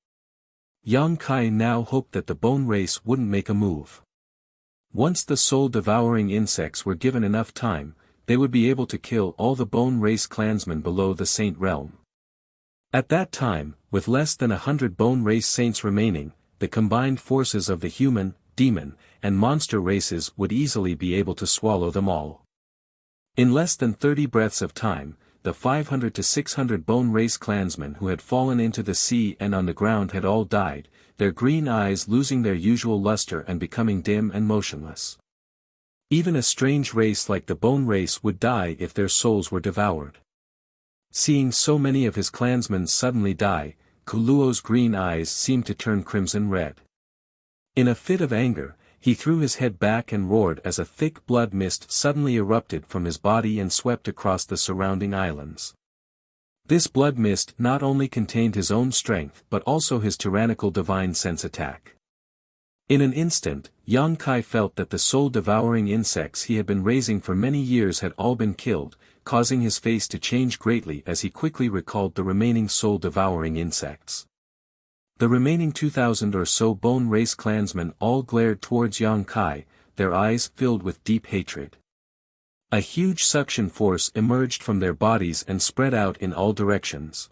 Yang Kai now hoped that the bone race wouldn't make a move. Once the soul-devouring insects were given enough time, they would be able to kill all the bone race clansmen below the Saint Realm. At that time, with less than 100 bone race saints remaining, the combined forces of the human, demon, and monster races would easily be able to swallow them all. In less than 30 breaths of time, the 500 to 600 bone race clansmen who had fallen into the sea and on the ground had all died, their green eyes losing their usual luster and becoming dim and motionless. Even a strange race like the bone race would die if their souls were devoured. Seeing so many of his clansmen suddenly die, Kuluo's green eyes seemed to turn crimson red. In a fit of anger, he threw his head back and roared as a thick blood mist suddenly erupted from his body and swept across the surrounding islands. This blood mist not only contained his own strength but also his tyrannical divine sense attack. In an instant, Yang Kai felt that the soul-devouring insects he had been raising for many years had all been killed, causing his face to change greatly as he quickly recalled the remaining soul-devouring insects. The remaining 2,000 or so bone race clansmen all glared towards Yang Kai, their eyes filled with deep hatred. A huge suction force emerged from their bodies and spread out in all directions.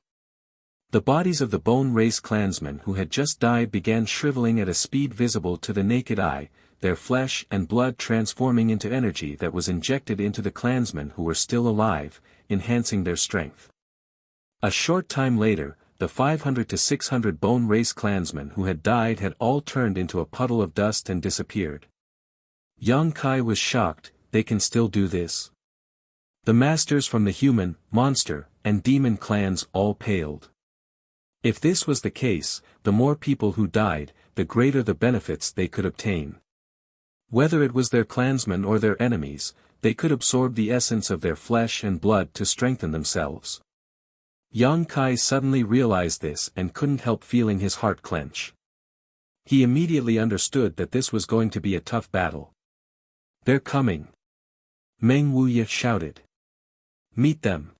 The bodies of the bone race clansmen who had just died began shriveling at a speed visible to the naked eye, their flesh and blood transforming into energy that was injected into the clansmen who were still alive, enhancing their strength. A short time later, the 500 to 600 bone race clansmen who had died had all turned into a puddle of dust and disappeared. Yang Kai was shocked. They can still do this? The masters from the human, monster, and demon clans all paled. If this was the case, the more people who died, the greater the benefits they could obtain. Whether it was their clansmen or their enemies, they could absorb the essence of their flesh and blood to strengthen themselves. Yang Kai suddenly realized this and couldn't help feeling his heart clench. He immediately understood that this was going to be a tough battle. They're coming! Meng Wuya shouted. Meet them!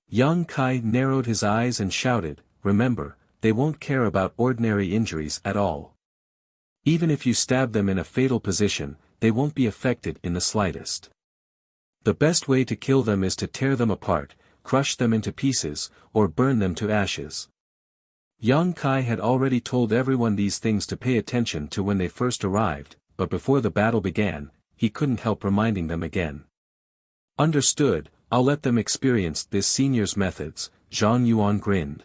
Yang Kai narrowed his eyes and shouted, remember, they won't care about ordinary injuries at all. Even if you stab them in a fatal position, they won't be affected in the slightest. The best way to kill them is to tear them apart, crush them into pieces, or burn them to ashes. Yang Kai had already told everyone these things to pay attention to when they first arrived, but before the battle began, he couldn't help reminding them again. Understood, I'll let them experience this senior's methods, Zhang Yuan grinned.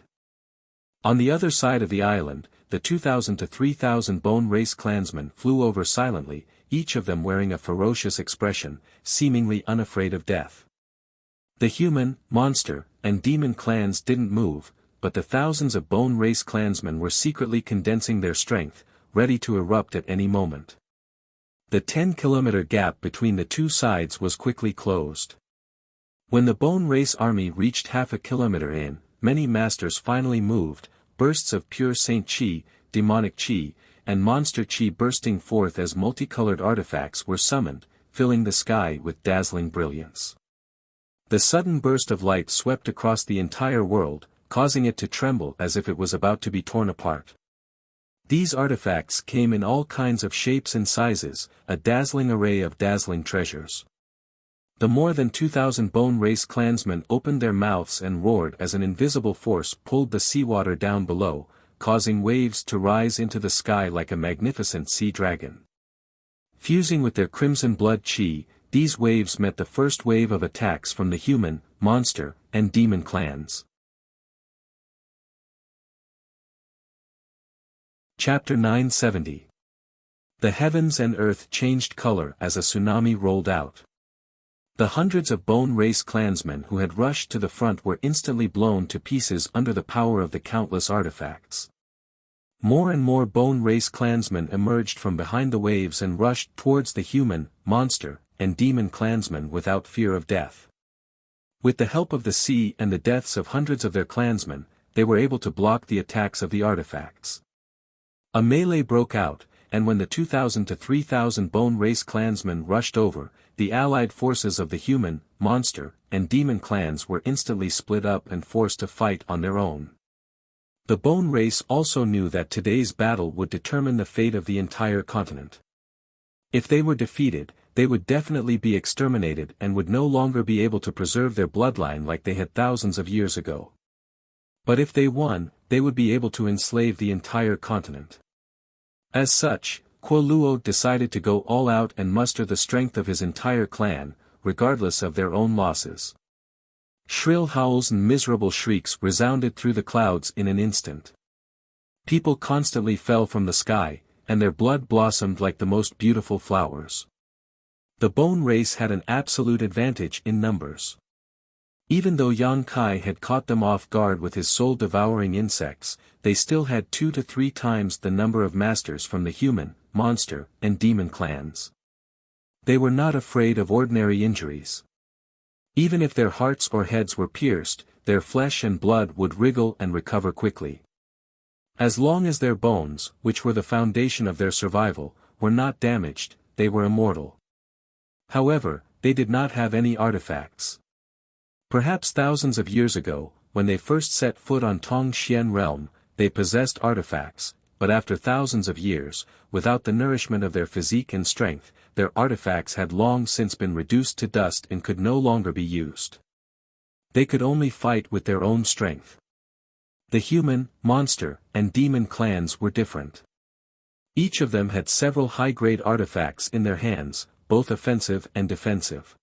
On the other side of the island, the 2,000 to 3,000 bone race clansmen flew over silently, each of them wearing a ferocious expression, seemingly unafraid of death. The human, monster, and demon clans didn't move, but the thousands of bone race clansmen were secretly condensing their strength, ready to erupt at any moment. The 10-kilometer gap between the two sides was quickly closed. When the bone race army reached half a kilometer in, many masters finally moved, bursts of pure saint chi, demonic chi, and monster chi bursting forth as multicolored artifacts were summoned, filling the sky with dazzling brilliance. The sudden burst of light swept across the entire world, causing it to tremble as if it was about to be torn apart. These artifacts came in all kinds of shapes and sizes, a dazzling array of dazzling treasures. The more than 2,000 bone race clansmen opened their mouths and roared as an invisible force pulled the seawater down below, causing waves to rise into the sky like a magnificent sea dragon. Fusing with their crimson blood chi, these waves met the first wave of attacks from the human, monster, and demon clans. Chapter 970. The heavens and earth changed color as a tsunami rolled out. The hundreds of bone race clansmen who had rushed to the front were instantly blown to pieces under the power of the countless artifacts. More and more bone race clansmen emerged from behind the waves and rushed towards the human, monster, and demon clansmen without fear of death. With the help of the sea and the deaths of hundreds of their clansmen, they were able to block the attacks of the artifacts. A melee broke out, and when the 2,000 to 3,000 bone race clansmen rushed over, the allied forces of the human, monster, and demon clans were instantly split up and forced to fight on their own. The bone race also knew that today's battle would determine the fate of the entire continent. If they were defeated, they would definitely be exterminated and would no longer be able to preserve their bloodline like they had thousands of years ago. But if they won, they would be able to enslave the entire continent. As such, Kuo Luo decided to go all out and muster the strength of his entire clan, regardless of their own losses. Shrill howls and miserable shrieks resounded through the clouds in an instant. People constantly fell from the sky, and their blood blossomed like the most beautiful flowers. The bone race had an absolute advantage in numbers. Even though Yang Kai had caught them off guard with his soul-devouring insects, they still had 2 to 3 times the number of masters from the human, monster, and demon clans. They were not afraid of ordinary injuries. Even if their hearts or heads were pierced, their flesh and blood would wriggle and recover quickly. As long as their bones, which were the foundation of their survival, were not damaged, they were immortal. However, they did not have any artifacts. Perhaps thousands of years ago, when they first set foot on Tongxian realm, they possessed artifacts, but after thousands of years, without the nourishment of their physique and strength, their artifacts had long since been reduced to dust and could no longer be used. They could only fight with their own strength. The human, monster, and demon clans were different. Each of them had several high-grade artifacts in their hands, both offensive and defensive.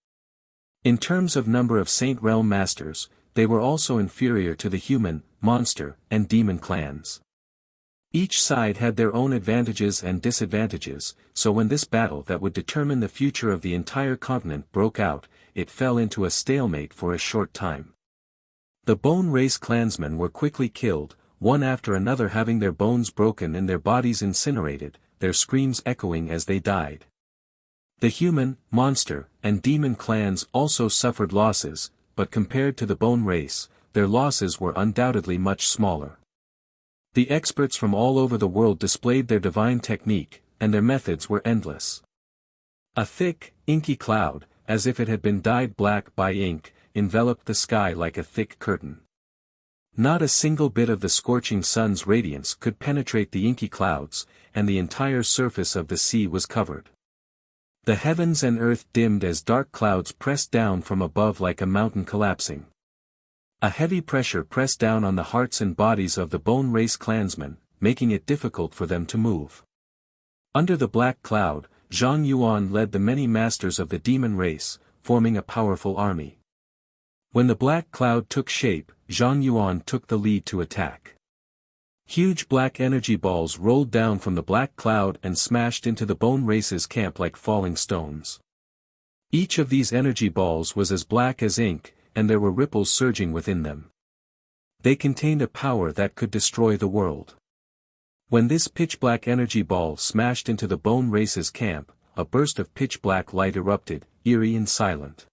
In terms of number of Saint Realm Masters, they were also inferior to the human, monster, and demon clans. Each side had their own advantages and disadvantages, so when this battle that would determine the future of the entire continent broke out, it fell into a stalemate for a short time. The Bone Race clansmen were quickly killed, one after another having their bones broken and their bodies incinerated, their screams echoing as they died. The human, monster, and demon clans also suffered losses, but compared to the Bone Race, their losses were undoubtedly much smaller. The experts from all over the world displayed their divine technique, and their methods were endless. A thick, inky cloud, as if it had been dyed black by ink, enveloped the sky like a thick curtain. Not a single bit of the scorching sun's radiance could penetrate the inky clouds, and the entire surface of the sea was covered. The heavens and earth dimmed as dark clouds pressed down from above like a mountain collapsing. A heavy pressure pressed down on the hearts and bodies of the Bone Race clansmen, making it difficult for them to move. Under the black cloud, Zhang Yuan led the many masters of the demon race, forming a powerful army. When the black cloud took shape, Zhang Yuan took the lead to attack. Huge black energy balls rolled down from the black cloud and smashed into the Bone Race's camp like falling stones. Each of these energy balls was as black as ink, and there were ripples surging within them. They contained a power that could destroy the world. When this pitch-black energy ball smashed into the Bone Race's camp, a burst of pitch-black light erupted, eerie and silent.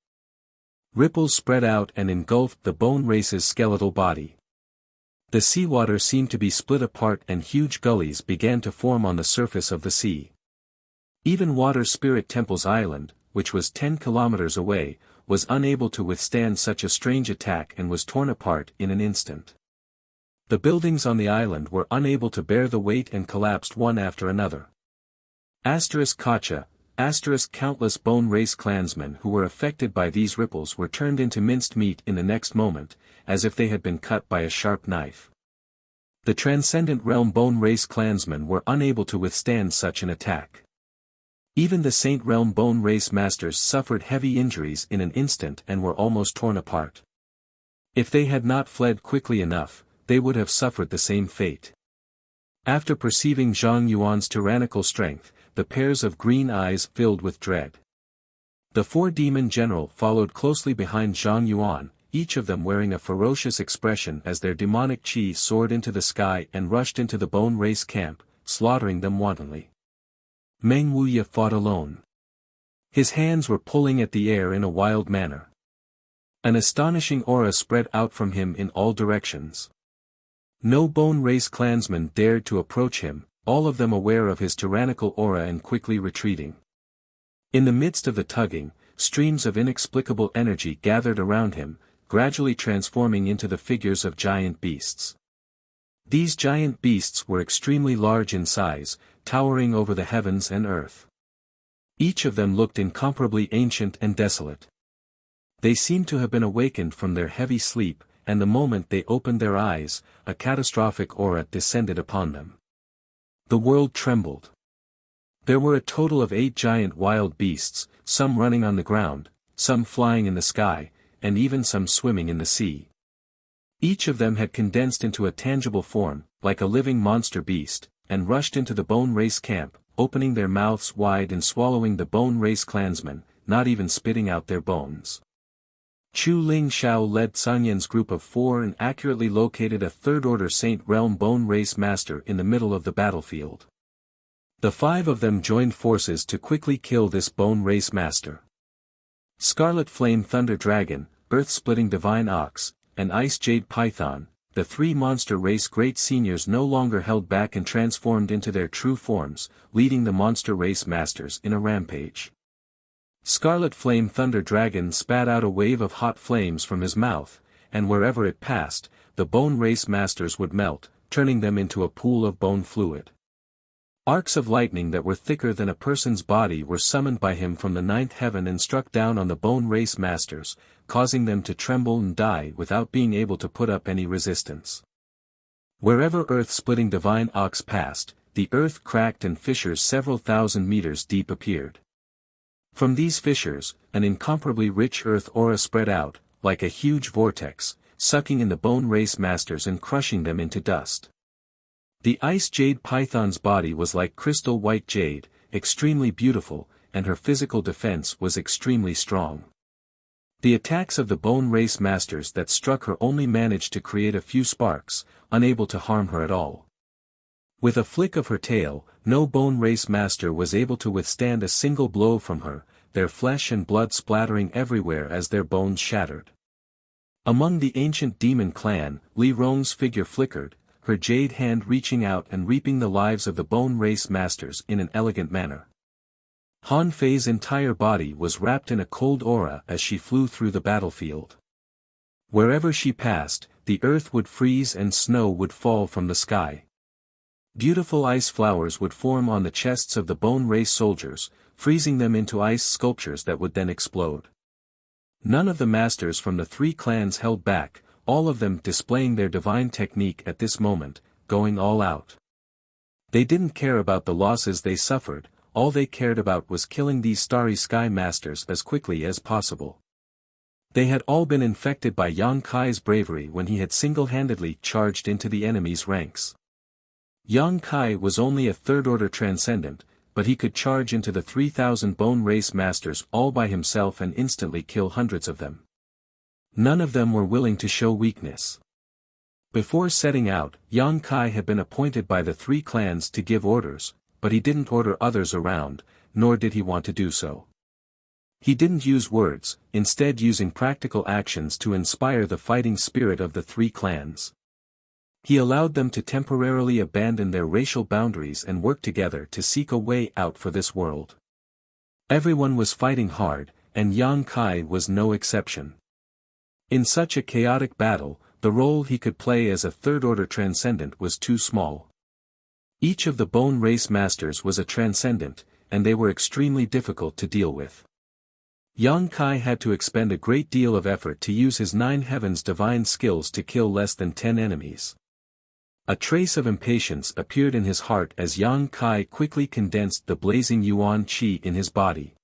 Ripples spread out and engulfed the Bone Race's skeletal body. The seawater seemed to be split apart and huge gullies began to form on the surface of the sea. Even Water Spirit Temple's island, which was 10 kilometers away, was unable to withstand such a strange attack and was torn apart in an instant. The buildings on the island were unable to bear the weight and collapsed one after another. Kacha, countless Bone Race clansmen who were affected by these ripples were turned into minced meat in the next moment, as if they had been cut by a sharp knife. The Transcendent Realm Bone Race clansmen were unable to withstand such an attack. Even the Saint Realm Bone Race masters suffered heavy injuries in an instant and were almost torn apart. If they had not fled quickly enough, they would have suffered the same fate. After perceiving Zhang Yuan's tyrannical strength, the pairs of green eyes filled with dread. The 4 demon general followed closely behind Zhang Yuan, each of them wearing a ferocious expression as their demonic chi soared into the sky and rushed into the Bone Race camp, slaughtering them wantonly. Meng Wuya fought alone. His hands were pulling at the air in a wild manner. An astonishing aura spread out from him in all directions. No Bone Race clansman dared to approach him, all of them aware of his tyrannical aura and quickly retreating. In the midst of the tugging, streams of inexplicable energy gathered around him, gradually transforming into the figures of giant beasts. These giant beasts were extremely large in size, towering over the heavens and earth. Each of them looked incomparably ancient and desolate. They seemed to have been awakened from their heavy sleep, and the moment they opened their eyes, a catastrophic aura descended upon them. The world trembled. There were a total of 8 giant wild beasts, some running on the ground, some flying in the sky, and even some swimming in the sea. Each of them had condensed into a tangible form, like a living monster beast, and rushed into the Bone Race camp, opening their mouths wide and swallowing the Bone Race clansmen, not even spitting out their bones. Chu Ling Xiao led Sun Yan's group of 4 and accurately located a third-order Saint Realm Bone Race Master in the middle of the battlefield. The 5 of them joined forces to quickly kill this Bone Race Master. Scarlet Flame Thunder Dragon, Earth-Splitting Divine Ox, and Ice Jade Python, the 3 monster race great seniors no longer held back and transformed into their true forms, leading the monster race masters in a rampage. Scarlet Flame Thunder Dragon spat out a wave of hot flames from his mouth, and wherever it passed, the Bone Race Masters would melt, turning them into a pool of bone fluid. Arcs of lightning that were thicker than a person's body were summoned by him from the 9th heaven and struck down on the Bone Race Masters, causing them to tremble and die without being able to put up any resistance. Wherever Earth-Splitting Divine Ox passed, the earth cracked and fissures several thousand meters deep appeared. From these fissures, an incomparably rich earth aura spread out, like a huge vortex, sucking in the Bone Race Masters and crushing them into dust. The Ice Jade Python's body was like crystal white jade, extremely beautiful, and her physical defense was extremely strong. The attacks of the Bone Race Masters that struck her only managed to create a few sparks, unable to harm her at all. With a flick of her tail, no Bone Race Master was able to withstand a single blow from her, their flesh and blood splattering everywhere as their bones shattered. Among the ancient demon clan, Li Rong's figure flickered, her jade hand reaching out and reaping the lives of the Bone Race Masters in an elegant manner. Han Fei's entire body was wrapped in a cold aura as she flew through the battlefield. Wherever she passed, the earth would freeze and snow would fall from the sky. Beautiful ice flowers would form on the chests of the Bone Race soldiers, freezing them into ice sculptures that would then explode. None of the masters from the 3 clans held back, all of them displaying their divine technique at this moment, going all out. They didn't care about the losses they suffered, all they cared about was killing these Starry Sky Masters as quickly as possible. They had all been infected by Yang Kai's bravery when he had single-handedly charged into the enemy's ranks. Yang Kai was only a third-order transcendent, but he could charge into the 3,000 Bone Race Masters all by himself and instantly kill hundreds of them. None of them were willing to show weakness. Before setting out, Yang Kai had been appointed by the 3 clans to give orders, but he didn't order others around, nor did he want to do so. He didn't use words, instead using practical actions to inspire the fighting spirit of the 3 clans. He allowed them to temporarily abandon their racial boundaries and work together to seek a way out for this world. Everyone was fighting hard, and Yang Kai was no exception. In such a chaotic battle, the role he could play as a third-order transcendent was too small. Each of the Bone Race Masters was a transcendent, and they were extremely difficult to deal with. Yang Kai had to expend a great deal of effort to use his 9 heavens divine skills to kill less than 10 enemies. A trace of impatience appeared in his heart as Yang Kai quickly condensed the blazing Yuan Qi in his body.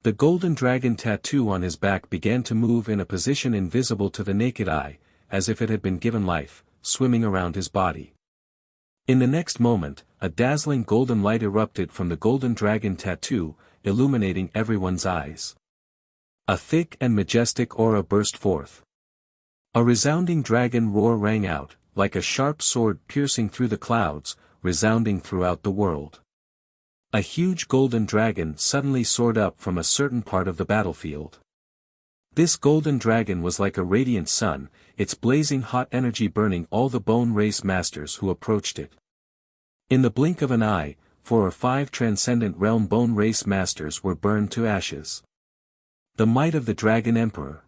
The golden dragon tattoo on his back began to move in a position invisible to the naked eye, as if it had been given life, swimming around his body. In the next moment, a dazzling golden light erupted from the golden dragon tattoo, illuminating everyone's eyes. A thick and majestic aura burst forth. A resounding dragon roar rang out, like a sharp sword piercing through the clouds, resounding throughout the world. A huge golden dragon suddenly soared up from a certain part of the battlefield. This golden dragon was like a radiant sun, its blazing hot energy burning all the Bone Race Masters who approached it. In the blink of an eye, 4 or 5 transcendent realm Bone Race Masters were burned to ashes. The might of the Dragon Emperor.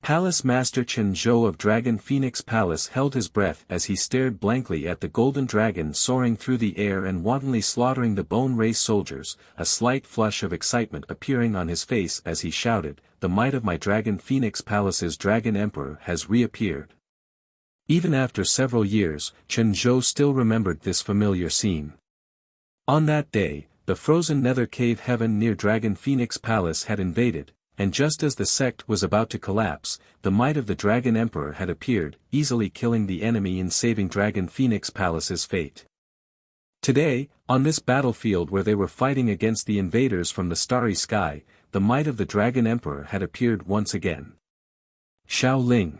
Palace Master Chen Zhou of Dragon Phoenix Palace held his breath as he stared blankly at the golden dragon soaring through the air and wantonly slaughtering the Bone Race soldiers, a slight flush of excitement appearing on his face as he shouted, "The might of my Dragon Phoenix Palace's Dragon Emperor has reappeared." Even after several years, Chen Zhou still remembered this familiar scene. On that day, the frozen nether cave heaven near Dragon Phoenix Palace had invaded, and just as the sect was about to collapse, the might of the Dragon Emperor had appeared, easily killing the enemy and saving Dragon Phoenix Palace's fate. Today, on this battlefield where they were fighting against the invaders from the starry sky, the might of the Dragon Emperor had appeared once again. Xiao Ling.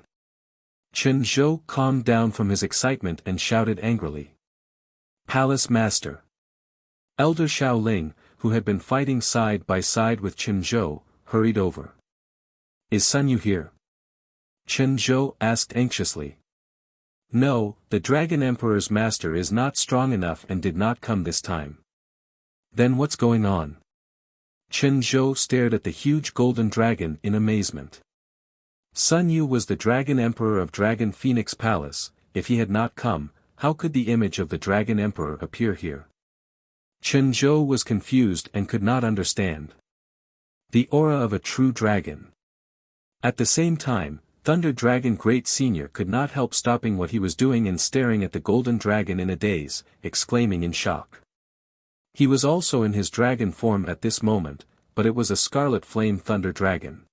Chen Zhou calmed down from his excitement and shouted angrily. Palace Master. Elder Xiao Ling, who had been fighting side by side with Chen Zhou, hurried over. Is Sun Yu here? Chen Zhou asked anxiously. No, the Dragon Emperor's master is not strong enough and did not come this time. Then what's going on? Chen Zhou stared at the huge golden dragon in amazement. Sun Yu was the Dragon Emperor of Dragon Phoenix Palace. If he had not come, how could the image of the Dragon Emperor appear here? Chen Zhou was confused and could not understand. The aura of a true dragon. At the same time, Thunder Dragon Great Senior could not help stopping what he was doing and staring at the golden dragon in a daze, exclaiming in shock. He was also in his dragon form at this moment, but it was a scarlet flame thunder dragon.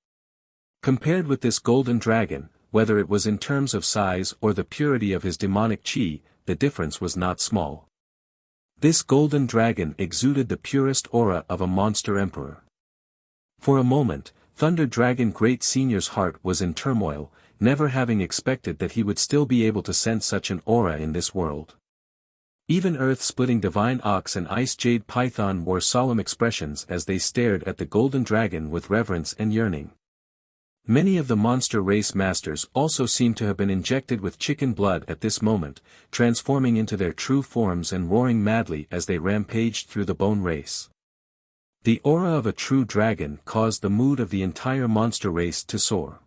Compared with this golden dragon, whether it was in terms of size or the purity of his demonic chi, the difference was not small. This golden dragon exuded the purest aura of a monster emperor. For a moment, Thunder Dragon Great Senior's heart was in turmoil, never having expected that he would still be able to sense such an aura in this world. Even Earth-splitting Divine Ox and Ice Jade Python wore solemn expressions as they stared at the golden dragon with reverence and yearning. Many of the monster race masters also seemed to have been injected with chicken blood at this moment, transforming into their true forms and roaring madly as they rampaged through the bone race. The aura of a true dragon caused the mood of the entire monster race to soar.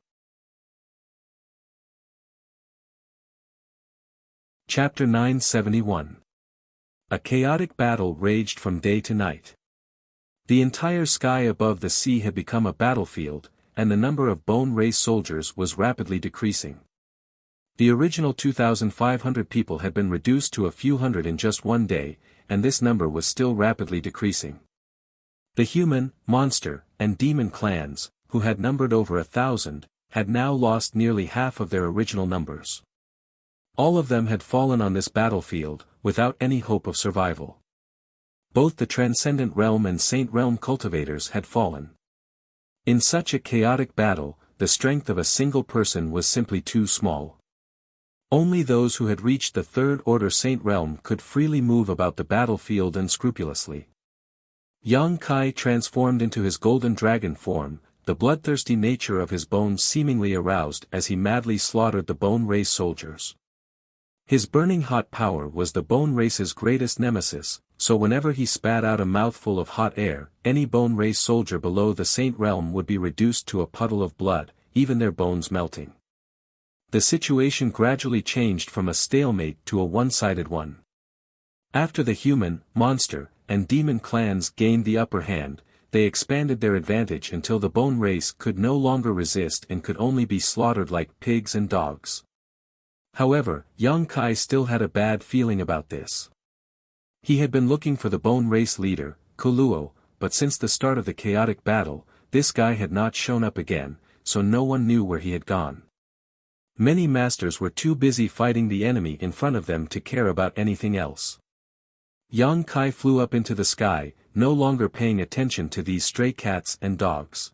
Chapter 971. A chaotic battle raged from day to night. The entire sky above the sea had become a battlefield, and the number of bone race soldiers was rapidly decreasing. The original 2,500 people had been reduced to a few hundred in just one day, and this number was still rapidly decreasing. The human, monster, and demon clans, who had numbered over 1,000, had now lost nearly half of their original numbers. All of them had fallen on this battlefield, without any hope of survival. Both the Transcendent Realm and Saint Realm cultivators had fallen. In such a chaotic battle, the strength of a single person was simply too small. Only those who had reached the Third Order Saint Realm could freely move about the battlefield unscrupulously. Yang Kai transformed into his golden dragon form, the bloodthirsty nature of his bones seemingly aroused as he madly slaughtered the bone race soldiers. His burning hot power was the bone race's greatest nemesis, so whenever he spat out a mouthful of hot air, any bone race soldier below the Saint Realm would be reduced to a puddle of blood, even their bones melting. The situation gradually changed from a stalemate to a one-sided one. After the human, monster, and demon clans gained the upper hand, they expanded their advantage until the bone race could no longer resist and could only be slaughtered like pigs and dogs. However, Yang Kai still had a bad feeling about this. He had been looking for the bone race leader, Kuluo, but since the start of the chaotic battle, this guy had not shown up again, so no one knew where he had gone. Many masters were too busy fighting the enemy in front of them to care about anything else. Yang Kai flew up into the sky, no longer paying attention to these stray cats and dogs.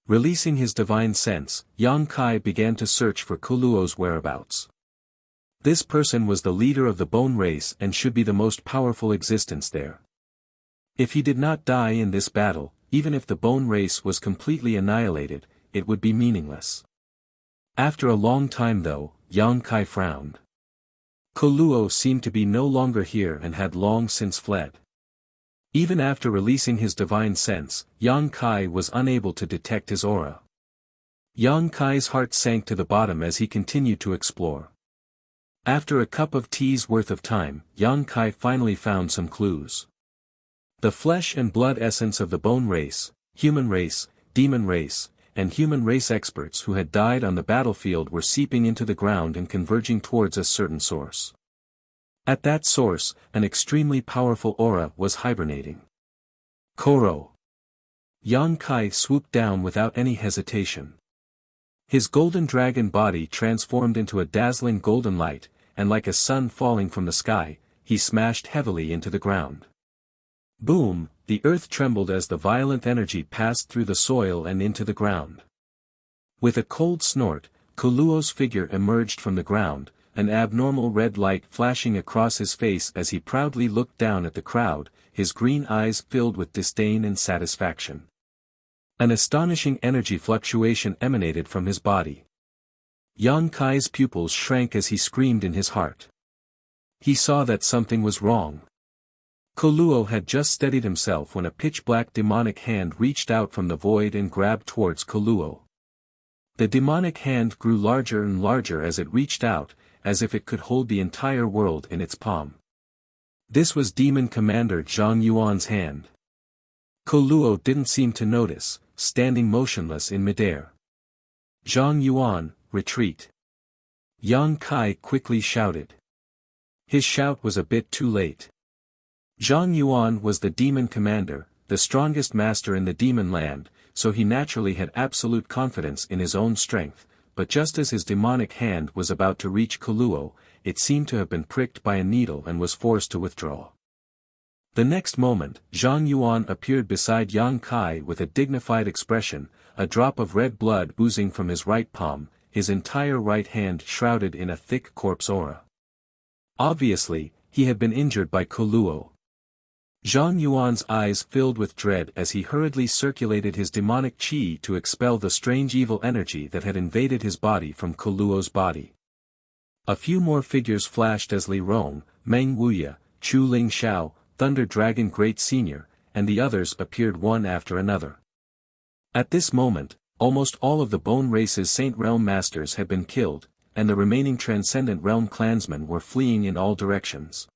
Releasing his divine sense, Yang Kai began to search for Kuluo's whereabouts. This person was the leader of the bone race and should be the most powerful existence there. If he did not die in this battle, even if the bone race was completely annihilated, it would be meaningless. After a long time though, Yang Kai frowned. Kuluo seemed to be no longer here and had long since fled. Even after releasing his divine sense, Yang Kai was unable to detect his aura. Yang Kai's heart sank to the bottom as he continued to explore. After a cup of tea's worth of time, Yang Kai finally found some clues. The flesh and blood essence of the bone race, human race, demon race, and human race experts who had died on the battlefield were seeping into the ground and converging towards a certain source. At that source, an extremely powerful aura was hibernating. Koro. Yang Kai swooped down without any hesitation. His golden dragon body transformed into a dazzling golden light, and like a sun falling from the sky, he smashed heavily into the ground. Boom, the earth trembled as the violent energy passed through the soil and into the ground. With a cold snort, Kuluo's figure emerged from the ground, an abnormal red light flashing across his face as he proudly looked down at the crowd, his green eyes filled with disdain and satisfaction. An astonishing energy fluctuation emanated from his body. Yang Kai's pupils shrank as he screamed in his heart. He saw that something was wrong. Kuluo had just steadied himself when a pitch-black demonic hand reached out from the void and grabbed towards Kuluo. The demonic hand grew larger and larger as it reached out, as if it could hold the entire world in its palm. This was Demon Commander Zhang Yuan's hand. Kuluo didn't seem to notice, standing motionless in midair. Zhang Yuan, retreat. Yang Kai quickly shouted. His shout was a bit too late. Zhang Yuan was the demon commander, the strongest master in the demon land, so he naturally had absolute confidence in his own strength, but just as his demonic hand was about to reach Kuluo, it seemed to have been pricked by a needle and was forced to withdraw. The next moment, Zhang Yuan appeared beside Yang Kai with a dignified expression, a drop of red blood oozing from his right palm, his entire right hand shrouded in a thick corpse aura. Obviously, he had been injured by Kuluo. Zhang Yuan's eyes filled with dread as he hurriedly circulated his demonic qi to expel the strange evil energy that had invaded his body from Kuluo's body. A few more figures flashed as Li Rong, Meng Wuya, Chu Ling Xiao, Thunder Dragon Great Senior, and the others appeared one after another. At this moment, almost all of the Bone Race's Saint Realm Masters had been killed, and the remaining Transcendent Realm clansmen were fleeing in all directions.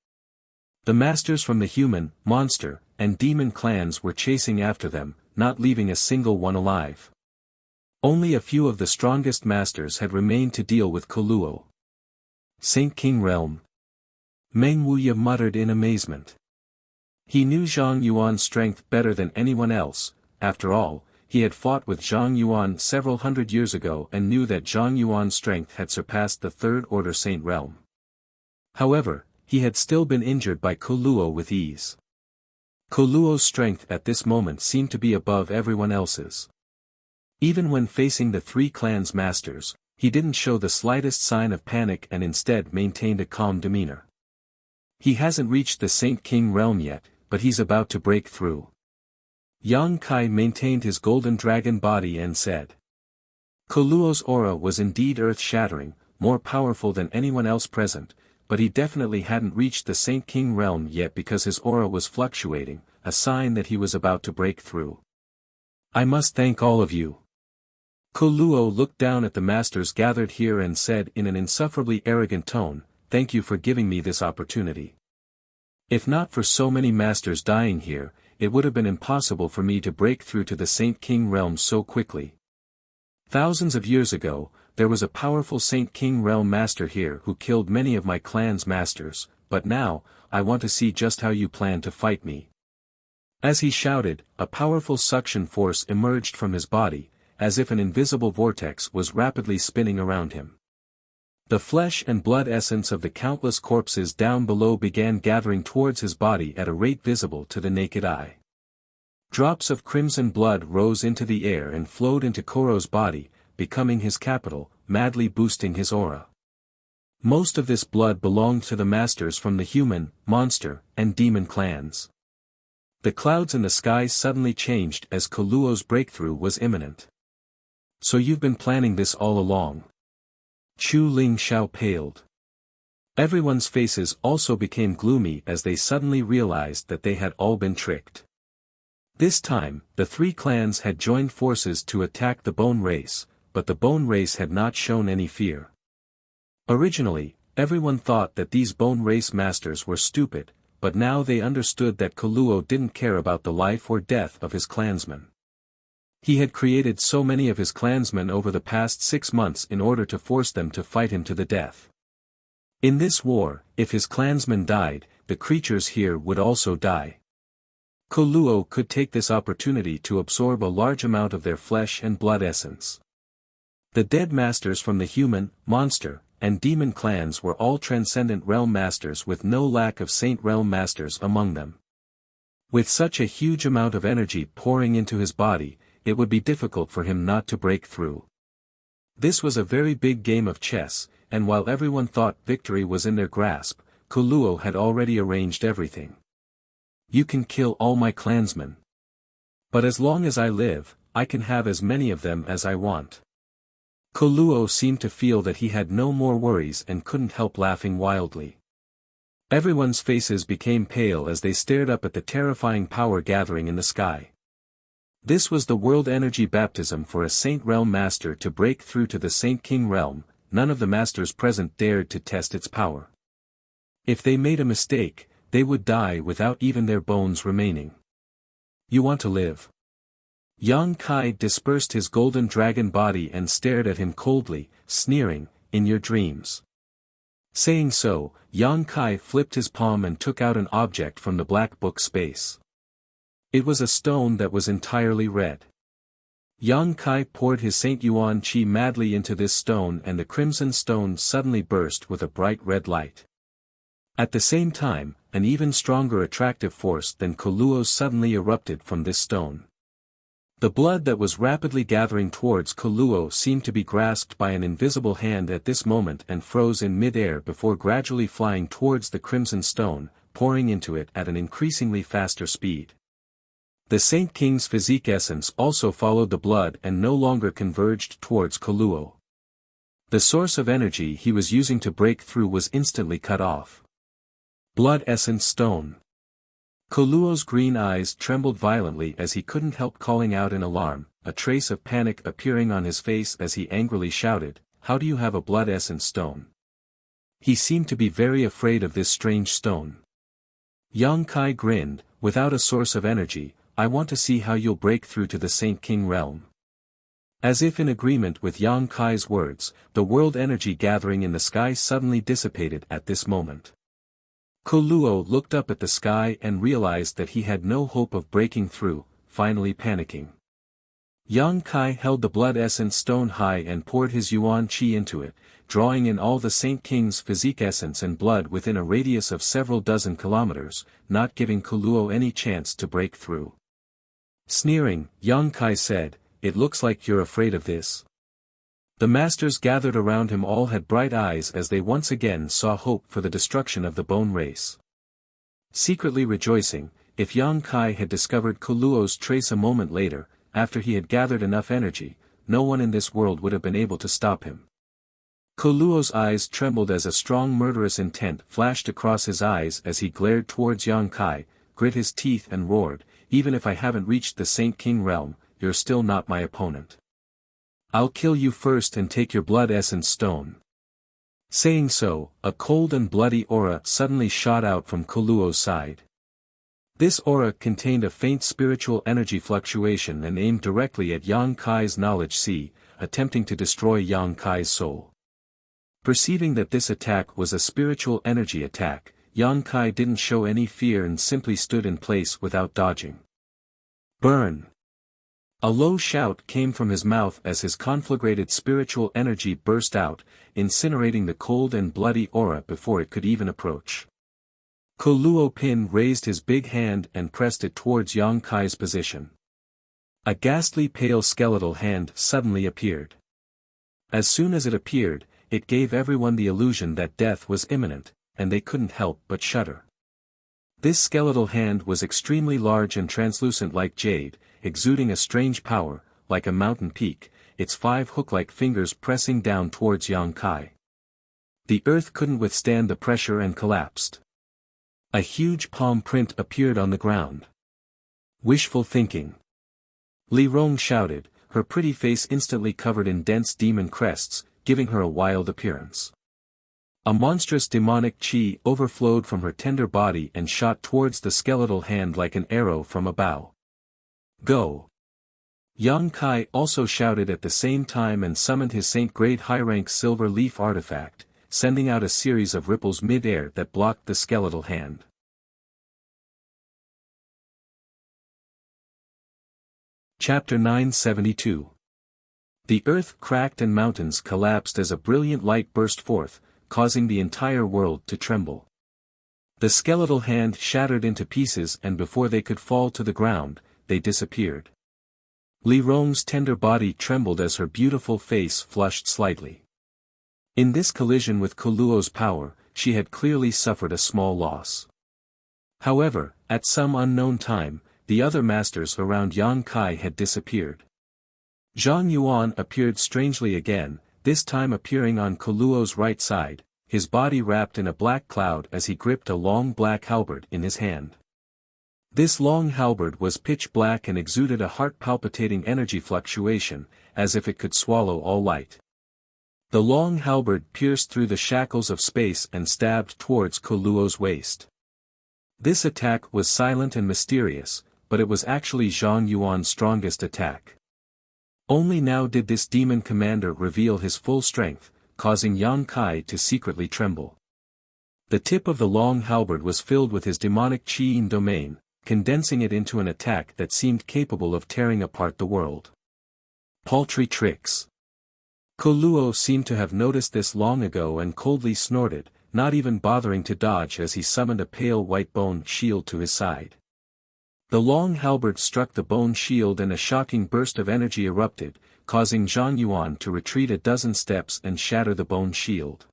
The masters from the human, monster, and demon clans were chasing after them, not leaving a single one alive. Only a few of the strongest masters had remained to deal with Kuluo. Saint King Realm. Meng Wuya muttered in amazement. He knew Zhang Yuan's strength better than anyone else. After all, he had fought with Zhang Yuan several hundred years ago and knew that Zhang Yuan's strength had surpassed the Third Order Saint Realm. However, he had still been injured by Kuluo with ease. Kuluo's strength at this moment seemed to be above everyone else's. Even when facing the three clans' masters, he didn't show the slightest sign of panic and instead maintained a calm demeanor. He hasn't reached the Saint King realm yet, but he's about to break through. Yang Kai maintained his golden dragon body and said. Kuluo's aura was indeed earth-shattering, more powerful than anyone else present, but he definitely hadn't reached the Saint King realm yet because his aura was fluctuating, a sign that he was about to break through. I must thank all of you. Kuluo looked down at the masters gathered here and said in an insufferably arrogant tone, thank you for giving me this opportunity. If not for so many masters dying here, it would have been impossible for me to break through to the Saint King realm so quickly. Thousands of years ago, there was a powerful Saint King realm master here who killed many of my clan's masters, but now, I want to see just how you plan to fight me. As he shouted, a powerful suction force emerged from his body, as if an invisible vortex was rapidly spinning around him. The flesh and blood essence of the countless corpses down below began gathering towards his body at a rate visible to the naked eye. Drops of crimson blood rose into the air and flowed into Koro's body, becoming his capital, madly boosting his aura. Most of this blood belonged to the masters from the human, monster, and demon clans. The clouds in the sky suddenly changed as Kuluo's breakthrough was imminent. So you've been planning this all along. Chu Ling Xiao paled. Everyone's faces also became gloomy as they suddenly realized that they had all been tricked. This time, the three clans had joined forces to attack the Bone Race, but the Bone Race had not shown any fear. Originally, everyone thought that these Bone Race masters were stupid, but now they understood that Kuluo didn't care about the life or death of his clansmen. He had created so many of his clansmen over the past 6 months in order to force them to fight him to the death. In this war, if his clansmen died, the creatures here would also die. Koluo could take this opportunity to absorb a large amount of their flesh and blood essence. The dead masters from the human, monster, and demon clans were all transcendent realm masters with no lack of saint realm masters among them. With such a huge amount of energy pouring into his body, it would be difficult for him not to break through. This was a very big game of chess, and while everyone thought victory was in their grasp, Koluo had already arranged everything. You can kill all my clansmen. But as long as I live, I can have as many of them as I want. Koluo seemed to feel that he had no more worries and couldn't help laughing wildly. Everyone's faces became pale as they stared up at the terrifying power gathering in the sky. This was the world energy baptism for a Saint Realm Master to break through to the Saint King Realm. None of the masters present dared to test its power. If they made a mistake, they would die without even their bones remaining. You want to live? Yang Kai dispersed his golden dragon body and stared at him coldly, sneering, in your dreams. Saying so, Yang Kai flipped his palm and took out an object from the black book space. It was a stone that was entirely red. Yang Kai poured his Saint Yuan Qi madly into this stone and the crimson stone suddenly burst with a bright red light. At the same time, an even stronger attractive force than Koluo's suddenly erupted from this stone. The blood that was rapidly gathering towards Koluo seemed to be grasped by an invisible hand at this moment and froze in mid-air before gradually flying towards the crimson stone, pouring into it at an increasingly faster speed. The Saint King's physique essence also followed the blood and no longer converged towards Koluo. The source of energy he was using to break through was instantly cut off. Blood Essence Stone. Koluo's green eyes trembled violently as he couldn't help calling out in alarm, a trace of panic appearing on his face as he angrily shouted, "How do you have a Blood Essence Stone?" He seemed to be very afraid of this strange stone. Yang Kai grinned, "Without a source of energy, I want to see how you'll break through to the Saint King realm." As if in agreement with Yang Kai's words, the world energy gathering in the sky suddenly dissipated at this moment. Koluo looked up at the sky and realized that he had no hope of breaking through, finally panicking. Yang Kai held the blood essence stone high and poured his Yuan Qi into it, drawing in all the Saint King's physique essence and blood within a radius of several dozen kilometers, not giving Koluo any chance to break through. Sneering, Yang Kai said, "It looks like you're afraid of this." The masters gathered around him all had bright eyes as they once again saw hope for the destruction of the bone race. Secretly rejoicing, if Yang Kai had discovered Koluo's trace a moment later, after he had gathered enough energy, no one in this world would have been able to stop him. Koluo's eyes trembled as a strong murderous intent flashed across his eyes as he glared towards Yang Kai, grit his teeth and roared, "Even if I haven't reached the Saint King realm, you're still not my opponent. I'll kill you first and take your blood essence stone." Saying so, a cold and bloody aura suddenly shot out from Koluo's side. This aura contained a faint spiritual energy fluctuation and aimed directly at Yang Kai's knowledge sea, attempting to destroy Yang Kai's soul. Perceiving that this attack was a spiritual energy attack, Yang Kai didn't show any fear and simply stood in place without dodging. Burn! A low shout came from his mouth as his conflagrated spiritual energy burst out, incinerating the cold and bloody aura before it could even approach. Koluo Pin raised his big hand and pressed it towards Yang Kai's position. A ghastly pale skeletal hand suddenly appeared. As soon as it appeared, it gave everyone the illusion that death was imminent, and they couldn't help but shudder. This skeletal hand was extremely large and translucent like jade, exuding a strange power, like a mountain peak, its 5 hook-like fingers pressing down towards Yang Kai. The earth couldn't withstand the pressure and collapsed. A huge palm print appeared on the ground. Wishful thinking. Li Rong shouted, her pretty face instantly covered in dense demon crests, giving her a wild appearance. A monstrous demonic qi overflowed from her tender body and shot towards the skeletal hand like an arrow from a bow. Go! Yang Kai also shouted at the same time and summoned his Saint Grade high-rank silver leaf artifact, sending out a series of ripples mid-air that blocked the skeletal hand. Chapter 972. The earth cracked and mountains collapsed as a brilliant light burst forth, causing the entire world to tremble. The skeletal hand shattered into pieces, and before they could fall to the ground, they disappeared. Li Rong's tender body trembled as her beautiful face flushed slightly. In this collision with Kuluo's power, she had clearly suffered a small loss. However, at some unknown time, the other masters around Yan Kai had disappeared. Zhang Yuan appeared strangely again, this time appearing on Kuluo's right side, his body wrapped in a black cloud as he gripped a long black halberd in his hand. This long halberd was pitch black and exuded a heart-palpitating energy fluctuation, as if it could swallow all light. The long halberd pierced through the shackles of space and stabbed towards Kuluo's waist. This attack was silent and mysterious, but it was actually Zhang Yuan's strongest attack. Only now did this demon commander reveal his full strength, causing Yan Kai to secretly tremble. The tip of the long halberd was filled with his demonic Qi-Yin domain, condensing it into an attack that seemed capable of tearing apart the world. Paltry tricks. Kuluo seemed to have noticed this long ago and coldly snorted, not even bothering to dodge as he summoned a pale white bone shield to his side. The long halberd struck the bone shield and a shocking burst of energy erupted, causing Zhang Yuan to retreat a dozen steps and shatter the bone shield.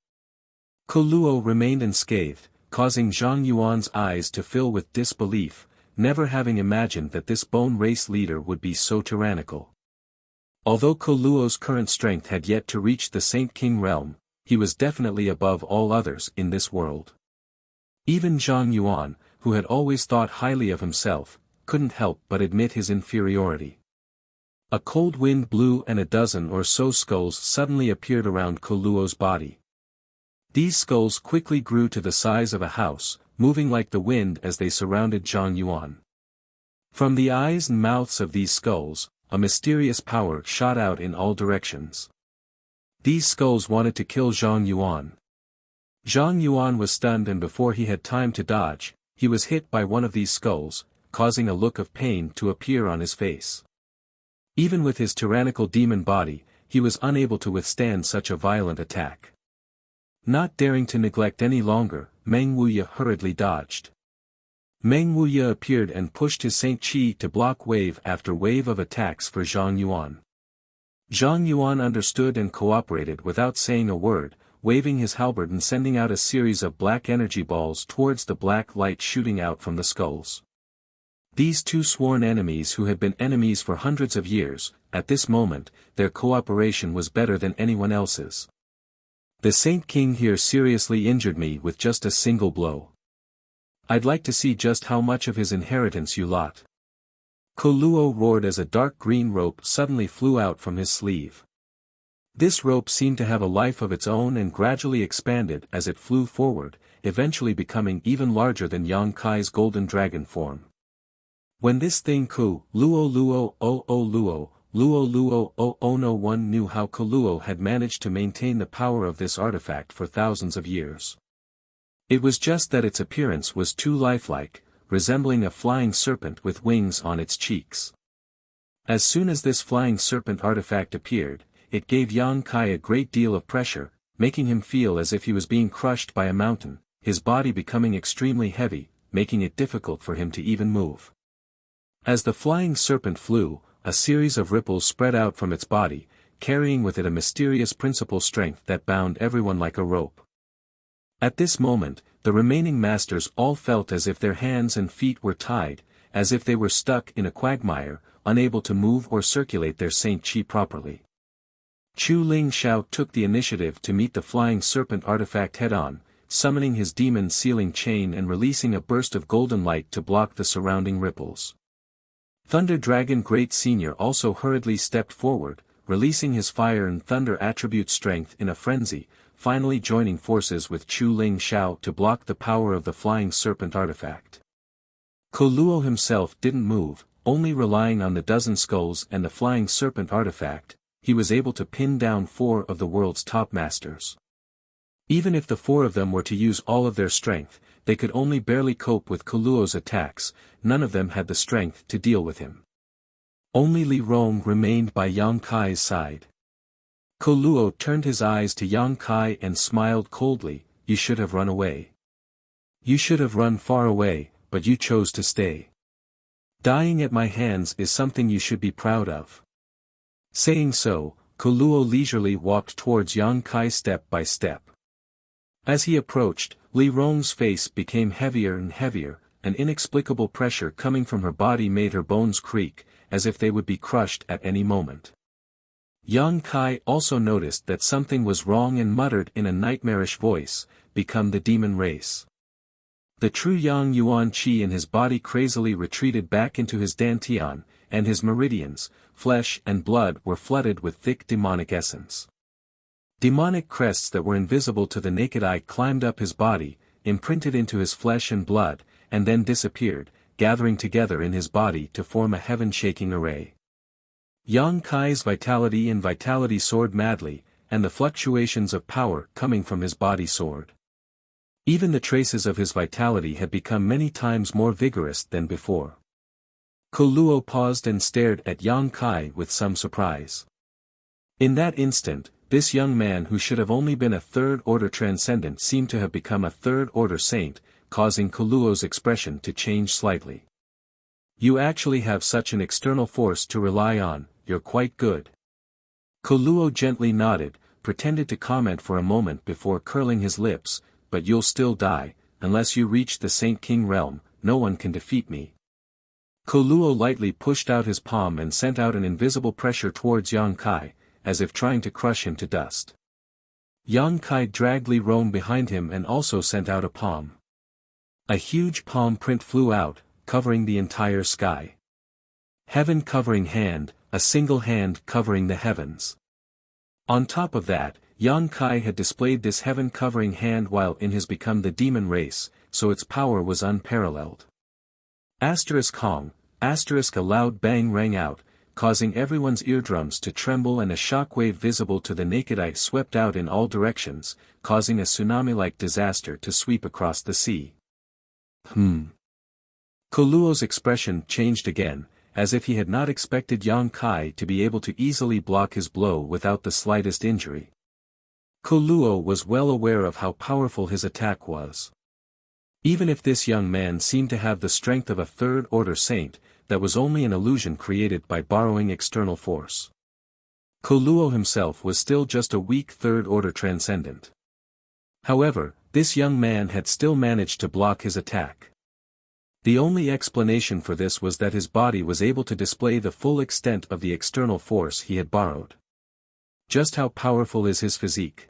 Kuluo remained unscathed, causing Zhang Yuan's eyes to fill with disbelief, never having imagined that this bone race leader would be so tyrannical. Although Kuluo's current strength had yet to reach the Saint King realm, he was definitely above all others in this world. Even Zhang Yuan, who had always thought highly of himself, couldn't help but admit his inferiority. A cold wind blew and a dozen or so skulls suddenly appeared around Kuluo's body. These skulls quickly grew to the size of a house, moving like the wind as they surrounded Zhang Yuan. From the eyes and mouths of these skulls, a mysterious power shot out in all directions. These skulls wanted to kill Zhang Yuan. Zhang Yuan was stunned, and before he had time to dodge, he was hit by one of these skulls, causing a look of pain to appear on his face. Even with his tyrannical demon body, he was unable to withstand such a violent attack. Not daring to neglect any longer, Meng Wuya hurriedly dodged. Meng Wuya appeared and pushed his Saint Qi to block wave after wave of attacks for Zhang Yuan. Zhang Yuan understood and cooperated without saying a word, waving his halberd and sending out a series of black energy balls towards the black light shooting out from the skulls. These two sworn enemies who had been enemies for hundreds of years, at this moment, their cooperation was better than anyone else's. The Saint King here seriously injured me with just a single blow. I'd like to see just how much of his inheritance you lot. Kuluo roared as a dark green rope suddenly flew out from his sleeve. This rope seemed to have a life of its own and gradually expanded as it flew forward, eventually becoming even larger than Yang Kai's golden dragon form. When this thing Luo Luo O O Luo, Luo Luo O O, no one knew how Kuluo had managed to maintain the power of this artifact for thousands of years. It was just that its appearance was too lifelike, resembling a flying serpent with wings on its cheeks. As soon as this flying serpent artifact appeared, it gave Yang Kai a great deal of pressure, making him feel as if he was being crushed by a mountain, his body becoming extremely heavy, making it difficult for him to even move. As the flying serpent flew, a series of ripples spread out from its body, carrying with it a mysterious principal strength that bound everyone like a rope. At this moment, the remaining masters all felt as if their hands and feet were tied, as if they were stuck in a quagmire, unable to move or circulate their Saint Qi properly. Chu Ling Xiao took the initiative to meet the flying serpent artifact head-on, summoning his demon sealing chain and releasing a burst of golden light to block the surrounding ripples. Thunder Dragon Great Senior also hurriedly stepped forward, releasing his fire and thunder attribute strength in a frenzy, finally joining forces with Chu Ling Xiao to block the power of the flying serpent artifact. Kuluo himself didn't move, only relying on the dozen skulls and the flying serpent artifact, he was able to pin down 4 of the world's top masters. Even if the 4 of them were to use all of their strength, they could only barely cope with Kuluo's attacks, none of them had the strength to deal with him. Only Li Rong remained by Yang Kai's side. Koluo turned his eyes to Yang Kai and smiled coldly, "You should have run away. You should have run far away, but you chose to stay. Dying at my hands is something you should be proud of." Saying so, Koluo leisurely walked towards Yang Kai step by step. As he approached, Li Rong's face became heavier and heavier, an inexplicable pressure coming from her body made her bones creak, as if they would be crushed at any moment. Yang Kai also noticed that something was wrong and muttered in a nightmarish voice, "Become the demon race." The true Yang Yuan Qi in his body crazily retreated back into his dantian, and his meridians, flesh and blood were flooded with thick demonic essence. Demonic crests that were invisible to the naked eye climbed up his body, imprinted into his flesh and blood, and then disappeared, gathering together in his body to form a heaven-shaking array. Yang Kai's vitality soared madly, and the fluctuations of power coming from his body soared. Even the traces of his vitality had become many times more vigorous than before. Koluo paused and stared at Yang Kai with some surprise. In that instant, this young man who should have only been a third-order transcendent seemed to have become a third-order saint, causing Koluo's expression to change slightly. "You actually have such an external force to rely on, you're quite good." Koluo gently nodded, pretended to comment for a moment before curling his lips, "But you'll still die, unless you reach the Saint King realm, no one can defeat me." Koluo lightly pushed out his palm and sent out an invisible pressure towards Yang Kai, as if trying to crush him to dust. Yang Kai dragged Li Rong behind him and also sent out a palm. A huge palm print flew out, covering the entire sky. Heaven covering hand, a single hand covering the heavens. On top of that, Yang Kai had displayed this heaven covering hand while in his become the demon race, so its power was unparalleled. Hong, a loud bang rang out, causing everyone's eardrums to tremble and a shockwave visible to the naked eye swept out in all directions, causing a tsunami-like disaster to sweep across the sea. Koluo's expression changed again, as if he had not expected Yang Kai to be able to easily block his blow without the slightest injury. Koluo was well aware of how powerful his attack was. Even if this young man seemed to have the strength of a third-order saint, that was only an illusion created by borrowing external force. Koluo himself was still just a weak third-order transcendent. However, this young man had still managed to block his attack. The only explanation for this was that his body was able to display the full extent of the external force he had borrowed. Just how powerful is his physique?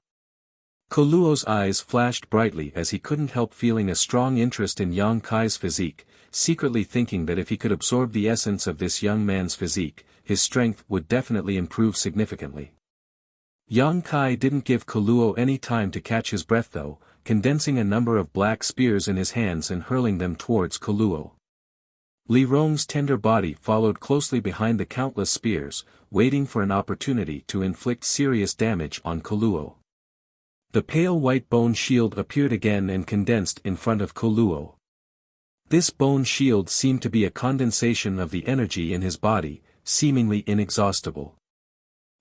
Koluo's eyes flashed brightly as he couldn't help feeling a strong interest in Yang Kai's physique, secretly thinking that if he could absorb the essence of this young man's physique, his strength would definitely improve significantly. Yang Kai didn't give Koluo any time to catch his breath though, condensing a number of black spears in his hands and hurling them towards Koluo. Li Rong's tender body followed closely behind the countless spears, waiting for an opportunity to inflict serious damage on Koluo. The pale white bone shield appeared again and condensed in front of Koluo. This bone shield seemed to be a condensation of the energy in his body, seemingly inexhaustible.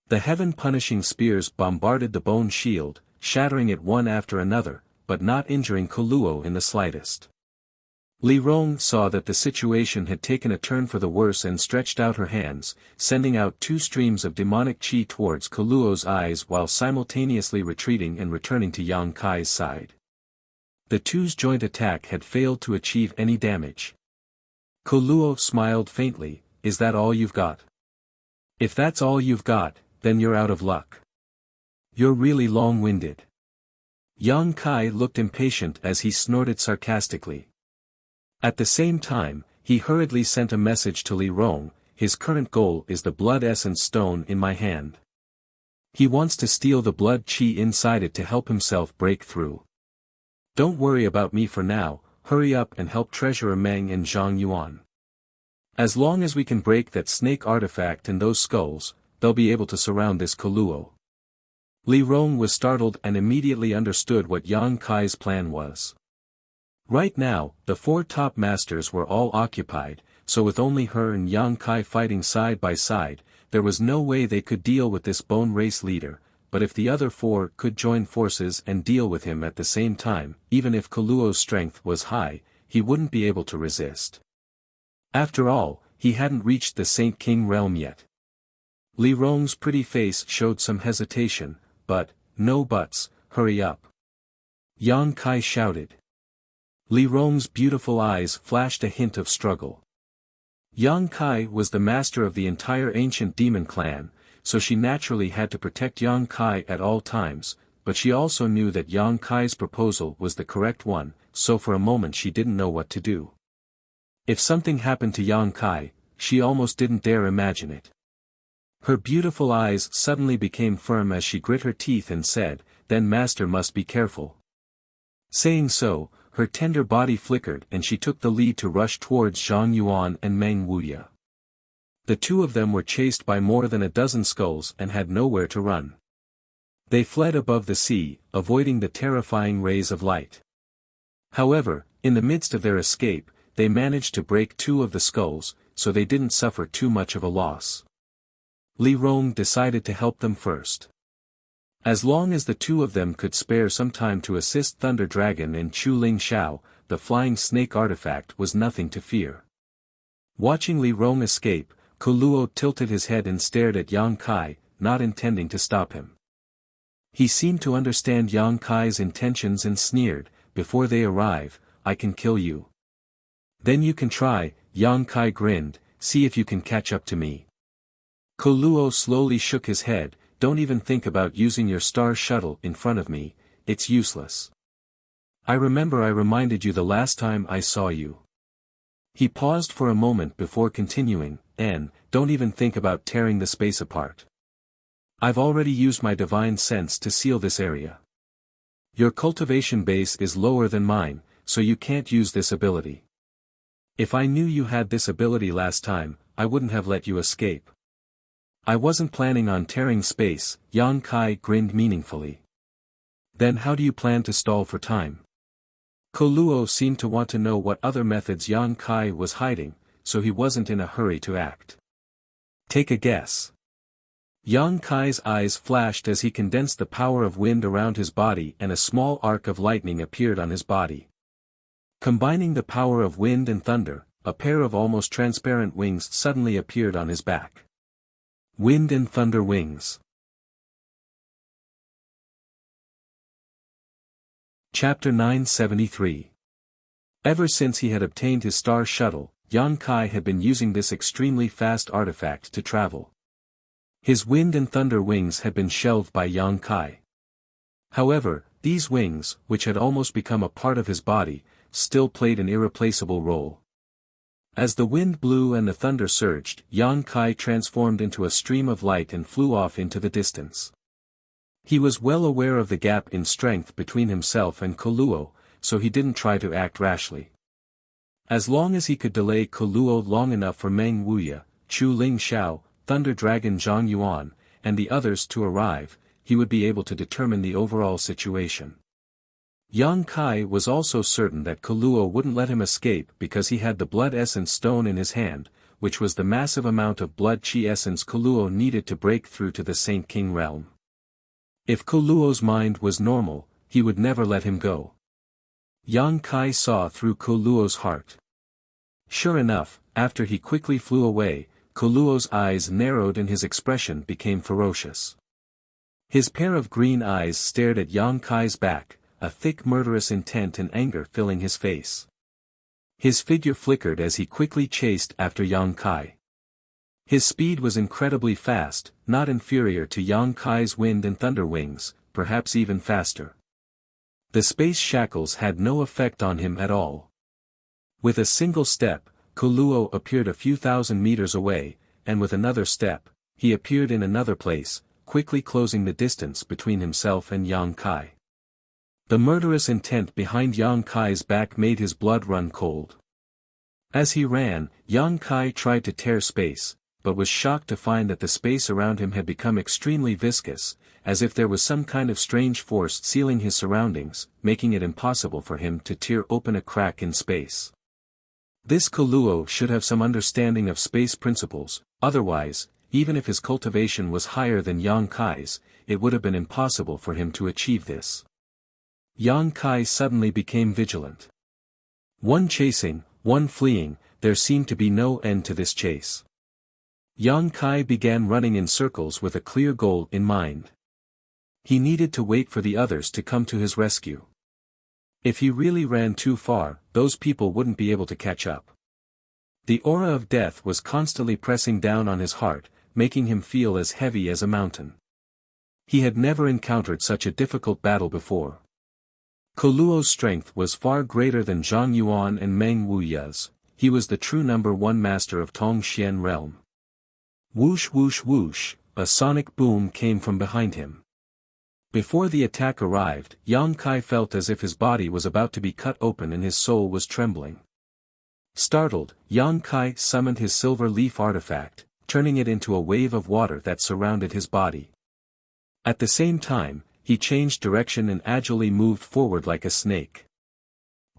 The heaven-punishing spears bombarded the bone shield, shattering it one after another, but not injuring Koluo in the slightest. Li Rong saw that the situation had taken a turn for the worse and stretched out her hands, sending out two streams of demonic qi towards Koluo's eyes while simultaneously retreating and returning to Yang Kai's side. The two's joint attack had failed to achieve any damage. Koluo smiled faintly, "Is that all you've got? If that's all you've got, then you're out of luck. You're really long-winded." Yang Kai looked impatient as he snorted sarcastically. At the same time, he hurriedly sent a message to Li Rong, "His current goal is the blood essence stone in my hand. He wants to steal the blood qi inside it to help himself break through. Don't worry about me for now, hurry up and help Treasurer Meng and Zhang Yuan. As long as we can break that snake artifact and those skulls, they'll be able to surround this Koluo." Li Rong was startled and immediately understood what Yang Kai's plan was. Right now, the four top masters were all occupied, so with only her and Yang Kai fighting side by side, there was no way they could deal with this bone race leader, but if the other four could join forces and deal with him at the same time, even if Kuluo's strength was high, he wouldn't be able to resist. After all, he hadn't reached the Saint King realm yet. Li Rong's pretty face showed some hesitation, but, no buts, hurry up. Yang Kai shouted. Li Rong's beautiful eyes flashed a hint of struggle. Yang Kai was the master of the entire ancient demon clan, so she naturally had to protect Yang Kai at all times, but she also knew that Yang Kai's proposal was the correct one, so for a moment she didn't know what to do. If something happened to Yang Kai, she almost didn't dare imagine it. Her beautiful eyes suddenly became firm as she grit her teeth and said, "Then master must be careful." Saying so, her tender body flickered and she took the lead to rush towards Zhang Yuan and Meng Wuya. The two of them were chased by more than a dozen skulls and had nowhere to run. They fled above the sea, avoiding the terrifying rays of light. However, in the midst of their escape, they managed to break two of the skulls, so they didn't suffer too much of a loss. Li Rong decided to help them first. As long as the two of them could spare some time to assist Thunder Dragon and Chu Ling Xiao, the flying snake artifact was nothing to fear. Watching Li Rong escape, Kuluo tilted his head and stared at Yang Kai, not intending to stop him. He seemed to understand Yang Kai's intentions and sneered, "Before they arrive, I can kill you." "Then you can try," Yang Kai grinned, "see if you can catch up to me." Kuluo slowly shook his head, "Don't even think about using your star shuttle in front of me, it's useless. I remember I reminded you the last time I saw you." He paused for a moment before continuing, "And, don't even think about tearing the space apart. I've already used my divine sense to seal this area. Your cultivation base is lower than mine, so you can't use this ability. If I knew you had this ability last time, I wouldn't have let you escape." "I wasn't planning on tearing space," Yang Kai grinned meaningfully. "Then how do you plan to stall for time?" Kuluo seemed to want to know what other methods Yang Kai was hiding, so he wasn't in a hurry to act. "Take a guess." Yang Kai's eyes flashed as he condensed the power of wind around his body and a small arc of lightning appeared on his body. Combining the power of wind and thunder, a pair of almost transparent wings suddenly appeared on his back. Wind and thunder wings. Chapter 973. Ever since he had obtained his star shuttle, Yang Kai had been using this extremely fast artifact to travel. His wind and thunder wings had been shelved by Yang Kai. However, these wings, which had almost become a part of his body, still played an irreplaceable role. As the wind blew and the thunder surged, Yang Kai transformed into a stream of light and flew off into the distance. He was well aware of the gap in strength between himself and Kuluo, so he didn't try to act rashly. As long as he could delay Kuluo long enough for Meng Wuya, Chu Ling Xiao, Thunder Dragon Zhang Yuan, and the others to arrive, he would be able to determine the overall situation. Yang Kai was also certain that Kuluo wouldn't let him escape because he had the blood essence stone in his hand, which was the massive amount of blood chi essence Kuluo needed to break through to the Saint King realm. If Kuluo's mind was normal, he would never let him go. Yang Kai saw through Kuluo's heart. Sure enough, after he quickly flew away, Kuluo's eyes narrowed and his expression became ferocious. His pair of green eyes stared at Yang Kai's back, a thick murderous intent and anger filling his face. His figure flickered as he quickly chased after Yang Kai. His speed was incredibly fast, not inferior to Yang Kai's wind and thunder wings, perhaps even faster. The space shackles had no effect on him at all. With a single step, Kuluo appeared a few thousand meters away, and with another step, he appeared in another place, quickly closing the distance between himself and Yang Kai. The murderous intent behind Yang Kai's back made his blood run cold. As he ran, Yang Kai tried to tear space, but was shocked to find that the space around him had become extremely viscous, as if there was some kind of strange force sealing his surroundings, making it impossible for him to tear open a crack in space. This Koluo should have some understanding of space principles, otherwise, even if his cultivation was higher than Yang Kai's, it would have been impossible for him to achieve this. Yang Kai suddenly became vigilant. One chasing, one fleeing, there seemed to be no end to this chase. Yang Kai began running in circles with a clear goal in mind. He needed to wait for the others to come to his rescue. If he really ran too far, those people wouldn't be able to catch up. The aura of death was constantly pressing down on his heart, making him feel as heavy as a mountain. He had never encountered such a difficult battle before. Koluo's strength was far greater than Zhang Yuan and Meng Wuya's. He was the true #1 master of Tongxian realm. Whoosh whoosh whoosh, a sonic boom came from behind him. Before the attack arrived, Yang Kai felt as if his body was about to be cut open and his soul was trembling. Startled, Yang Kai summoned his silver leaf artifact, turning it into a wave of water that surrounded his body. At the same time, he changed direction and agilely moved forward like a snake.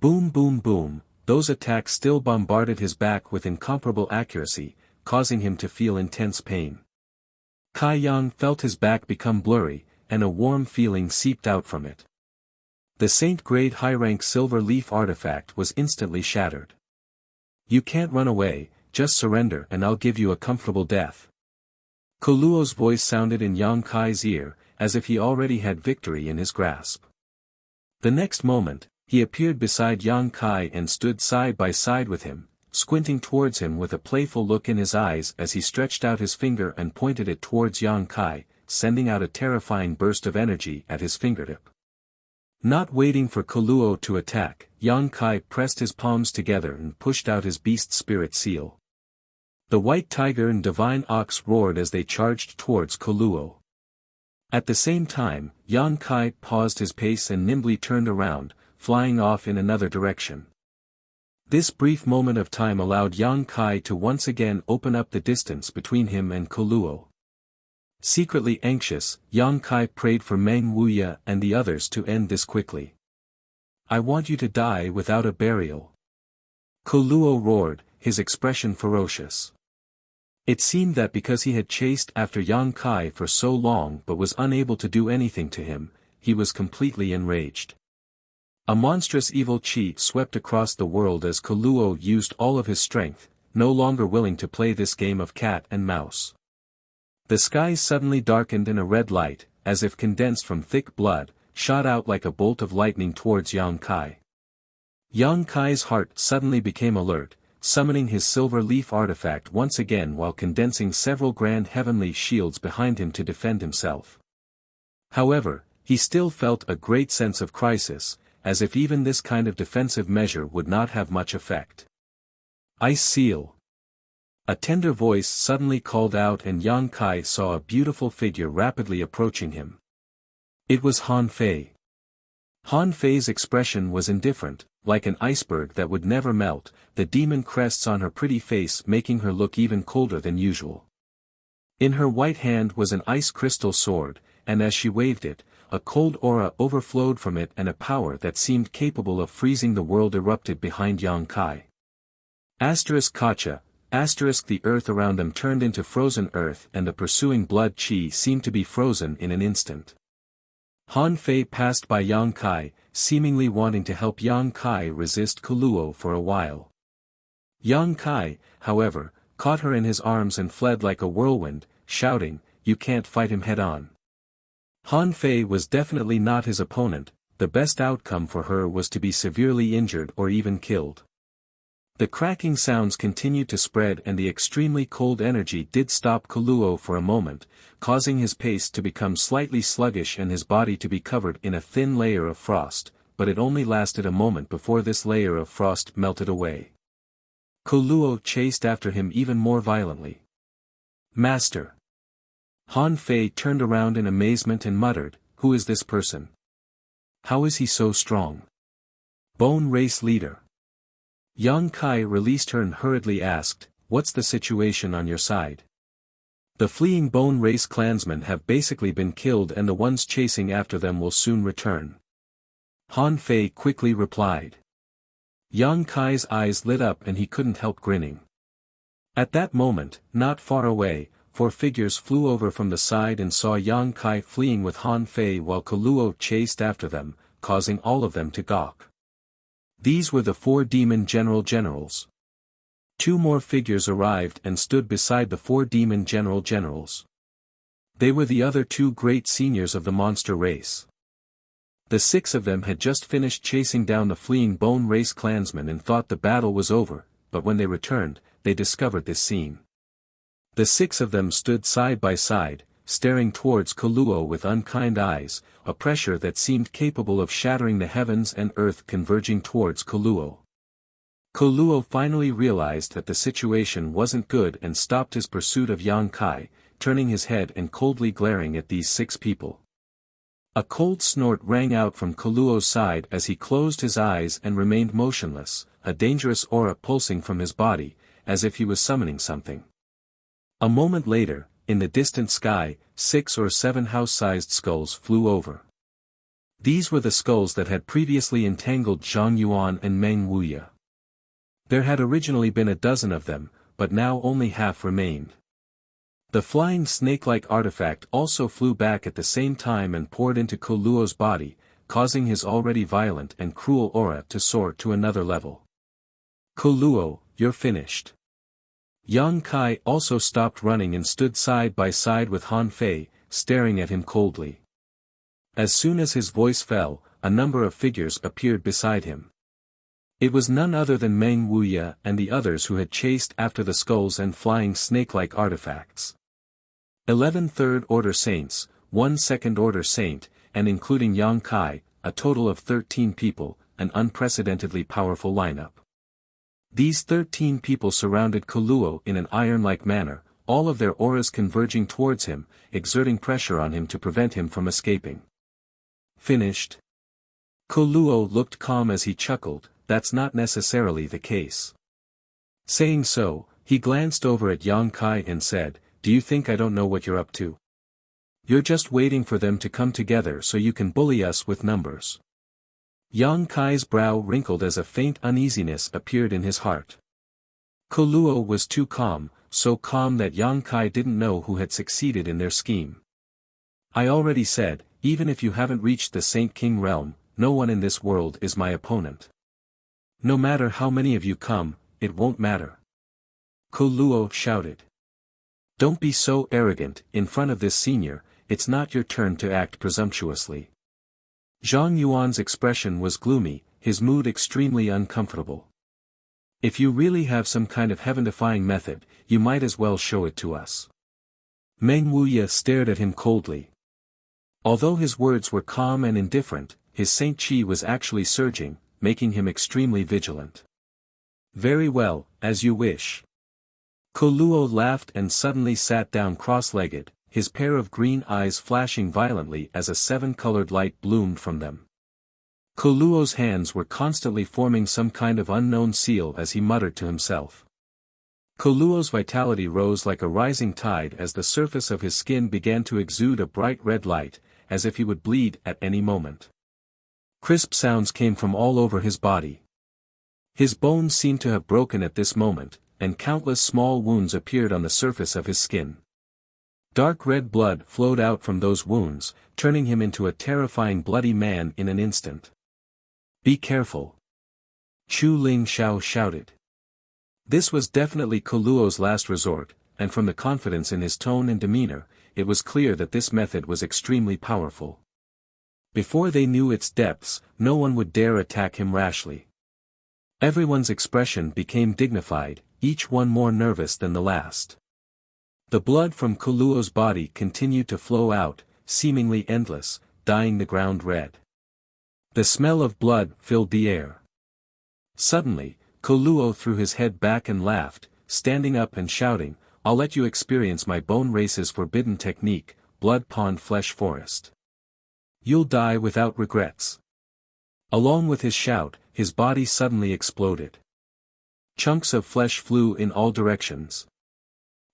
Boom boom boom, those attacks still bombarded his back with incomparable accuracy, causing him to feel intense pain. Kai Yang felt his back become blurry, and a warm feeling seeped out from it. The Saint-grade high-rank silver leaf artifact was instantly shattered. You can't run away, just surrender and I'll give you a comfortable death. Koluo's voice sounded in Yang Kai's ear, as if he already had victory in his grasp. The next moment, he appeared beside Yang Kai and stood side by side with him, squinting towards him with a playful look in his eyes as he stretched out his finger and pointed it towards Yang Kai, sending out a terrifying burst of energy at his fingertip. Not waiting for Koluo to attack, Yang Kai pressed his palms together and pushed out his beast spirit seal. The white tiger and divine ox roared as they charged towards Koluo. At the same time, Yang Kai paused his pace and nimbly turned around, flying off in another direction. This brief moment of time allowed Yang Kai to once again open up the distance between him and Koluo. Secretly anxious, Yang Kai prayed for Meng Wuya and the others to end this quickly. I want you to die without a burial. Koluo roared, his expression ferocious. It seemed that because he had chased after Yang Kai for so long but was unable to do anything to him, he was completely enraged. A monstrous evil chi swept across the world as Koluo used all of his strength, no longer willing to play this game of cat and mouse. The skies suddenly darkened and a red light, as if condensed from thick blood, shot out like a bolt of lightning towards Yang Kai. Yang Kai's heart suddenly became alert, summoning his silver leaf artifact once again while condensing several grand heavenly shields behind him to defend himself. However, he still felt a great sense of crisis, as if even this kind of defensive measure would not have much effect. Ice seal. A tender voice suddenly called out and Yang Kai saw a beautiful figure rapidly approaching him. It was Han Fei. Han Fei's expression was indifferent, like an iceberg that would never melt, the demon crests on her pretty face making her look even colder than usual. In her white hand was an ice crystal sword, and as she waved it, a cold aura overflowed from it and a power that seemed capable of freezing the world erupted behind Yang Kai. Kacha. The earth around them turned into frozen earth and the pursuing blood chi seemed to be frozen in an instant. Han Fei passed by Yang Kai, seemingly wanting to help Yang Kai resist Koluo for a while. Yang Kai, however, caught her in his arms and fled like a whirlwind, shouting, "You can't fight him head-on." Han Fei was definitely not his opponent, the best outcome for her was to be severely injured or even killed. The cracking sounds continued to spread and the extremely cold energy did stop Koluo for a moment, causing his pace to become slightly sluggish and his body to be covered in a thin layer of frost, but it only lasted a moment before this layer of frost melted away. Koluo chased after him even more violently. "Master!" Han Fei turned around in amazement and muttered, "Who is this person? How is he so strong?" "Bone race leader." Yang Kai released her and hurriedly asked, "What's the situation on your side?" "The fleeing bone race clansmen have basically been killed and the ones chasing after them will soon return." Han Fei quickly replied. Yang Kai's eyes lit up and he couldn't help grinning. At that moment, not far away, 4 figures flew over from the side and saw Yang Kai fleeing with Han Fei while Kuluo chased after them, causing all of them to gawk. These were the 4 demon generals. 2 more figures arrived and stood beside the 4 demon generals. They were the other 2 great seniors of the monster race. The 6 of them had just finished chasing down the fleeing bone race clansmen and thought the battle was over, but when they returned, they discovered this scene. The 6 of them stood side by side, staring towards Kuluo with unkind eyes, a pressure that seemed capable of shattering the heavens and earth converging towards Kuluo. Kuluo finally realized that the situation wasn't good and stopped his pursuit of Yang Kai, turning his head and coldly glaring at these 6 people. A cold snort rang out from Kuluo's side as he closed his eyes and remained motionless, a dangerous aura pulsing from his body, as if he was summoning something. A moment later, in the distant sky, 6 or 7 house-sized skulls flew over. These were the skulls that had previously entangled Zhang Yuan and Meng Wuya. There had originally been a dozen of them, but now only half remained. The flying snake-like artifact also flew back at the same time and poured into Kuluo's body, causing his already violent and cruel aura to soar to another level. Kuluo, you're finished. Yang Kai also stopped running and stood side by side with Han Fei, staring at him coldly. As soon as his voice fell, a number of figures appeared beside him. It was none other than Meng Wuya and the others who had chased after the skulls and flying snake-like artifacts. 11 third-order saints, 1 second-order saint, and including Yang Kai, a total of 13 people, an unprecedentedly powerful lineup. These 13 people surrounded Kuluo in an iron-like manner, all of their auras converging towards him, exerting pressure on him to prevent him from escaping. Finished? Kuluo looked calm as he chuckled, that's not necessarily the case. Saying so, he glanced over at Yang Kai and said, do you think I don't know what you're up to? You're just waiting for them to come together so you can bully us with numbers. Yang Kai's brow wrinkled as a faint uneasiness appeared in his heart. Kuluo was too calm, so calm that Yang Kai didn't know who had succeeded in their scheme. I already said, even if you haven't reached the Saint King realm, no one in this world is my opponent. No matter how many of you come, it won't matter. Kuluo shouted. Don't be so arrogant, in front of this senior, it's not your turn to act presumptuously. Zhang Yuan's expression was gloomy, his mood extremely uncomfortable. If you really have some kind of heaven-defying method, you might as well show it to us. Meng Wuya stared at him coldly. Although his words were calm and indifferent, his Saint Qi was actually surging, making him extremely vigilant. Very well, as you wish. Kuluo laughed and suddenly sat down cross-legged, his pair of green eyes flashing violently as a 7-colored light bloomed from them. Kuluo's hands were constantly forming some kind of unknown seal as he muttered to himself. Kuluo's vitality rose like a rising tide as the surface of his skin began to exude a bright red light, as if he would bleed at any moment. Crisp sounds came from all over his body. His bones seemed to have broken at this moment, and countless small wounds appeared on the surface of his skin. Dark red blood flowed out from those wounds, turning him into a terrifying bloody man in an instant. Be careful. Chu Ling Xiao shouted. This was definitely Kuluo's last resort, and from the confidence in his tone and demeanor, it was clear that this method was extremely powerful. Before they knew its depths, no one would dare attack him rashly. Everyone's expression became dignified, each one more nervous than the last. The blood from Kuluo's body continued to flow out, seemingly endless, dyeing the ground red. The smell of blood filled the air. Suddenly, Kuluo threw his head back and laughed, standing up and shouting, I'll let you experience my bone race's forbidden technique, Blood Pond Flesh Forest. You'll die without regrets. Along with his shout, his body suddenly exploded. Chunks of flesh flew in all directions.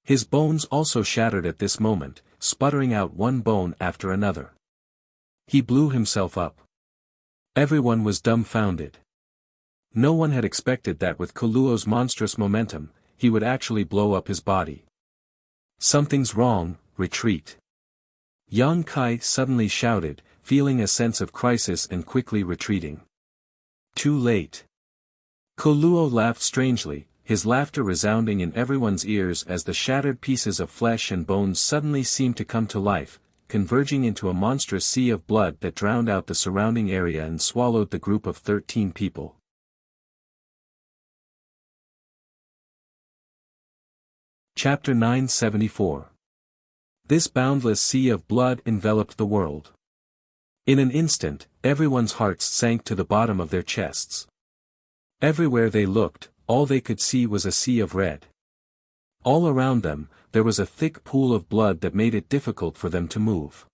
His bones also shattered at this moment, sputtering out one bone after another. He blew himself up. Everyone was dumbfounded. No one had expected that with Kuluo's monstrous momentum, he would actually blow up his body. Something's wrong, retreat. Yang Kai suddenly shouted, feeling a sense of crisis and quickly retreating. Too late. Kuluo laughed strangely, his laughter resounding in everyone's ears as the shattered pieces of flesh and bones suddenly seemed to come to life, converging into a monstrous sea of blood that drowned out the surrounding area and swallowed the group of 13 people. Chapter 974. This boundless sea of blood enveloped the world. In an instant, everyone's hearts sank to the bottom of their chests. Everywhere they looked, all they could see was a sea of red. All around them, there was a thick pool of blood that made it difficult for them to move.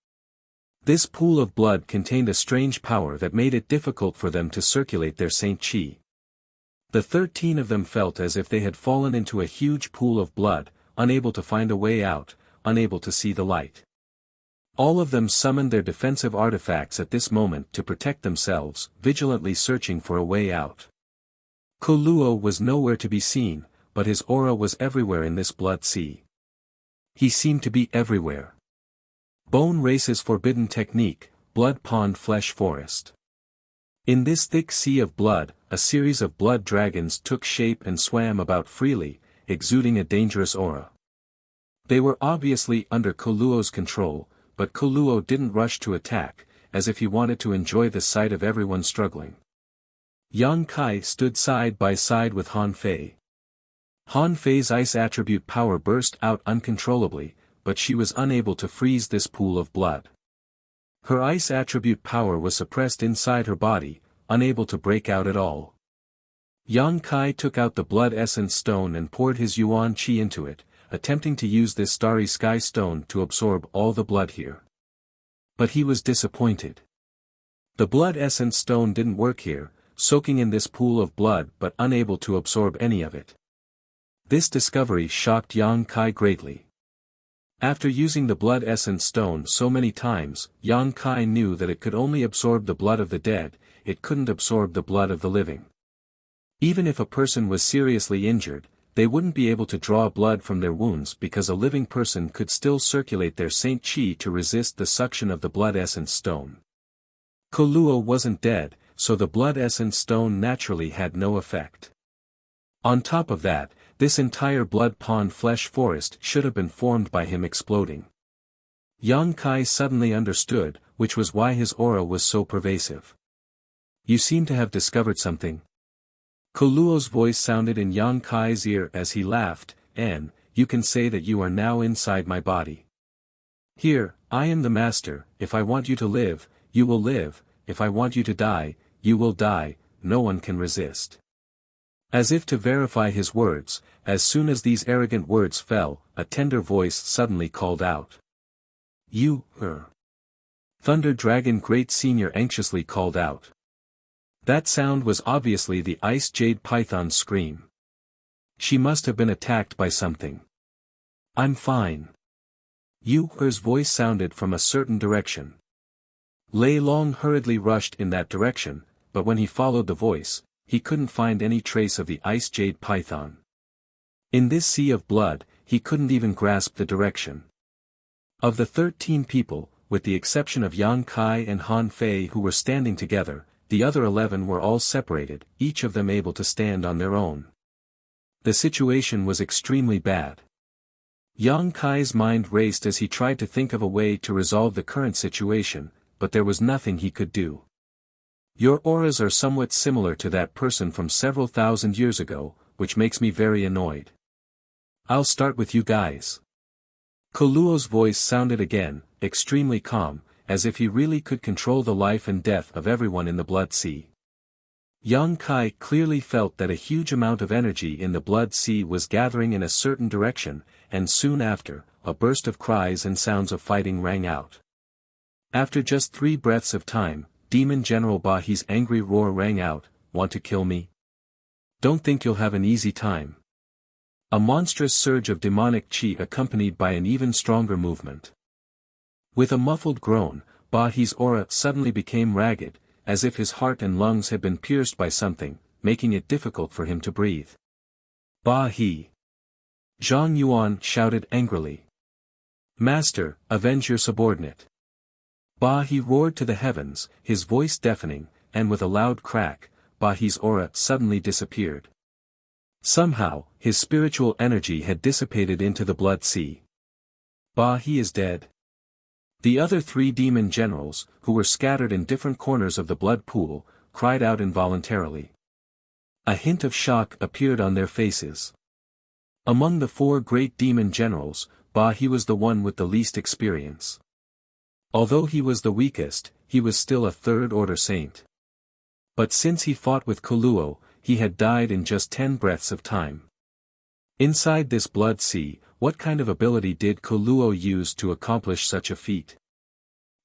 This pool of blood contained a strange power that made it difficult for them to circulate their Saint Chi. The 13 of them felt as if they had fallen into a huge pool of blood, unable to find a way out, unable to see the light. All of them summoned their defensive artifacts at this moment to protect themselves, vigilantly searching for a way out. Kuluo was nowhere to be seen, but his aura was everywhere in this blood sea. He seemed to be everywhere. Bone Race's forbidden technique, Blood Pond Flesh Forest. In this thick sea of blood, a series of blood dragons took shape and swam about freely, exuding a dangerous aura. They were obviously under Kuluo's control, but Kuluo didn't rush to attack, as if he wanted to enjoy the sight of everyone struggling. Yang Kai stood side by side with Han Fei. Han Fei's ice attribute power burst out uncontrollably, but she was unable to freeze this pool of blood. Her ice attribute power was suppressed inside her body, unable to break out at all. Yang Kai took out the blood essence stone and poured his Yuan Qi into it, attempting to use this starry sky stone to absorb all the blood here. But he was disappointed. The blood essence stone didn't work here, soaking in this pool of blood but unable to absorb any of it. This discovery shocked Yang Kai greatly. After using the blood essence stone so many times, Yang Kai knew that it could only absorb the blood of the dead, it couldn't absorb the blood of the living. Even if a person was seriously injured, they wouldn't be able to draw blood from their wounds because a living person could still circulate their Saint Chi to resist the suction of the blood essence stone. Kuluo wasn't dead, so the blood essence stone naturally had no effect. On top of that, this entire blood pond flesh forest should have been formed by him exploding. Yang Kai suddenly understood, which was why his aura was so pervasive. You seem to have discovered something. Kuluo's voice sounded in Yang Kai's ear as he laughed, and, you can say that you are now inside my body. Here, I am the master, if I want you to live, you will live, if I want you to die, you will die, no one can resist. As if to verify his words, as soon as these arrogant words fell, a tender voice suddenly called out. You, Thunder Dragon Great Senior anxiously called out. That sound was obviously the Ice Jade Python's scream. She must have been attacked by something. I'm fine. Her's voice sounded from a certain direction. Lei Long hurriedly rushed in that direction, but when he followed the voice, he couldn't find any trace of the Ice Jade Python. In this sea of blood, he couldn't even grasp the direction. Of the 13 people, with the exception of Yang Kai and Han Fei who were standing together, the other 11 were all separated, each of them able to stand on their own. The situation was extremely bad. Yang Kai's mind raced as he tried to think of a way to resolve the current situation, but there was nothing he could do. Your auras are somewhat similar to that person from several thousand years ago, which makes me very annoyed. I'll start with you guys. Kuluo's voice sounded again, extremely calm, as if he really could control the life and death of everyone in the blood sea. Yang Kai clearly felt that a huge amount of energy in the blood sea was gathering in a certain direction, and soon after, a burst of cries and sounds of fighting rang out. After just 3 breaths of time, Demon General Bahi's angry roar rang out, "Want to kill me? Don't think you'll have an easy time." A monstrous surge of demonic chi accompanied by an even stronger movement. With a muffled groan, Bahi's aura suddenly became ragged, as if his heart and lungs had been pierced by something, making it difficult for him to breathe. Ba he! Zhang Yuan shouted angrily. Master, avenge your subordinate. Ba he roared to the heavens, his voice deafening, and with a loud crack, Ba he's aura suddenly disappeared. Somehow, his spiritual energy had dissipated into the blood sea. Ba he is dead. The other 3 demon generals, who were scattered in different corners of the blood pool, cried out involuntarily. A hint of shock appeared on their faces. Among the 4 great demon generals, Ba he was the one with the least experience. Although he was the weakest, he was still a third-order saint. But since he fought with Kuluo, he had died in just 10 breaths of time. Inside this blood sea, what kind of ability did Kuluo use to accomplish such a feat?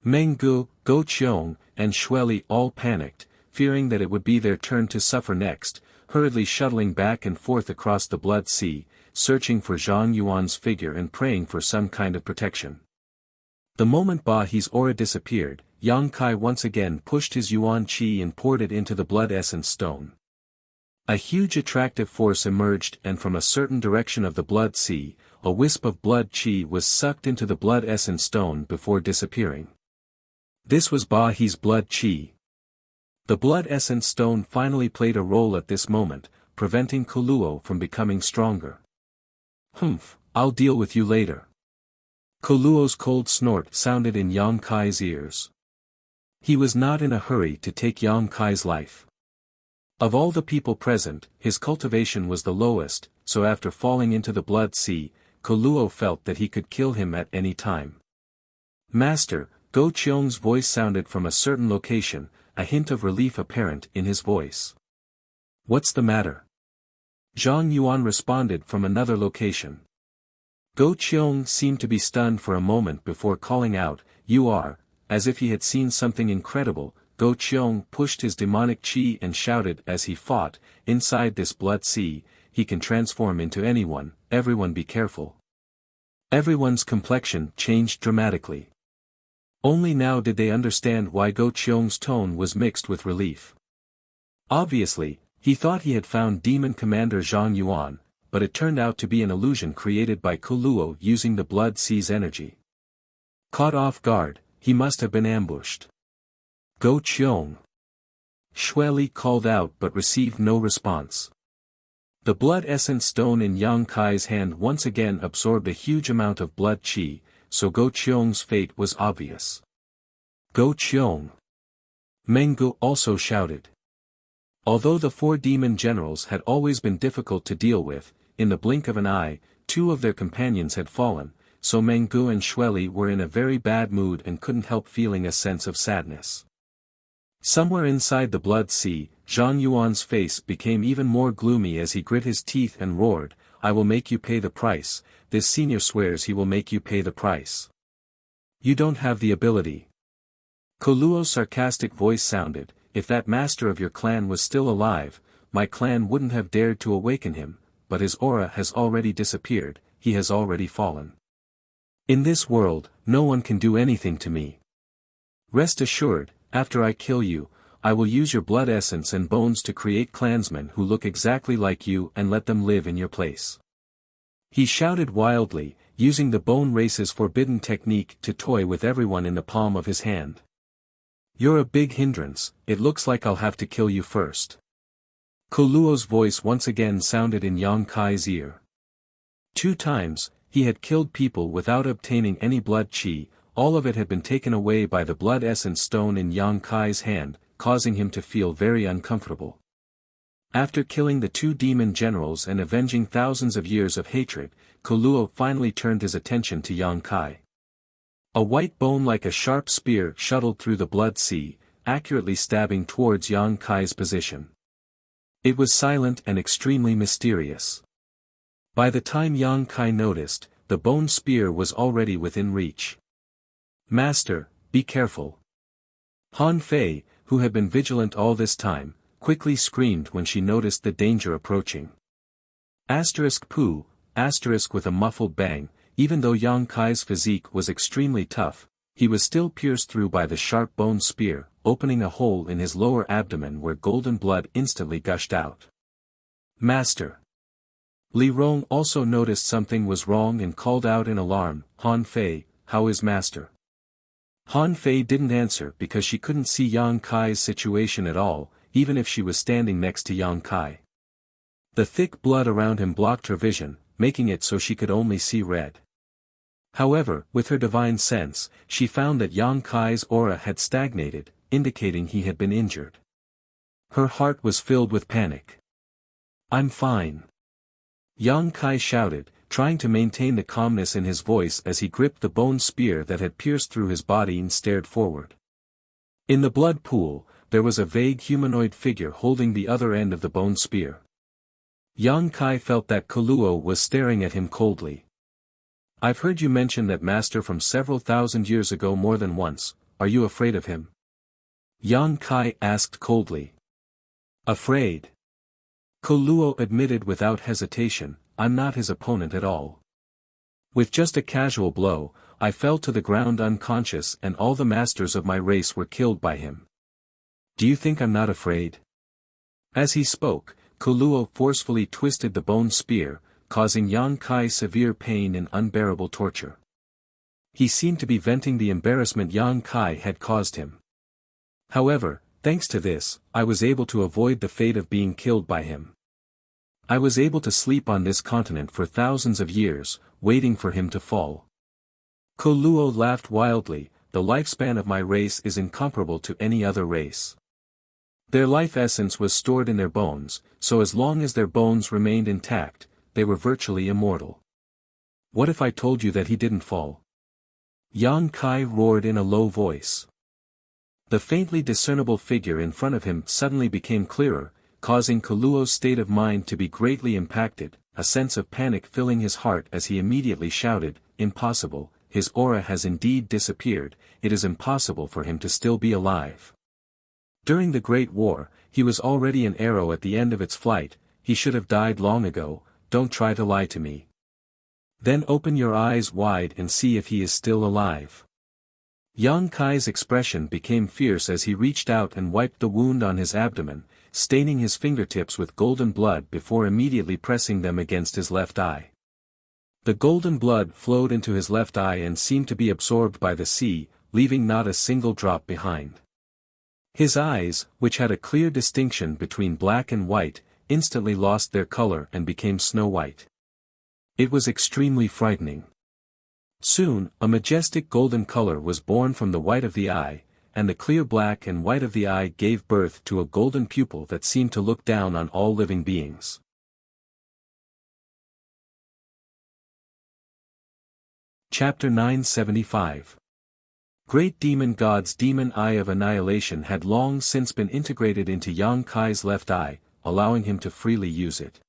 Meng Gu, Go Qiong, and Xueli all panicked, fearing that it would be their turn to suffer next, hurriedly shuttling back and forth across the blood sea, searching for Zhang Yuan's figure and praying for some kind of protection. The moment Ba he's aura disappeared, Yang Kai once again pushed his Yuan Qi and poured it into the blood essence stone. A huge attractive force emerged and from a certain direction of the blood sea, a wisp of blood Qi was sucked into the blood essence stone before disappearing. This was Ba he's blood Qi. The blood essence stone finally played a role at this moment, preventing Kuluo from becoming stronger. Humph, I'll deal with you later. Kuluo's cold snort sounded in Yang Kai's ears. He was not in a hurry to take Yang Kai's life. Of all the people present, his cultivation was the lowest, so after falling into the blood sea, Kuluo felt that he could kill him at any time. Master, Go Qiong's voice sounded from a certain location, a hint of relief apparent in his voice. What's the matter? Zhang Yuan responded from another location. Go Qiong seemed to be stunned for a moment before calling out, "You are," as if he had seen something incredible. Go Qiong pushed his demonic qi and shouted as he fought, "Inside this blood sea, he can transform into anyone, everyone be careful." Everyone's complexion changed dramatically. Only now did they understand why Go Qiong's tone was mixed with relief. Obviously, he thought he had found Demon Commander Zhang Yuan, but it turned out to be an illusion created by Kuluo using the blood sea's energy. Caught off guard, he must have been ambushed. Go Qiong! Xueli called out but received no response. The blood essence stone in Yang Kai's hand once again absorbed a huge amount of blood qi, so Go Qiong's fate was obvious. Go Qiong! Meng Gu also shouted. Although the 4 demon generals had always been difficult to deal with, in the blink of an eye, 2 of their companions had fallen, so Meng Gu and Xueli were in a very bad mood and couldn't help feeling a sense of sadness. Somewhere inside the blood sea, Zhang Yuan's face became even more gloomy as he grit his teeth and roared, "I will make you pay the price, this senior swears he will make you pay the price. You don't have the ability." Koluo's sarcastic voice sounded, "If that master of your clan was still alive, my clan wouldn't have dared to awaken him, but his aura has already disappeared, he has already fallen. In this world, no one can do anything to me. Rest assured, after I kill you, I will use your blood essence and bones to create clansmen who look exactly like you and let them live in your place." He shouted wildly, using the bone race's forbidden technique to toy with everyone in the palm of his hand. "You're a big hindrance, it looks like I'll have to kill you first." Koluo's voice once again sounded in Yang Kai's ear. 2 times, he had killed people without obtaining any blood qi, all of it had been taken away by the blood essence stone in Yang Kai's hand, causing him to feel very uncomfortable. After killing the 2 demon generals and avenging thousands of years of hatred, Koluo finally turned his attention to Yang Kai. A white bone like a sharp spear shuttled through the blood sea, accurately stabbing towards Yang Kai's position. It was silent and extremely mysterious. By the time Yang Kai noticed, the bone spear was already within reach. "Master, be careful." Han Fei, who had been vigilant all this time, quickly screamed when she noticed the danger approaching. Pooh, with a muffled bang, even though Yang Kai's physique was extremely tough, He was still pierced through by the sharp bone spear, opening a hole in his lower abdomen where golden blood instantly gushed out. Master! Li Rong also noticed something was wrong and called out in alarm, Han Fei, how is Master? Han Fei didn't answer because she couldn't see Yang Kai's situation at all, even if she was standing next to Yang Kai. The thick blood around him blocked her vision, making it so she could only see red. However, with her divine sense, she found that Yang Kai's aura had stagnated, indicating he had been injured. Her heart was filled with panic. I'm fine. Yang Kai shouted, trying to maintain the calmness in his voice as he gripped the bone spear that had pierced through his body and stared forward. In the blood pool, there was a vague humanoid figure holding the other end of the bone spear. Yang Kai felt that Kuluo was staring at him coldly. I've heard you mention that master from several thousand years ago more than once, are you afraid of him? Yang Kai asked coldly. Afraid? Kuluo admitted without hesitation, I'm not his opponent at all. With just a casual blow, I fell to the ground unconscious and all the masters of my race were killed by him. Do you think I'm not afraid? As he spoke, Kuluo forcefully twisted the bone spear, causing Yang Kai severe pain and unbearable torture. He seemed to be venting the embarrassment Yang Kai had caused him. However, thanks to this, I was able to avoid the fate of being killed by him. I was able to sleep on this continent for thousands of years, waiting for him to fall. Kuluo laughed wildly, the lifespan of my race is incomparable to any other race. Their life essence was stored in their bones, so as long as their bones remained intact, they were virtually immortal. What if I told you that he didn't fall? Yang Kai roared in a low voice. The faintly discernible figure in front of him suddenly became clearer, causing Kuluo's state of mind to be greatly impacted, a sense of panic filling his heart as he immediately shouted, impossible, his aura has indeed disappeared, it is impossible for him to still be alive. During the Great War, he was already an arrow at the end of its flight, he should have died long ago, don't try to lie to me. Then open your eyes wide and see if he is still alive. Yang Kai's expression became fierce as he reached out and wiped the wound on his abdomen, staining his fingertips with golden blood before immediately pressing them against his left eye. The golden blood flowed into his left eye and seemed to be absorbed by the sea, leaving not a single drop behind. His eyes, which had a clear distinction between black and white, instantly lost their color and became snow white. It was extremely frightening. Soon, a majestic golden color was born from the white of the eye, and the clear black and white of the eye gave birth to a golden pupil that seemed to look down on all living beings. Chapter 975. Great Demon God's Demon Eye of Annihilation had long since been integrated into Yang Kai's left eye, allowing him to freely use it.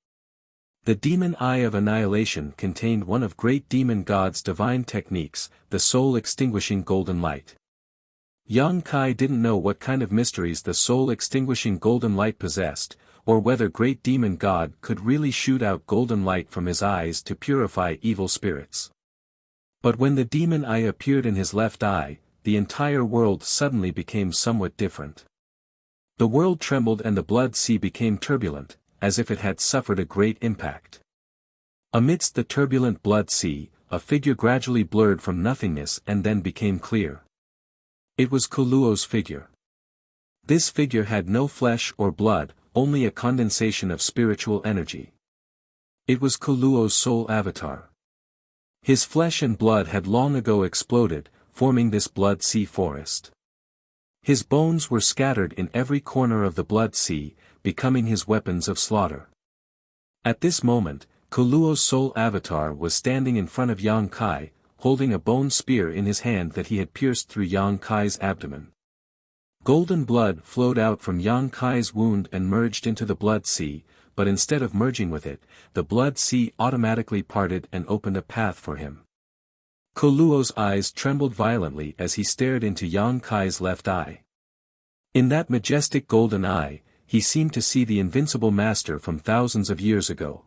The Demon Eye of Annihilation contained one of Great Demon God's divine techniques, the soul-extinguishing golden light. Yang Kai didn't know what kind of mysteries the soul-extinguishing golden light possessed, or whether Great Demon God could really shoot out golden light from his eyes to purify evil spirits. But when the demon eye appeared in his left eye, the entire world suddenly became somewhat different. The world trembled and the blood sea became turbulent, as if it had suffered a great impact. Amidst the turbulent blood sea, a figure gradually blurred from nothingness and then became clear. It was Kuluo's figure. This figure had no flesh or blood, only a condensation of spiritual energy. It was Kuluo's soul avatar. His flesh and blood had long ago exploded, forming this blood sea forest. His bones were scattered in every corner of the blood sea, becoming his weapons of slaughter. At this moment, Kuluo's soul avatar was standing in front of Yang Kai, holding a bone spear in his hand that he had pierced through Yang Kai's abdomen. Golden blood flowed out from Yang Kai's wound and merged into the blood sea, but instead of merging with it, the blood sea automatically parted and opened a path for him. Kuluo's eyes trembled violently as he stared into Yang Kai's left eye. In that majestic golden eye, he seemed to see the invincible master from thousands of years ago.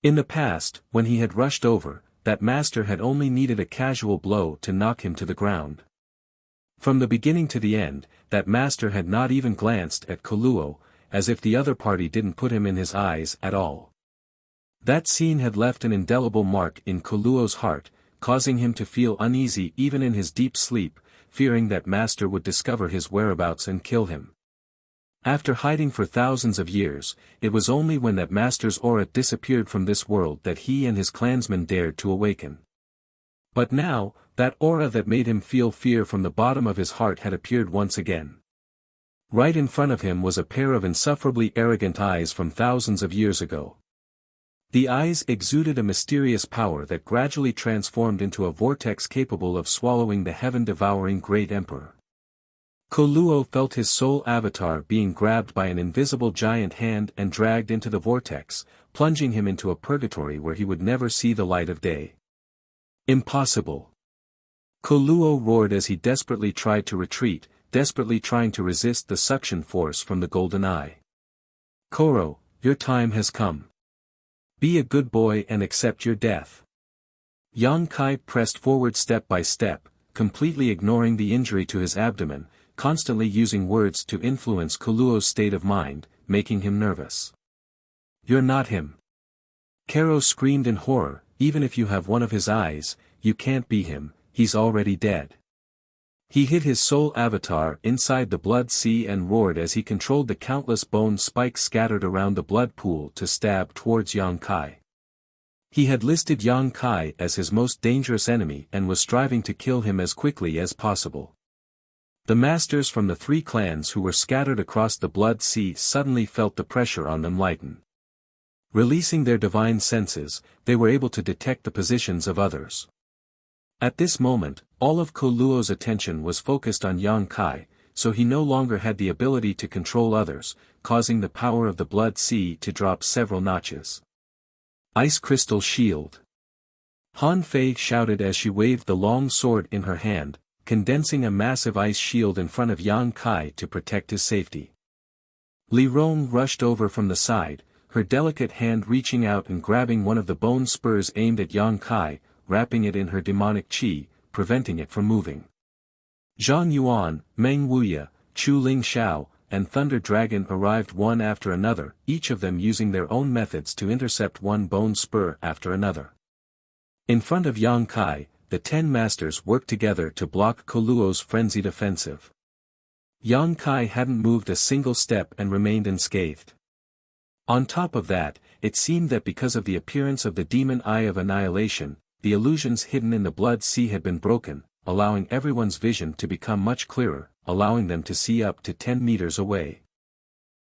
In the past, when he had rushed over, that master had only needed a casual blow to knock him to the ground. From the beginning to the end, that master had not even glanced at Kuluo, as if the other party didn't put him in his eyes at all. That scene had left an indelible mark in Kuluo's heart, causing him to feel uneasy even in his deep sleep, fearing that master would discover his whereabouts and kill him. After hiding for thousands of years, it was only when that master's aura disappeared from this world that he and his clansmen dared to awaken. But now, that aura that made him feel fear from the bottom of his heart had appeared once again. Right in front of him was a pair of insufferably arrogant eyes from thousands of years ago. The eyes exuded a mysterious power that gradually transformed into a vortex capable of swallowing the heaven-devouring great emperor. Kuluo felt his soul avatar being grabbed by an invisible giant hand and dragged into the vortex, plunging him into a purgatory where he would never see the light of day. Impossible! Kuluo roared as he desperately tried to retreat, desperately trying to resist the suction force from the golden eye. Koro, your time has come. Be a good boy and accept your death. Yang Kai pressed forward step by step, completely ignoring the injury to his abdomen, constantly using words to influence Kuluo's state of mind, making him nervous. You're not him. Karo screamed in horror, even if you have one of his eyes, you can't be him, he's already dead. He hid his soul avatar inside the blood sea and roared as he controlled the countless bone spikes scattered around the blood pool to stab towards Yang Kai. He had listed Yang Kai as his most dangerous enemy and was striving to kill him as quickly as possible. The masters from the 3 clans who were scattered across the blood sea suddenly felt the pressure on them lighten. Releasing their divine senses, they were able to detect the positions of others. At this moment, all of Kuluo's attention was focused on Yang Kai, so he no longer had the ability to control others, causing the power of the blood sea to drop several notches. Ice Crystal Shield. Han Fei shouted as she waved the long sword in her hand, condensing a massive ice shield in front of Yang Kai to protect his safety. Li Rong rushed over from the side, her delicate hand reaching out and grabbing one of the bone spurs aimed at Yang Kai, wrapping it in her demonic qi, preventing it from moving. Zhang Yuan, Meng Wuya, Chu Ling Xiao, and Thunder Dragon arrived one after another, each of them using their own methods to intercept one bone spur after another. In front of Yang Kai, the 10 masters worked together to block Kuluo's frenzied offensive. Yang Kai hadn't moved a single step and remained unscathed. On top of that, it seemed that because of the appearance of the demon eye of annihilation, the illusions hidden in the blood sea had been broken, allowing everyone's vision to become much clearer, allowing them to see up to 10 meters away.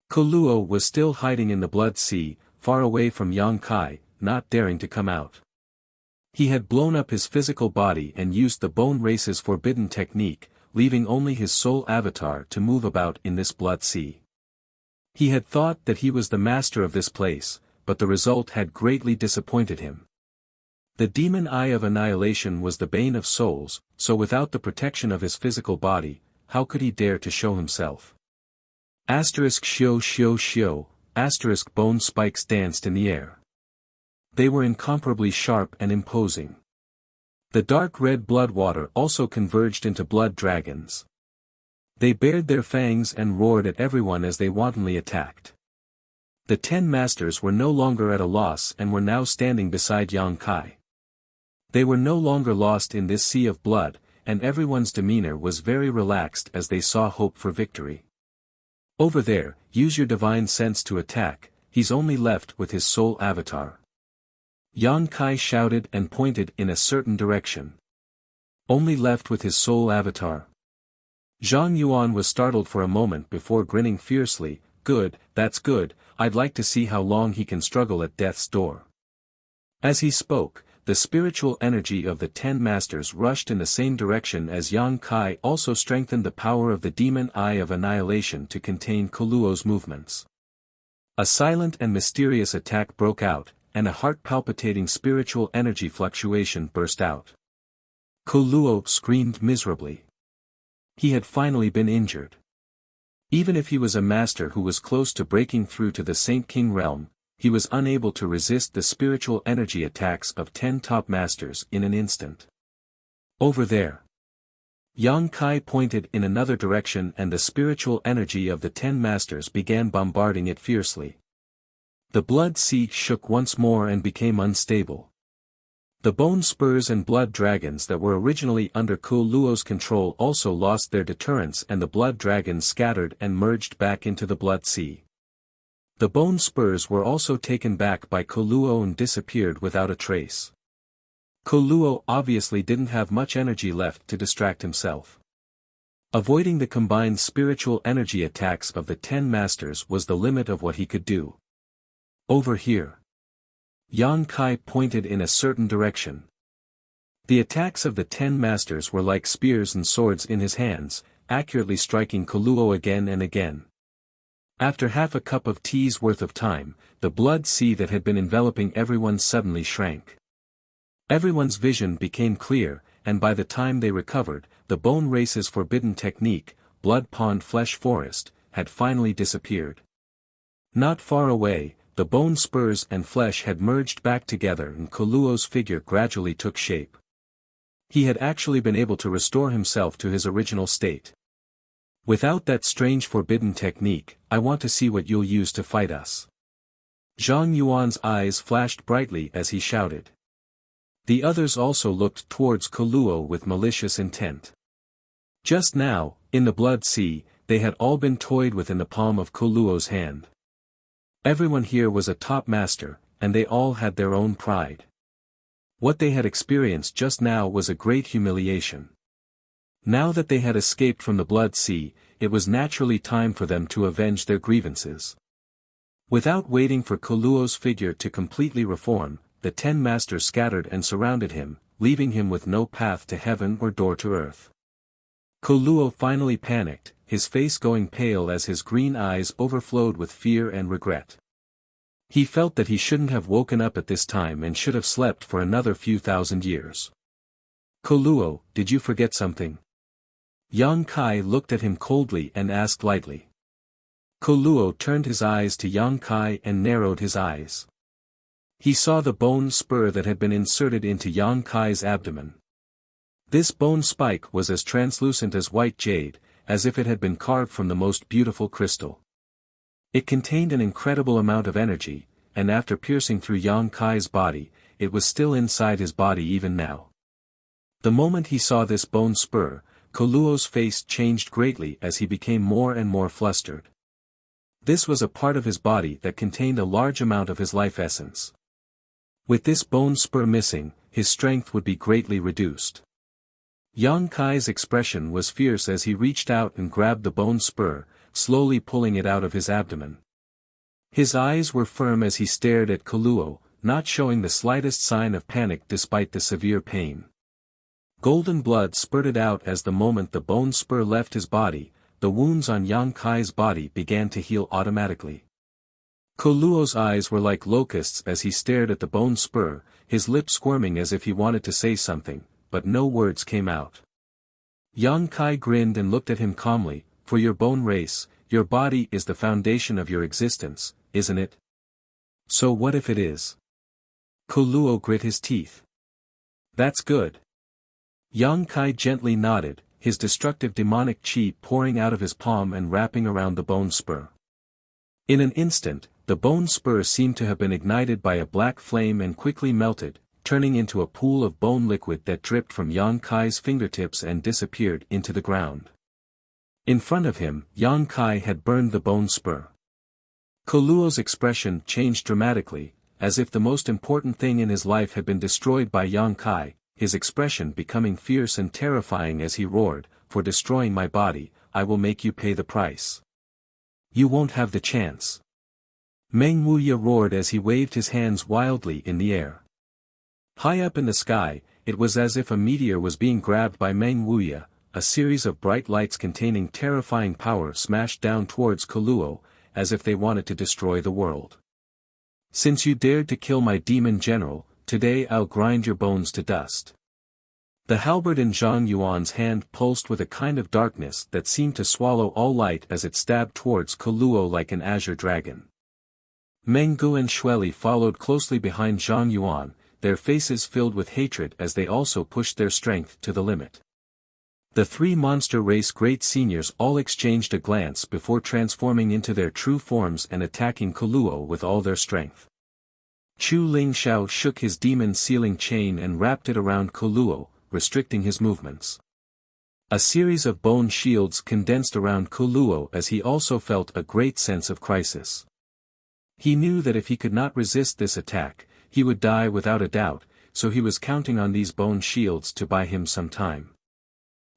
Kuluo was still hiding in the blood sea, far away from Yang Kai, not daring to come out. He had blown up his physical body and used the bone race's forbidden technique, leaving only his soul avatar to move about in this blood sea. He had thought that he was the master of this place, but the result had greatly disappointed him. The demon eye of annihilation was the bane of souls, so without the protection of his physical body, how could he dare to show himself? *********** bone spikes danced in the air. They were incomparably sharp and imposing. The dark red blood water also converged into blood dragons. They bared their fangs and roared at everyone as they wantonly attacked. The 10 masters were no longer at a loss and were now standing beside Yang Kai. They were no longer lost in this sea of blood, and everyone's demeanor was very relaxed as they saw hope for victory. Over there, use your divine sense to attack, he's only left with his soul avatar. Yang Kai shouted and pointed in a certain direction. Only left with his soul avatar. Zhang Yuan was startled for a moment before grinning fiercely, good, that's good, I'd like to see how long he can struggle at death's door. As he spoke, the spiritual energy of the 10 masters rushed in the same direction as Yang Kai also strengthened the power of the demon eye of annihilation to contain Kuluo's movements. A silent and mysterious attack broke out, and a heart-palpitating spiritual energy fluctuation burst out. Kuluo screamed miserably. He had finally been injured. Even if he was a master who was close to breaking through to the Saint King realm, he was unable to resist the spiritual energy attacks of 10 top masters in an instant. Over there. Yang Kai pointed in another direction and the spiritual energy of the 10 masters began bombarding it fiercely. The blood sea shook once more and became unstable. The bone spurs and blood dragons that were originally under Ku Luo's control also lost their deterrence and the blood dragons scattered and merged back into the blood sea. The bone spurs were also taken back by Ku Luo and disappeared without a trace. Ku Luo obviously didn't have much energy left to distract himself. Avoiding the combined spiritual energy attacks of the 10 masters was the limit of what he could do. Over here. Yang Kai pointed in a certain direction. The attacks of the 10 masters were like spears and swords in his hands, accurately striking Ku Luo again and again. After half a cup of tea's worth of time, the blood sea that had been enveloping everyone suddenly shrank. Everyone's vision became clear, and by the time they recovered, the bone race's forbidden technique, blood pond flesh forest, had finally disappeared. Not far away, the bone spurs and flesh had merged back together and Ku Luo's figure gradually took shape. He had actually been able to restore himself to his original state. Without that strange forbidden technique, I want to see what you'll use to fight us. Zhang Yuan's eyes flashed brightly as he shouted. The others also looked towards Ku Luo with malicious intent. Just now, in the blood sea, they had all been toyed with in the palm of Ku Luo's hand. Everyone here was a top master, and they all had their own pride. What they had experienced just now was a great humiliation. Now that they had escaped from the blood sea, it was naturally time for them to avenge their grievances. Without waiting for Ku Luo's figure to completely reform, the 10 masters scattered and surrounded him, leaving him with no path to heaven or door to earth. Ku Luo finally panicked, his face going pale as his green eyes overflowed with fear and regret. He felt that he shouldn't have woken up at this time and should have slept for another few thousand years. Ku Luo, did you forget something? Yang Kai looked at him coldly and asked lightly. Ku Luo turned his eyes to Yang Kai and narrowed his eyes. He saw the bone spur that had been inserted into Yang Kai's abdomen. This bone spike was as translucent as white jade, as if it had been carved from the most beautiful crystal. It contained an incredible amount of energy, and after piercing through Yang Kai's body, it was still inside his body even now. The moment he saw this bone spur, Ku Luo's face changed greatly as he became more and more flustered. This was a part of his body that contained a large amount of his life essence. With this bone spur missing, his strength would be greatly reduced. Yang Kai's expression was fierce as he reached out and grabbed the bone spur, slowly pulling it out of his abdomen. His eyes were firm as he stared at Ku Luo, not showing the slightest sign of panic despite the severe pain. Golden blood spurted out as the moment the bone spur left his body, the wounds on Yang Kai's body began to heal automatically. Ku Luo's eyes were like locusts as he stared at the bone spur, his lips squirming as if he wanted to say something, but no words came out. Yang Kai grinned and looked at him calmly. For your bone race, your body is the foundation of your existence, isn't it? So what if it is? Ku Luo grit his teeth. That's good. Yang Kai gently nodded, his destructive demonic chi pouring out of his palm and wrapping around the bone spur. In an instant, the bone spur seemed to have been ignited by a black flame and quickly melted, turning into a pool of bone liquid that dripped from Yang Kai's fingertips and disappeared into the ground. In front of him, Yang Kai had burned the bone spur. Ku Luo's expression changed dramatically, as if the most important thing in his life had been destroyed by Yang Kai, his expression becoming fierce and terrifying as he roared, "For destroying my body, I will make you pay the price. You won't have the chance." Meng Wuya roared as he waved his hands wildly in the air. High up in the sky, it was as if a meteor was being grabbed by Meng Wuya, a series of bright lights containing terrifying power smashed down towards Ku Luo, as if they wanted to destroy the world. "Since you dared to kill my demon general, today I'll grind your bones to dust." The halberd in Zhang Yuan's hand pulsed with a kind of darkness that seemed to swallow all light as it stabbed towards Ku Luo like an azure dragon. Meng Gu and Shueli followed closely behind Zhang Yuan, their faces filled with hatred as they also pushed their strength to the limit. The three monster race great seniors all exchanged a glance before transforming into their true forms and attacking Kuluo with all their strength. Chu Lingxiao shook his demon sealing chain and wrapped it around Kuluo, restricting his movements. A series of bone shields condensed around Kuluo as he also felt a great sense of crisis. He knew that if he could not resist this attack, he would die without a doubt, so he was counting on these bone shields to buy him some time.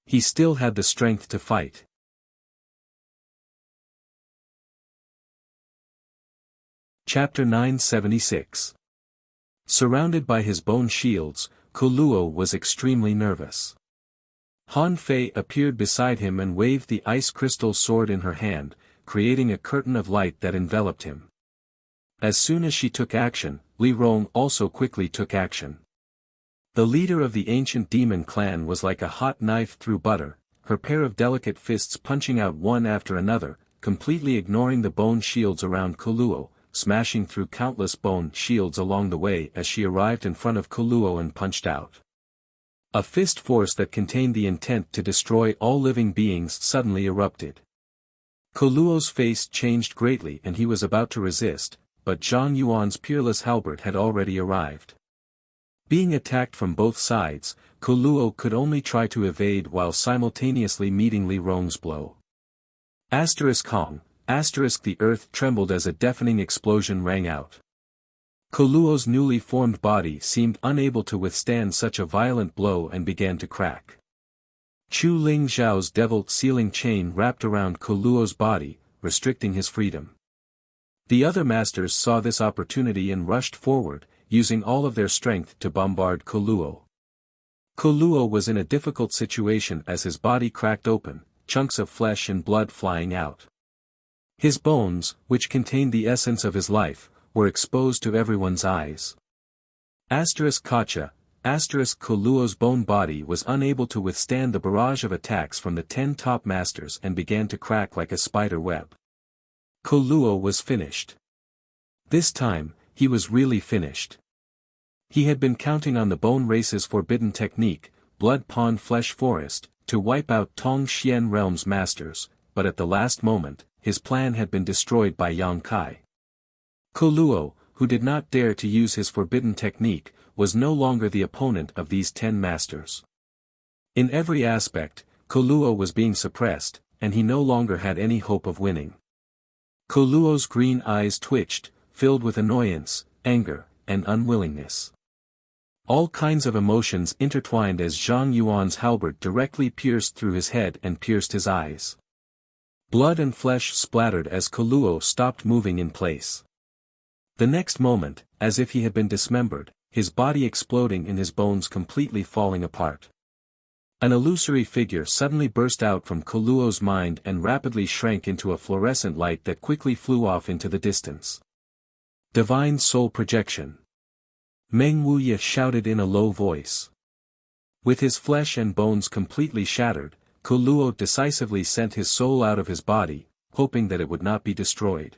He still had the strength to fight. Chapter 976. Surrounded by his bone shields, Kuluo was extremely nervous. Han Fei appeared beside him and waved the ice crystal sword in her hand, creating a curtain of light that enveloped him. As soon as she took action, Li Rong also quickly took action. The leader of the ancient demon clan was like a hot knife through butter, her pair of delicate fists punching out one after another, completely ignoring the bone shields around Kuluo, smashing through countless bone shields along the way as she arrived in front of Kuluo and punched out. A fist force that contained the intent to destroy all living beings suddenly erupted. Kuluo's face changed greatly and he was about to resist, but Zhang Yuan's peerless halberd had already arrived. Being attacked from both sides, Kuluo could only try to evade while simultaneously meeting Li Rong's blow. Kong, the earth trembled as a deafening explosion rang out. Kuluo's newly formed body seemed unable to withstand such a violent blow and began to crack. Chu Ling Zhao's devil sealing chain wrapped around Kuluo's body, restricting his freedom. The other masters saw this opportunity and rushed forward, using all of their strength to bombard Kuluo. Kuluo was in a difficult situation as his body cracked open, chunks of flesh and blood flying out. His bones, which contained the essence of his life, were exposed to everyone's eyes. Kuluo's bone body was unable to withstand the barrage of attacks from the 10 top masters and began to crack like a spider web. Kuluo was finished. This time, he was really finished. He had been counting on the bone race's forbidden technique, Blood Pond Flesh Forest, to wipe out Tong Xian Realm's masters, but at the last moment, his plan had been destroyed by Yang Kai. Kuluo, who did not dare to use his forbidden technique, was no longer the opponent of these 10 masters. In every aspect, Kuluo was being suppressed, and he no longer had any hope of winning. Kuluo's green eyes twitched, filled with annoyance, anger, and unwillingness. All kinds of emotions intertwined as Zhang Yuan's halberd directly pierced through his head and pierced his eyes. Blood and flesh splattered as Kuluo stopped moving in place. The next moment, as if he had been dismembered, his body exploding and his bones completely falling apart. An illusory figure suddenly burst out from Kuluo's mind and rapidly shrank into a fluorescent light that quickly flew off into the distance. Divine Soul Projection. Meng Wuya shouted in a low voice. With his flesh and bones completely shattered, Kuluo decisively sent his soul out of his body, hoping that it would not be destroyed.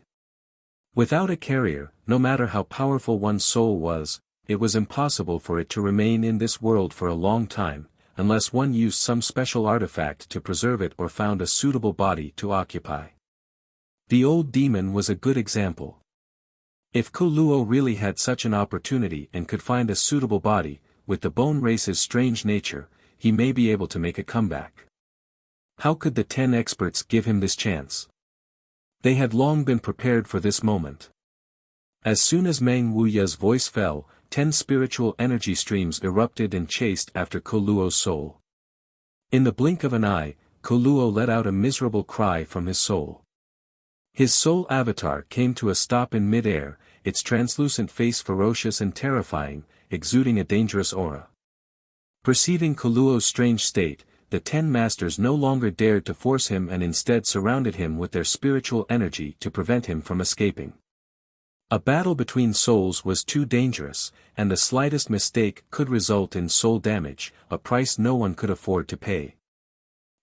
Without a carrier, no matter how powerful one's soul was, it was impossible for it to remain in this world for a long time, unless one used some special artifact to preserve it or found a suitable body to occupy. The old demon was a good example. If Kuluo really had such an opportunity and could find a suitable body, with the bone race's strange nature, he may be able to make a comeback. How could the 10 experts give him this chance? They had long been prepared for this moment. As soon as Meng Wuya's voice fell, 10 spiritual energy streams erupted and chased after Kuluo's soul. In the blink of an eye, Kuluo let out a miserable cry from his soul. His soul avatar came to a stop in mid-air, its translucent face ferocious and terrifying, exuding a dangerous aura. Perceiving Kuluo's strange state, the 10 masters no longer dared to force him and instead surrounded him with their spiritual energy to prevent him from escaping. A battle between souls was too dangerous, and the slightest mistake could result in soul damage, a price no one could afford to pay.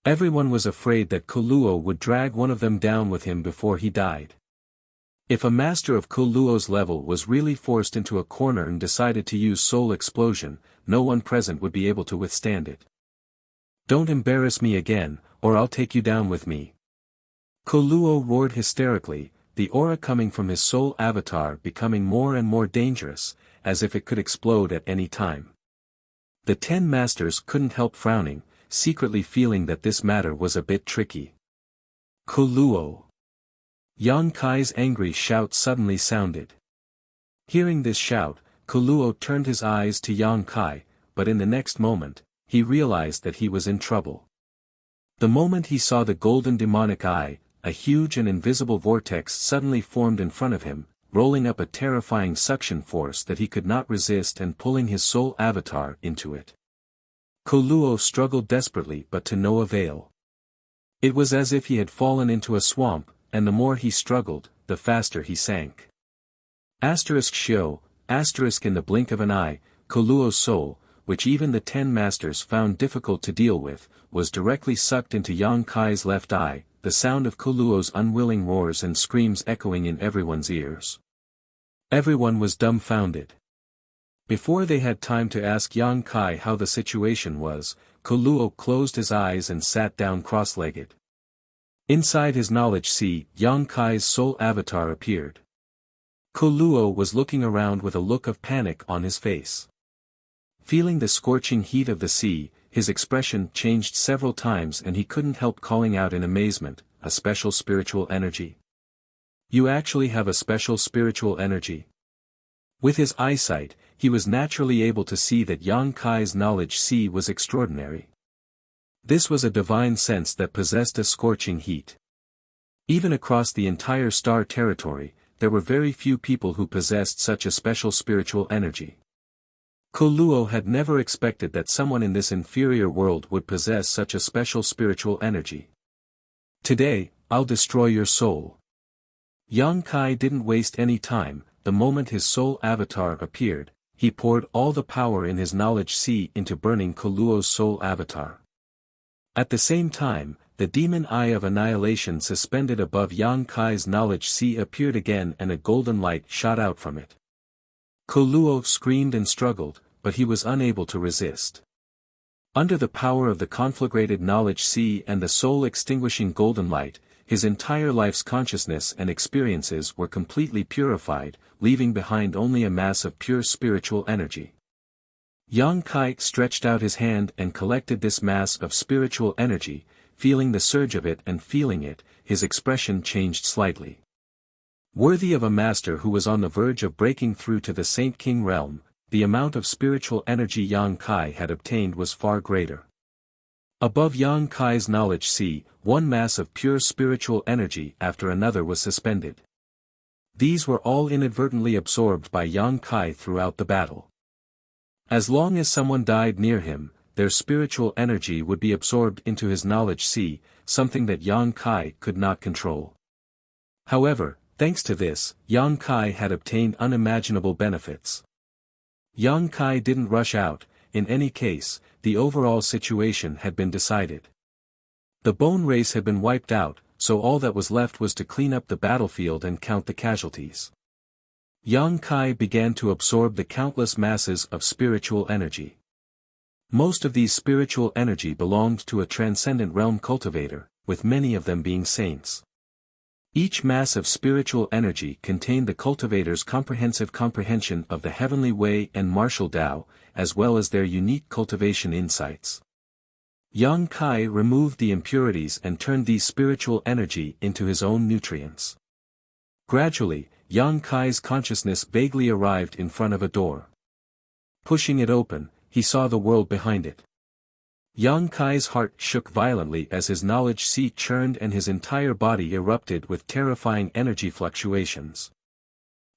Everyone was afraid that Kuluo would drag one of them down with him before he died. If a master of Kuluo's level was really forced into a corner and decided to use soul explosion, no one present would be able to withstand it. "Don't embarrass me again, or I'll take you down with me." Kuluo roared hysterically, the aura coming from his soul avatar becoming more and more dangerous, as if it could explode at any time. The 10 masters couldn't help frowning, secretly feeling that this matter was a bit tricky. "Kuluo!" Yang Kai's angry shout suddenly sounded. Hearing this shout, Kuluo turned his eyes to Yang Kai, but in the next moment, he realized that he was in trouble. The moment he saw the golden demonic eye, a huge and invisible vortex suddenly formed in front of him, rolling up a terrifying suction force that he could not resist and pulling his soul avatar into it. Kuluo struggled desperately but to no avail. It was as if he had fallen into a swamp, and the more he struggled, the faster he sank. Shio, in the blink of an eye, Kuluo's soul, which even the 10 masters found difficult to deal with, was directly sucked into Yang Kai's left eye, the sound of Kuluo's unwilling roars and screams echoing in everyone's ears. Everyone was dumbfounded. Before they had time to ask Yang Kai how the situation was, Kuluo closed his eyes and sat down cross-legged. Inside his knowledge sea, Yang Kai's soul avatar appeared. Kuluo was looking around with a look of panic on his face. Feeling the scorching heat of the sea, his expression changed several times and he couldn't help calling out in amazement, "A special spiritual energy? You actually have a special spiritual energy?" With his eyesight, he was naturally able to see that Yang Kai's knowledge sea was extraordinary. This was a divine sense that possessed a scorching heat. Even across the entire star territory, there were very few people who possessed such a special spiritual energy. Kuluo had never expected that someone in this inferior world would possess such a special spiritual energy. "Today, I'll destroy your soul." Yang Kai didn't waste any time. The moment his soul avatar appeared, he poured all the power in his knowledge sea into burning Kuluo's soul avatar. At the same time, the demon eye of annihilation suspended above Yang Kai's knowledge sea appeared again and a golden light shot out from it. Kuluo screamed and struggled, but he was unable to resist. Under the power of the conflagrated knowledge sea and the soul-extinguishing golden light, his entire life's consciousness and experiences were completely purified, leaving behind only a mass of pure spiritual energy. Yang Kai stretched out his hand and collected this mass of spiritual energy, feeling the surge of it and feeling it, his expression changed slightly. Worthy of a master who was on the verge of breaking through to the Saint King realm, the amount of spiritual energy Yang Kai had obtained was far greater. Above Yang Kai's knowledge sea, one mass of pure spiritual energy after another was suspended. These were all inadvertently absorbed by Yang Kai throughout the battle. As long as someone died near him, their spiritual energy would be absorbed into his knowledge sea, something that Yang Kai could not control. However, thanks to this, Yang Kai had obtained unimaginable benefits. Yang Kai didn't rush out. In any case, the overall situation had been decided. The bone race had been wiped out, so all that was left was to clean up the battlefield and count the casualties. Yang Kai began to absorb the countless masses of spiritual energy. Most of these spiritual energy belonged to a transcendent realm cultivator, with many of them being saints. Each mass of spiritual energy contained the cultivator's comprehensive comprehension of the heavenly way and martial Tao, as well as their unique cultivation insights. Yang Kai removed the impurities and turned these spiritual energy into his own nutrients. Gradually, Yang Kai's consciousness vaguely arrived in front of a door. Pushing it open, he saw the world behind it. Yang Kai's heart shook violently as his knowledge sea churned and his entire body erupted with terrifying energy fluctuations.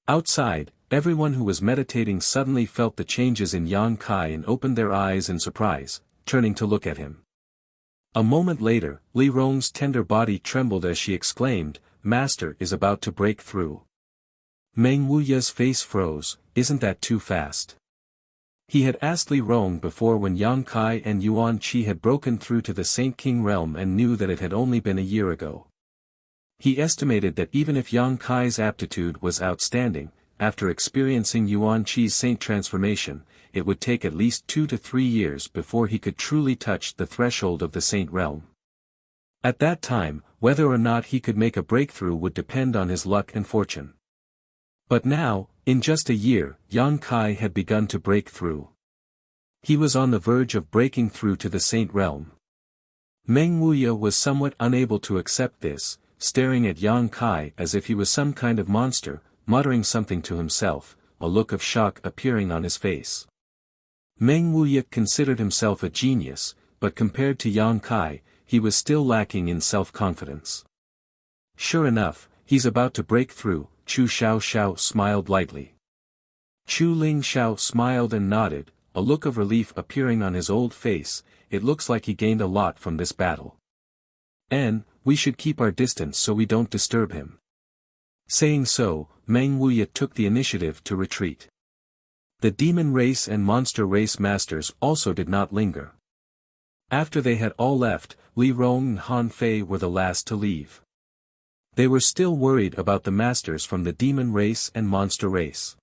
Outside, everyone who was meditating suddenly felt the changes in Yang Kai and opened their eyes in surprise, turning to look at him. A moment later, Li Rong's tender body trembled as she exclaimed, "Master is about to break through." Meng Wuya's face froze. "Isn't that too fast?" He had asked Li Rong before when Yang Kai and Yuan Qi had broken through to the Saint King realm and knew that it had only been a year ago. He estimated that even if Yang Kai's aptitude was outstanding, after experiencing Yuan Qi's saint transformation, it would take at least 2 to 3 years before he could truly touch the threshold of the saint realm. At that time, whether or not he could make a breakthrough would depend on his luck and fortune. But now, in just a year, Yang Kai had begun to break through. He was on the verge of breaking through to the saint realm. Meng Wuya was somewhat unable to accept this, staring at Yang Kai as if he was some kind of monster, muttering something to himself, a look of shock appearing on his face. Meng Wuya considered himself a genius, but compared to Yang Kai, he was still lacking in self-confidence. Sure enough, he's about to break through, Chu Xiao smiled lightly. Chu Ling Xiao smiled and nodded, a look of relief appearing on his old face. It looks like he gained a lot from this battle. And, we should keep our distance so we don't disturb him. Saying so, Meng Wuya took the initiative to retreat. The demon race and monster race masters also did not linger. After they had all left, Li Rong and Han Fei were the last to leave. They were still worried about the masters from the demon race and monster race.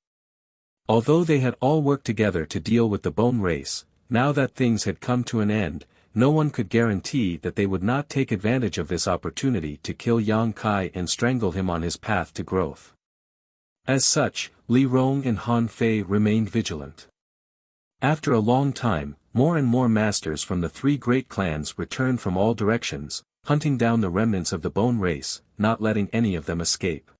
Although they had all worked together to deal with the bone race, now that things had come to an end, no one could guarantee that they would not take advantage of this opportunity to kill Yang Kai and strangle him on his path to growth. As such, Li Rong and Han Fei remained vigilant. After a long time, more and more masters from the 3 great clans returned from all directions, hunting down the remnants of the bone race, not letting any of them escape.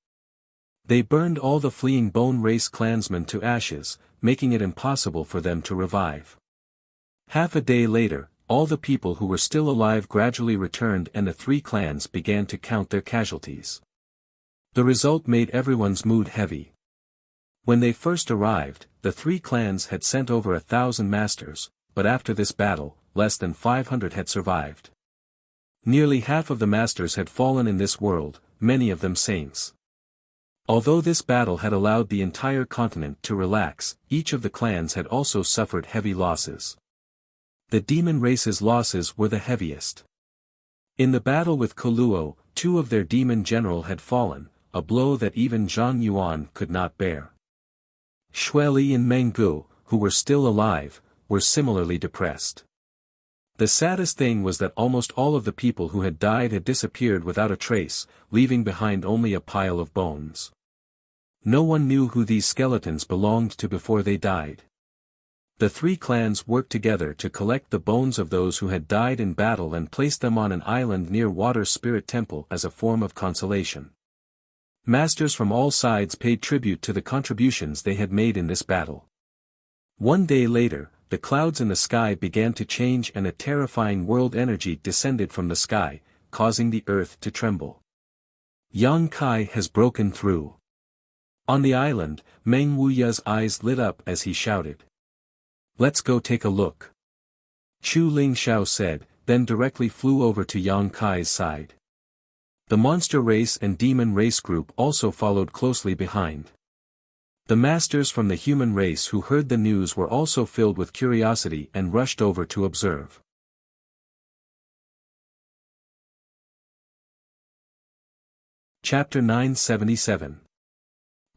They burned all the fleeing bone race clansmen to ashes, making it impossible for them to revive. Half a day later, all the people who were still alive gradually returned and the 3 clans began to count their casualties. The result made everyone's mood heavy. When they first arrived, the 3 clans had sent over 1,000 masters, but after this battle, less than 500 had survived. Nearly half of the masters had fallen in this world, many of them saints. Although this battle had allowed the entire continent to relax, each of the clans had also suffered heavy losses. The demon race's losses were the heaviest. In the battle with Koluo, 2 of their demon general had fallen, a blow that even Zhang Yuan could not bear. Xueli and Meng Gu, who were still alive, were similarly depressed. The saddest thing was that almost all of the people who had died had disappeared without a trace, leaving behind only a pile of bones. No one knew who these skeletons belonged to before they died. The 3 clans worked together to collect the bones of those who had died in battle and place them on an island near Water Spirit Temple as a form of consolation. Masters from all sides paid tribute to the contributions they had made in this battle. One day later, the clouds in the sky began to change and a terrifying world energy descended from the sky, causing the earth to tremble. Yang Kai has broken through. On the island, Meng Wuya's eyes lit up as he shouted. Let's go take a look. Chu Ling Xiao said, then directly flew over to Yang Kai's side. The monster race and demon race group also followed closely behind. The masters from the human race who heard the news were also filled with curiosity and rushed over to observe. Chapter 977.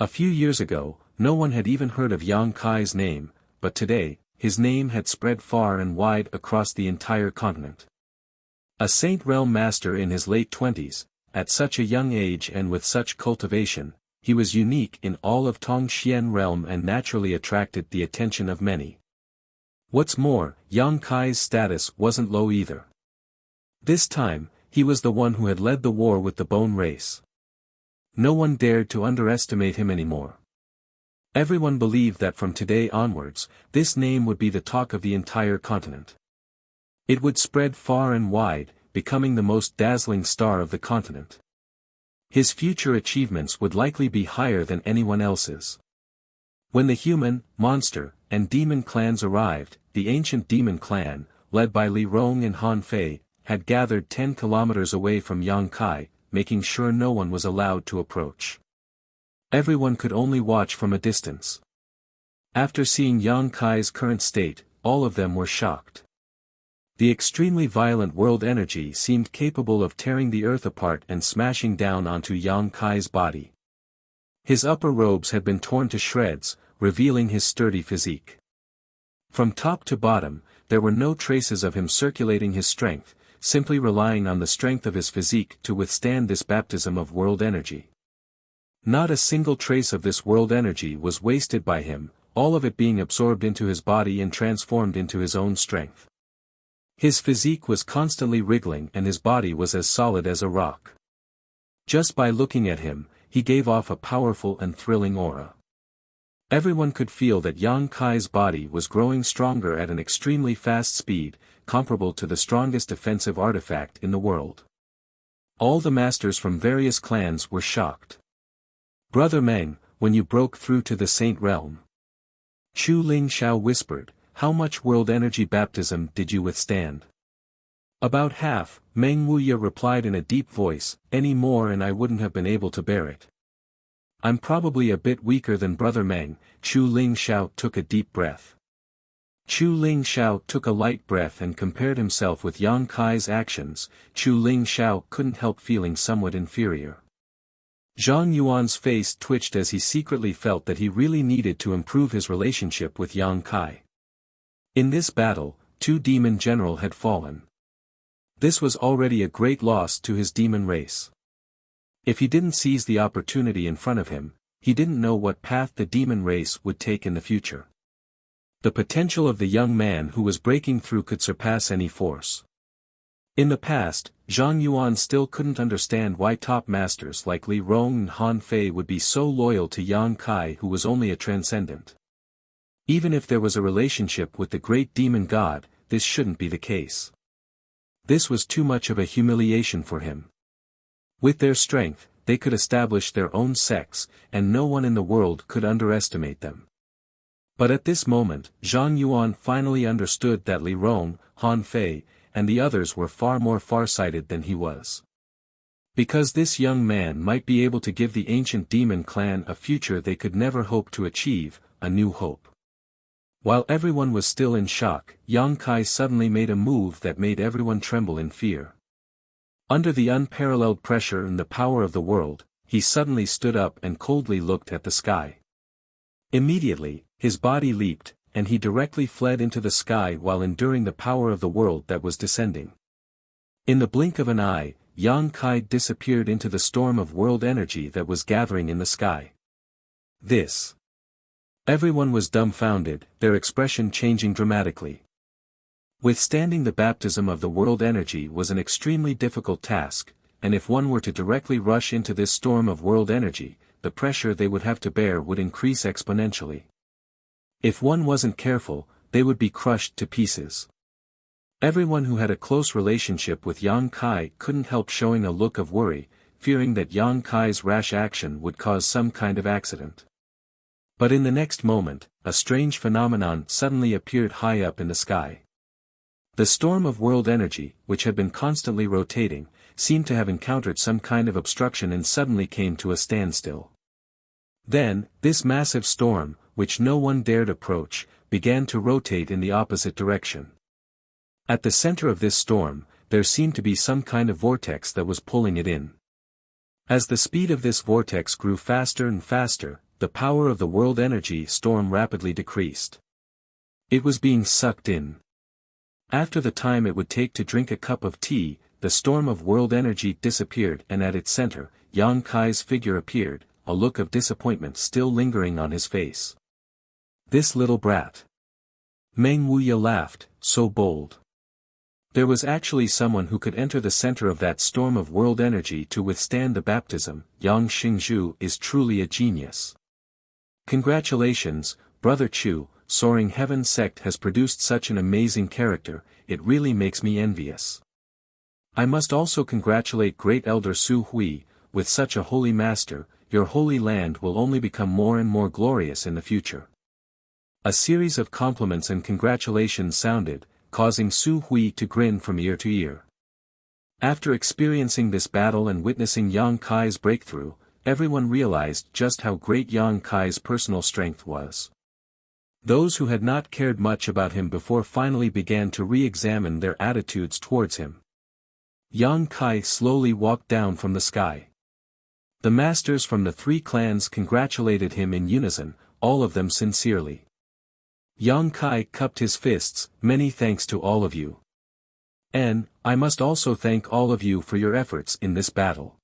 A few years ago, no one had even heard of Yang Kai's name, but today, his name had spread far and wide across the entire continent. A Saint Realm master in his late 20s, at such a young age and with such cultivation, he was unique in all of Tongxian Realm and naturally attracted the attention of many. What's more, Yang Kai's status wasn't low either. This time, he was the one who had led the war with the bone race. No one dared to underestimate him anymore. Everyone believed that from today onwards, this name would be the talk of the entire continent. It would spread far and wide, becoming the most dazzling star of the continent. His future achievements would likely be higher than anyone else's. When the human, monster, and demon clans arrived, the ancient demon clan, led by Li Rong and Han Fei, had gathered 10 kilometers away from Yang Kai, making sure no one was allowed to approach. Everyone could only watch from a distance. After seeing Yang Kai's current state, all of them were shocked. The extremely violent world energy seemed capable of tearing the earth apart and smashing down onto Yang Kai's body. His upper robes had been torn to shreds, revealing his sturdy physique. From top to bottom, there were no traces of him circulating his strength, simply relying on the strength of his physique to withstand this baptism of world energy. Not a single trace of this world energy was wasted by him, all of it being absorbed into his body and transformed into his own strength. His physique was constantly wriggling and his body was as solid as a rock. Just by looking at him, he gave off a powerful and thrilling aura. Everyone could feel that Yang Kai's body was growing stronger at an extremely fast speed, comparable to the strongest defensive artifact in the world. All the masters from various clans were shocked. "Brother Meng, when you broke through to the Saint Realm," Chu Ling Xiao whispered, "how much world energy baptism did you withstand?" "About half," Meng Wuya replied in a deep voice, "any more and I wouldn't have been able to bear it." "I'm probably a bit weaker than Brother Meng." Chu Ling Xiao took a deep breath. Chu Ling Xiao took a light breath and compared himself with Yang Kai's actions. Chu Ling Xiao couldn't help feeling somewhat inferior. Zhang Yuan's face twitched as he secretly felt that he really needed to improve his relationship with Yang Kai. In this battle, 2 demon generals had fallen. This was already a great loss to his demon race. If he didn't seize the opportunity in front of him, he didn't know what path the demon race would take in the future. The potential of the young man who was breaking through could surpass any force. In the past, Zhang Yuan still couldn't understand why top masters like Li Rong and Han Fei would be so loyal to Yang Kai, who was only a transcendent. Even if there was a relationship with the great demon god, this shouldn't be the case. This was too much of a humiliation for him. With their strength, they could establish their own sects, and no one in the world could underestimate them. But at this moment, Zhang Yuan finally understood that Li Rong, Han Fei, and the others were far more farsighted than he was. Because this young man might be able to give the ancient demon clan a future they could never hope to achieve, a new hope. While everyone was still in shock, Yang Kai suddenly made a move that made everyone tremble in fear. Under the unparalleled pressure and the power of the world, he suddenly stood up and coldly looked at the sky. Immediately, his body leaped, and he directly fled into the sky while enduring the power of the world that was descending. In the blink of an eye, Yang Kai disappeared into the storm of world energy that was gathering in the sky. This. Everyone was dumbfounded, their expression changing dramatically. Withstanding the baptism of the world energy was an extremely difficult task, and if one were to directly rush into this storm of world energy, the pressure they would have to bear would increase exponentially. If one wasn't careful, they would be crushed to pieces. Everyone who had a close relationship with Yang Kai couldn't help showing a look of worry, fearing that Yang Kai's rash action would cause some kind of accident. But in the next moment, a strange phenomenon suddenly appeared high up in the sky. The storm of world energy, which had been constantly rotating, seemed to have encountered some kind of obstruction and suddenly came to a standstill. Then, this massive storm, which no one dared approach, began to rotate in the opposite direction. At the center of this storm, there seemed to be some kind of vortex that was pulling it in. As the speed of this vortex grew faster and faster, the power of the world energy storm rapidly decreased. It was being sucked in. After the time it would take to drink a cup of tea, the storm of world energy disappeared and at its center, Yang Kai's figure appeared, a look of disappointment still lingering on his face. This little brat. Meng Wuya laughed, so bold. There was actually someone who could enter the center of that storm of world energy to withstand the baptism. Yang Xingzhu is truly a genius. Congratulations, Brother Chu, Soaring Heaven sect has produced such an amazing character, it really makes me envious. I must also congratulate Great Elder Su Hui, with such a holy master, your holy land will only become more and more glorious in the future. A series of compliments and congratulations sounded, causing Su Hui to grin from ear to ear. After experiencing this battle and witnessing Yang Kai's breakthrough, everyone realized just how great Yang Kai's personal strength was. Those who had not cared much about him before finally began to re-examine their attitudes towards him. Yang Kai slowly walked down from the sky. The masters from the 3 clans congratulated him in unison, all of them sincerely. Yang Kai cupped his fists, "Many thanks to all of you. And, I must also thank all of you for your efforts in this battle.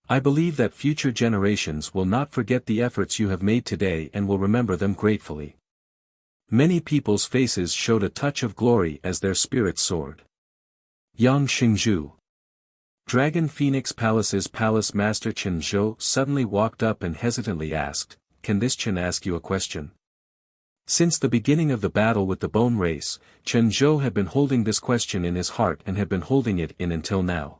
I believe that future generations will not forget the efforts you have made today and will remember them gratefully." Many people's faces showed a touch of glory as their spirits soared. Yang Xingzhu. Dragon Phoenix Palace's Palace Master Chen Zhou suddenly walked up and hesitantly asked, "Can this Chen ask you a question?" Since the beginning of the battle with the bone race, Chen Zhou had been holding this question in his heart and had been holding it in until now.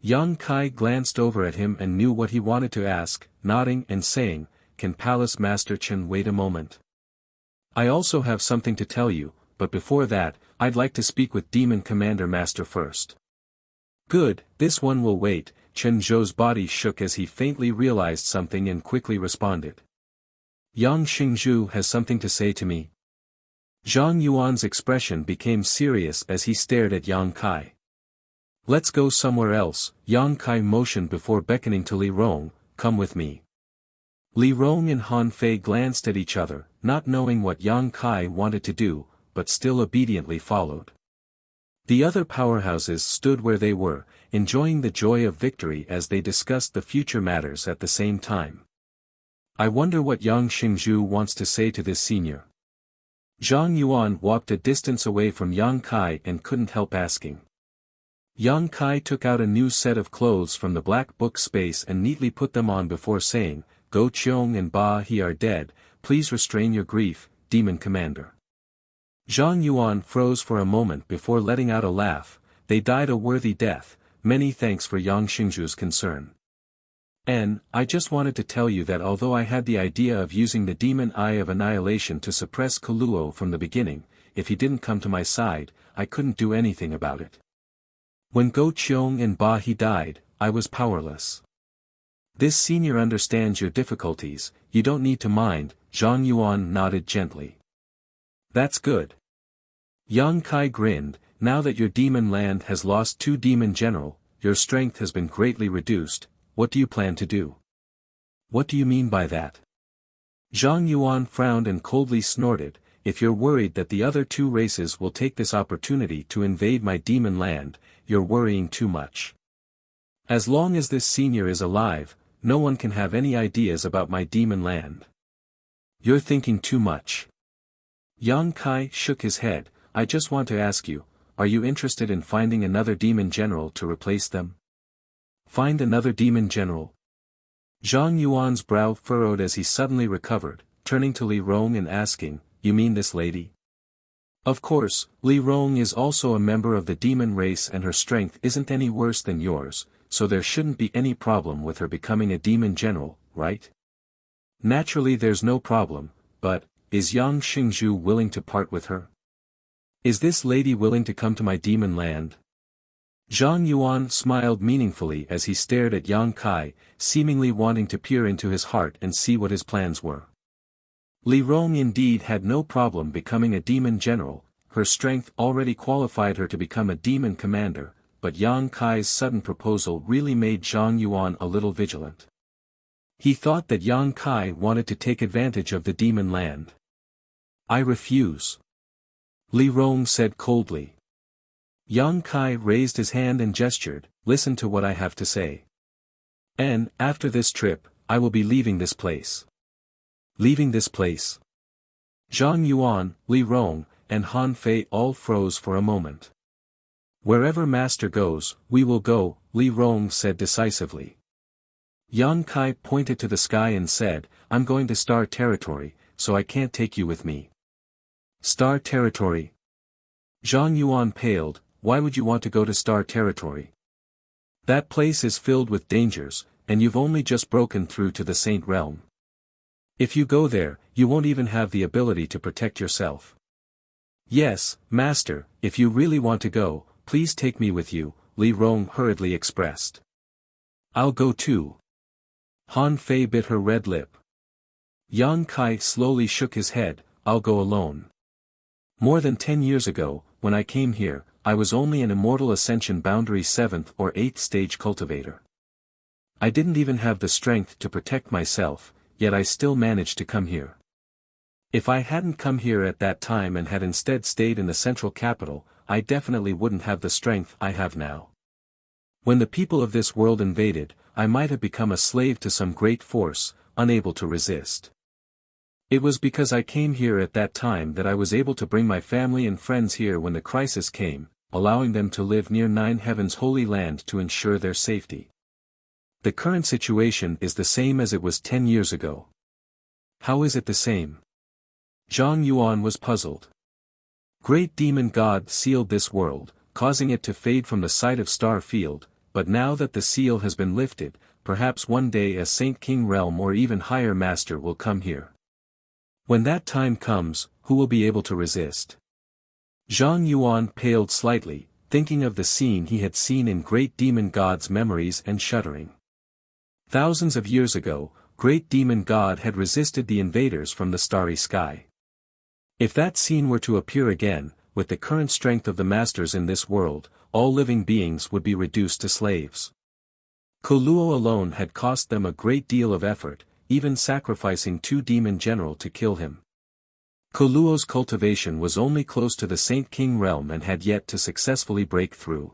Yang Kai glanced over at him and knew what he wanted to ask, nodding and saying, "Can Palace Master Chen wait a moment? I also have something to tell you, but before that, I'd like to speak with Demon Commander Master first." "Good, this one will wait." Chen Zhou's body shook as he faintly realized something and quickly responded. "Yang Xingzhu has something to say to me." Zhang Yuan's expression became serious as he stared at Yang Kai. "Let's go somewhere else." Yang Kai motioned before beckoning to Li Rong, "Come with me." Li Rong and Han Fei glanced at each other, not knowing what Yang Kai wanted to do, but still obediently followed. The other powerhouses stood where they were, enjoying the joy of victory as they discussed the future matters at the same time. "I wonder what Yang Xingzhu wants to say to this senior." Zhang Yuan walked a distance away from Yang Kai and couldn't help asking. Yang Kai took out a new set of clothes from the black book space and neatly put them on before saying, "Go Qiong and Ba He are dead, please restrain your grief, Demon Commander." Zhang Yuan froze for a moment before letting out a laugh. "They died a worthy death, many thanks for Yang Xingzhu's concern. And, I just wanted to tell you that although I had the idea of using the Demon Eye of Annihilation to suppress Kuluo from the beginning, if he didn't come to my side, I couldn't do anything about it. When Go Qiong and Ba He died, I was powerless. This senior understands your difficulties, you don't need to mind." Zhang Yuan nodded gently. "That's good." Yang Kai grinned, "Now that your demon land has lost 2 demon general, your strength has been greatly reduced, what do you plan to do?" "What do you mean by that?" Zhang Yuan frowned and coldly snorted, "If you're worried that the other 2 races will take this opportunity to invade my demon land, you're worrying too much. As long as this senior is alive, no one can have any ideas about my demon land. You're thinking too much." Yang Kai shook his head, "I just want to ask you, are you interested in finding another demon general to replace them?" "Find another demon general?" Zhang Yuan's brow furrowed as he suddenly recovered, turning to Li Rong and asking, "You mean this lady?" "Of course, Li Rong is also a member of the demon race and her strength isn't any worse than yours, so there shouldn't be any problem with her becoming a demon general, right?" "Naturally there's no problem, but, is Yang Xingzhu willing to part with her? Is this lady willing to come to my demon land?" Zhang Yuan smiled meaningfully as he stared at Yang Kai, seemingly wanting to peer into his heart and see what his plans were. Li Rong indeed had no problem becoming a demon general, her strength already qualified her to become a demon commander, but Yang Kai's sudden proposal really made Zhang Yuan a little vigilant. He thought that Yang Kai wanted to take advantage of the demon land. "I refuse," Li Rong said coldly. Yang Kai raised his hand and gestured, "Listen to what I have to say. And, after this trip, I will be leaving this place." "Leaving this place?" Zhang Yuan, Li Rong, and Han Fei all froze for a moment. "Wherever master goes, we will go," Li Rong said decisively. Yang Kai pointed to the sky and said, "I'm going to Star Territory, so I can't take you with me." "Star Territory?" Zhang Yuan paled, "Why would you want to go to Star Territory? That place is filled with dangers, and you've only just broken through to the Saint Realm. If you go there, you won't even have the ability to protect yourself." "Yes, master, if you really want to go, please take me with you," Li Rong hurriedly expressed. "I'll go too." Han Fei bit her red lip. Yang Kai slowly shook his head, I'll go alone. More than 10 years ago, when I came here, I was only an immortal ascension boundary 7th or 8th stage cultivator. I didn't even have the strength to protect myself, yet I still managed to come here. If I hadn't come here at that time and had instead stayed in the central capital, I definitely wouldn't have the strength I have now. When the people of this world invaded, I might have become a slave to some great force, unable to resist. It was because I came here at that time that I was able to bring my family and friends here when the crisis came, allowing them to live near Nine Heaven's Holy Land to ensure their safety. The current situation is the same as it was 10 years ago. How is it the same? Zhang Yuan was puzzled. Great Demon God sealed this world, causing it to fade from the sight of Star Field, but now that the seal has been lifted, perhaps one day a Saint King realm or even higher master will come here. When that time comes, who will be able to resist? Zhang Yuan paled slightly, thinking of the scene he had seen in Great Demon God's memories and shuddering. Thousands of years ago, Great Demon God had resisted the invaders from the starry sky. If that scene were to appear again, with the current strength of the masters in this world, all living beings would be reduced to slaves. Koluo alone had cost them a great deal of effort, even sacrificing 2 demon general to kill him. Koluo's cultivation was only close to the Saint King realm and had yet to successfully break through.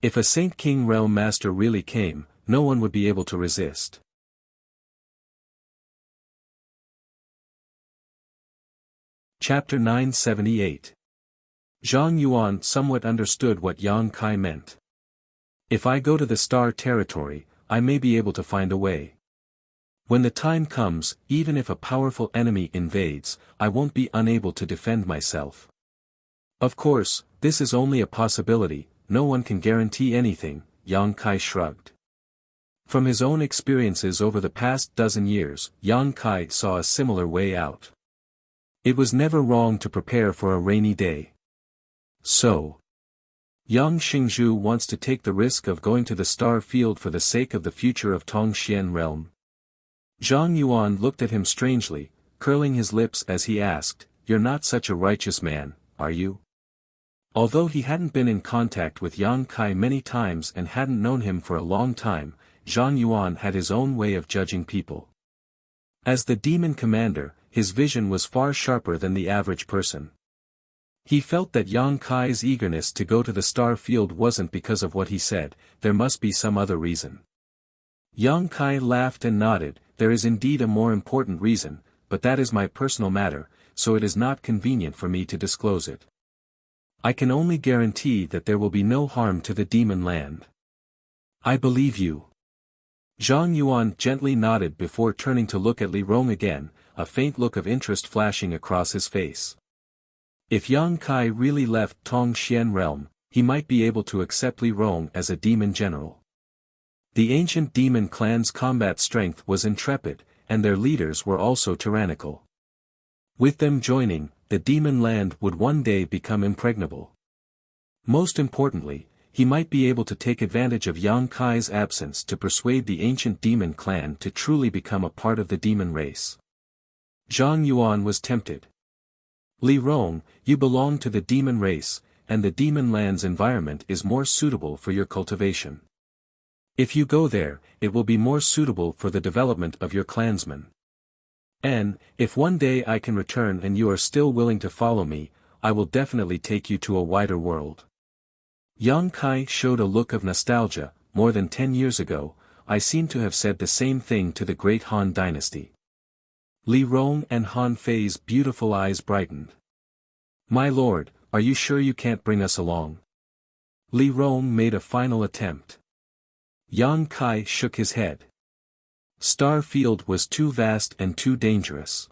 If a Saint King realm master really came, no one would be able to resist. Chapter 978. Zhang Yuan somewhat understood what Yang Kai meant. If I go to the star territory, I may be able to find a way. When the time comes, even if a powerful enemy invades, I won't be unable to defend myself. Of course, this is only a possibility, no one can guarantee anything, Yang Kai shrugged. From his own experiences over the past dozen years, Yang Kai saw a similar way out. It was never wrong to prepare for a rainy day. So, Yang Xingzhu wants to take the risk of going to the star field for the sake of the future of Tongxian realm. Zhang Yuan looked at him strangely, curling his lips as he asked, "You're not such a righteous man, are you?" Although he hadn't been in contact with Yang Kai many times and hadn't known him for a long time, Zhang Yuan had his own way of judging people. As the demon commander, his vision was far sharper than the average person. He felt that Yang Kai's eagerness to go to the star field wasn't because of what he said, there must be some other reason. Yang Kai laughed and nodded, "There is indeed a more important reason, but that is my personal matter, so it is not convenient for me to disclose it. I can only guarantee that there will be no harm to the demon land." "I believe you." Zhang Yuan gently nodded before turning to look at Li Rong again, a faint look of interest flashing across his face. If Yang Kai really left Tongxian realm, he might be able to accept Li Rong as a demon general. The ancient demon clan's combat strength was intrepid, and their leaders were also tyrannical. With them joining, the demon land would one day become impregnable. Most importantly, he might be able to take advantage of Yang Kai's absence to persuade the ancient demon clan to truly become a part of the demon race. Zhang Yuan was tempted. "Li Rong, you belong to the demon race, and the demon land's environment is more suitable for your cultivation. If you go there, it will be more suitable for the development of your clansmen. And, if one day I can return and you are still willing to follow me, I will definitely take you to a wider world." Yang Kai showed a look of nostalgia. More than 10 years ago, I seem to have said the same thing to the great Han dynasty. Li Rong and Han Fei's beautiful eyes brightened. "My lord, are you sure you can't bring us along?" Li Rong made a final attempt. Yang Kai shook his head. Star Field was too vast and too dangerous.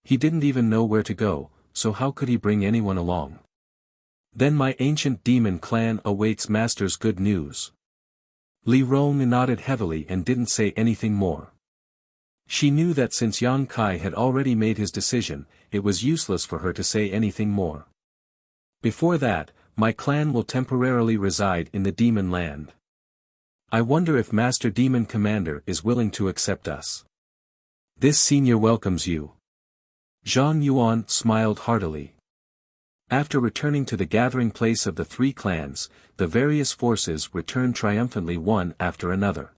He didn't even know where to go, so how could he bring anyone along? "Then my ancient demon clan awaits master's good news." Li Rong nodded heavily and didn't say anything more. She knew that since Yang Kai had already made his decision, it was useless for her to say anything more. "Before that, my clan will temporarily reside in the demon land. I wonder if Master Demon Commander is willing to accept us. This senior welcomes you." Zhang Yuan smiled heartily. After returning to the gathering place of the three clans, the various forces returned triumphantly one after another.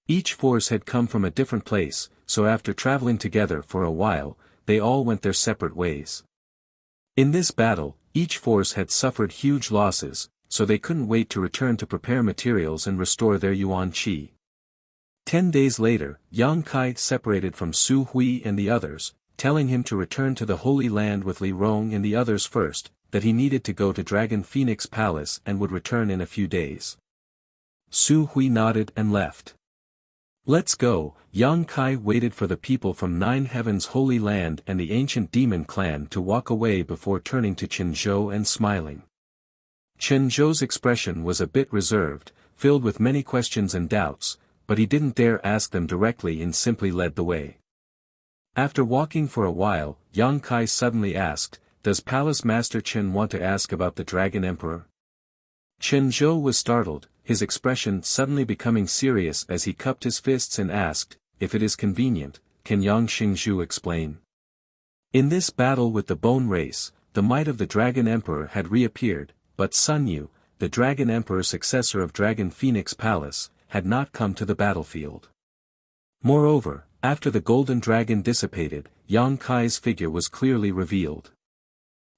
Each force had come from a different place, so after traveling together for a while, they all went their separate ways. In this battle, each force had suffered huge losses, so they couldn't wait to return to prepare materials and restore their yuan qi. 10 days later, Yang Kai separated from Su Hui and the others, telling him to return to the Holy Land with Li Rong and the others first, that he needed to go to Dragon Phoenix Palace and would return in a few days. Su Hui nodded and left. Let's go. Yang Kai waited for the people from Nine Heavens Holy Land and the ancient demon clan to walk away before turning to Chen Zhou and smiling. Chen Zhou's expression was a bit reserved, filled with many questions and doubts, but he didn't dare ask them directly and simply led the way. After walking for a while, Yang Kai suddenly asked, "Does Palace Master Chen want to ask about the Dragon Emperor?" Chen Zhou was startled, his expression suddenly becoming serious as he cupped his fists and asked, "If it is convenient, can Yang Xingzhu explain?" In this battle with the Bone Race, the might of the Dragon Emperor had reappeared, but Sun Yu, the Dragon Emperor successor of Dragon Phoenix Palace, had not come to the battlefield. Moreover, after the Golden Dragon dissipated, Yang Kai's figure was clearly revealed.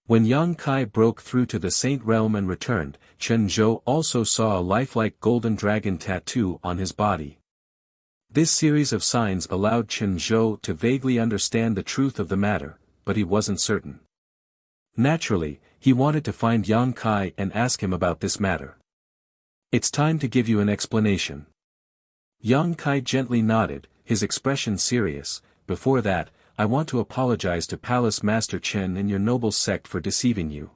When Yang Kai broke through to the Saint Realm and returned, Chen Zhou also saw a lifelike Golden Dragon tattoo on his body. This series of signs allowed Chen Zhou to vaguely understand the truth of the matter, but he wasn't certain. Naturally, he wanted to find Yang Kai and ask him about this matter. "It's time to give you an explanation." Yang Kai gently nodded, his expression serious. "Before that, I want to apologize to Palace Master Chen and your noble sect for deceiving you."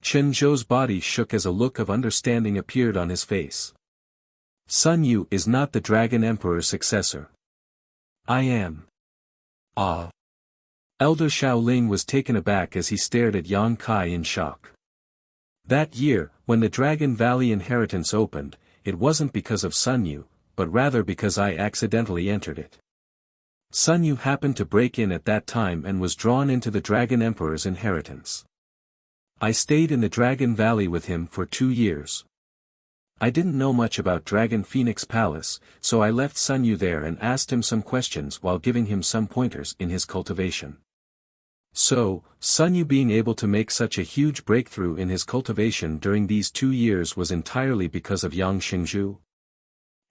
Chen Zhou's body shook as a look of understanding appeared on his face. "Sun Yu is not the Dragon Emperor's successor. I am." "Ah." Elder Shaoling was taken aback as he stared at Yang Kai in shock. That year, when the Dragon Valley inheritance opened, it wasn't because of Sun Yu, but rather because I accidentally entered it. Sun Yu happened to break in at that time and was drawn into the Dragon Emperor's inheritance. I stayed in the Dragon Valley with him for 2 years. I didn't know much about Dragon Phoenix Palace, so I left Sun Yu there and asked him some questions while giving him some pointers in his cultivation. So, Sun Yu being able to make such a huge breakthrough in his cultivation during these 2 years was entirely because of Yang Xingzhu?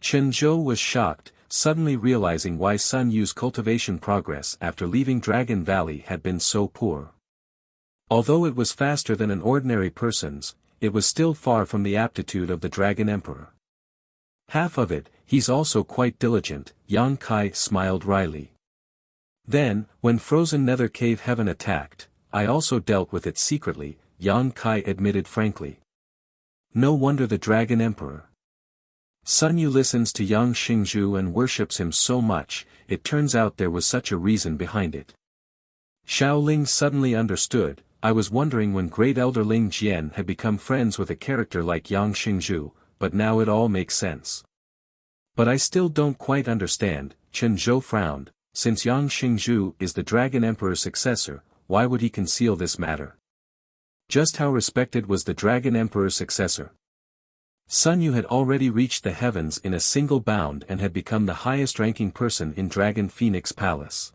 Chen Zhou was shocked, suddenly realizing why Sun Yu's cultivation progress after leaving Dragon Valley had been so poor. Although it was faster than an ordinary person's, it was still far from the aptitude of the Dragon Emperor. "Half of it, he's also quite diligent," Yang Kai smiled wryly. "Then, when Frozen Nether Cave Heaven attacked, I also dealt with it secretly," Yang Kai admitted frankly. "No wonder the Dragon Emperor. Sun Yu listens to Yang Xingzhu and worships him so much, it turns out there was such a reason behind it." Shaoling suddenly understood. "I was wondering when Great Elder Ling Jian had become friends with a character like Yang Xingzhu, but now it all makes sense. But I still don't quite understand." Chen Zhou frowned. "Since Yang Xingzhu is the Dragon Emperor's successor, why would he conceal this matter? Just how respected was the Dragon Emperor's successor? Sun Yu had already reached the heavens in a single bound and had become the highest-ranking person in Dragon Phoenix Palace."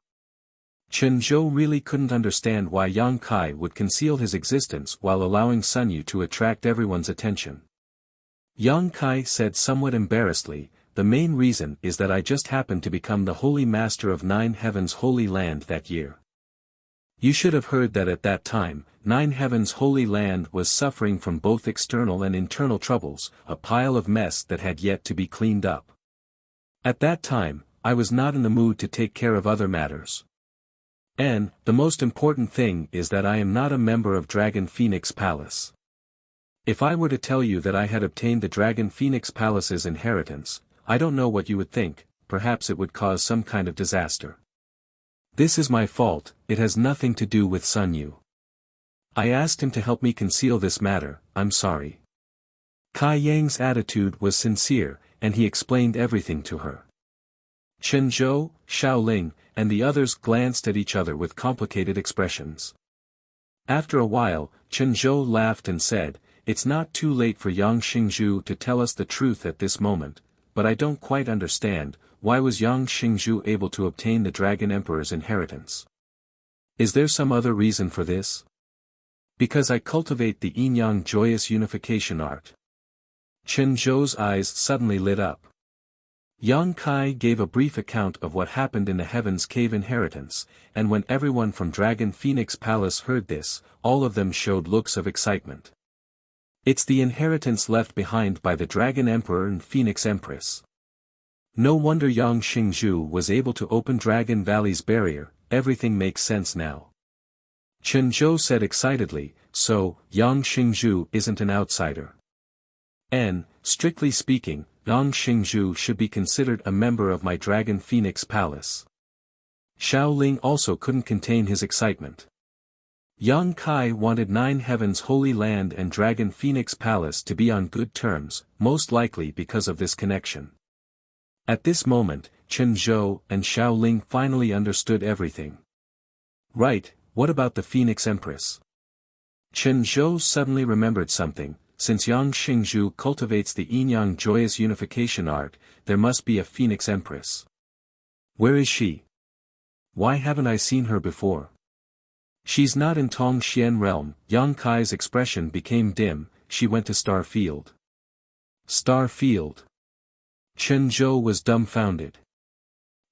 Chen Zhou really couldn't understand why Yang Kai would conceal his existence while allowing Sun Yu to attract everyone's attention. Yang Kai said somewhat embarrassedly, "The main reason is that I just happened to become the Holy Master of Nine Heavens Holy Land that year. You should have heard that at that time, Nine Heavens Holy Land was suffering from both external and internal troubles, a pile of mess that had yet to be cleaned up. At that time, I was not in the mood to take care of other matters. And, the most important thing is that I am not a member of Dragon Phoenix Palace. If I were to tell you that I had obtained the Dragon Phoenix Palace's inheritance, I don't know what you would think, perhaps it would cause some kind of disaster. This is my fault, it has nothing to do with Sun Yu. I asked him to help me conceal this matter, I'm sorry." Kai Yang's attitude was sincere, and he explained everything to her. Chen Zhou, Shaoling, and the others glanced at each other with complicated expressions. After a while, Chen Zhou laughed and said, "It's not too late for Yang Xingzhu to tell us the truth at this moment, but I don't quite understand, why was Yang Xingzhu able to obtain the Dragon Emperor's inheritance? Is there some other reason for this?" "Because I cultivate the yin-yang joyous unification art." Chen Zhou's eyes suddenly lit up. Yang Kai gave a brief account of what happened in the Heaven's Cave inheritance, and when everyone from Dragon Phoenix Palace heard this, all of them showed looks of excitement. "It's the inheritance left behind by the Dragon Emperor and Phoenix Empress. No wonder Yang Xingzhu was able to open Dragon Valley's barrier, everything makes sense now." Chen Zhou said excitedly, "So, Yang Xingzhu isn't an outsider. Strictly speaking, Yang Xingzhu should be considered a member of my Dragon Phoenix Palace." Xiao Ling also couldn't contain his excitement. Yang Kai wanted Nine Heavens Holy Land and Dragon Phoenix Palace to be on good terms, most likely because of this connection. At this moment, Chen Zhou and Xiao Ling finally understood everything. "Right, what about the Phoenix Empress?" Chen Zhou suddenly remembered something. Since Yang Xingzhu cultivates the yin-yang joyous unification art, there must be a Phoenix Empress. Where is she? Why haven't I seen her before? She's not in Tongxian realm. Yang Kai's expression became dim. She went to Star Field. Star Field? Chen Zhou was dumbfounded.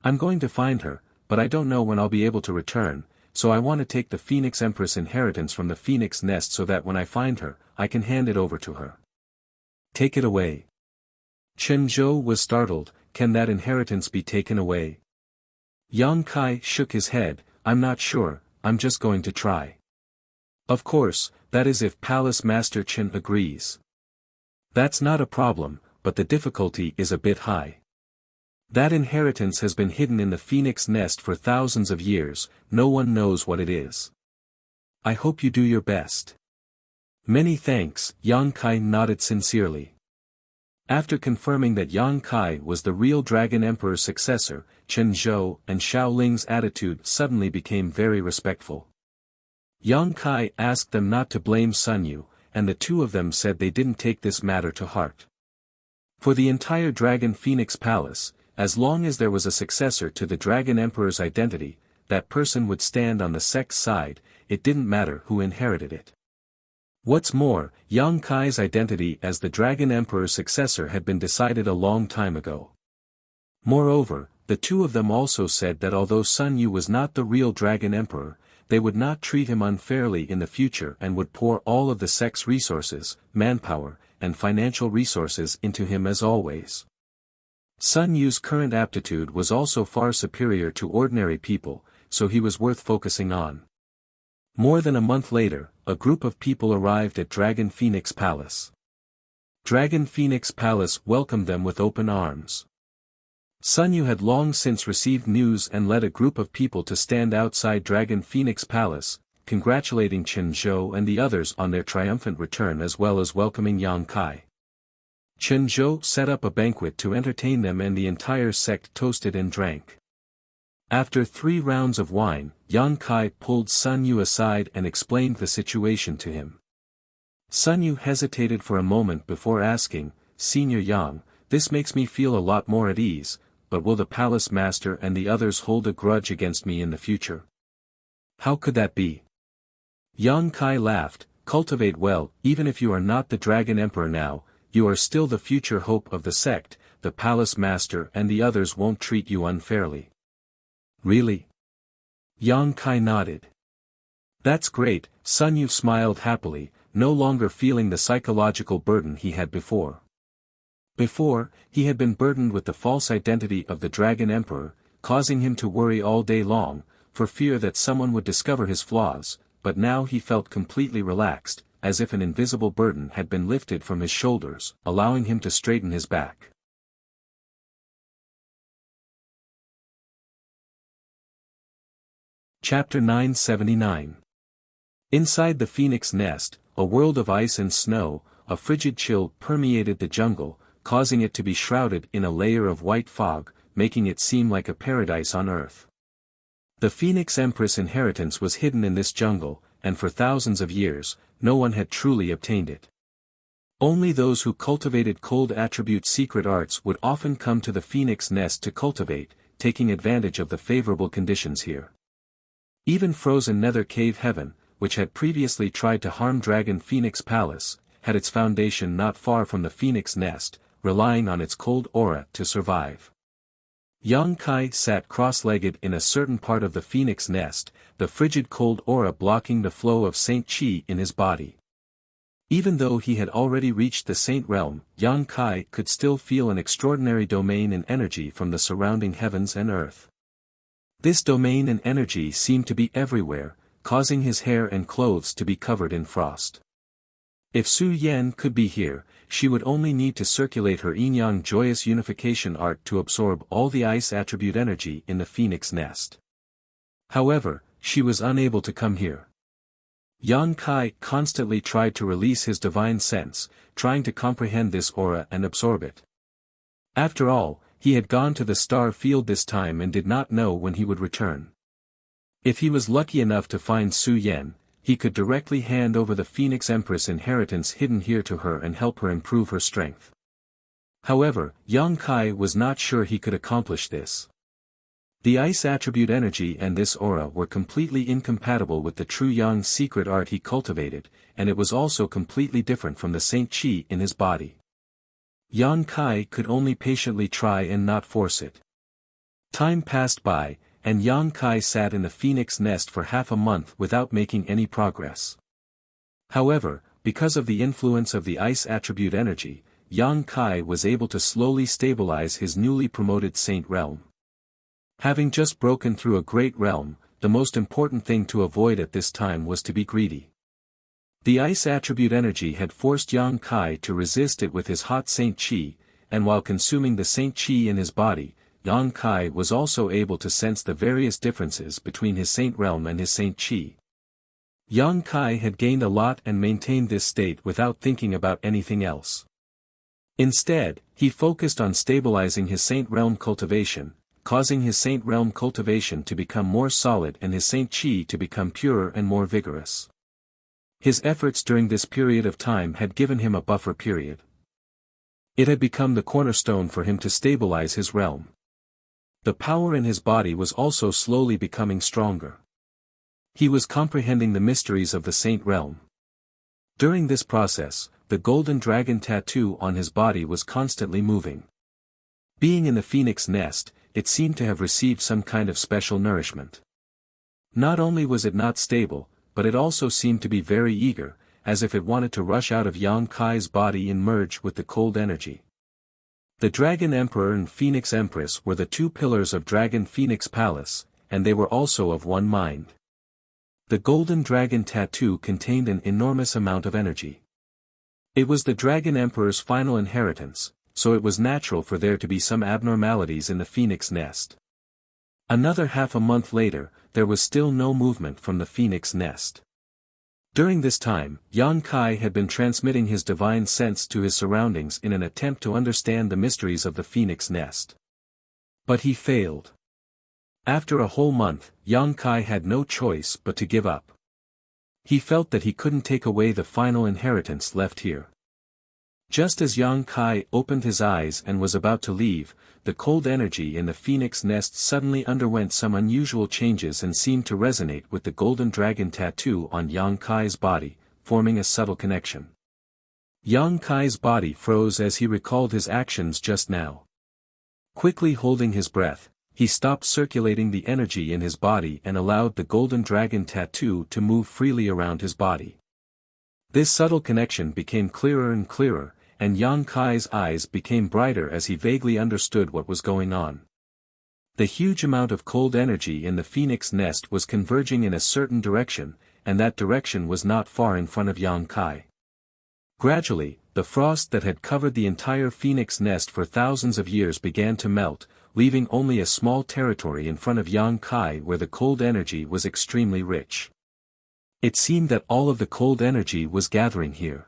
"I'm going to find her, but I don't know when I'll be able to return, so I want to take the Phoenix Empress inheritance from the Phoenix Nest so that when I find her, I can hand it over to her." "Take it away?" Chen Zhou was startled. "Can that inheritance be taken away?" Yang Kai shook his head. "I'm not sure, I'm just going to try." "Of course, that is if Palace Master Chen agrees." "That's not a problem, but the difficulty is a bit high. That inheritance has been hidden in the Phoenix Nest for thousands of years, no one knows what it is." "I hope you do your best." "Many thanks," Yang Kai nodded sincerely. After confirming that Yang Kai was the real Dragon Emperor's successor, Chen Zhou and Xiao Ling's attitude suddenly became very respectful. Yang Kai asked them not to blame Sun Yu, and the two of them said they didn't take this matter to heart. For the entire Dragon Phoenix Palace, as long as there was a successor to the Dragon Emperor's identity, that person would stand on the sect's side, it didn't matter who inherited it. What's more, Yang Kai's identity as the Dragon Emperor's successor had been decided a long time ago. Moreover, the two of them also said that although Sun Yu was not the real Dragon Emperor, they would not treat him unfairly in the future and would pour all of the sect's resources, manpower, and financial resources into him as always. Sun Yu's current aptitude was also far superior to ordinary people, so he was worth focusing on. More than a month later, a group of people arrived at Dragon Phoenix Palace. Dragon Phoenix Palace welcomed them with open arms. Sun Yu had long since received news and led a group of people to stand outside Dragon Phoenix Palace, congratulating Chen Zhou and the others on their triumphant return as well as welcoming Yang Kai. Chen Zhou set up a banquet to entertain them and the entire sect toasted and drank. After 3 rounds of wine, Yang Kai pulled Sun Yu aside and explained the situation to him. Sun Yu hesitated for a moment before asking, "Senior Yang, this makes me feel a lot more at ease, but will the palace master and the others hold a grudge against me in the future?" "How could that be?" Yang Kai laughed. "Cultivate well, even if you are not the Dragon Emperor now, you are still the future hope of the sect, the palace master and the others won't treat you unfairly." "Really?" Yang Kai nodded. "That's great." Sun Yu smiled happily, no longer feeling the psychological burden he had before. Before, he had been burdened with the false identity of the Dragon Emperor, causing him to worry all day long, for fear that someone would discover his flaws, but now he felt completely relaxed, as if an invisible burden had been lifted from his shoulders, allowing him to straighten his back. Chapter 979. Inside the Phoenix Nest, a world of ice and snow, a frigid chill permeated the jungle, causing it to be shrouded in a layer of white fog, making it seem like a paradise on earth. The Phoenix Empress inheritance was hidden in this jungle, and for thousands of years, no one had truly obtained it. Only those who cultivated cold attribute secret arts would often come to the Phoenix Nest to cultivate, taking advantage of the favorable conditions here. Even frozen Nether Cave Heaven, which had previously tried to harm Dragon Phoenix Palace, had its foundation not far from the Phoenix Nest, relying on its cold aura to survive. Yang Kai sat cross-legged in a certain part of the Phoenix Nest, the frigid cold aura blocking the flow of Saint Qi in his body. Even though he had already reached the Saint Realm, Yang Kai could still feel an extraordinary domain and energy from the surrounding heavens and earth. This domain and energy seemed to be everywhere, causing his hair and clothes to be covered in frost. If Su Yan could be here, she would only need to circulate her yin-yang joyous unification art to absorb all the ice attribute energy in the Phoenix Nest. However, she was unable to come here. Yang Kai constantly tried to release his divine sense, trying to comprehend this aura and absorb it. After all, he had gone to the star field this time and did not know when he would return. If he was lucky enough to find Su Yan, he could directly hand over the Phoenix Empress inheritance hidden here to her and help her improve her strength. However, Yang Kai was not sure he could accomplish this. The ice attribute energy and this aura were completely incompatible with the true Yang secret art he cultivated, and it was also completely different from the Saint Qi in his body. Yang Kai could only patiently try and not force it. Time passed by, and Yang Kai sat in the Phoenix Nest for half a month without making any progress. However, because of the influence of the ice attribute energy, Yang Kai was able to slowly stabilize his newly promoted Saint Realm. Having just broken through a great realm, the most important thing to avoid at this time was to be greedy. The ice attribute energy had forced Yang Kai to resist it with his hot Saint Qi, and while consuming the Saint Qi in his body, Yang Kai was also able to sense the various differences between his Saint Realm and his Saint Qi. Yang Kai had gained a lot and maintained this state without thinking about anything else. Instead, he focused on stabilizing his Saint Realm cultivation, causing his Saint Realm cultivation to become more solid and his Saint Qi to become purer and more vigorous. His efforts during this period of time had given him a buffer period. It had become the cornerstone for him to stabilize his realm. The power in his body was also slowly becoming stronger. He was comprehending the mysteries of the Saint Realm. During this process, the golden dragon tattoo on his body was constantly moving. Being in the Phoenix Nest, it seemed to have received some kind of special nourishment. Not only was it not stable, but it also seemed to be very eager, as if it wanted to rush out of Yang Kai's body and merge with the cold energy. The Dragon Emperor and Phoenix Empress were the two pillars of Dragon Phoenix Palace, and they were also of one mind. The golden dragon tattoo contained an enormous amount of energy. It was the Dragon Emperor's final inheritance, so it was natural for there to be some abnormalities in the Phoenix Nest. Another half a month later, there was still no movement from the Phoenix Nest. During this time, Yang Kai had been transmitting his divine sense to his surroundings in an attempt to understand the mysteries of the Phoenix Nest. But he failed. After a whole month, Yang Kai had no choice but to give up. He felt that he couldn't take away the final inheritance left here. Just as Yang Kai opened his eyes and was about to leave, the cold energy in the Phoenix Nest suddenly underwent some unusual changes and seemed to resonate with the golden dragon tattoo on Yang Kai's body, forming a subtle connection. Yang Kai's body froze as he recalled his actions just now. Quickly holding his breath, he stopped circulating the energy in his body and allowed the golden dragon tattoo to move freely around his body. This subtle connection became clearer and clearer, and Yang Kai's eyes became brighter as he vaguely understood what was going on. The huge amount of cold energy in the Phoenix Nest was converging in a certain direction, and that direction was not far in front of Yang Kai. Gradually, the frost that had covered the entire Phoenix Nest for thousands of years began to melt, leaving only a small territory in front of Yang Kai where the cold energy was extremely rich. It seemed that all of the cold energy was gathering here.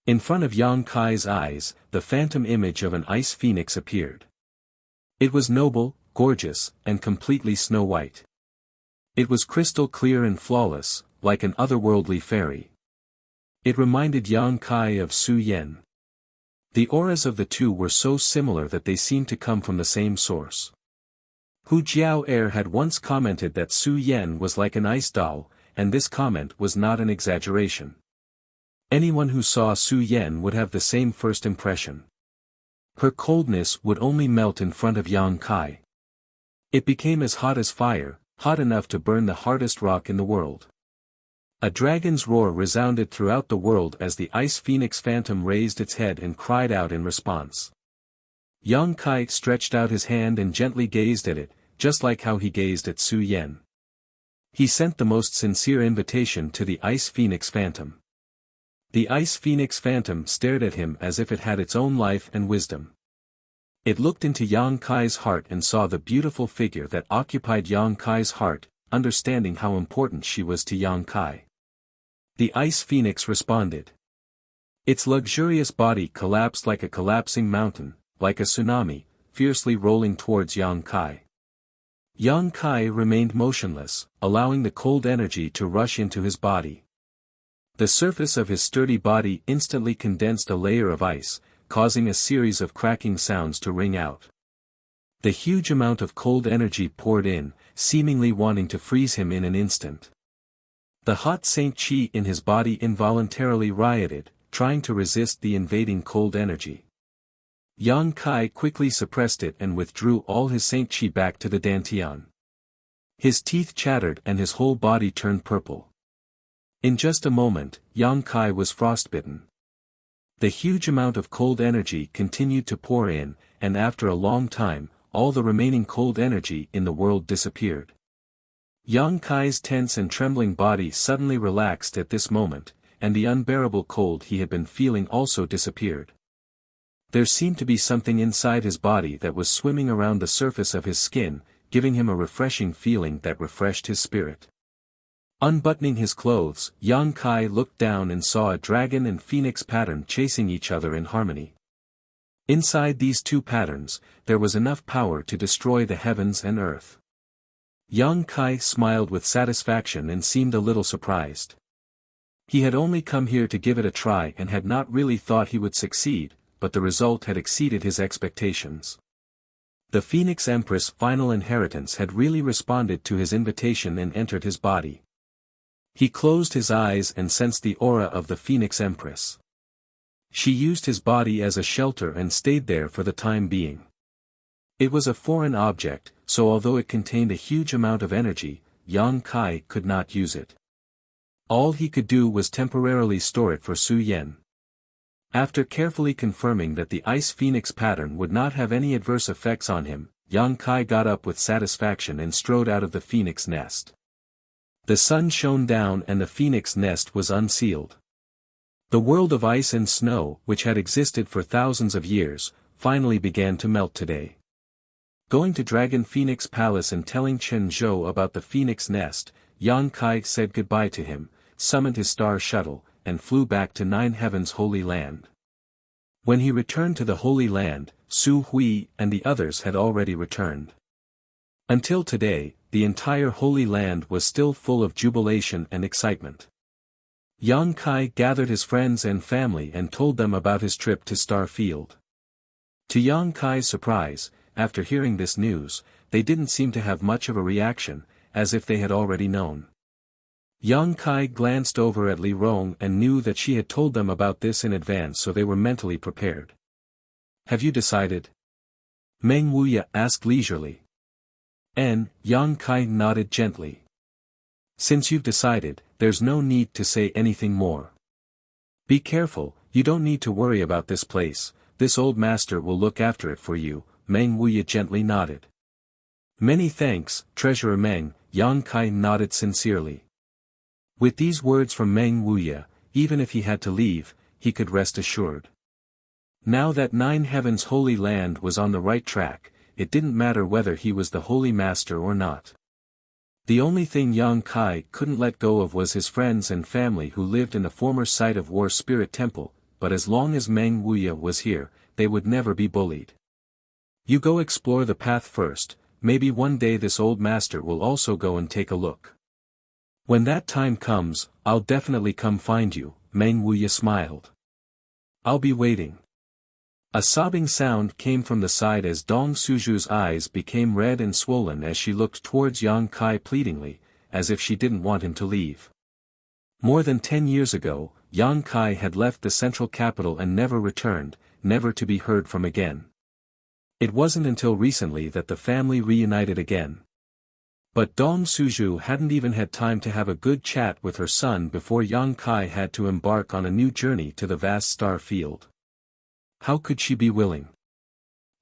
In front of Yang Kai's eyes, the phantom image of an ice phoenix appeared. It was noble, gorgeous, and completely snow-white. It was crystal clear and flawless, like an otherworldly fairy. It reminded Yang Kai of Su Yen. The auras of the two were so similar that they seemed to come from the same source. Hu Jiao had once commented that Su Yen was like an ice doll, and this comment was not an exaggeration. Anyone who saw Su Yen would have the same first impression. Her coldness would only melt in front of Yang Kai. It became as hot as fire, hot enough to burn the hardest rock in the world. A dragon's roar resounded throughout the world as the ice phoenix phantom raised its head and cried out in response. Yang Kai stretched out his hand and gently gazed at it, just like how he gazed at Su Yen. He sent the most sincere invitation to the ice phoenix phantom. The ice phoenix phantom stared at him as if it had its own life and wisdom. It looked into Yang Kai's heart and saw the beautiful figure that occupied Yang Kai's heart, understanding how important she was to Yang Kai. The ice phoenix responded. Its luxurious body collapsed like a collapsing mountain, like a tsunami, fiercely rolling towards Yang Kai. Yang Kai remained motionless, allowing the cold energy to rush into his body. The surface of his sturdy body instantly condensed a layer of ice, causing a series of cracking sounds to ring out. The huge amount of cold energy poured in, seemingly wanting to freeze him in an instant. The hot Saint Chi in his body involuntarily rioted, trying to resist the invading cold energy. Yang Kai quickly suppressed it and withdrew all his Saint Chi back to the dantian. His teeth chattered and his whole body turned purple. In just a moment, Yang Kai was frostbitten. The huge amount of cold energy continued to pour in, and after a long time, all the remaining cold energy in the world disappeared. Yang Kai's tense and trembling body suddenly relaxed at this moment, and the unbearable cold he had been feeling also disappeared. There seemed to be something inside his body that was swimming around the surface of his skin, giving him a refreshing feeling that refreshed his spirit. Unbuttoning his clothes, Yang Kai looked down and saw a dragon and phoenix pattern chasing each other in harmony. Inside these two patterns, there was enough power to destroy the heavens and earth. Yang Kai smiled with satisfaction and seemed a little surprised. He had only come here to give it a try and had not really thought he would succeed, but the result had exceeded his expectations. The Phoenix Empress' final inheritance had really responded to his invitation and entered his body. He closed his eyes and sensed the aura of the Phoenix Empress. She used his body as a shelter and stayed there for the time being. It was a foreign object, so although it contained a huge amount of energy, Yang Kai could not use it. All he could do was temporarily store it for Su Yen. After carefully confirming that the Ice Phoenix pattern would not have any adverse effects on him, Yang Kai got up with satisfaction and strode out of the phoenix nest. The sun shone down and the phoenix nest was unsealed. The world of ice and snow, which had existed for thousands of years, finally began to melt today. Going to Dragon Phoenix Palace and telling Chen Zhou about the phoenix nest, Yang Kai said goodbye to him, summoned his star shuttle, and flew back to Nine Heaven's Holy Land. When he returned to the Holy Land, Su Hui and the others had already returned. Until today, the entire Holy Land was still full of jubilation and excitement. Yang Kai gathered his friends and family and told them about his trip to Star Field. To Yang Kai's surprise, after hearing this news, they didn't seem to have much of a reaction, as if they had already known. Yang Kai glanced over at Li Rong and knew that she had told them about this in advance, so they were mentally prepared. "Have you decided?" Meng Wuya asked leisurely. Yang Kai nodded gently. "Since you've decided, there's no need to say anything more. Be careful, you don't need to worry about this place, this old master will look after it for you," Meng Wuya gently nodded. "Many thanks, Treasurer Meng," Yang Kai nodded sincerely. With these words from Meng Wuya, even if he had to leave, he could rest assured. Now that Nine Heaven's Holy Land was on the right track, it didn't matter whether he was the Holy Master or not. The only thing Yang Kai couldn't let go of was his friends and family who lived in the former site of War Spirit Temple, but as long as Meng Wuya was here, they would never be bullied. "You go explore the path first," maybe one day this old master will also go and take a look. When that time comes, I'll definitely come find you, Meng Wuya smiled. I'll be waiting. A sobbing sound came from the side as Dong Suju's eyes became red and swollen as she looked towards Yang Kai pleadingly, as if she didn't want him to leave. More than 10 years ago, Yang Kai had left the central capital and never returned, never to be heard from again. It wasn't until recently that the family reunited again. But Dong Suju hadn't even had time to have a good chat with her son before Yang Kai had to embark on a new journey to the vast star field. How could she be willing?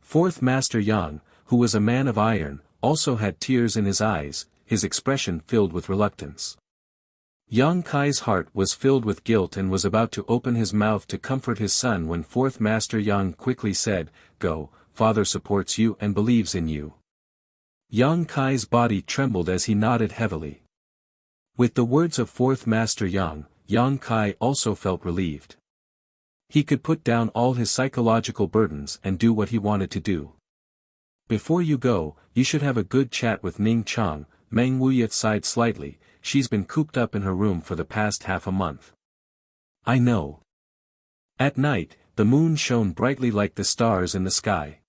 Fourth Master Yang, who was a man of iron, also had tears in his eyes, his expression filled with reluctance. Yang Kai's heart was filled with guilt and was about to open his mouth to comfort his son when Fourth Master Yang quickly said, "Go, father supports you and believes in you." Yang Kai's body trembled as he nodded heavily. With the words of Fourth Master Yang, Yang Kai also felt relieved. He could put down all his psychological burdens and do what he wanted to do. Before you go, you should have a good chat with Ning Chang. Meng Wuya sighed slightly. She's been cooped up in her room for the past half a month. I know. At night, the moon shone brightly like the stars in the sky.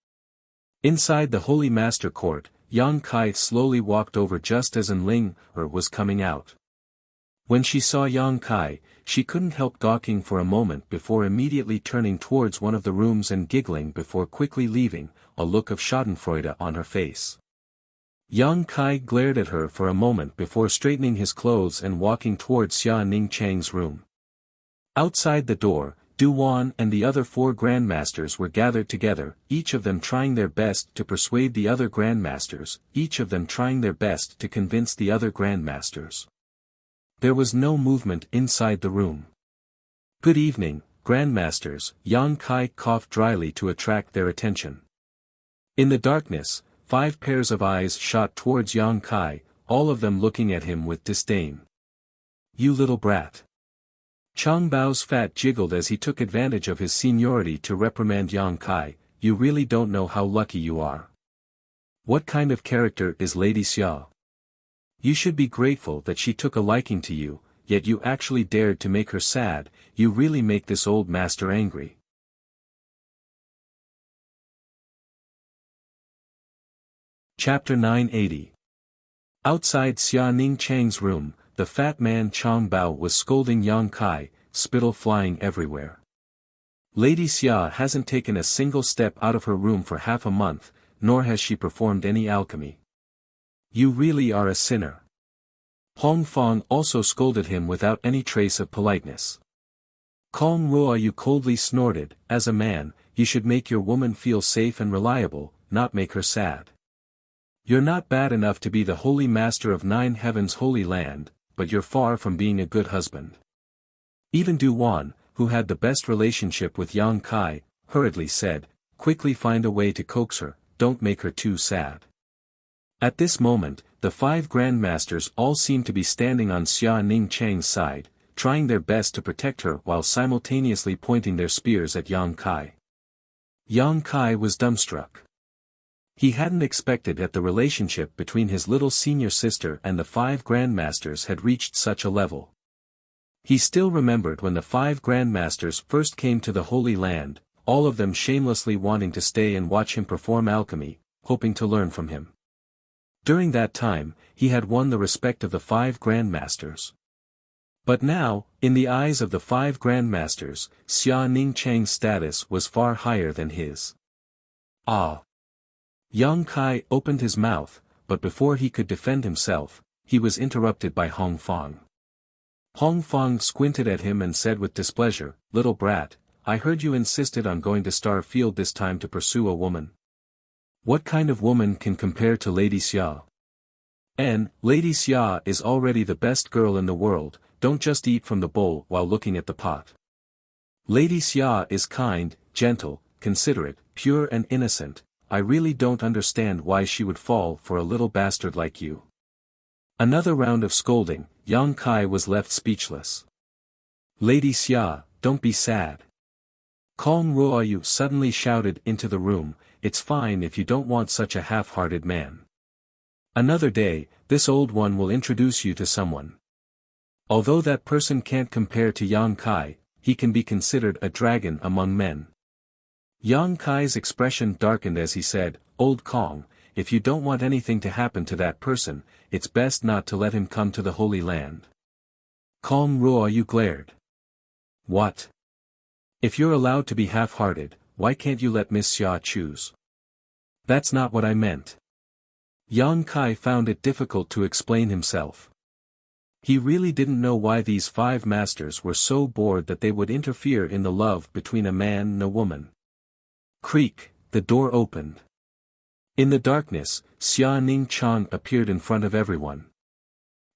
Inside the Holy Master Court, Yang Kai slowly walked over just as Ling was coming out. When she saw Yang Kai, she couldn't help gawking for a moment before immediately turning towards one of the rooms and giggling before quickly leaving, a look of schadenfreude on her face. Yang Kai glared at her for a moment before straightening his clothes and walking towards Xia Ning Chang's room. Outside the door, Du Wan and the other 4 grandmasters were gathered together, each of them trying their best to persuade the other grandmasters, each of them trying their best to convince the other grandmasters. There was no movement inside the room. Good evening, grandmasters, Yang Kai coughed dryly to attract their attention. In the darkness, 5 pairs of eyes shot towards Yang Kai, all of them looking at him with disdain. You little brat. Chang Bao's fat jiggled as he took advantage of his seniority to reprimand Yang Kai. You really don't know how lucky you are. What kind of character is Lady Xia? You should be grateful that she took a liking to you, yet you actually dared to make her sad. You really make this old master angry. Chapter 980. Outside Xia Ning Chang's room, the fat man Chang Bao was scolding Yang Kai, spittle flying everywhere. Lady Xia hasn't taken a single step out of her room for half a month, nor has she performed any alchemy. You really are a sinner. Hong Fong also scolded him without any trace of politeness. Kong Ruo you coldly snorted, as a man, you should make your woman feel safe and reliable, not make her sad. You're not bad enough to be the holy master of 9 heavens holy land, but you're far from being a good husband. Even Du Wan, who had the best relationship with Yang Kai, hurriedly said, quickly find a way to coax her, don't make her too sad. At this moment, the 5 grandmasters all seemed to be standing on Xia Ning Chang's side, trying their best to protect her while simultaneously pointing their spears at Yang Kai. Yang Kai was dumbstruck. He hadn't expected that the relationship between his little senior sister and the 5 grandmasters had reached such a level. He still remembered when the 5 grandmasters first came to the Holy Land, all of them shamelessly wanting to stay and watch him perform alchemy, hoping to learn from him. During that time, he had won the respect of the 5 grandmasters. But now, in the eyes of the 5 grandmasters, Xia Ning Chang's status was far higher than his. Ah! Yang Kai opened his mouth, but before he could defend himself, he was interrupted by Hong Fong. Hong Fong squinted at him and said with displeasure, little brat, I heard you insisted on going to Star Field this time to pursue a woman. What kind of woman can compare to Lady Xia? Lady Xia is already the best girl in the world, don't just eat from the bowl while looking at the pot. Lady Xia is kind, gentle, considerate, pure and innocent. I really don't understand why she would fall for a little bastard like you. Another round of scolding, Yang Kai was left speechless. Lady Xia, don't be sad. Kong Ruoyu suddenly shouted into the room, it's fine if you don't want such a half-hearted man. Another day, this old one will introduce you to someone. Although that person can't compare to Yang Kai, he can be considered a dragon among men. Yang Kai's expression darkened as he said, Old Kong, if you don't want anything to happen to that person, it's best not to let him come to the Holy Land. Kong Ruoyu glared. What? If you're allowed to be half-hearted, why can't you let Miss Xia choose? That's not what I meant. Yang Kai found it difficult to explain himself. He really didn't know why these 5 masters were so bored that they would interfere in the love between a man and a woman. Creak, the door opened. In the darkness, Xia Ning Chang appeared in front of everyone.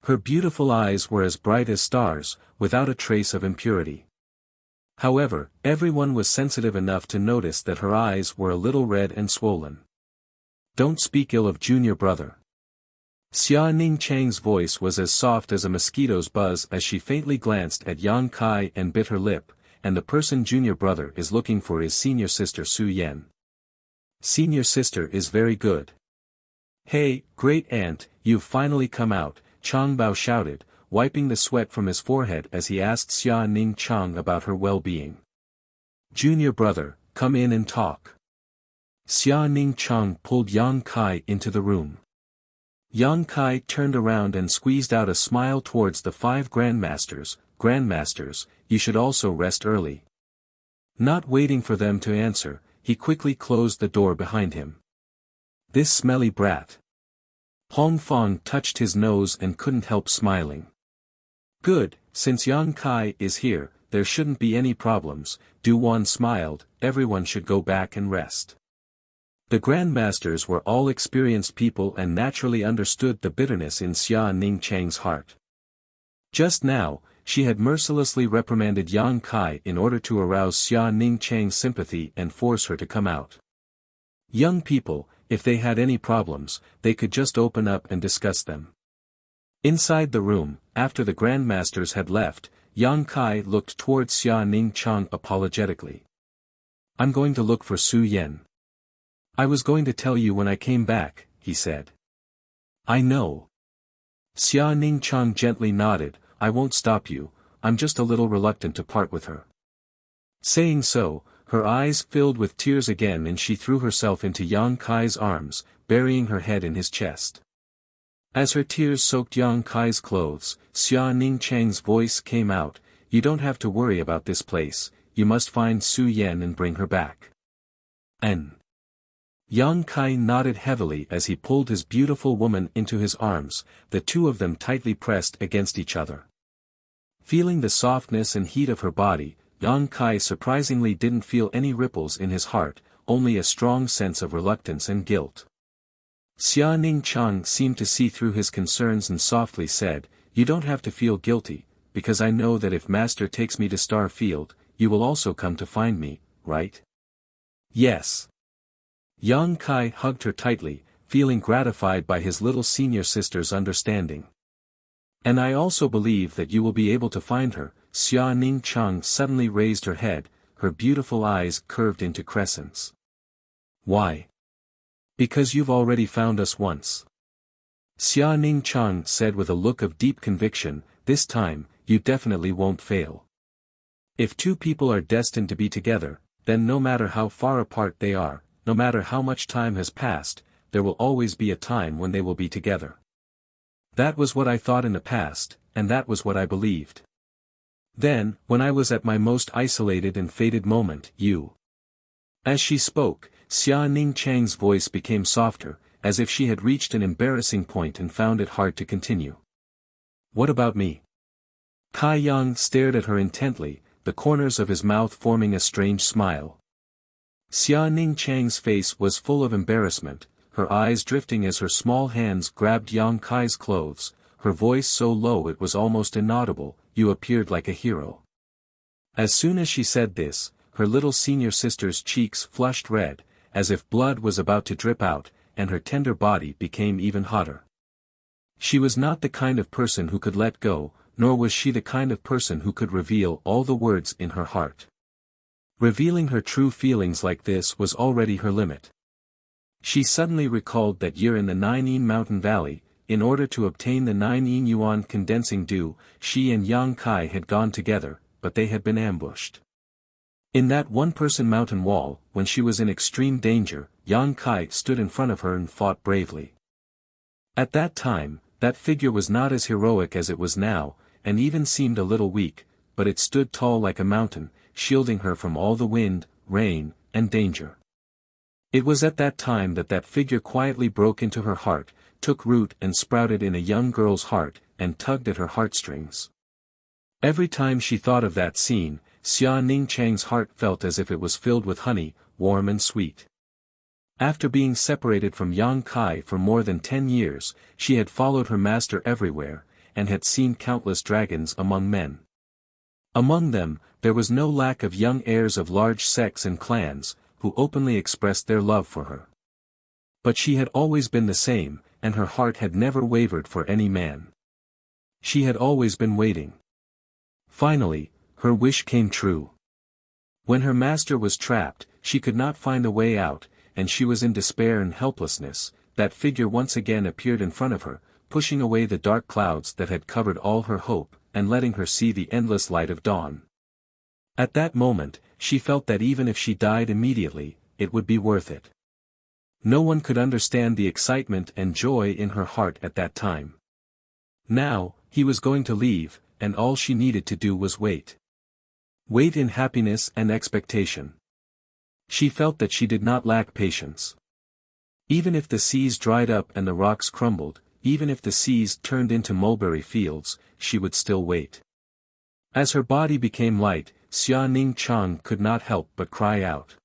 Her beautiful eyes were as bright as stars, without a trace of impurity. However, everyone was sensitive enough to notice that her eyes were a little red and swollen. Don't speak ill of junior brother. Xia Ning Chang's voice was as soft as a mosquito's buzz as she faintly glanced at Yang Kai and bit her lip, and the person junior brother is looking for is senior sister Su Yan. Senior sister is very good. Hey, great aunt, you've finally come out, Chang Bao shouted, wiping the sweat from his forehead as he asked Xia Ning Chang about her well-being. Junior brother, come in and talk. Xia Ning Chang pulled Yang Kai into the room. Yang Kai turned around and squeezed out a smile towards the 5 grandmasters. Grandmasters, you should also rest early. Not waiting for them to answer, he quickly closed the door behind him. This smelly brat. Hong Fong touched his nose and couldn't help smiling. Good, since Yang Kai is here, there shouldn't be any problems. Du Wan smiled, everyone should go back and rest. The grandmasters were all experienced people and naturally understood the bitterness in Xia Ning Chang's heart. Just now, she had mercilessly reprimanded Yang Kai in order to arouse Xia Ning Chang's sympathy and force her to come out. Young people, if they had any problems, they could just open up and discuss them. Inside the room, after the grandmasters had left, Yang Kai looked towards Xia Ning Chang apologetically. I'm going to look for Su Yan. I was going to tell you when I came back, he said. I know. Xia Ning Chang gently nodded, I won't stop you, I'm just a little reluctant to part with her. Saying so, her eyes filled with tears again and she threw herself into Yang Kai's arms, burying her head in his chest. As her tears soaked Yang Kai's clothes, Xia Ning Chang's voice came out, you don't have to worry about this place, you must find Su Yan and bring her back. N. Yang Kai nodded heavily as he pulled his beautiful woman into his arms, the two of them tightly pressed against each other. Feeling the softness and heat of her body, Yang Kai surprisingly didn't feel any ripples in his heart, only a strong sense of reluctance and guilt. Xia Ning Chang seemed to see through his concerns and softly said, you don't have to feel guilty, because I know that if Master takes me to Star Field, you will also come to find me, right? Yes. Yang Kai hugged her tightly, feeling gratified by his little senior sister's understanding. And I also believe that you will be able to find her. Xia Ning Chang suddenly raised her head, her beautiful eyes curved into crescents. Why? Because you've already found us once. Xia Ning Chang said with a look of deep conviction, this time, you definitely won't fail. If 2 people are destined to be together, then no matter how far apart they are, no matter how much time has passed, there will always be a time when they will be together. That was what I thought in the past, and that was what I believed. Then, when I was at my most isolated and fated moment, you. As she spoke, Xia Ning Chang's voice became softer, as if she had reached an embarrassing point and found it hard to continue. What about me? Kai Yang stared at her intently, the corners of his mouth forming a strange smile. Xia Ning Chang's face was full of embarrassment, her eyes drifting as her small hands grabbed Yang Kai's clothes, her voice so low it was almost inaudible, you appeared like a hero. As soon as she said this, her little senior sister's cheeks flushed red, as if blood was about to drip out, and her tender body became even hotter. She was not the kind of person who could let go, nor was she the kind of person who could reveal all the words in her heart. Revealing her true feelings like this was already her limit. She suddenly recalled that year in the Nine Mountain Valley. In order to obtain the 9 yuan condensing dew, she and Yang Kai had gone together, but they had been ambushed. In that one-person mountain wall, when she was in extreme danger, Yang Kai stood in front of her and fought bravely. At that time, that figure was not as heroic as it was now, and even seemed a little weak, but it stood tall like a mountain, shielding her from all the wind, rain, and danger. It was at that time that that figure quietly broke into her heart, took root and sprouted in a young girl's heart, and tugged at her heartstrings. Every time she thought of that scene, Xia Ningchang's heart felt as if it was filled with honey, warm and sweet. After being separated from Yang Kai for more than 10 years, she had followed her master everywhere, and had seen countless dragons among men. Among them, there was no lack of young heirs of large sects and clans, who openly expressed their love for her. But she had always been the same, and her heart had never wavered for any man. She had always been waiting. Finally, her wish came true. When her master was trapped, she could not find a way out, and she was in despair and helplessness. That figure once again appeared in front of her, pushing away the dark clouds that had covered all her hope, and letting her see the endless light of dawn. At that moment, she felt that even if she died immediately, it would be worth it. No one could understand the excitement and joy in her heart at that time. Now, he was going to leave, and all she needed to do was wait. Wait in happiness and expectation. She felt that she did not lack patience. Even if the seas dried up and the rocks crumbled, even if the seas turned into mulberry fields, she would still wait. As her body became light, Xia Ningchang could not help but cry out.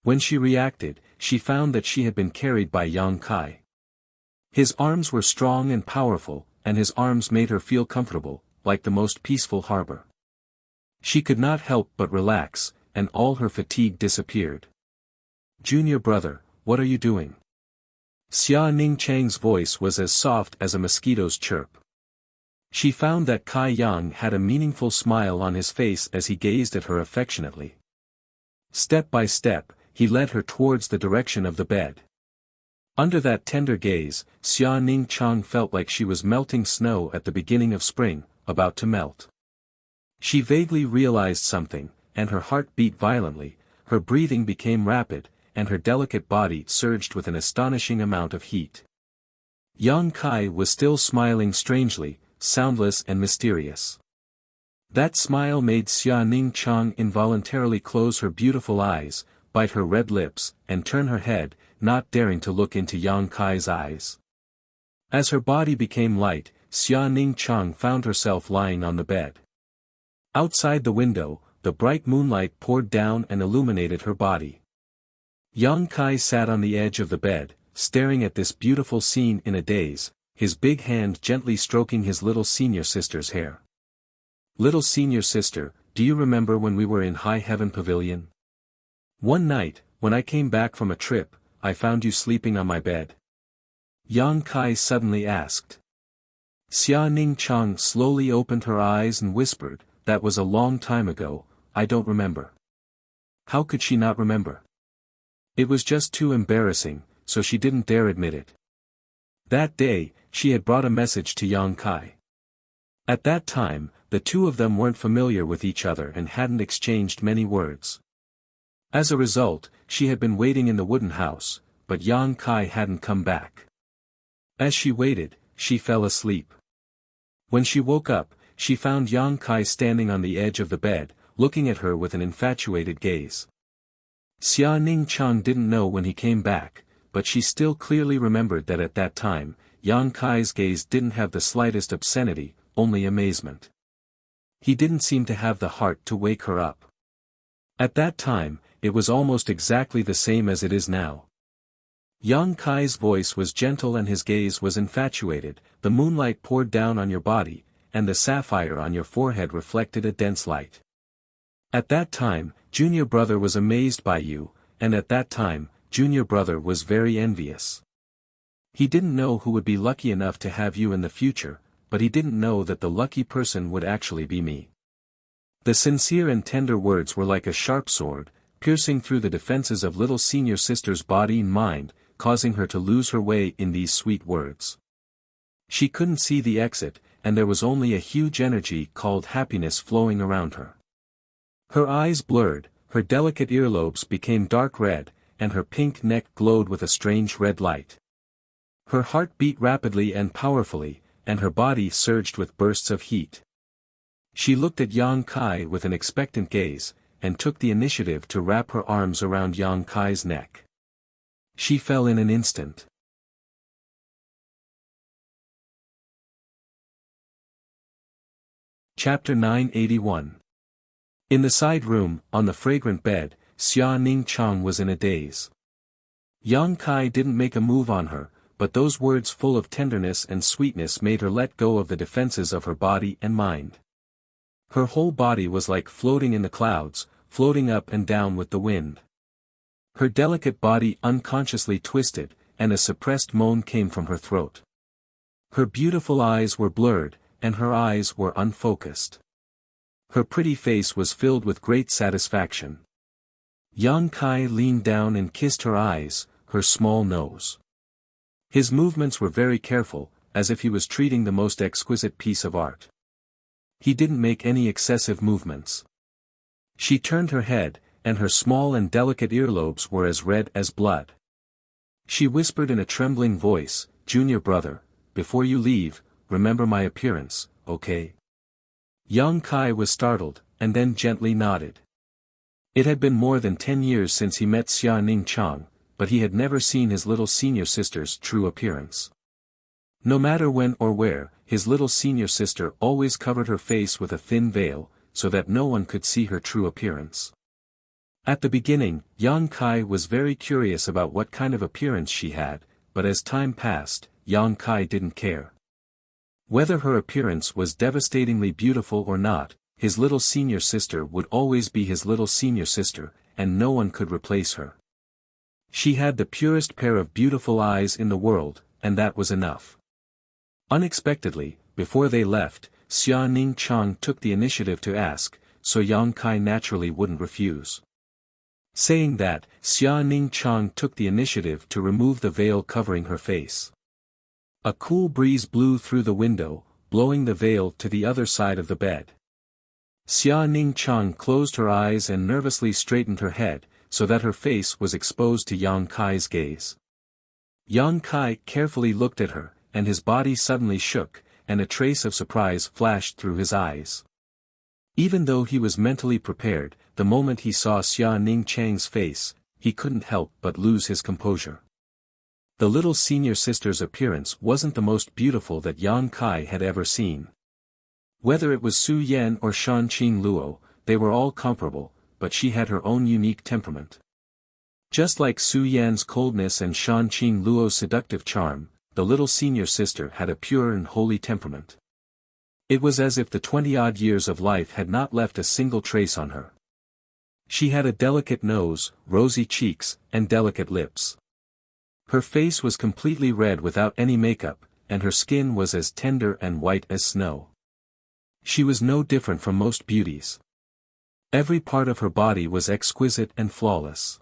When she reacted, she found that she had been carried by Yang Kai. His arms were strong and powerful, and his arms made her feel comfortable, like the most peaceful harbor. She could not help but relax, and all her fatigue disappeared. "Junior brother, what are you doing?" Xia Ningchang's voice was as soft as a mosquito's chirp. She found that Kai Yang had a meaningful smile on his face as he gazed at her affectionately. Step by step, he led her towards the direction of the bed. Under that tender gaze, Xia Ningchang felt like she was melting snow at the beginning of spring, about to melt. She vaguely realized something, and her heart beat violently, her breathing became rapid, and her delicate body surged with an astonishing amount of heat. Yang Kai was still smiling strangely, soundless and mysterious. That smile made Xia Ningchang involuntarily close her beautiful eyes, bite her red lips, and turn her head, not daring to look into Yang Kai's eyes. As her body became light, Xia Ningchang found herself lying on the bed. Outside the window, the bright moonlight poured down and illuminated her body. Yang Kai sat on the edge of the bed, staring at this beautiful scene in a daze, his big hand gently stroking his little senior sister's hair. "Little senior sister, do you remember when we were in High Heaven Pavilion? One night, when I came back from a trip, I found you sleeping on my bed." Yang Kai suddenly asked. Xia Ningchang slowly opened her eyes and whispered, "That was a long time ago, I don't remember." How could she not remember? It was just too embarrassing, so she didn't dare admit it. That day, she had brought a message to Yang Kai. At that time, the two of them weren't familiar with each other and hadn't exchanged many words. As a result, she had been waiting in the wooden house, but Yang Kai hadn't come back. As she waited, she fell asleep. When she woke up, she found Yang Kai standing on the edge of the bed, looking at her with an infatuated gaze. Xia Ningchang didn't know when he came back, but she still clearly remembered that at that time, Yang Kai's gaze didn't have the slightest obscenity, only amazement. He didn't seem to have the heart to wake her up. At that time, it was almost exactly the same as it is now. Yang Kai's voice was gentle and his gaze was infatuated. "The moonlight poured down on your body, and the sapphire on your forehead reflected a dense light. At that time, junior brother was amazed by you, and at that time, junior brother was very envious. He didn't know who would be lucky enough to have you in the future, but he didn't know that the lucky person would actually be me." The sincere and tender words were like a sharp sword, piercing through the defenses of little senior sister's body and mind, causing her to lose her way in these sweet words. She couldn't see the exit, and there was only a huge energy called happiness flowing around her. Her eyes blurred, her delicate earlobes became dark red, and her pink neck glowed with a strange red light. Her heart beat rapidly and powerfully, and her body surged with bursts of heat. She looked at Yang Kai with an expectant gaze, and took the initiative to wrap her arms around Yang Kai's neck. She fell in an instant. Chapter 981. In the side room, on the fragrant bed, Xia Ning Chang was in a daze. Yang Kai didn't make a move on her, but those words full of tenderness and sweetness made her let go of the defenses of her body and mind. Her whole body was like floating in the clouds, floating up and down with the wind. Her delicate body unconsciously twisted, and a suppressed moan came from her throat. Her beautiful eyes were blurred, and her eyes were unfocused. Her pretty face was filled with great satisfaction. Yang Kai leaned down and kissed her eyes, her small nose. His movements were very careful, as if he was treating the most exquisite piece of art. He didn't make any excessive movements. She turned her head, and her small and delicate earlobes were as red as blood. She whispered in a trembling voice, "Junior brother, before you leave, remember my appearance, okay?" Yang Kai was startled, and then gently nodded. It had been more than 10 years since he met Xia Ning Chang, but he had never seen his little senior sister's true appearance. No matter when or where, his little senior sister always covered her face with a thin veil, so that no one could see her true appearance. At the beginning, Yang Kai was very curious about what kind of appearance she had, but as time passed, Yang Kai didn't care. Whether her appearance was devastatingly beautiful or not, his little senior sister would always be his little senior sister, and no one could replace her. She had the purest pair of beautiful eyes in the world, and that was enough. Unexpectedly, before they left, Xia Ning Chang took the initiative to ask, so Yang Kai naturally wouldn't refuse. Saying that, Xia Ning Chang took the initiative to remove the veil covering her face. A cool breeze blew through the window, blowing the veil to the other side of the bed. Xia Ning Chang closed her eyes and nervously straightened her head, so that her face was exposed to Yang Kai's gaze. Yang Kai carefully looked at her, and his body suddenly shook, and a trace of surprise flashed through his eyes. Even though he was mentally prepared, the moment he saw Xia Ning Chang's face, he couldn't help but lose his composure. The little senior sister's appearance wasn't the most beautiful that Yang Kai had ever seen. Whether it was Su Yan or Shan Qing Luo, they were all comparable, but she had her own unique temperament. Just like Su Yan's coldness and Shan Qing Luo's seductive charm, the little senior sister had a pure and holy temperament. It was as if the 20-odd years of life had not left a single trace on her. She had a delicate nose, rosy cheeks, and delicate lips. Her face was completely red without any makeup, and her skin was as tender and white as snow. She was no different from most beauties. Every part of her body was exquisite and flawless.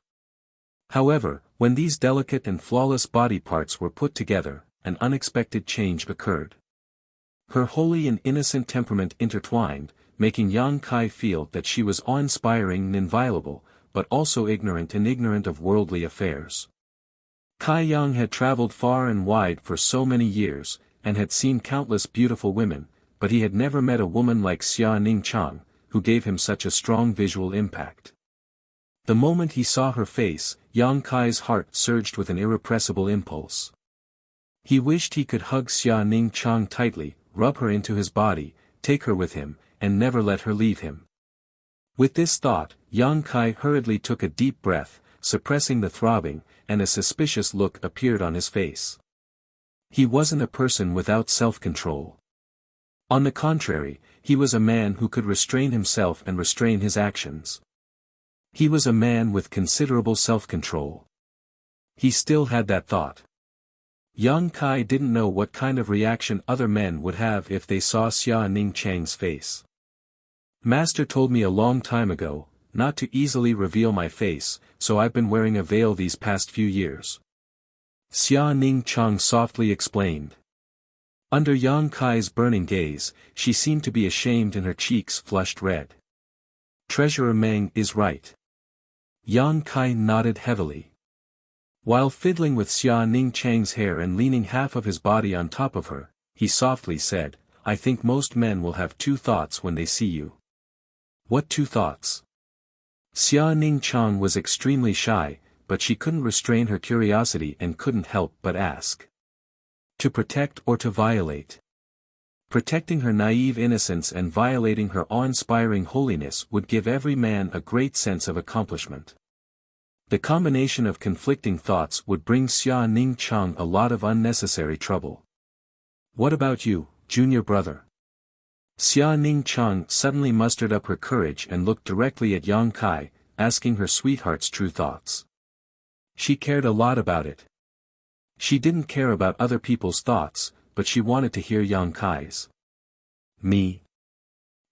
However, when these delicate and flawless body parts were put together, an unexpected change occurred. Her holy and innocent temperament intertwined, making Yang Kai feel that she was awe-inspiring and inviolable, but also ignorant of worldly affairs. Kai Yang had traveled far and wide for so many years, and had seen countless beautiful women, but he had never met a woman like Xia Ning Chang, who gave him such a strong visual impact. The moment he saw her face, Yang Kai's heart surged with an irrepressible impulse. He wished he could hug Xia Ning Chang tightly, rub her into his body, take her with him, and never let her leave him. With this thought, Yang Kai hurriedly took a deep breath, suppressing the throbbing, and a suspicious look appeared on his face. He wasn't a person without self-control. On the contrary, he was a man who could restrain himself and restrain his actions. He was a man with considerable self-control. He still had that thought. Yang Kai didn't know what kind of reaction other men would have if they saw Xia Ning Chang's face. Master told me a long time ago, not to easily reveal my face, so I've been wearing a veil these past few years. Xia Ning Chang softly explained. Under Yang Kai's burning gaze, she seemed to be ashamed and her cheeks flushed red. Treasurer Meng is right. Yang Kai nodded heavily. While fiddling with Xia Ning Chang's hair and leaning half of his body on top of her, he softly said, I think most men will have two thoughts when they see you. What two thoughts? Xia Ning Chang was extremely shy, but she couldn't restrain her curiosity and couldn't help but ask. To protect or to violate? Protecting her naive innocence and violating her awe-inspiring holiness would give every man a great sense of accomplishment. The combination of conflicting thoughts would bring Xia Ning Chang a lot of unnecessary trouble. What about you, junior brother? Xia Ning Chang suddenly mustered up her courage and looked directly at Yang Kai, asking her sweetheart's true thoughts. She cared a lot about it. She didn't care about other people's thoughts, but she wanted to hear Yang Kai's. Me?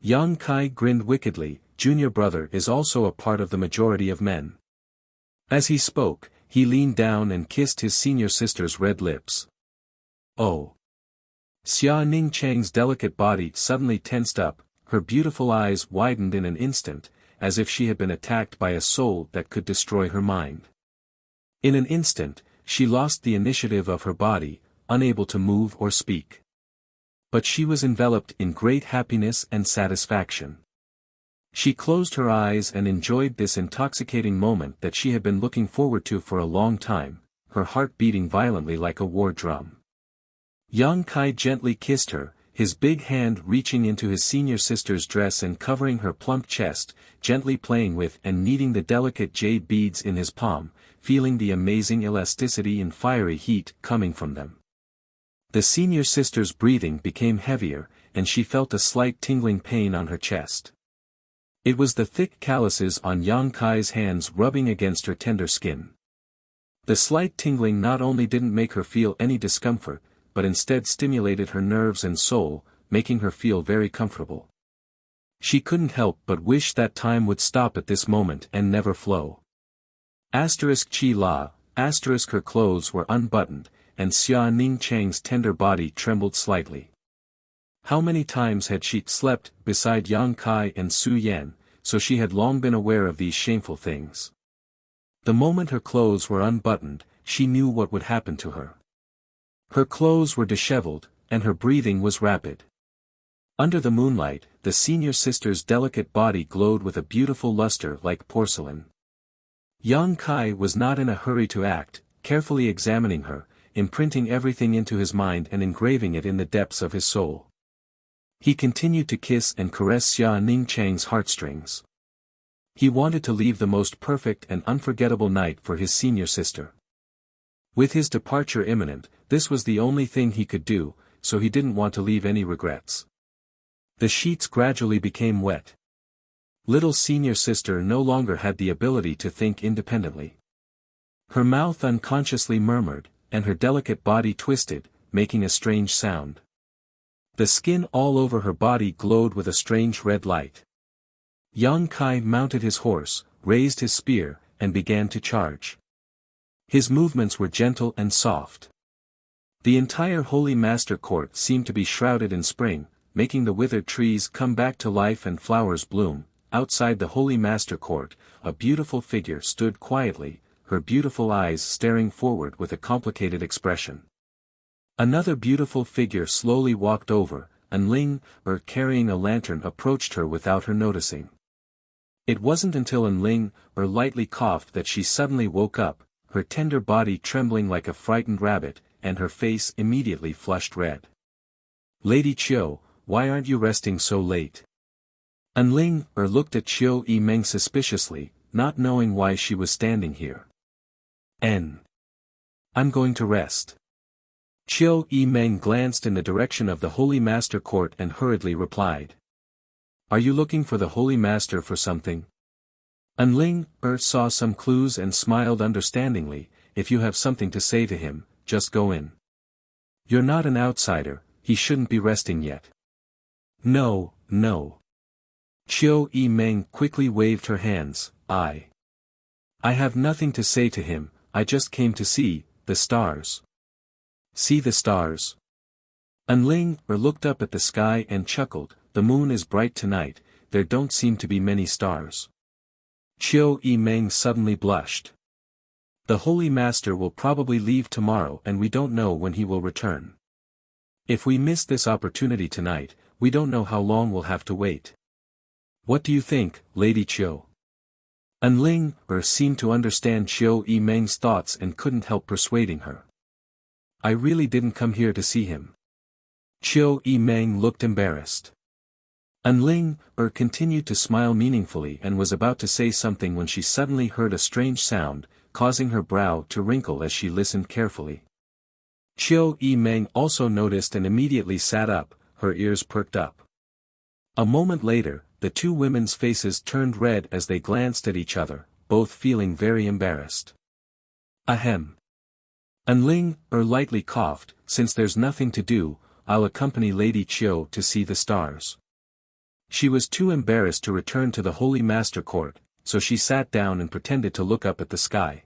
Yang Kai grinned wickedly. Junior brother is also a part of the majority of men. As he spoke, he leaned down and kissed his senior sister's red lips. Oh! Xia Ning Chang's delicate body suddenly tensed up, her beautiful eyes widened in an instant, as if she had been attacked by a soul that could destroy her mind. In an instant, she lost the initiative of her body, unable to move or speak. But she was enveloped in great happiness and satisfaction. She closed her eyes and enjoyed this intoxicating moment that she had been looking forward to for a long time, her heart beating violently like a war drum. Yang Kai gently kissed her, his big hand reaching into his senior sister's dress and covering her plump chest, gently playing with and kneading the delicate jade beads in his palm, feeling the amazing elasticity and fiery heat coming from them. The senior sister's breathing became heavier, and she felt a slight tingling pain on her chest. It was the thick calluses on Yang Kai's hands rubbing against her tender skin. The slight tingling not only didn't make her feel any discomfort, but instead stimulated her nerves and soul, making her feel very comfortable. She couldn't help but wish that time would stop at this moment and never flow. Chi la, her clothes were unbuttoned, and Xia Ning Chang's tender body trembled slightly. How many times had she slept beside Yang Kai and Su Yan, so she had long been aware of these shameful things. The moment her clothes were unbuttoned, she knew what would happen to her. Her clothes were disheveled, and her breathing was rapid. Under the moonlight, the senior sister's delicate body glowed with a beautiful luster like porcelain. Yang Kai was not in a hurry to act, carefully examining her, imprinting everything into his mind and engraving it in the depths of his soul. He continued to kiss and caress Xia Ning Chang's heartstrings. He wanted to leave the most perfect and unforgettable night for his senior sister. With his departure imminent, this was the only thing he could do, so he didn't want to leave any regrets. The sheets gradually became wet. Little senior sister no longer had the ability to think independently. Her mouth unconsciously murmured, and her delicate body twisted, making a strange sound. The skin all over her body glowed with a strange red light. Yang Kai mounted his horse, raised his spear, and began to charge. His movements were gentle and soft. The entire Holy Master Court seemed to be shrouded in spring, making the withered trees come back to life and flowers bloom. Outside the Holy Master Court, a beautiful figure stood quietly, her beautiful eyes staring forward with a complicated expression. Another beautiful figure slowly walked over, and Ling, carrying a lantern approached her without her noticing. It wasn't until Ling, lightly coughed that she suddenly woke up, her tender body trembling like a frightened rabbit, and her face immediately flushed red. Lady Chiu, why aren't you resting so late? Ling looked at Chiu Meng suspiciously, not knowing why she was standing here. I'm going to rest. Chiu Meng glanced in the direction of the Holy Master Court and hurriedly replied. Are you looking for the Holy Master for something? Ling saw some clues and smiled understandingly. If you have something to say to him, just go in. You're not an outsider, he shouldn't be resting yet. No. Chiu Meng quickly waved her hands. I have nothing to say to him, I just came to see, the stars. See the stars? Enling looked up at the sky and chuckled, the moon is bright tonight, there don't seem to be many stars. Qiu Yimeng suddenly blushed. The Holy Master will probably leave tomorrow and we don't know when he will return. If we miss this opportunity tonight, we don't know how long we'll have to wait. What do you think, Lady Qiu? Enling seemed to understand Qiu Yimeng's thoughts and couldn't help persuading her. I really didn't come here to see him. Qiu Yimeng looked embarrassed. Enling continued to smile meaningfully and was about to say something when she suddenly heard a strange sound, causing her brow to wrinkle as she listened carefully. Qiu Yimeng also noticed and immediately sat up, her ears perked up. A moment later, the two women's faces turned red as they glanced at each other, both feeling very embarrassed. Ahem. Enling lightly coughed, since there's nothing to do, I'll accompany Lady Qiu to see the stars. She was too embarrassed to return to the Holy Master Court, so she sat down and pretended to look up at the sky.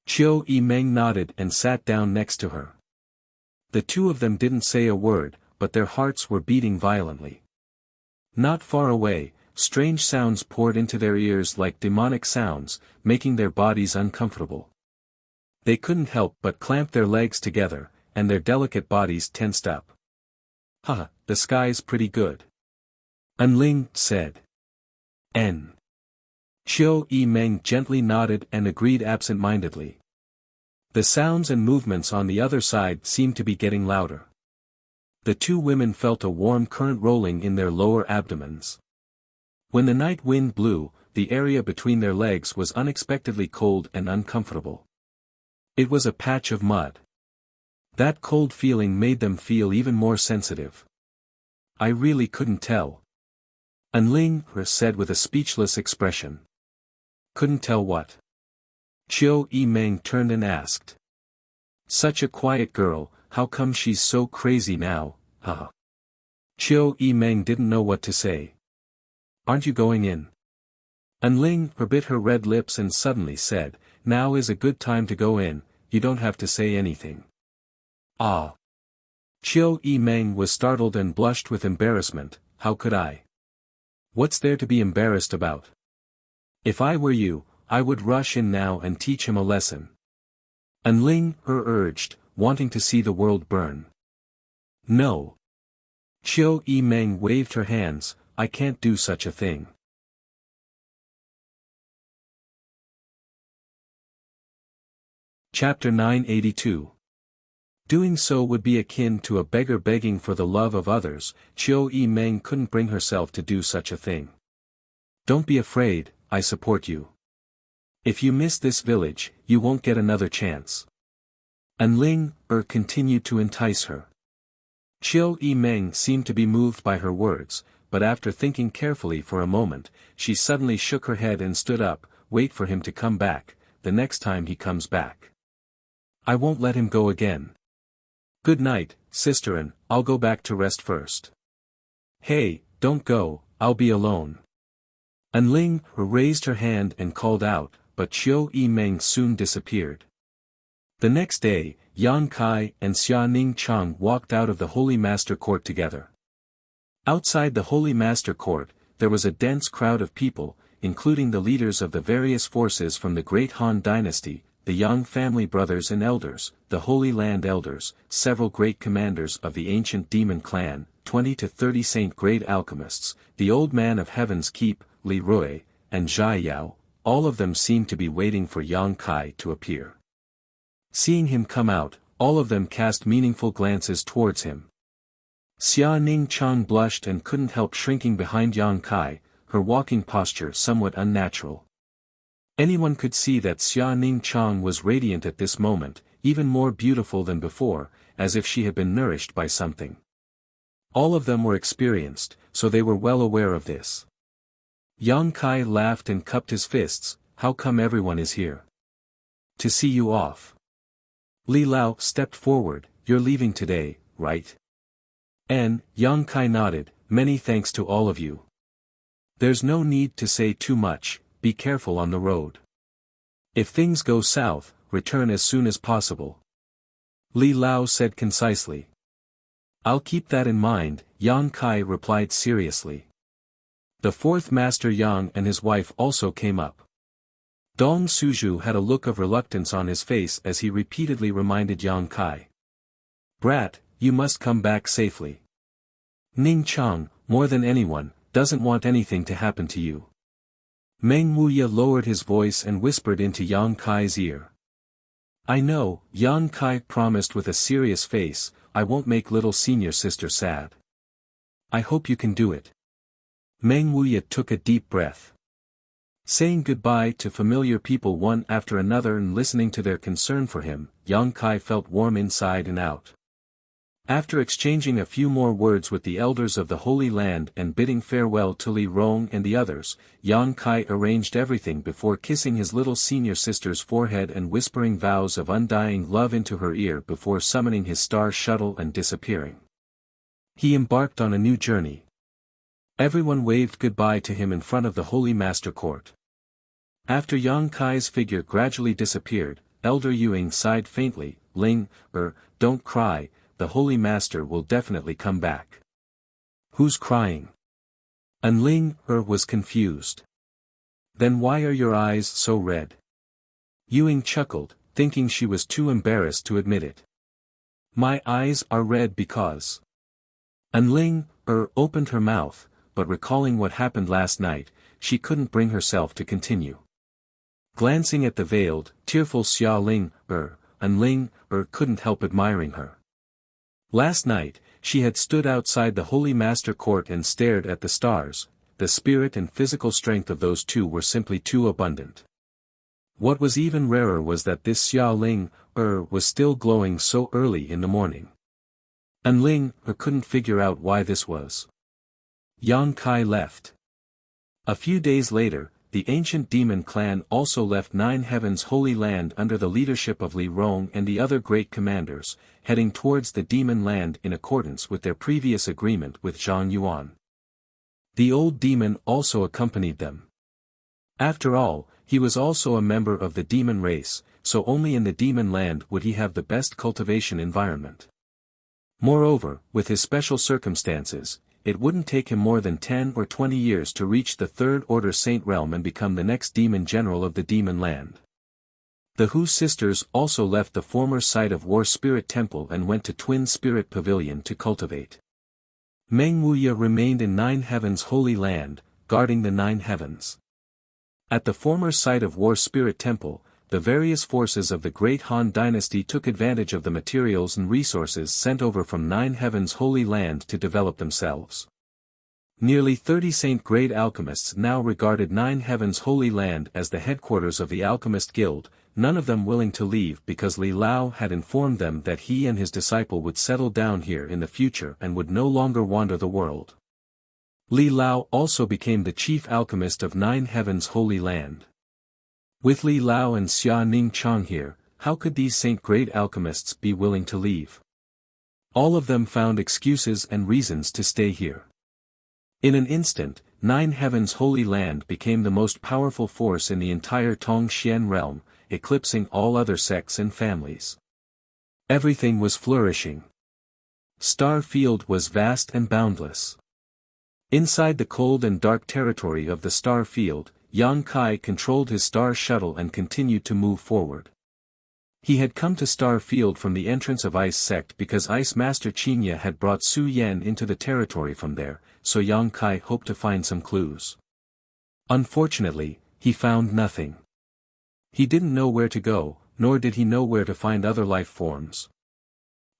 Qiu Yimeng nodded and sat down next to her. The two of them didn't say a word, but their hearts were beating violently. Not far away, strange sounds poured into their ears like demonic sounds, making their bodies uncomfortable. They couldn't help but clamp their legs together, and their delicate bodies tensed up. The sky's pretty good. Enling said. Qiu Yimeng gently nodded and agreed absent-mindedly. The sounds and movements on the other side seemed to be getting louder. The two women felt a warm current rolling in their lower abdomens. When the night wind blew, the area between their legs was unexpectedly cold and uncomfortable. It was a patch of mud. That cold feeling made them feel even more sensitive. I really couldn't tell. Enling said with a speechless expression. Couldn't tell what? Qiu Yimeng turned and asked. Such a quiet girl, how come she's so crazy now, Qiu Yimeng didn't know what to say. Aren't you going in? Enling bit her red lips and suddenly said, now is a good time to go in, you don't have to say anything. Ah. Qiu Yimeng was startled and blushed with embarrassment, how could I? What's there to be embarrassed about? If I were you, I would rush in now and teach him a lesson. Enling urged, wanting to see the world burn. No. Qiu Yimeng waved her hands, I can't do such a thing. Chapter 982. Doing so would be akin to a beggar begging for the love of others. Qiu Yimeng couldn't bring herself to do such a thing. Don't be afraid, I support you. If you miss this village, you won't get another chance. Enling continued to entice her. Qiu Yimeng seemed to be moved by her words, but after thinking carefully for a moment, she suddenly shook her head and stood up, wait for him to come back, the next time he comes back. I won't let him go again. Good night, sister, I'll go back to rest first. Hey, don't go, I'll be alone. Enling raised her hand and called out, but Qiu Yimeng soon disappeared. The next day, Yan Kai and Xia Ning Chang walked out of the Holy Master Court together. Outside the Holy Master Court, there was a dense crowd of people, including the leaders of the various forces from the Great Han Dynasty, the Yang family brothers and elders, the Holy Land elders, several great commanders of the ancient demon clan, 20 to 30 saint-grade alchemists, the Old Man of Heaven's Keep, Li Rui, and Zhai Yao, all of them seemed to be waiting for Yang Kai to appear. Seeing him come out, all of them cast meaningful glances towards him. Xia Ning Chang blushed and couldn't help shrinking behind Yang Kai, her walking posture somewhat unnatural. Anyone could see that Xia Ning Chang was radiant at this moment, even more beautiful than before, as if she had been nourished by something. All of them were experienced, so they were well aware of this. Yang Kai laughed and cupped his fists, how come everyone is here? To see you off. Li Lao stepped forward, you're leaving today, right? And, Yang Kai nodded, many thanks to all of you. There's no need to say too much, be careful on the road. If things go south, return as soon as possible. Li Lao said concisely. I'll keep that in mind, Yang Kai replied seriously. The fourth Master Yang and his wife also came up. Dong Suju had a look of reluctance on his face as he repeatedly reminded Yang Kai. Brat, you must come back safely. Ning Chang, more than anyone, doesn't want anything to happen to you. Meng Wuya lowered his voice and whispered into Yang Kai's ear. I know, Yang Kai promised with a serious face, I won't make little senior sister sad. I hope you can do it. Meng Wuya took a deep breath. Saying goodbye to familiar people one after another and listening to their concern for him, Yang Kai felt warm inside and out. After exchanging a few more words with the elders of the Holy Land and bidding farewell to Li Rong and the others, Yang Kai arranged everything before kissing his little senior sister's forehead and whispering vows of undying love into her ear before summoning his star shuttle and disappearing. He embarked on a new journey. Everyone waved goodbye to him in front of the Holy Master Court. After Yang Kai's figure gradually disappeared, Elder Yuing sighed faintly, Ling, don't cry, the Holy Master will definitely come back. Who's crying? And Ling, was confused. Then why are your eyes so red? Yuing chuckled, thinking she was too embarrassed to admit it. My eyes are red because. And Ling, opened her mouth, but recalling what happened last night, she couldn't bring herself to continue. Glancing at the veiled, tearful Xia Ling, and Ling, couldn't help admiring her. Last night, she had stood outside the Holy Master Court and stared at the stars. The spirit and physical strength of those two were simply too abundant. What was even rarer was that this Xia Ling, was still glowing so early in the morning. And Ling, couldn't figure out why this was. Yang Kai left. A few days later, the ancient demon clan also left Nine Heavens Holy Land under the leadership of Li Rong and the other great commanders, heading towards the demon land in accordance with their previous agreement with Zhang Yuan. The old demon also accompanied them. After all, he was also a member of the demon race, so only in the demon land would he have the best cultivation environment. Moreover, with his special circumstances, it wouldn't take him more than 10 or 20 years to reach the Third Order Saint Realm and become the next demon general of the demon land. The Hu sisters also left the former site of War Spirit Temple and went to Twin Spirit Pavilion to cultivate. Meng Wuya remained in Nine Heavens Holy Land, guarding the Nine Heavens. At the former site of War Spirit Temple, the various forces of the Great Han Dynasty took advantage of the materials and resources sent over from Nine Heavens Holy Land to develop themselves. Nearly 30 Saint-grade alchemists now regarded Nine Heavens Holy Land as the headquarters of the Alchemist Guild, none of them willing to leave because Li Lao had informed them that he and his disciple would settle down here in the future and would no longer wander the world. Li Lao also became the chief alchemist of Nine Heavens Holy Land. With Li Lao and Xia Ning Chang here, how could these saint-grade alchemists be willing to leave? All of them found excuses and reasons to stay here. In an instant, Nine Heavens Holy Land became the most powerful force in the entire Tongxian realm, eclipsing all other sects and families. Everything was flourishing. Star Field was vast and boundless. Inside the cold and dark territory of the Star Field, Yang Kai controlled his star shuttle and continued to move forward. He had come to Star Field from the entrance of Ice Sect because Ice Master Qinya had brought Su Yan into the territory from there, so Yang Kai hoped to find some clues. Unfortunately, he found nothing. He didn't know where to go, nor did he know where to find other life forms.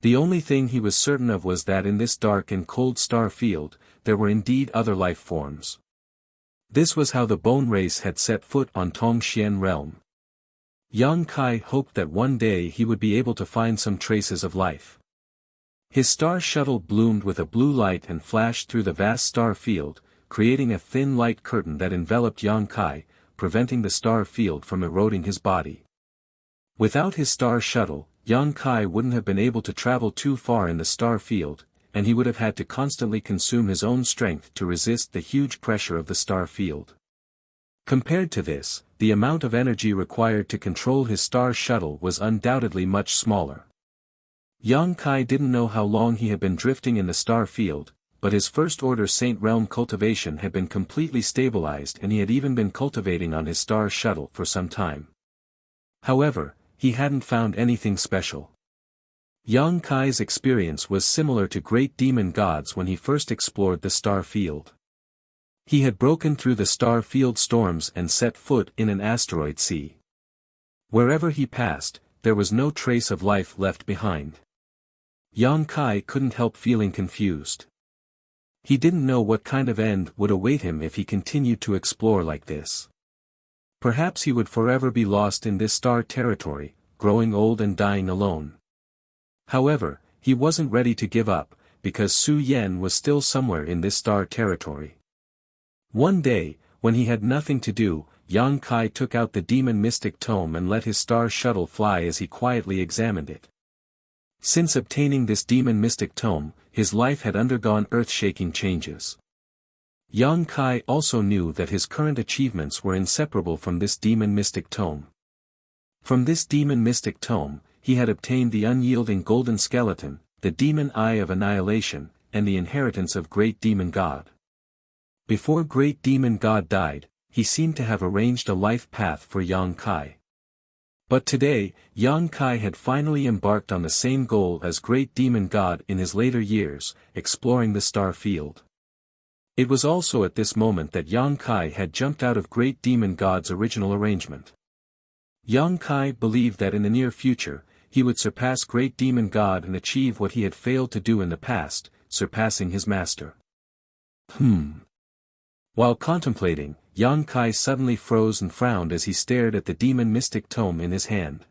The only thing he was certain of was that in this dark and cold star field, there were indeed other life forms. This was how the Bone Race had set foot on Tongxian realm. Yang Kai hoped that one day he would be able to find some traces of life. His star shuttle bloomed with a blue light and flashed through the vast star field, creating a thin light curtain that enveloped Yang Kai, preventing the star field from eroding his body. Without his star shuttle, Yang Kai wouldn't have been able to travel too far in the star field, and he would have had to constantly consume his own strength to resist the huge pressure of the star field. Compared to this, the amount of energy required to control his star shuttle was undoubtedly much smaller. Yang Kai didn't know how long he had been drifting in the star field, but his first-order Saint Realm cultivation had been completely stabilized and he had even been cultivating on his star shuttle for some time. However, he hadn't found anything special. Yang Kai's experience was similar to great demon gods when he first explored the star field. He had broken through the star field storms and set foot in an asteroid sea. Wherever he passed, there was no trace of life left behind. Yang Kai couldn't help feeling confused. He didn't know what kind of end would await him if he continued to explore like this. Perhaps he would forever be lost in this star territory, growing old and dying alone. However, he wasn't ready to give up, because Su Yen was still somewhere in this star territory. One day, when he had nothing to do, Yang Kai took out the demon mystic tome and let his star shuttle fly as he quietly examined it. Since obtaining this demon mystic tome, his life had undergone earth-shaking changes. Yang Kai also knew that his current achievements were inseparable from this demon mystic tome. From this demon mystic tome, he had obtained the unyielding golden skeleton, the demon eye of annihilation, and the inheritance of great demon god. Before great demon god died, he seemed to have arranged a life path for Yang Kai. But today, Yang Kai had finally embarked on the same goal as great demon god in his later years, exploring the star field. It was also at this moment that Yang Kai had jumped out of great demon god's original arrangement. Yang Kai believed that in the near future, he would surpass great demon god and achieve what he had failed to do in the past, surpassing his master. While contemplating, Yang Kai suddenly froze and frowned as he stared at the demon mystic tome in his hand.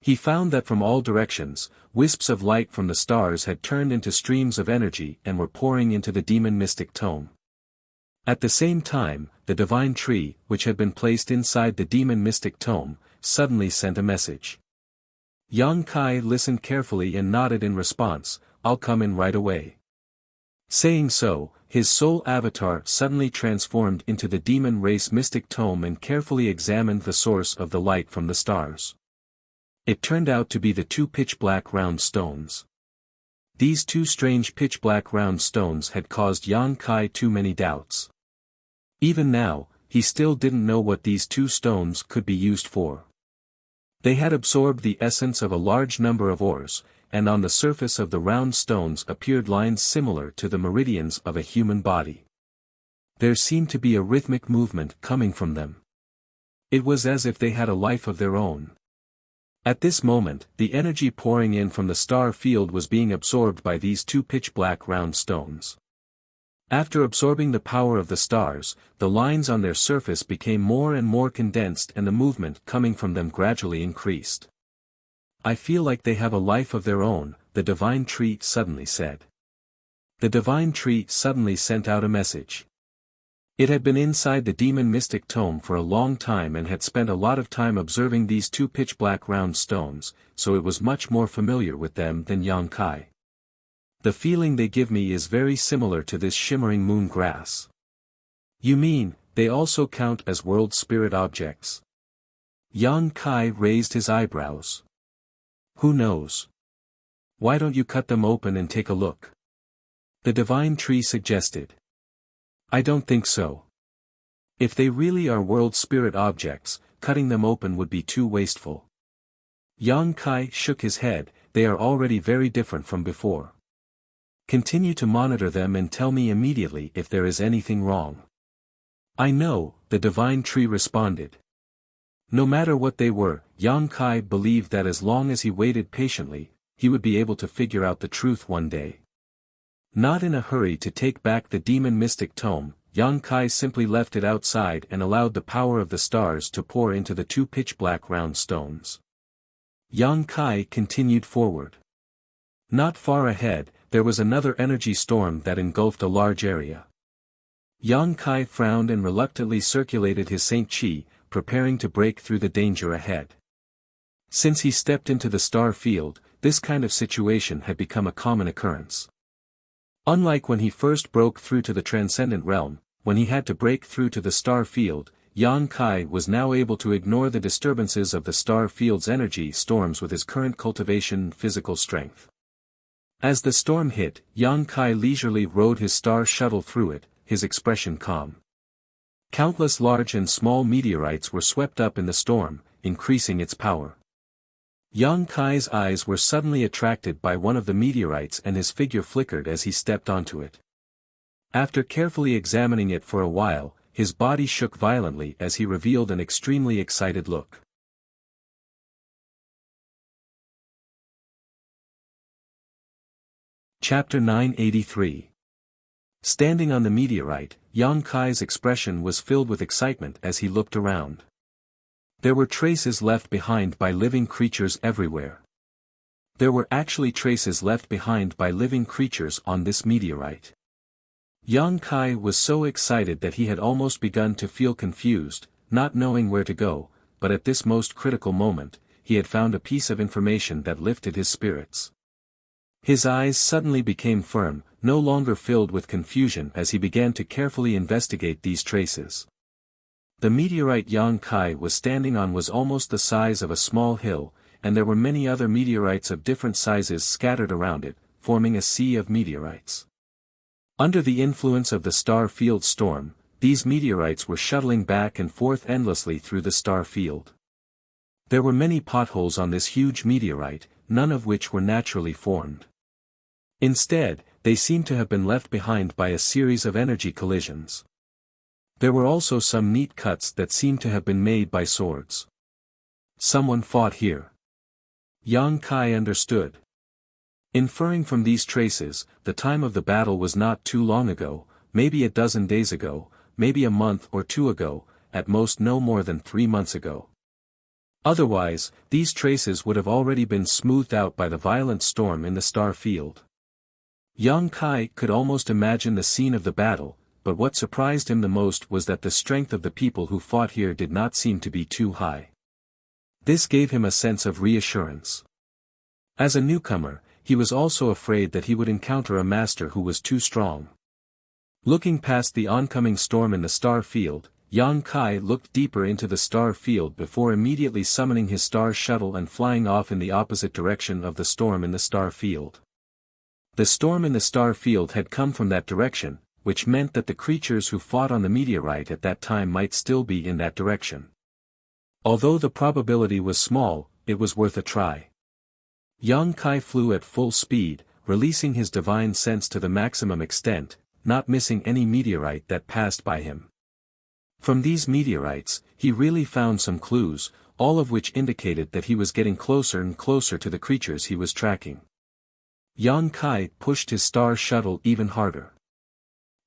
He found that from all directions, wisps of light from the stars had turned into streams of energy and were pouring into the demon mystic tome. At the same time, the divine tree, which had been placed inside the demon mystic tome, suddenly sent a message. Yang Kai listened carefully and nodded in response, "I'll come in right away." Saying so, his soul avatar suddenly transformed into the demon race mystic tome and carefully examined the source of the light from the stars. It turned out to be the two pitch-black round stones. These two strange pitch-black round stones had caused Yang Kai too many doubts. Even now, he still didn't know what these two stones could be used for. They had absorbed the essence of a large number of ores, and on the surface of the round stones appeared lines similar to the meridians of a human body. There seemed to be a rhythmic movement coming from them. It was as if they had a life of their own. At this moment, the energy pouring in from the star field was being absorbed by these two pitch-black round stones. After absorbing the power of the stars, the lines on their surface became more and more condensed and the movement coming from them gradually increased. "I feel like they have a life of their own," the divine tree suddenly said. The divine tree suddenly sent out a message. It had been inside the demon mystic tome for a long time and had spent a lot of time observing these two pitch-black round stones, so it was much more familiar with them than Yang Kai. "The feeling they give me is very similar to this shimmering moon grass." "You mean, they also count as world spirit objects?" Yang Kai raised his eyebrows. "Who knows? Why don't you cut them open and take a look?" the divine tree suggested. "I don't think so. If they really are world spirit objects, cutting them open would be too wasteful." Yang Kai shook his head. "They are already very different from before. Continue to monitor them and tell me immediately if there is anything wrong." "I know," the divine tree responded. No matter what they were, Yang Kai believed that as long as he waited patiently, he would be able to figure out the truth one day. Not in a hurry to take back the demon mystic tome, Yang Kai simply left it outside and allowed the power of the stars to pour into the two pitch-black round stones. Yang Kai continued forward. Not far ahead, there was another energy storm that engulfed a large area. Yang Kai frowned and reluctantly circulated his Saint Chi, preparing to break through the danger ahead. Since he stepped into the star field, this kind of situation had become a common occurrence. Unlike when he first broke through to the transcendent realm, when he had to break through to the star field, Yang Kai was now able to ignore the disturbances of the star field's energy storms with his current cultivation and physical strength. As the storm hit, Yang Kai leisurely rode his star shuttle through it, his expression calm. Countless large and small meteorites were swept up in the storm, increasing its power. Yang Kai's eyes were suddenly attracted by one of the meteorites and his figure flickered as he stepped onto it. After carefully examining it for a while, his body shook violently as he revealed an extremely excited look. Chapter 983. Standing on the meteorite, Yang Kai's expression was filled with excitement as he looked around. There were traces left behind by living creatures everywhere. There were actually traces left behind by living creatures on this meteorite. Yang Kai was so excited that he had almost begun to feel confused, not knowing where to go, but at this most critical moment, he had found a piece of information that lifted his spirits. His eyes suddenly became firm, no longer filled with confusion as he began to carefully investigate these traces. The meteorite Yang Kai was standing on was almost the size of a small hill, and there were many other meteorites of different sizes scattered around it, forming a sea of meteorites. Under the influence of the star field storm, these meteorites were shuttling back and forth endlessly through the star field. There were many potholes on this huge meteorite, none of which were naturally formed. Instead, they seemed to have been left behind by a series of energy collisions. There were also some neat cuts that seemed to have been made by swords. Someone fought here. Yang Kai understood. Inferring from these traces, the time of the battle was not too long ago, maybe a dozen days ago, maybe a month or two ago, at most no more than 3 months ago. Otherwise, these traces would have already been smoothed out by the violent storm in the star field. Yang Kai could almost imagine the scene of the battle, but what surprised him the most was that the strength of the people who fought here did not seem to be too high. This gave him a sense of reassurance. As a newcomer, he was also afraid that he would encounter a master who was too strong. Looking past the oncoming storm in the star field, Yang Kai looked deeper into the star field before immediately summoning his star shuttle and flying off in the opposite direction of the storm in the star field. The storm in the star field had come from that direction, which meant that the creatures who fought on the meteorite at that time might still be in that direction. Although the probability was small, it was worth a try. Yang Kai flew at full speed, releasing his divine sense to the maximum extent, not missing any meteorite that passed by him. From these meteorites, he really found some clues, all of which indicated that he was getting closer and closer to the creatures he was tracking. Yang Kai pushed his star shuttle even harder.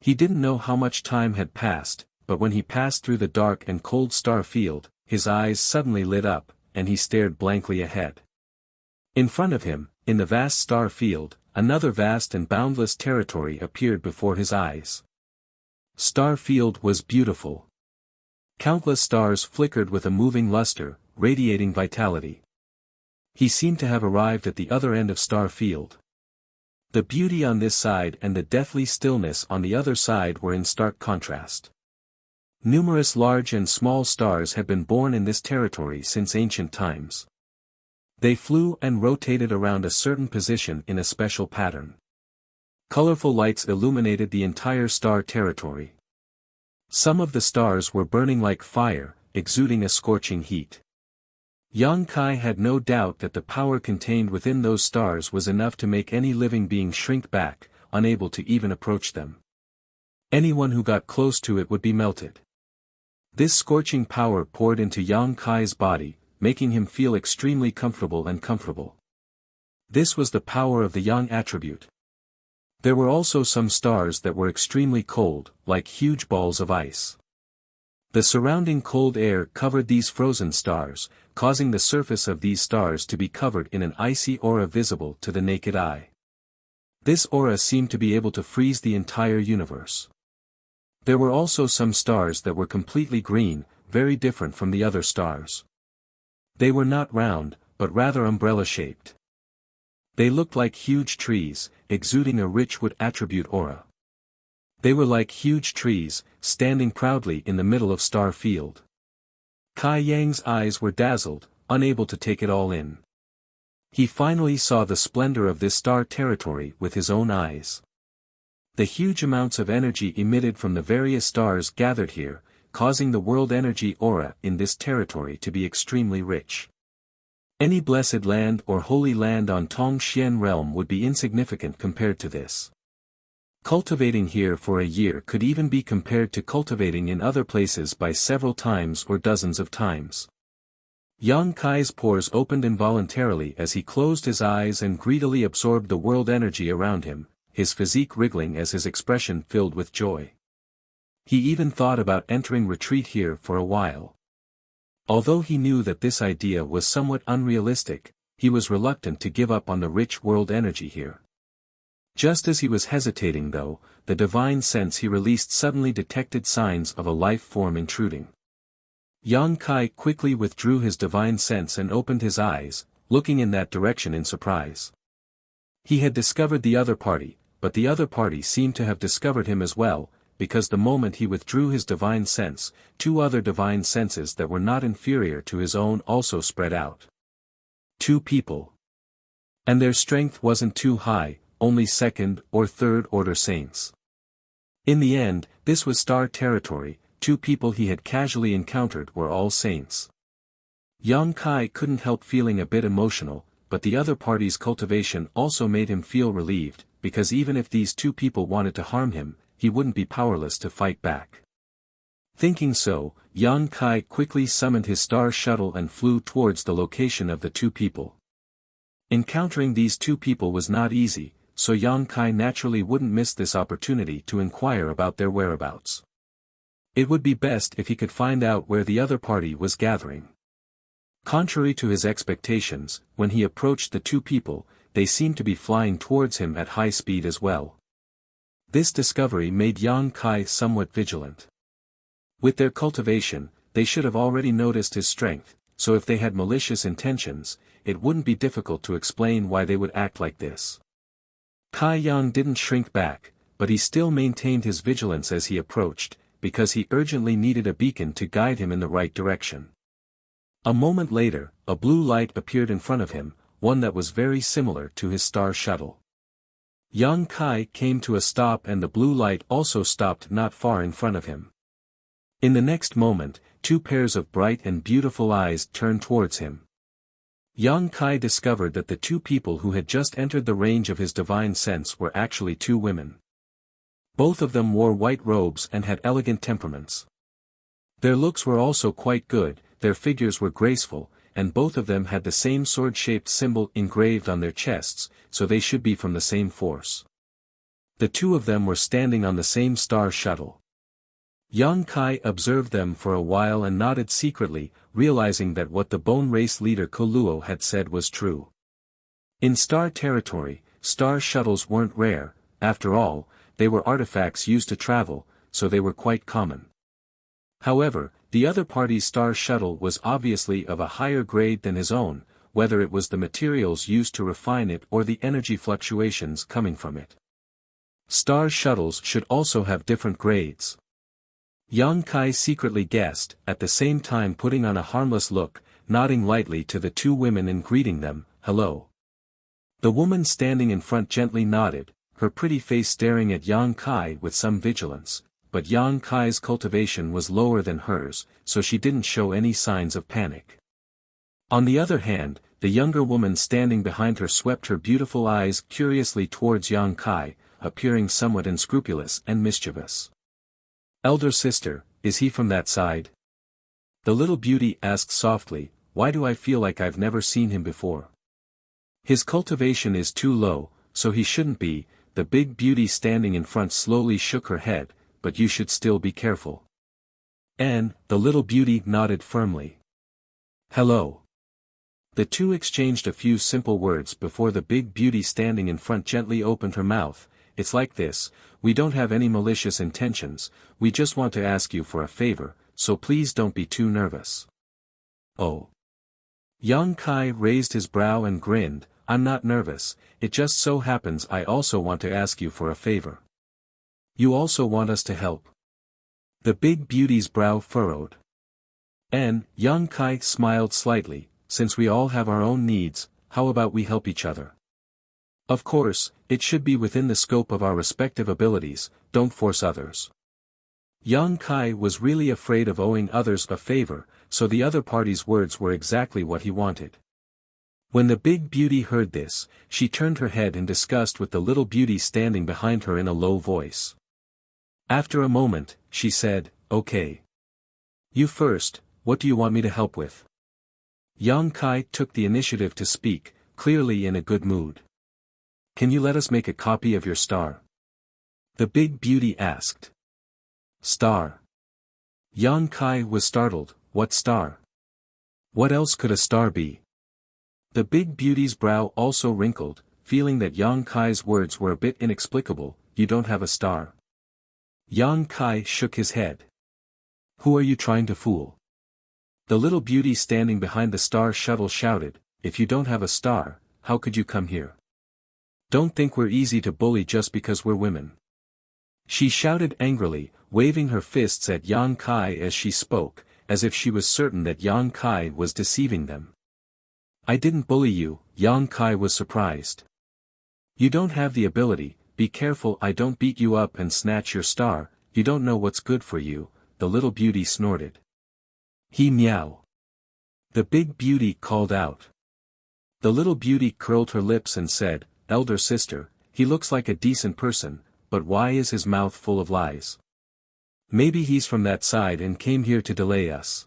He didn't know how much time had passed, but when he passed through the dark and cold star field, his eyes suddenly lit up, and he stared blankly ahead. In front of him, in the vast star field, another vast and boundless territory appeared before his eyes. Star field was beautiful. Countless stars flickered with a moving luster, radiating vitality. He seemed to have arrived at the other end of star field. The beauty on this side and the deathly stillness on the other side were in stark contrast. Numerous large and small stars had been born in this territory since ancient times. They flew and rotated around a certain position in a special pattern. Colorful lights illuminated the entire star territory. Some of the stars were burning like fire, exuding a scorching heat. Yang Kai had no doubt that the power contained within those stars was enough to make any living being shrink back, unable to even approach them. Anyone who got close to it would be melted. This scorching power poured into Yang Kai's body, making him feel extremely comfortable. This was the power of the yang attribute. There were also some stars that were extremely cold, like huge balls of ice. The surrounding cold air covered these frozen stars, causing the surface of these stars to be covered in an icy aura visible to the naked eye. This aura seemed to be able to freeze the entire universe. There were also some stars that were completely green, very different from the other stars. They were not round, but rather umbrella-shaped. They looked like huge trees, exuding a rich wood attribute aura. They were like huge trees, standing proudly in the middle of Star Field. Kai Yang's eyes were dazzled, unable to take it all in. He finally saw the splendor of this star territory with his own eyes. The huge amounts of energy emitted from the various stars gathered here, causing the world energy aura in this territory to be extremely rich. Any blessed land or holy land on Tongxian realm would be insignificant compared to this. Cultivating here for a year could even be compared to cultivating in other places by several times or dozens of times. Yang Kai's pores opened involuntarily as he closed his eyes and greedily absorbed the world energy around him, his physique wriggling as his expression filled with joy. He even thought about entering retreat here for a while. Although he knew that this idea was somewhat unrealistic, he was reluctant to give up on the rich world energy here. Just as he was hesitating though, the divine sense he released suddenly detected signs of a life form intruding. Yang Kai quickly withdrew his divine sense and opened his eyes, looking in that direction in surprise. He had discovered the other party, but the other party seemed to have discovered him as well, because the moment he withdrew his divine sense, two other divine senses that were not inferior to his own also spread out. Two people. And their strength wasn't too high, only second or third order saints. In the end, this was star territory, two people he had casually encountered were all saints. Yang Kai couldn't help feeling a bit emotional, but the other party's cultivation also made him feel relieved, because even if these two people wanted to harm him, he wouldn't be powerless to fight back. Thinking so, Yang Kai quickly summoned his star shuttle and flew towards the location of the two people. Encountering these two people was not easy, so Yang Kai naturally wouldn't miss this opportunity to inquire about their whereabouts. It would be best if he could find out where the other party was gathering. Contrary to his expectations, when he approached the two people, they seemed to be flying towards him at high speed as well. This discovery made Yang Kai somewhat vigilant. With their cultivation, they should have already noticed his strength, so if they had malicious intentions, it wouldn't be difficult to explain why they would act like this. Kai Yang didn't shrink back, but he still maintained his vigilance as he approached, because he urgently needed a beacon to guide him in the right direction. A moment later, a blue light appeared in front of him, one that was very similar to his star shuttle. Yang Kai came to a stop and the blue light also stopped not far in front of him. In the next moment, two pairs of bright and beautiful eyes turned towards him. Yang Kai discovered that the two people who had just entered the range of his divine sense were actually two women. Both of them wore white robes and had elegant temperaments. Their looks were also quite good, their figures were graceful, and both of them had the same sword-shaped symbol engraved on their chests, so they should be from the same force. The two of them were standing on the same star shuttle. Yang Kai observed them for a while and nodded secretly, realizing that what the bone race leader Koluo had said was true. In star territory, star shuttles weren't rare, after all, they were artifacts used to travel, so they were quite common. However, the other party's star shuttle was obviously of a higher grade than his own, whether it was the materials used to refine it or the energy fluctuations coming from it. Star shuttles should also have different grades. Yang Kai secretly guessed, at the same time putting on a harmless look, nodding lightly to the two women and greeting them, "Hello." The woman standing in front gently nodded, her pretty face staring at Yang Kai with some vigilance, but Yang Kai's cultivation was lower than hers, so she didn't show any signs of panic. On the other hand, the younger woman standing behind her swept her beautiful eyes curiously towards Yang Kai, appearing somewhat unscrupulous and mischievous. "Elder sister, is he from that side?" The little beauty asked softly, "Why do I feel like I've never seen him before?" "His cultivation is too low, so he shouldn't be." The big beauty standing in front slowly shook her head, "But you should still be careful." And, the little beauty nodded firmly. "Hello." The two exchanged a few simple words before the big beauty standing in front gently opened her mouth. "It's like this, we don't have any malicious intentions, we just want to ask you for a favor, so please don't be too nervous." "Oh." Yang Kai raised his brow and grinned, "I'm not nervous, it just so happens I also want to ask you for a favor." You also want us to help? The big beauty's brow furrowed. Yang Kai smiled slightly, since we all have our own needs, how about we help each other? Of course, it should be within the scope of our respective abilities, don't force others. Yang Kai was really afraid of owing others a favor, so the other party's words were exactly what he wanted. When the big beauty heard this, she turned her head in disgust with the little beauty standing behind her in a low voice. After a moment, she said, "Okay. You first, what do you want me to help with?" Yang Kai took the initiative to speak, clearly in a good mood. "Can you let us make a copy of your star?" The big beauty asked. "Star?" Yang Kai was startled, "What star? What else could a star be?" The big beauty's brow also wrinkled, feeling that Yang Kai's words were a bit inexplicable. "You don't have a star?" Yang Kai shook his head. "Who are you trying to fool?" The little beauty standing behind the star shuttle shouted, "If you don't have a star, how could you come here? Don't think we're easy to bully just because we're women." She shouted angrily, waving her fists at Yang Kai as she spoke, as if she was certain that Yang Kai was deceiving them. "I didn't bully you," Yang Kai was surprised. "You don't have the ability, be careful I don't beat you up and snatch your star, you don't know what's good for you," the little beauty snorted. "He meow." The big beauty called out. The little beauty curled her lips and said, "Elder sister, he looks like a decent person, but why is his mouth full of lies? Maybe he's from that side and came here to delay us."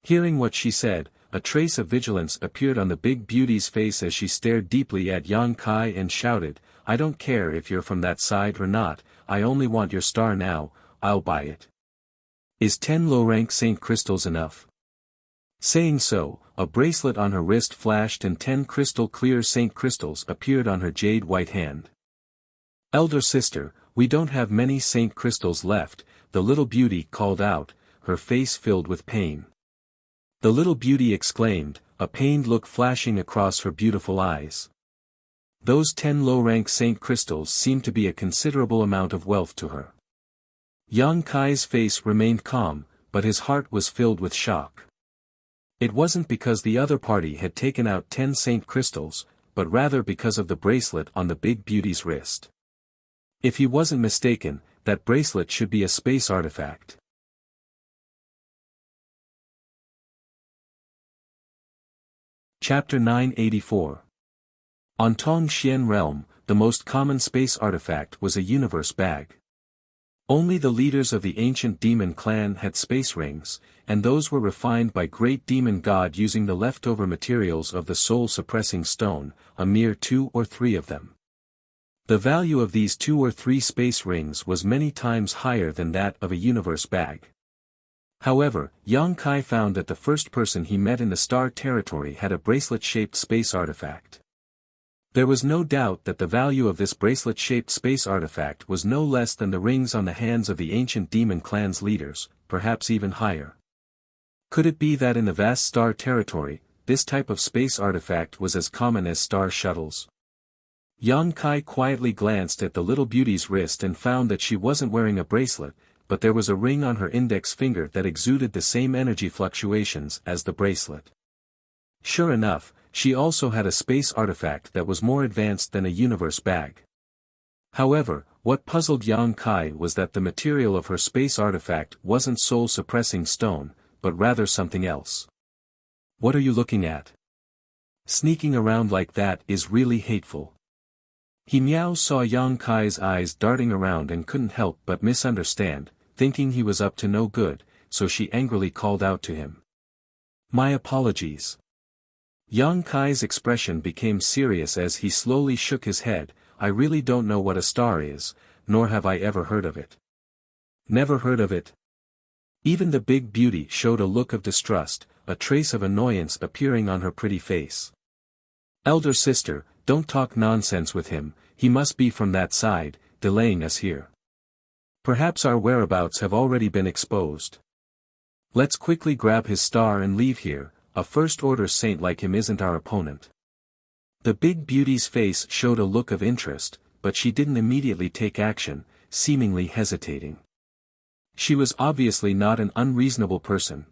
Hearing what she said, a trace of vigilance appeared on the big beauty's face as she stared deeply at Yang Kai and shouted, "I don't care if you're from that side or not, I only want your star now, I'll buy it. Is 10 low-rank Saint crystals enough?" Saying so, a bracelet on her wrist flashed and 10 crystal-clear Saint crystals appeared on her jade-white hand. "Elder sister, we don't have many Saint crystals left," the little beauty called out, her face filled with pain. The little beauty exclaimed, a pained look flashing across her beautiful eyes. Those 10 low-rank Saint crystals seemed to be a considerable amount of wealth to her. Yang Kai's face remained calm, but his heart was filled with shock. It wasn't because the other party had taken out 10 Saint crystals, but rather because of the bracelet on the big beauty's wrist. If he wasn't mistaken, that bracelet should be a space artifact. Chapter 984. On Tong Xian Realm, the most common space artifact was a universe bag. Only the leaders of the ancient demon clan had space rings, and those were refined by great demon god using the leftover materials of the soul-suppressing stone, a mere 2 or 3 of them. The value of these 2 or 3 space rings was many times higher than that of a universe bag. However, Yang Kai found that the first person he met in the star territory had a bracelet-shaped space artifact. There was no doubt that the value of this bracelet-shaped space artifact was no less than the rings on the hands of the ancient demon clan's leaders, perhaps even higher. Could it be that in the vast star territory, this type of space artifact was as common as star shuttles? Yang Kai quietly glanced at the little beauty's wrist and found that she wasn't wearing a bracelet, but there was a ring on her index finger that exuded the same energy fluctuations as the bracelet. Sure enough, she also had a space artifact that was more advanced than a universe bag. However, what puzzled Yang Kai was that the material of her space artifact wasn't soul-suppressing stone, but rather something else. "What are you looking at? Sneaking around like that is really hateful." He Miao saw Yang Kai's eyes darting around and couldn't help but misunderstand, thinking he was up to no good, so she angrily called out to him. "My apologies." Yang Kai's expression became serious as he slowly shook his head. "I really don't know what a star is, nor have I ever heard of it." "Never heard of it?" Even the big beauty showed a look of distrust, a trace of annoyance appearing on her pretty face. "Elder sister, don't talk nonsense with him, he must be from that side, delaying us here. Perhaps our whereabouts have already been exposed. Let's quickly grab his star and leave here, a first-order saint like him isn't our opponent." The big beauty's face showed a look of interest, but she didn't immediately take action, seemingly hesitating. She was obviously not an unreasonable person.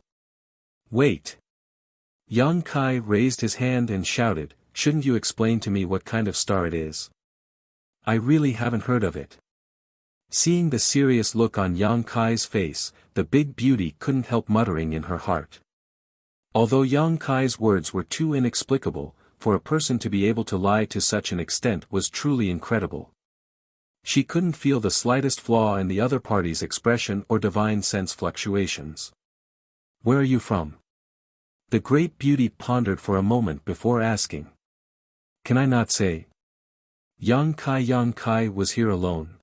Wait. Yang Kai raised his hand and shouted, "Shouldn't you explain to me what kind of star it is? I really haven't heard of it." Seeing the serious look on Yang Kai's face, the big beauty couldn't help muttering in her heart. Although Yang Kai's words were too inexplicable, for a person to be able to lie to such an extent was truly incredible. She couldn't feel the slightest flaw in the other party's expression or divine sense fluctuations. "Where are you from?" The great beauty pondered for a moment before asking. "Can I not say?" Yang Kai was here alone.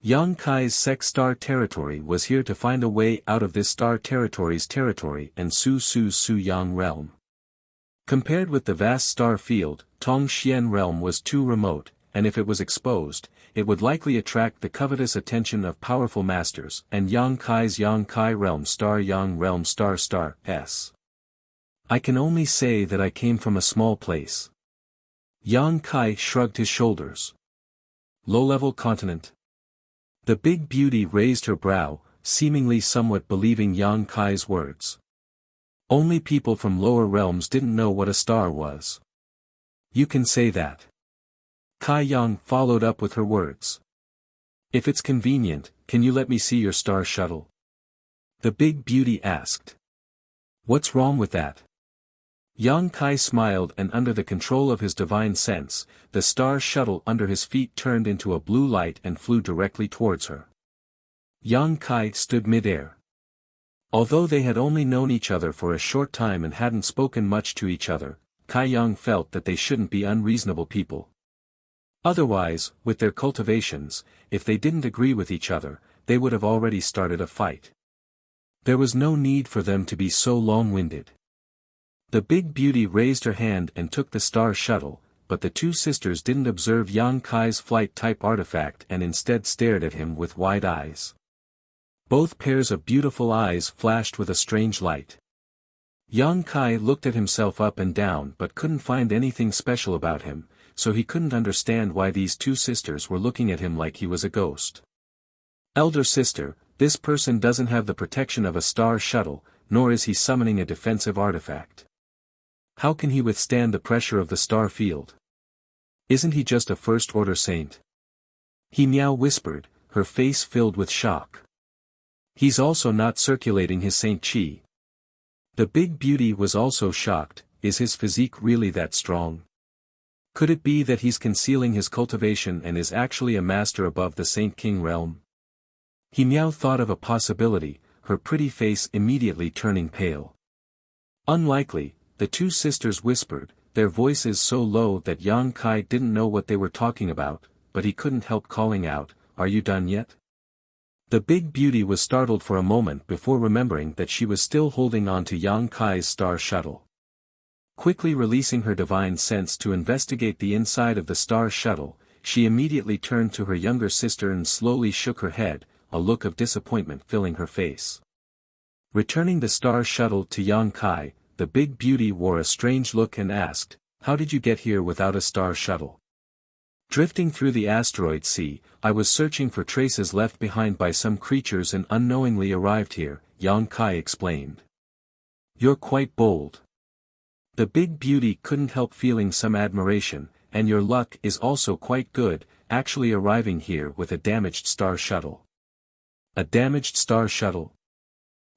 Yang Kai's sex star territory was here to find a way out of this star territory's territory and Su Yang realm. Compared with the vast star field, Tong Xian realm was too remote, and if it was exposed, it would likely attract the covetous attention of powerful masters, and Yang Kai realm star Yang realm star s. "I can only say that I came from a small place." Yang Kai shrugged his shoulders. "Low-level continent?" The big beauty raised her brow, seemingly somewhat believing Yang Kai's words. "Only people from lower realms didn't know what a star was." "You can say that." Kai Yang followed up with her words. "If it's convenient, can you let me see your star shuttle?" The big beauty asked. "What's wrong with that?" Yang Kai smiled, and under the control of his divine sense, the star shuttle under his feet turned into a blue light and flew directly towards her. Yang Kai stood mid-air. Although they had only known each other for a short time and hadn't spoken much to each other, Kai Yang felt that they shouldn't be unreasonable people. Otherwise, with their cultivations, if they didn't agree with each other, they would have already started a fight. There was no need for them to be so long-winded. The big beauty raised her hand and took the star shuttle, but the two sisters didn't observe Yang Kai's flight-type artifact and instead stared at him with wide eyes. Both pairs of beautiful eyes flashed with a strange light. Yang Kai looked at himself up and down but couldn't find anything special about him, so he couldn't understand why these two sisters were looking at him like he was a ghost. "Elder sister, this person doesn't have the protection of a star shuttle, nor is he summoning a defensive artifact. How can he withstand the pressure of the star field? Isn't he just a first-order saint?" He Miao whispered, her face filled with shock. "He's also not circulating his saint chi." The big beauty was also shocked. Is his physique really that strong? Could it be that he's concealing his cultivation and is actually a master above the Saint King realm? He Miao thought of a possibility, her pretty face immediately turning pale. "Unlikely," the two sisters whispered, their voices so low that Yang Kai didn't know what they were talking about, but he couldn't help calling out, "Are you done yet?" The big beauty was startled for a moment before remembering that she was still holding on to Yang Kai's star shuttle. Quickly releasing her divine sense to investigate the inside of the star shuttle, she immediately turned to her younger sister and slowly shook her head, a look of disappointment filling her face. Returning the star shuttle to Yang Kai, the big beauty wore a strange look and asked, "How did you get here without a star shuttle?" "Drifting through the asteroid sea, I was searching for traces left behind by some creatures and unknowingly arrived here," Yang Kai explained. "You're quite bold." The big beauty couldn't help feeling some admiration, "and your luck is also quite good, actually arriving here with a damaged star shuttle." "A damaged star shuttle?"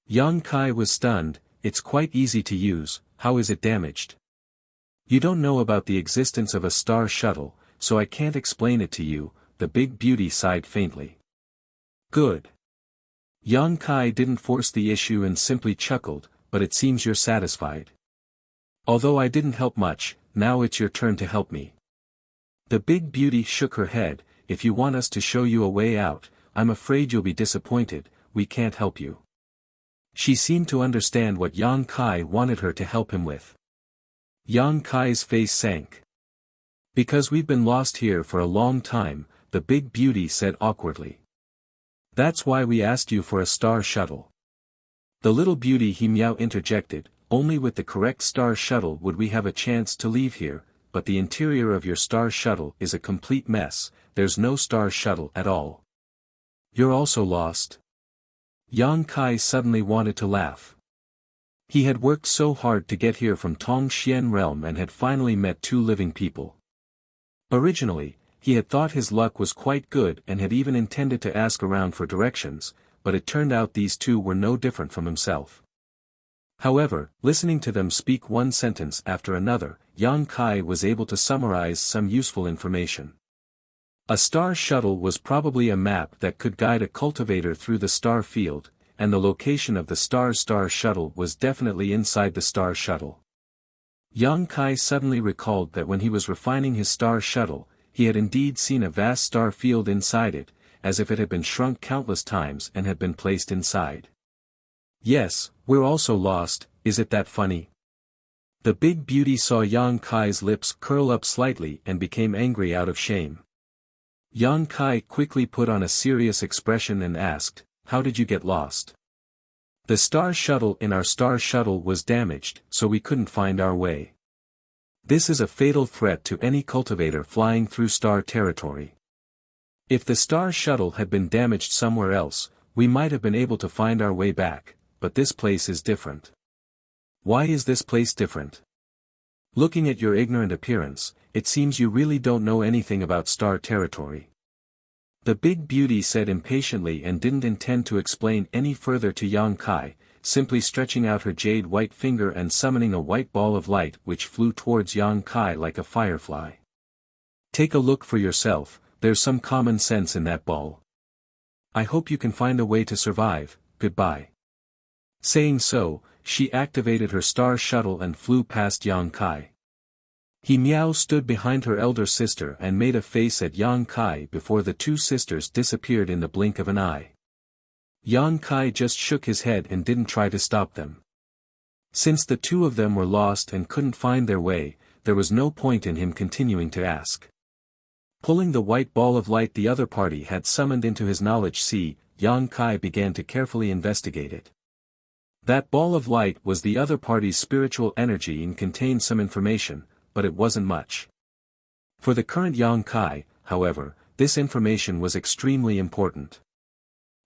Yang Kai was stunned. "It's quite easy to use, how is it damaged?" "You don't know about the existence of a star shuttle, so I can't explain it to you," the big beauty sighed faintly. "Good." Yang Kai didn't force the issue and simply chuckled, "But it seems you're satisfied. Although I didn't help much, now it's your turn to help me." The big beauty shook her head, "If you want us to show you a way out, I'm afraid you'll be disappointed, we can't help you." She seemed to understand what Yang Kai wanted her to help him with. Yang Kai's face sank. "Because we've been lost here for a long time," the big beauty said awkwardly. "That's why we asked you for a star shuttle." The little beauty He Miao interjected, "Only with the correct star shuttle would we have a chance to leave here, but the interior of your star shuttle is a complete mess, there's no star shuttle at all." You're also lost? Yang Kai suddenly wanted to laugh. He had worked so hard to get here from Tongxian realm and had finally met two living people. Originally, he had thought his luck was quite good and had even intended to ask around for directions, but it turned out these two were no different from himself. However, listening to them speak one sentence after another, Yang Kai was able to summarize some useful information. A star shuttle was probably a map that could guide a cultivator through the star field, and the location of the star shuttle was definitely inside the star shuttle. Yang Kai suddenly recalled that when he was refining his star shuttle, he had indeed seen a vast star field inside it, as if it had been shrunk countless times and had been placed inside. Yes, we're also lost, is it that funny? The big beauty saw Yang Kai's lips curl up slightly and became angry out of shame. Yang Kai quickly put on a serious expression and asked, "How did you get lost?" "The star shuttle in our star shuttle was damaged, so we couldn't find our way. This is a fatal threat to any cultivator flying through star territory. If the star shuttle had been damaged somewhere else, we might have been able to find our way back, but this place is different." "Why is this place different? Looking at your ignorant appearance, it seems you really don't know anything about star territory." The big beauty said impatiently and didn't intend to explain any further to Yang Kai, simply stretching out her jade white finger and summoning a white ball of light which flew towards Yang Kai like a firefly. "Take a look for yourself, there's some common sense in that ball. I hope you can find a way to survive, goodbye." Saying so, she activated her star shuttle and flew past Yang Kai. He Miao stood behind her elder sister and made a face at Yang Kai before the two sisters disappeared in the blink of an eye. Yang Kai just shook his head and didn't try to stop them. Since the two of them were lost and couldn't find their way, there was no point in him continuing to ask. Pulling the white ball of light the other party had summoned into his knowledge sea, Yang Kai began to carefully investigate it. That ball of light was the other party's spiritual energy and contained some information, but it wasn't much. For the current Yang Kai, however, this information was extremely important.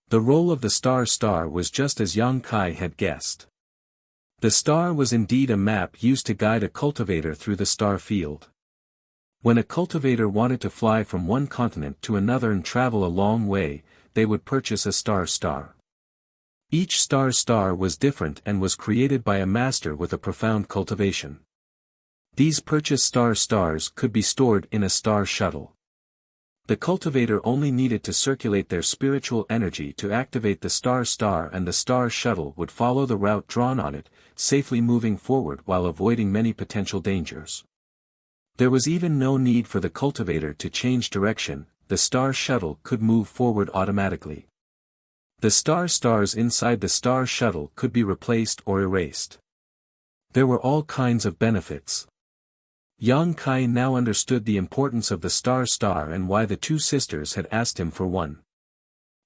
The role of the star was just as Yang Kai had guessed. The star was indeed a map used to guide a cultivator through the star field. When a cultivator wanted to fly from one continent to another and travel a long way, they would purchase a star. Each star was different and was created by a master with a profound cultivation. These purchased stars could be stored in a star shuttle. The cultivator only needed to circulate their spiritual energy to activate the star and the star shuttle would follow the route drawn on it, safely moving forward while avoiding many potential dangers. There was even no need for the cultivator to change direction, the star shuttle could move forward automatically. The stars inside the star shuttle could be replaced or erased. There were all kinds of benefits. Yang Kai now understood the importance of the star and why the two sisters had asked him for one.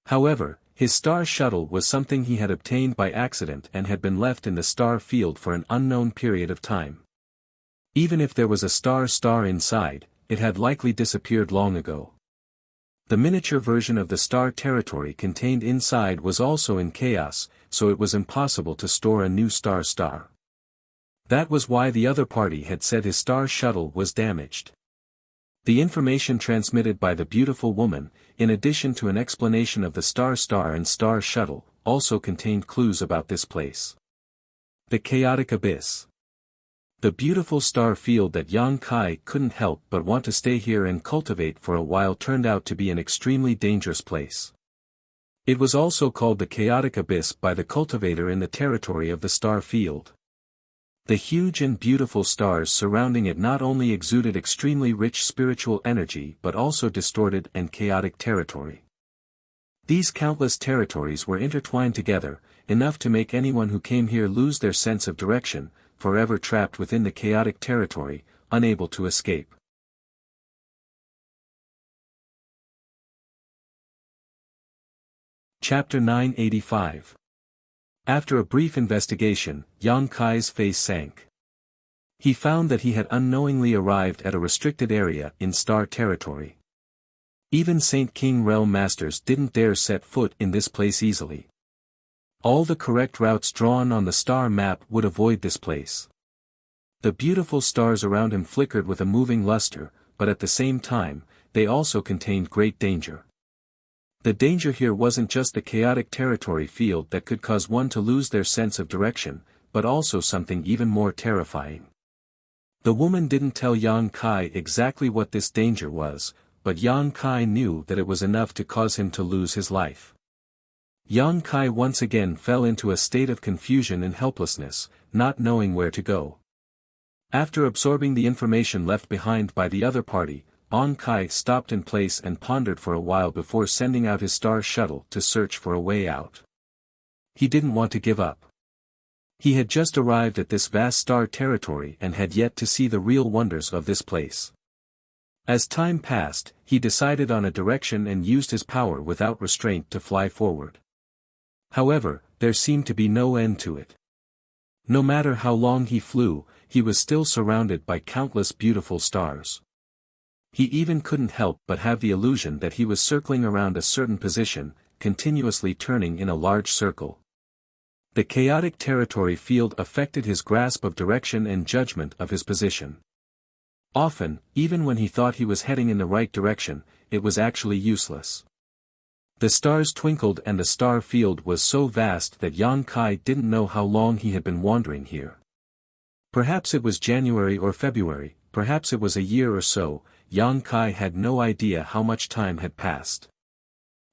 However, his star shuttle was something he had obtained by accident and had been left in the star field for an unknown period of time. Even if there was a star inside, it had likely disappeared long ago. The miniature version of the star territory contained inside was also in chaos, so it was impossible to store a new star. That was why the other party had said his star shuttle was damaged. The information transmitted by the beautiful woman, in addition to an explanation of the star and star shuttle, also contained clues about this place. The chaotic abyss. The beautiful star field that Yang Kai couldn't help but want to stay here and cultivate for a while turned out to be an extremely dangerous place. It was also called the chaotic abyss by the cultivator in the territory of the star field. The huge and beautiful stars surrounding it not only exuded extremely rich spiritual energy but also distorted and chaotic territory. These countless territories were intertwined together, enough to make anyone who came here lose their sense of direction, forever trapped within the chaotic territory, unable to escape. Chapter 985. After a brief investigation, Yang Kai's face sank. He found that he had unknowingly arrived at a restricted area in star territory. Even Saint King realm masters didn't dare set foot in this place easily. All the correct routes drawn on the star map would avoid this place. The beautiful stars around him flickered with a moving luster, but at the same time, they also contained great danger. The danger here wasn't just the chaotic territory field that could cause one to lose their sense of direction, but also something even more terrifying. The woman didn't tell Yang Kai exactly what this danger was, but Yang Kai knew that it was enough to cause him to lose his life. Yang Kai once again fell into a state of confusion and helplessness, not knowing where to go. After absorbing the information left behind by the other party, Yang Kai stopped in place and pondered for a while before sending out his star shuttle to search for a way out. He didn't want to give up. He had just arrived at this vast star territory and had yet to see the real wonders of this place. As time passed, he decided on a direction and used his power without restraint to fly forward. However, there seemed to be no end to it. No matter how long he flew, he was still surrounded by countless beautiful stars. He even couldn't help but have the illusion that he was circling around a certain position, continuously turning in a large circle. The chaotic territory field affected his grasp of direction and judgment of his position. Often, even when he thought he was heading in the right direction, it was actually useless. The stars twinkled and the star field was so vast that Yang Kai didn't know how long he had been wandering here. Perhaps it was January or February, perhaps it was a year or so, Yang Kai had no idea how much time had passed.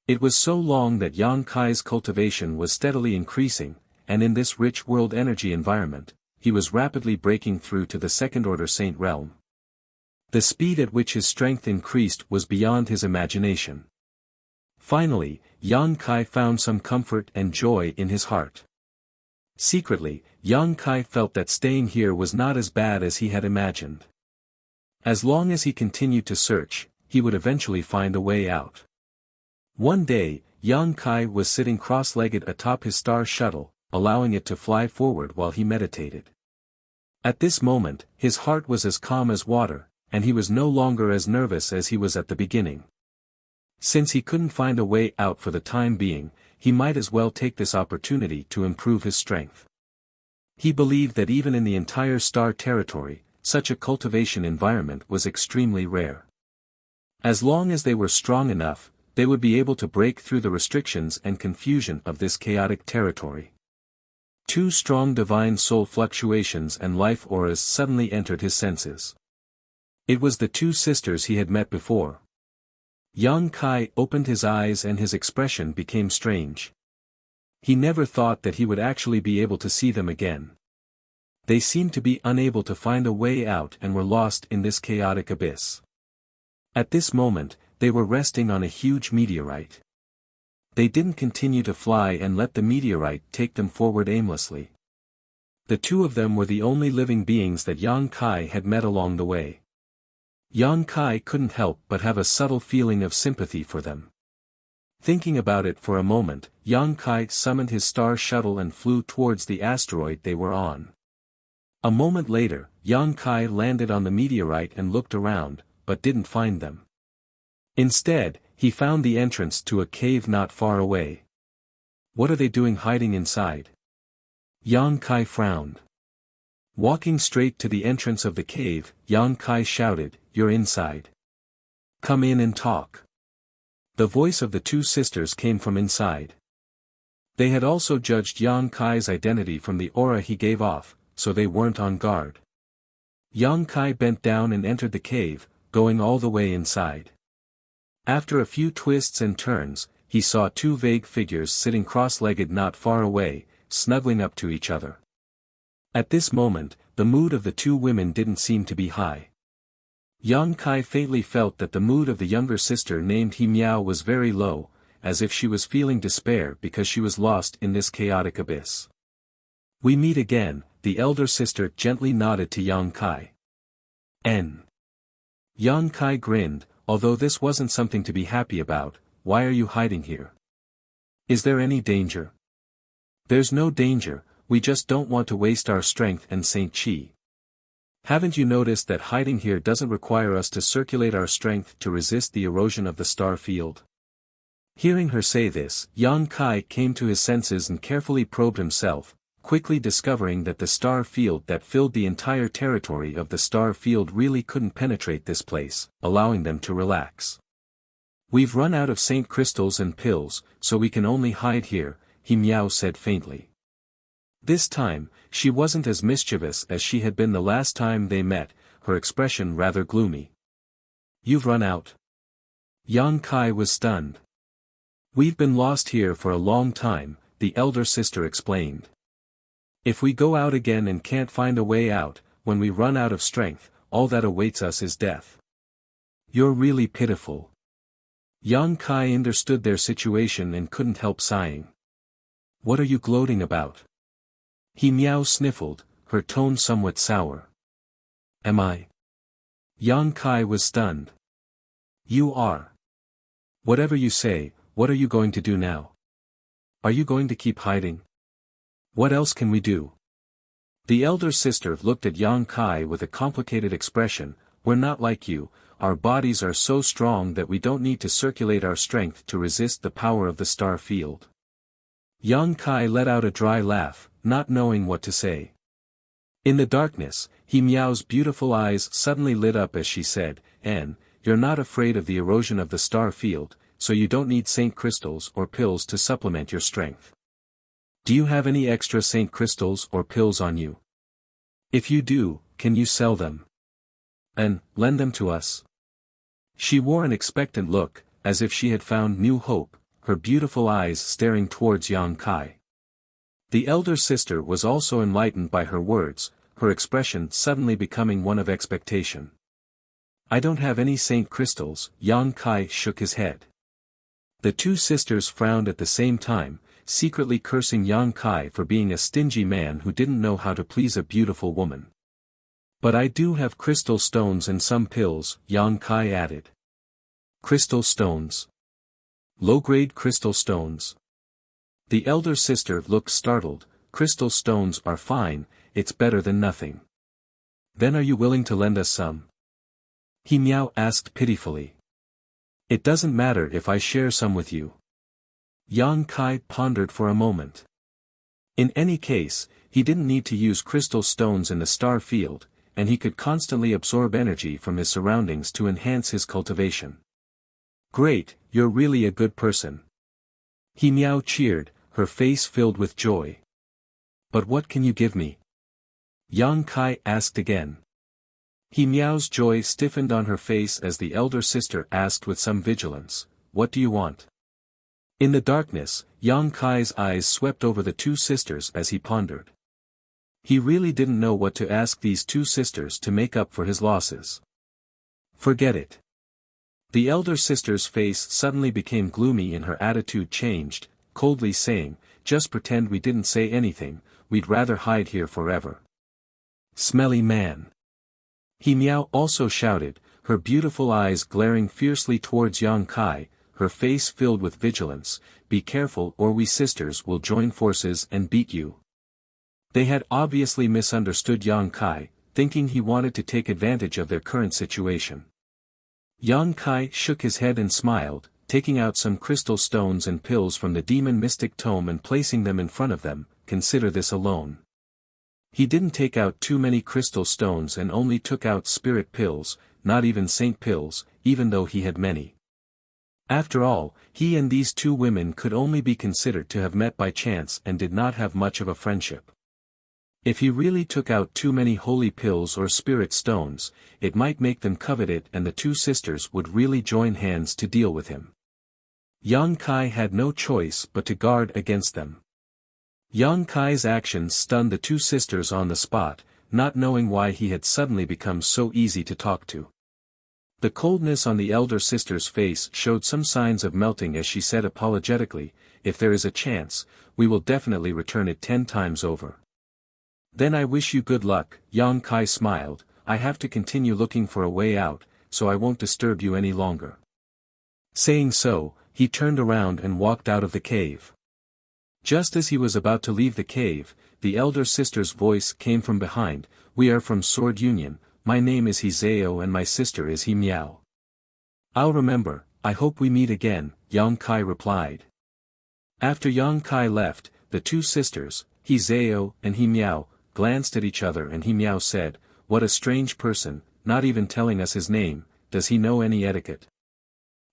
It was so long that Yang Kai's cultivation was steadily increasing, and in this rich world energy environment, he was rapidly breaking through to the second-order saint realm. The speed at which his strength increased was beyond his imagination. Finally, Yang Kai found some comfort and joy in his heart. Secretly, Yang Kai felt that staying here was not as bad as he had imagined. As long as he continued to search, he would eventually find a way out. One day, Yang Kai was sitting cross-legged atop his star shuttle, allowing it to fly forward while he meditated. At this moment, his heart was as calm as water, and he was no longer as nervous as he was at the beginning. Since he couldn't find a way out for the time being, he might as well take this opportunity to improve his strength. He believed that even in the entire star territory, such a cultivation environment was extremely rare. As long as they were strong enough, they would be able to break through the restrictions and confusion of this chaotic territory. Two strong divine soul fluctuations and life auras suddenly entered his senses. It was the two sisters he had met before. Yang Kai opened his eyes and his expression became strange. He never thought that he would actually be able to see them again. They seemed to be unable to find a way out and were lost in this chaotic abyss. At this moment, they were resting on a huge meteorite. They didn't continue to fly and let the meteorite take them forward aimlessly. The two of them were the only living beings that Yang Kai had met along the way. Yang Kai couldn't help but have a subtle feeling of sympathy for them. Thinking about it for a moment, Yang Kai summoned his star shuttle and flew towards the asteroid they were on. A moment later, Yang Kai landed on the meteorite and looked around, but didn't find them. Instead, he found the entrance to a cave not far away. What are they doing hiding inside? Yang Kai frowned. Walking straight to the entrance of the cave, Yang Kai shouted, "You're inside. Come in and talk." The voice of the two sisters came from inside. They had also judged Yang Kai's identity from the aura he gave off, so they weren't on guard. Yang Kai bent down and entered the cave, going all the way inside. After a few twists and turns, he saw two vague figures sitting cross-legged not far away, snuggling up to each other. At this moment, the mood of the two women didn't seem to be high. Yang Kai faintly felt that the mood of the younger sister named He Miao was very low, as if she was feeling despair because she was lost in this chaotic abyss. "We meet again," the elder sister gently nodded to Yang Kai. Yang Kai grinned, although this wasn't something to be happy about. "Why are you hiding here? Is there any danger?" "There's no danger, we just don't want to waste our strength and Saint Chi." Haven't you noticed that hiding here doesn't require us to circulate our strength to resist the erosion of the star field? Hearing her say this, Yang Kai came to his senses and carefully probed himself, quickly discovering that the star field that filled the entire territory of the star field really couldn't penetrate this place, allowing them to relax. We've run out of Saint crystals and pills, so we can only hide here, He Miao said faintly. This time, she wasn't as mischievous as she had been the last time they met, her expression rather gloomy. You've run out? Yang Kai was stunned. We've been lost here for a long time, the elder sister explained. If we go out again and can't find a way out, when we run out of strength, all that awaits us is death. You're really pitiful. Yang Kai understood their situation and couldn't help sighing. What are you gloating about? He Miao sniffled, her tone somewhat sour. Am I? Yang Kai was stunned. You are. Whatever you say, what are you going to do now? Are you going to keep hiding? What else can we do? The elder sister looked at Yang Kai with a complicated expression. We're not like you, our bodies are so strong that we don't need to circulate our strength to resist the power of the star field. Yang Kai let out a dry laugh, not knowing what to say. In the darkness, He Miao's beautiful eyes suddenly lit up as she said, you're not afraid of the erosion of the star field, so you don't need Saint crystals or pills to supplement your strength. Do you have any extra Saint crystals or pills on you? If you do, can you sell them? And lend them to us? She wore an expectant look, as if she had found new hope, her beautiful eyes staring towards Yang Kai. The elder sister was also enlightened by her words, her expression suddenly becoming one of expectation. I don't have any Saint crystals, Yang Kai shook his head. The two sisters frowned at the same time, secretly cursing Yang Kai for being a stingy man who didn't know how to please a beautiful woman. But I do have crystal stones and some pills, Yang Kai added. Crystal stones? Low-grade crystal stones? The elder sister looked startled. Crystal stones are fine, it's better than nothing. Then are you willing to lend us some? He Miao asked pitifully. It doesn't matter if I share some with you. Yang Kai pondered for a moment. In any case, he didn't need to use crystal stones in the star field, and he could constantly absorb energy from his surroundings to enhance his cultivation. Great, you're really a good person. He Miao cheered, her face filled with joy. But what can you give me? Yang Kai asked again. He Miao's joy stiffened on her face as the elder sister asked with some vigilance, what do you want? In the darkness, Yang Kai's eyes swept over the two sisters as he pondered. He really didn't know what to ask these two sisters to make up for his losses. Forget it. The elder sister's face suddenly became gloomy and her attitude changed, coldly saying, just pretend we didn't say anything, we'd rather hide here forever. Smelly man. He Miao also shouted, her beautiful eyes glaring fiercely towards Yang Kai, her face filled with vigilance, be careful or we sisters will join forces and beat you. They had obviously misunderstood Yang Kai, thinking he wanted to take advantage of their current situation. Yang Kai shook his head and smiled, taking out some crystal stones and pills from the demon mystic tome and placing them in front of them. Consider this alone. He didn't take out too many crystal stones and only took out spirit pills, not even saint pills, even though he had many. After all, he and these two women could only be considered to have met by chance and did not have much of a friendship. If he really took out too many holy pills or spirit stones, it might make them covet it and the two sisters would really join hands to deal with him. Yang Kai had no choice but to guard against them. Yang Kai's actions stunned the two sisters on the spot, not knowing why he had suddenly become so easy to talk to. The coldness on the elder sister's face showed some signs of melting as she said apologetically, if there is a chance, we will definitely return it 10 times over. Then I wish you good luck, Yang Kai smiled, I have to continue looking for a way out, so I won't disturb you any longer. Saying so, he turned around and walked out of the cave. Just as he was about to leave the cave, the elder sister's voice came from behind. "We are from Sword Union, my name is Hizeo and my sister is He Miao." "I'll remember, I hope we meet again," Yang Kai replied. After Yang Kai left, the two sisters, Hizeo and He Miao, glanced at each other and He Miao said, "What a strange person, not even telling us his name, does he know any etiquette?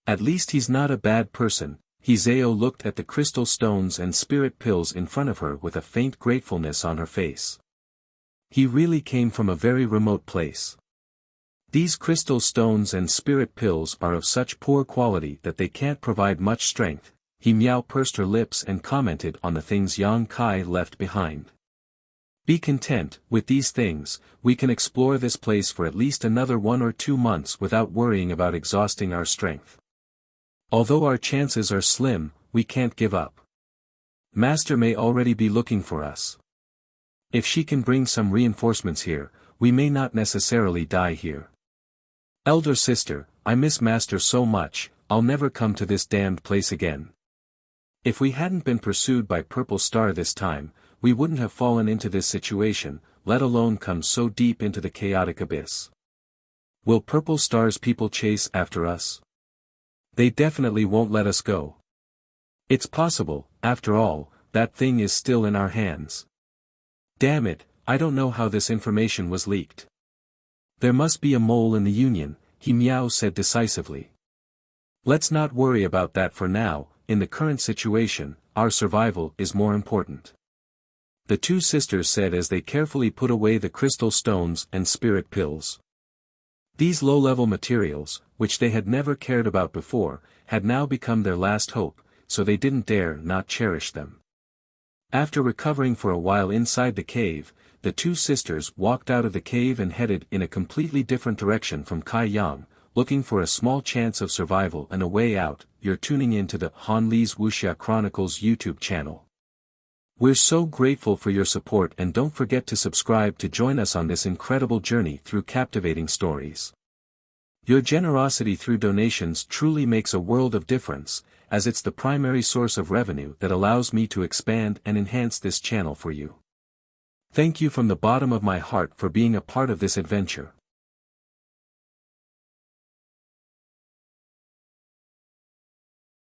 At least he's not a bad person." Hizeo looked at the crystal stones and spirit pills in front of her with a faint gratefulness on her face. He really came from a very remote place. These crystal stones and spirit pills are of such poor quality that they can't provide much strength. He Miao pursed her lips and commented on the things Yang Kai left behind. "Be content, with these things, we can explore this place for at least another 1 or 2 months without worrying about exhausting our strength. Although our chances are slim, we can't give up. Master may already be looking for us. If she can bring some reinforcements here, we may not necessarily die here. Elder sister, I miss Master so much, I'll never come to this damned place again. If we hadn't been pursued by Purple Star this time, we wouldn't have fallen into this situation, let alone come so deep into the chaotic abyss. Will Purple Star's people chase after us? They definitely won't let us go. It's possible, after all, that thing is still in our hands. Damn it, I don't know how this information was leaked. There must be a mole in the Union," He Miao said decisively. "Let's not worry about that for now, in the current situation, our survival is more important," the two sisters said as they carefully put away the crystal stones and spirit pills. These low-level materials, which they had never cared about before, had now become their last hope, so they didn't dare not cherish them. After recovering for a while inside the cave, the two sisters walked out of the cave and headed in a completely different direction from Kai Yang, looking for a small chance of survival and a way out. You're tuning in to the Han Li's Wuxia Chronicles YouTube channel. We're so grateful for your support and don't forget to subscribe to join us on this incredible journey through captivating stories. Your generosity through donations truly makes a world of difference, as it's the primary source of revenue that allows me to expand and enhance this channel for you. Thank you from the bottom of my heart for being a part of this adventure.